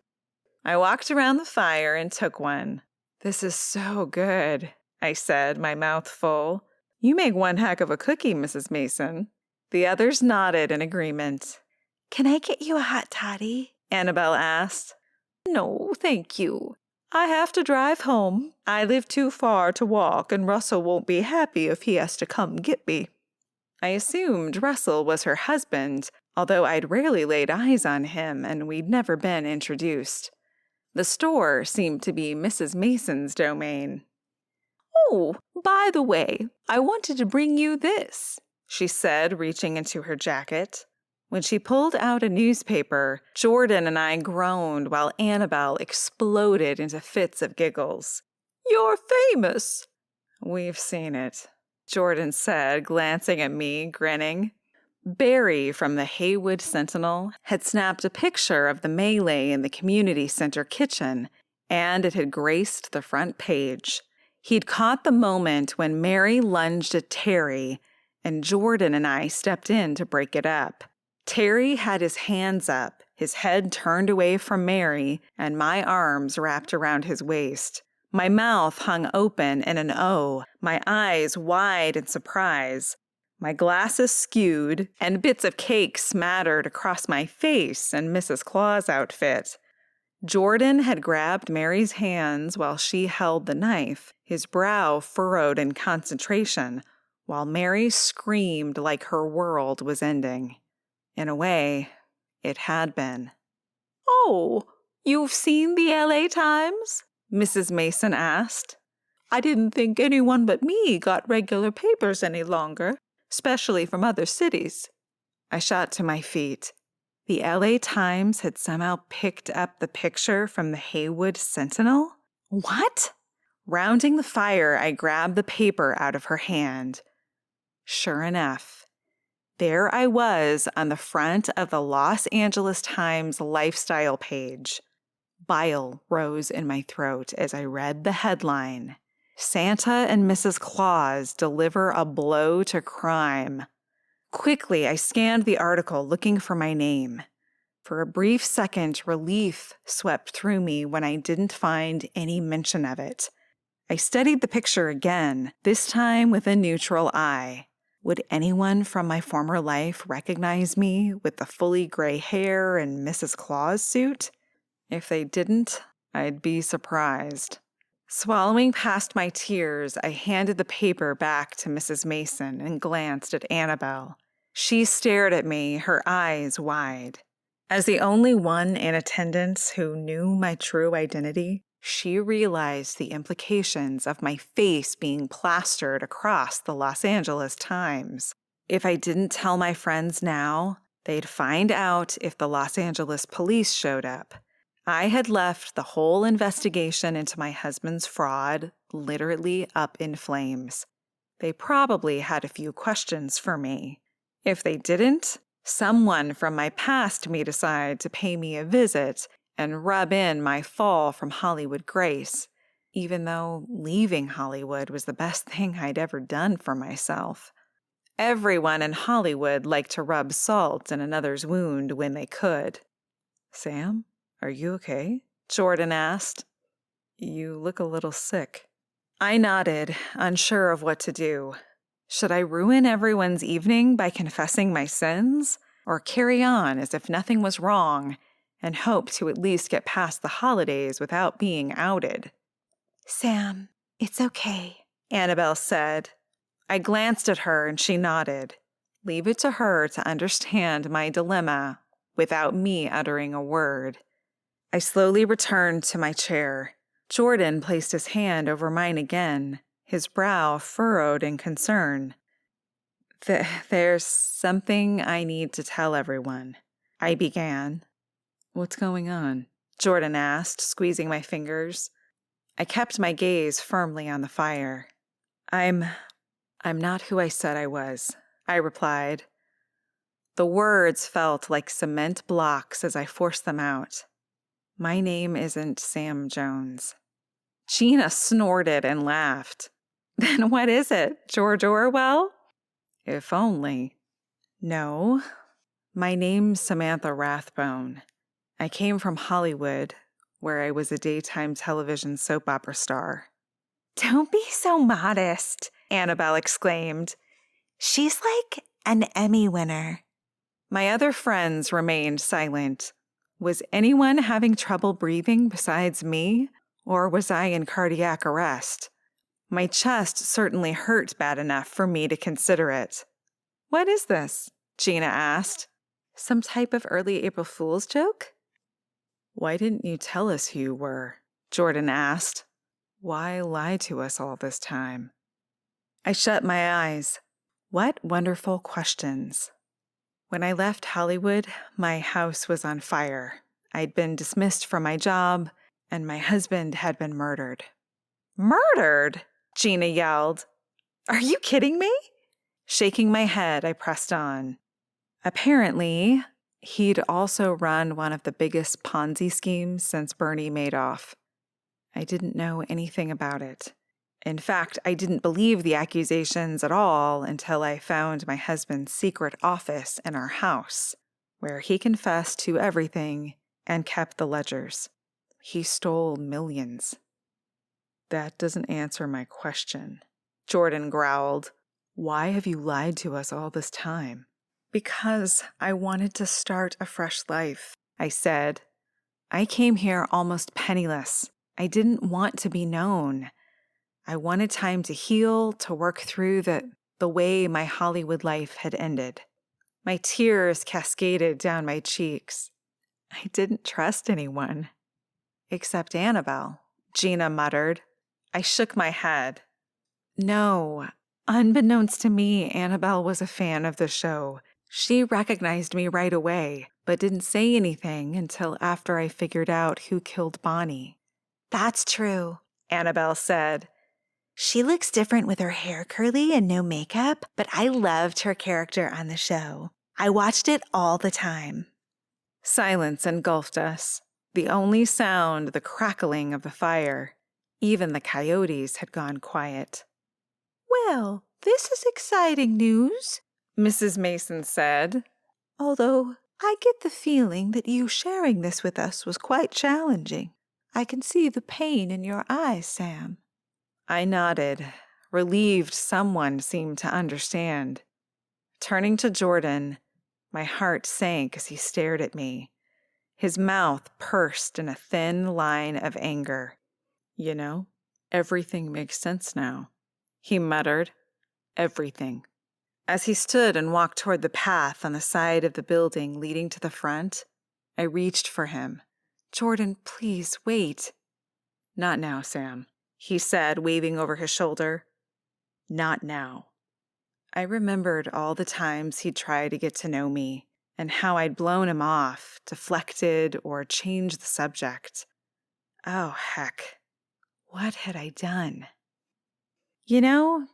I walked around the fire and took one. "This is so good," I said, my mouth full. "You make one heck of a cookie, Mrs. Mason." The others nodded in agreement. "Can I get you a hot toddy?" Annabelle asked. "No, thank you. I have to drive home. I live too far to walk, and Russell won't be happy if he has to come get me." I assumed Russell was her husband, although I'd rarely laid eyes on him and we'd never been introduced. The store seemed to be Mrs. Mason's domain. "Oh, by the way, I wanted to bring you this," she said, reaching into her jacket. When she pulled out a newspaper, Jordan and I groaned while Annabelle exploded into fits of giggles. "You're famous." "We've seen it," Jordan said, glancing at me, grinning. Barry from the Heywood Sentinel had snapped a picture of the melee in the community center kitchen, and it had graced the front page. He'd caught the moment when Mary lunged at Terry, and Jordan and I stepped in to break it up. Terry had his hands up, his head turned away from Mary, and my arms wrapped around his waist. My mouth hung open in an O, my eyes wide in surprise. My glasses skewed, and bits of cake smattered across my face and Mrs. Claus' outfit. Jordan had grabbed Mary's hands while she held the knife, his brow furrowed in concentration, while Mary screamed like her world was ending. In a way, it had been. "Oh, you've seen the LA Times?" Mrs. Mason asked. "I didn't think anyone but me got regular papers any longer, especially from other cities." I shot to my feet. The LA Times had somehow picked up the picture from the Heywood Sentinel? What? Rounding the fire, I grabbed the paper out of her hand. Sure enough, there I was on the front of the Los Angeles Times lifestyle page. Bile rose in my throat as I read the headline, "Santa and Mrs. Claus deliver a blow to crime." Quickly, I scanned the article looking for my name. For a brief second, relief swept through me when I didn't find any mention of it. I studied the picture again, this time with a neutral eye. Would anyone from my former life recognize me with the fully gray hair and Mrs. Claus suit? If they didn't, I'd be surprised. Swallowing past my tears, I handed the paper back to Mrs. Mason and glanced at Annabelle. She stared at me, her eyes wide. As the only one in attendance who knew my true identity, she realized the implications of my face being plastered across the Los Angeles Times. If I didn't tell my friends now, they'd find out if the Los Angeles police showed up. I had left the whole investigation into my husband's fraud literally up in flames. They probably had a few questions for me. If they didn't, someone from my past may decide to pay me a visit and rub in my fall from Hollywood grace, even though leaving Hollywood was the best thing I'd ever done for myself. Everyone in Hollywood liked to rub salt in another's wound when they could. "Sam, are you okay?" Jordan asked. "You look a little sick." I nodded, unsure of what to do. Should I ruin everyone's evening by confessing my sins, or carry on as if nothing was wrong and hope to at least get past the holidays without being outed? "Sam, it's okay," Annabelle said. I glanced at her and she nodded. Leave it to her to understand my dilemma without me uttering a word. I slowly returned to my chair. Jordan placed his hand over mine again, his brow furrowed in concern. "There's something I need to tell everyone," I began. "What's going on?" Jordan asked, squeezing my fingers. I kept my gaze firmly on the fire. I'm not who I said I was," I replied. The words felt like cement blocks as I forced them out. "My name isn't Sam Jones." Gina snorted and laughed. "Then what is it, George Orwell?" "If only." "No, my name's Samantha Rathbone. I came from Hollywood, where I was a daytime television soap opera star." "Don't be so modest," Annabelle exclaimed. "She's like an Emmy winner." My other friends remained silent. Was anyone having trouble breathing besides me, or was I in cardiac arrest? My chest certainly hurt bad enough for me to consider it. "What is this?" Gina asked. "Some type of early April Fool's joke?" "Why didn't you tell us who you were?" Jordan asked. "Why lie to us all this time?" I shut my eyes. What wonderful questions. When I left Hollywood, my house was on fire. I'd been dismissed from my job, and my husband had been murdered. "Murdered?" Gina yelled. "Are you kidding me?" Shaking my head, I pressed on. Apparently, he'd also run one of the biggest Ponzi schemes since Bernie Madoff. I didn't know anything about it. In fact, I didn't believe the accusations at all until I found my husband's secret office in our house, where he confessed to everything and kept the ledgers. He stole millions. That doesn't answer my question. Jordan growled. Why have you lied to us all this time? Because I wanted to start a fresh life, I said. I came here almost penniless. I didn't want to be known. I wanted time to heal, to work through the way my Hollywood life had ended. My tears cascaded down my cheeks. I didn't trust anyone. Except Annabelle, Gina muttered. I shook my head. No, unbeknownst to me, Annabelle was a fan of the show. She recognized me right away, but didn't say anything until after I figured out who killed Bonnie. That's true, Annabelle said. She looks different with her hair curly and no makeup, but I loved her character on the show. I watched it all the time. Silence engulfed us. The only sound, the crackling of the fire. Even the coyotes had gone quiet. Well, this is exciting news, Mrs. Mason said. Although I get the feeling that you sharing this with us was quite challenging. I can see the pain in your eyes, Sam. I nodded, relieved someone seemed to understand. Turning to Jordan, my heart sank as he stared at me. His mouth pursed in a thin line of anger. You know, everything makes sense now, he muttered. Everything. As he stood and walked toward the path on the side of the building leading to the front, I reached for him. Jordan, please, wait. Not now, Sam, he said, waving over his shoulder. Not now. I remembered all the times he'd tried to get to know me and how I'd blown him off, deflected, or changed the subject. Oh, heck. What had I done? You know,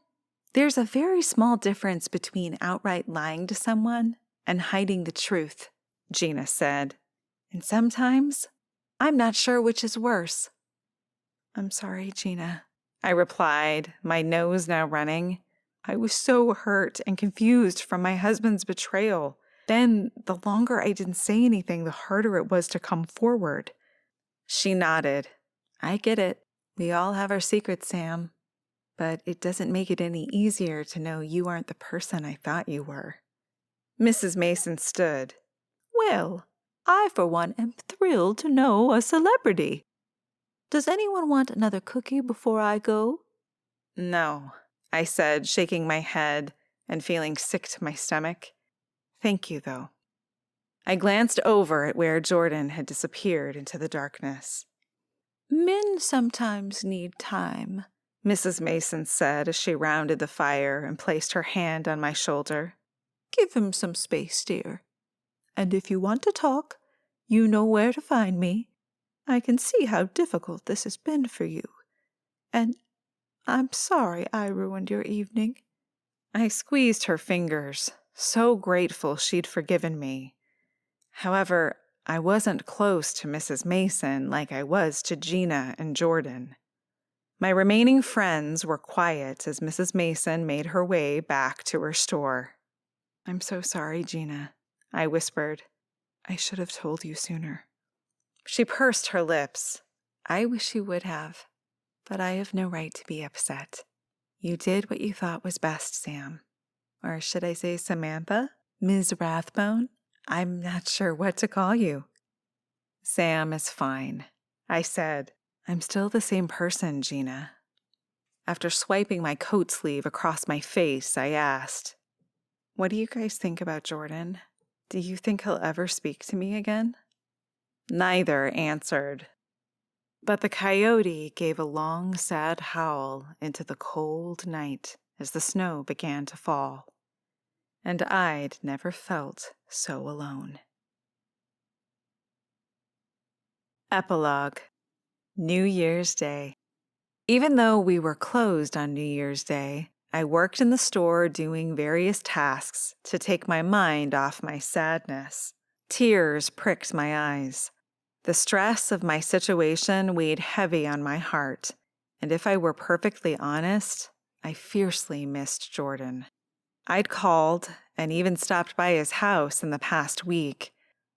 there's a very small difference between outright lying to someone and hiding the truth, Gina said. And sometimes, I'm not sure which is worse. I'm sorry, Gina, I replied, my nose now running. I was so hurt and confused from my husband's betrayal. Then, the longer I didn't say anything, the harder it was to come forward. She nodded. I get it. We all have our secrets, Sam. But it doesn't make it any easier to know you aren't the person I thought you were. Mrs. Mason stood. Well, I for one am thrilled to know a celebrity. Does anyone want another cookie before I go? No, I said, shaking my head and feeling sick to my stomach. Thank you, though. I glanced over at where Jordan had disappeared into the darkness. Men sometimes need time, Mrs. Mason said as she rounded the fire and placed her hand on my shoulder. Give him some space, dear. And if you want to talk, you know where to find me. I can see how difficult this has been for you. And I'm sorry I ruined your evening. I squeezed her fingers, so grateful she'd forgiven me. However, I wasn't close to Mrs. Mason like I was to Gina and Jordan. My remaining friends were quiet as Mrs. Mason made her way back to her store. I'm so sorry, Gina, I whispered. I should have told you sooner. She pursed her lips. I wish you would have, but I have no right to be upset. You did what you thought was best, Sam. Or should I say Samantha? Ms. Rathbone? I'm not sure what to call you. Sam is fine, I said. I'm still the same person, Gina. After swiping my coat sleeve across my face, I asked, what do you guys think about Jordan? Do you think he'll ever speak to me again? Neither answered. But the coyote gave a long, sad howl into the cold night as the snow began to fall. And I'd never felt so alone. Epilogue. New Year's Day. Even though we were closed on New Year's Day, I worked in the store doing various tasks to take my mind off my sadness. Tears pricked my eyes. The stress of my situation weighed heavy on my heart, and if I were perfectly honest, I fiercely missed Jordan. I'd called and even stopped by his house in the past week,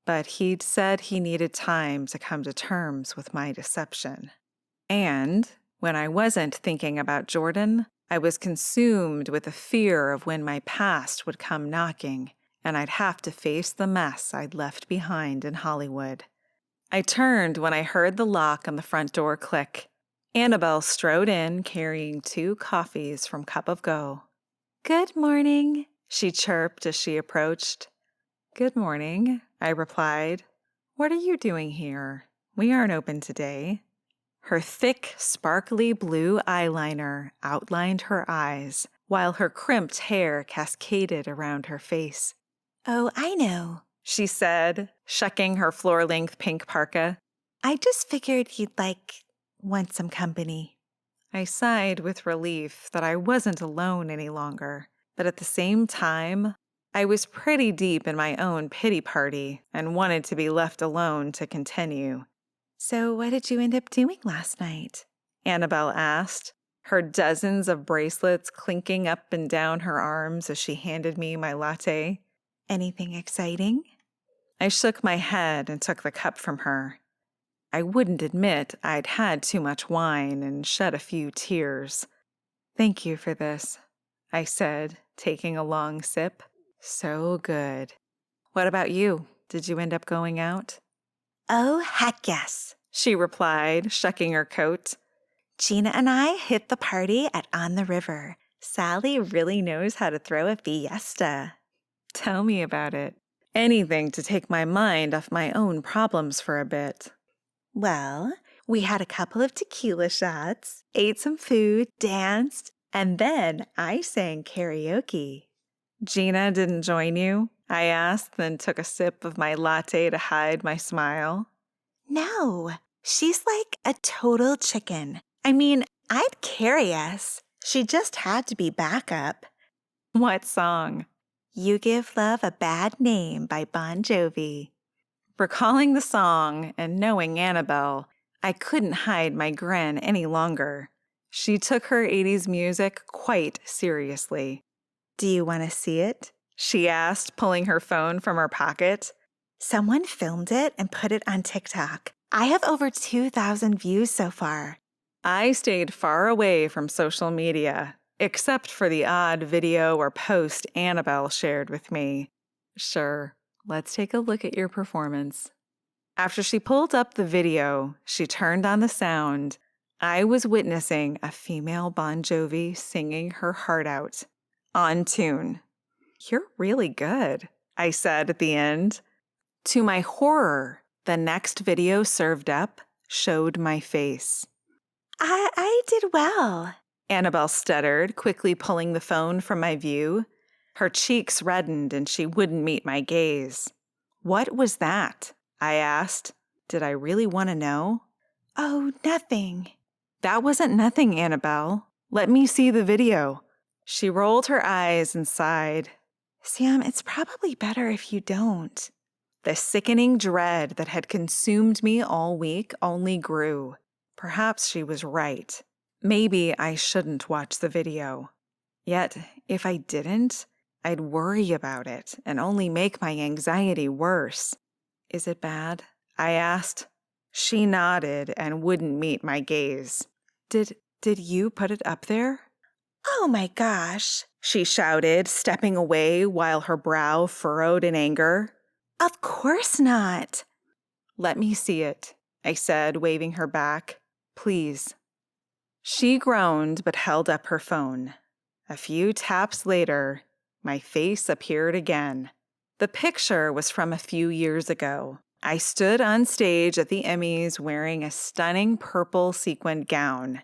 but he'd said he needed time to come to terms with my deception. And when I wasn't thinking about Jordan, I was consumed with the fear of when my past would come knocking and I'd have to face the mess I'd left behind in Hollywood. I turned when I heard the lock on the front door click. Annabelle strode in carrying 2 coffees from Cup of Go. "Good morning," she chirped as she approached. "Good morning," I replied. "What are you doing here? We aren't open today." Her thick, sparkly blue eyeliner outlined her eyes, while her crimped hair cascaded around her face. "Oh, I know," she said, shucking her floor-length pink parka. "I just figured you'd want some company." I sighed with relief that I wasn't alone any longer, but at the same time, I was pretty deep in my own pity party and wanted to be left alone to continue. "So what did you end up doing last night?" Annabelle asked, her dozens of bracelets clinking up and down her arms as she handed me my latte. "Anything exciting?" I shook my head and took the cup from her. I wouldn't admit I'd had too much wine and shed a few tears. "Thank you for this," I said, taking a long sip. "So good. What about you? Did you end up going out?" "Oh, heck yes," she replied, shucking her coat. "Gina and I hit the party at On the River. Sally really knows how to throw a fiesta." "Tell me about it. Anything to take my mind off my own problems for a bit." "Well, we had a couple of tequila shots, ate some food, danced, and then I sang karaoke." "Gina didn't join you?" I asked, then took a sip of my latte to hide my smile. "No, she's like a total chicken. I mean, I'd carry us. She just had to be backup." "What song?" "You Give Love a Bad Name" by Bon Jovi. Recalling the song and knowing Annabelle, I couldn't hide my grin any longer. She took her 80s music quite seriously. "Do you want to see it?" she asked, pulling her phone from her pocket. "Someone filmed it and put it on TikTok. I have over 2,000 views so far." I stayed far away from social media, except for the odd video or post Annabelle shared with me. "Sure, let's take a look at your performance." After she pulled up the video, she turned on the sound. I was witnessing a female Bon Jovi singing her heart out. On tune. "You're really good," I said at the end. To my horror, the next video served up showed my face. I did well." Annabelle stuttered, quickly pulling the phone from my view. Her cheeks reddened and she wouldn't meet my gaze. "What was that?" I asked. Did I really want to know? "Oh, nothing." "That wasn't nothing, Annabelle. Let me see the video." She rolled her eyes and sighed. "Sam, it's probably better if you don't." The sickening dread that had consumed me all week only grew. Perhaps she was right. Maybe I shouldn't watch the video. Yet, if I didn't, I'd worry about it and only make my anxiety worse. "Is it bad?" I asked. She nodded and wouldn't meet my gaze. Did you put it up there?" "Oh my gosh," she shouted, stepping away while her brow furrowed in anger. "Of course not." "Let me see it," I said, waving her back. "Please." She groaned but held up her phone. A few taps later, my face appeared again. The picture was from a few years ago. I stood on stage at the Emmys wearing a stunning purple sequined gown.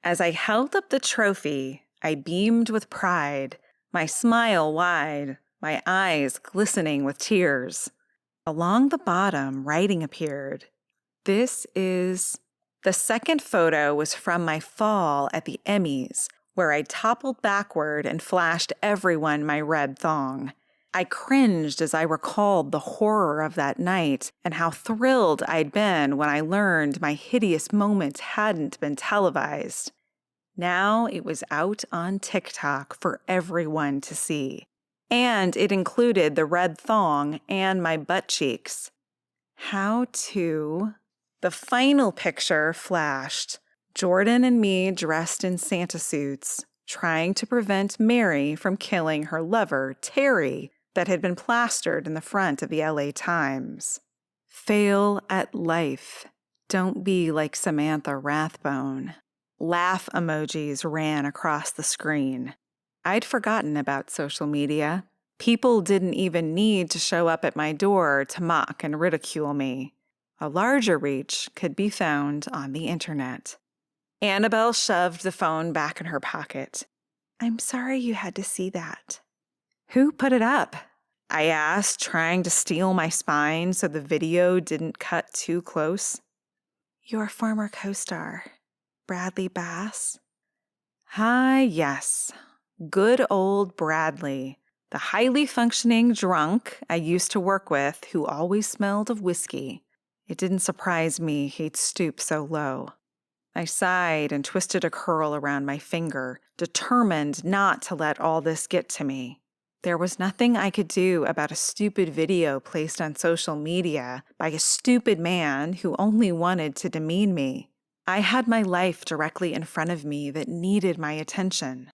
As I held up the trophy, I beamed with pride, my smile wide, my eyes glistening with tears. Along the bottom, writing appeared. "This is..." The second photo was from my fall at the Emmys, where I toppled backward and flashed everyone my red thong. I cringed as I recalled the horror of that night and how thrilled I'd been when I learned my hideous moment hadn't been televised. Now it was out on TikTok for everyone to see, and it included the red thong and my butt cheeks. The final picture flashed. Jordan and me dressed in Santa suits, trying to prevent Mary from killing her lover, Terry, that had been plastered in the front of the LA Times. Fail at life. Don't be like Samantha Rathbone. Laugh emojis ran across the screen. I'd forgotten about social media. People didn't even need to show up at my door to mock and ridicule me. A larger reach could be found on the internet. Annabelle shoved the phone back in her pocket. I'm sorry you had to see that. Who put it up? I asked, trying to steel my spine so the video didn't cut too close. Your former co-star, Bradley Bass. Ah, yes. Good old Bradley, the highly functioning drunk I used to work with who always smelled of whiskey. It didn't surprise me he'd stoop so low. I sighed and twisted a curl around my finger, determined not to let all this get to me. There was nothing I could do about a stupid video placed on social media by a stupid man who only wanted to demean me. I had my life directly in front of me that needed my attention.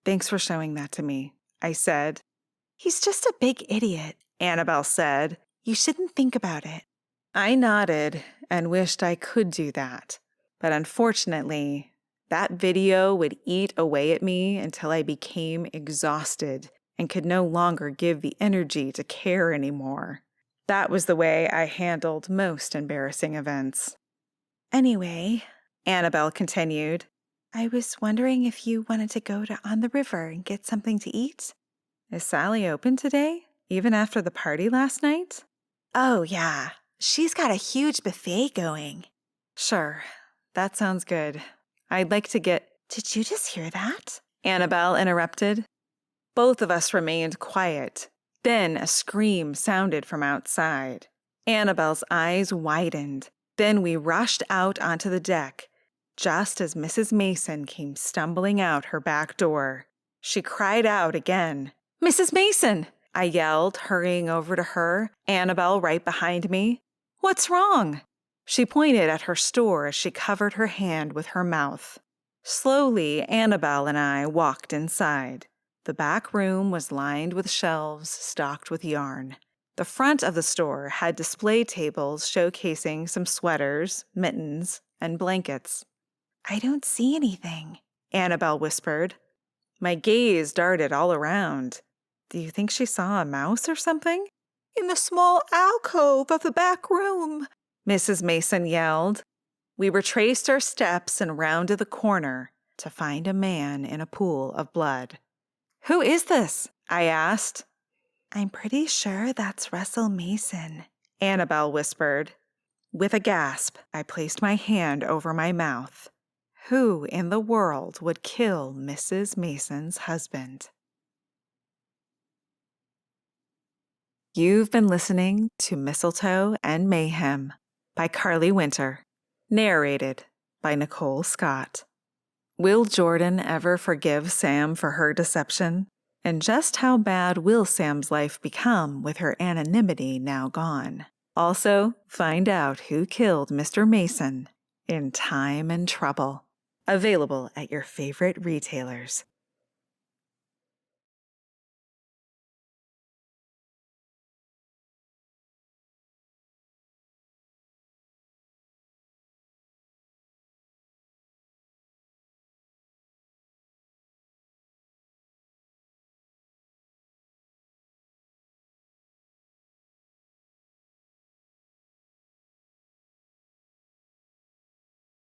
Thanks for showing that to me, I said. He's just a big idiot, Annabelle said. You shouldn't think about it. I nodded and wished I could do that. But unfortunately, that video would eat away at me until I became exhausted and could no longer give the energy to care anymore. That was the way I handled most embarrassing events. Anyway, Annabelle continued, I was wondering if you wanted to go on the river and get something to eat? Is Sally open today, even after the party last night? Oh, yeah. She's got a huge buffet going. Sure. That sounds good. I'd like to get... Did you just hear that? Annabelle interrupted. Both of us remained quiet. Then a scream sounded from outside. Annabelle's eyes widened. Then we rushed out onto the deck, just as Mrs. Mason came stumbling out her back door. She cried out again. "Mrs. Mason!" I yelled, hurrying over to her, Annabelle right behind me. "What's wrong?" She pointed at her store as she covered her hand with her mouth. Slowly, Annabelle and I walked inside. The back room was lined with shelves stocked with yarn. The front of the store had display tables showcasing some sweaters, mittens, and blankets. I don't see anything, Annabelle whispered. My gaze darted all around. Do you think she saw a mouse or something? In the small alcove of the back room, Mrs. Mason yelled. We retraced our steps and rounded the corner to find a man in a pool of blood. Who is this? I asked. I'm pretty sure that's Russell Mason, Annabelle whispered. With a gasp, I placed my hand over my mouth. Who in the world would kill Mrs. Mason's husband? You've been listening to Mistletoe and Mayhem by Carly Winter, narrated by Nicole Scott. Will Jordan ever forgive Sam for her deception? And just how bad will Sam's life become with her anonymity now gone? Also, find out who killed Mr. Mason in Time and Trouble. Available at your favorite retailers.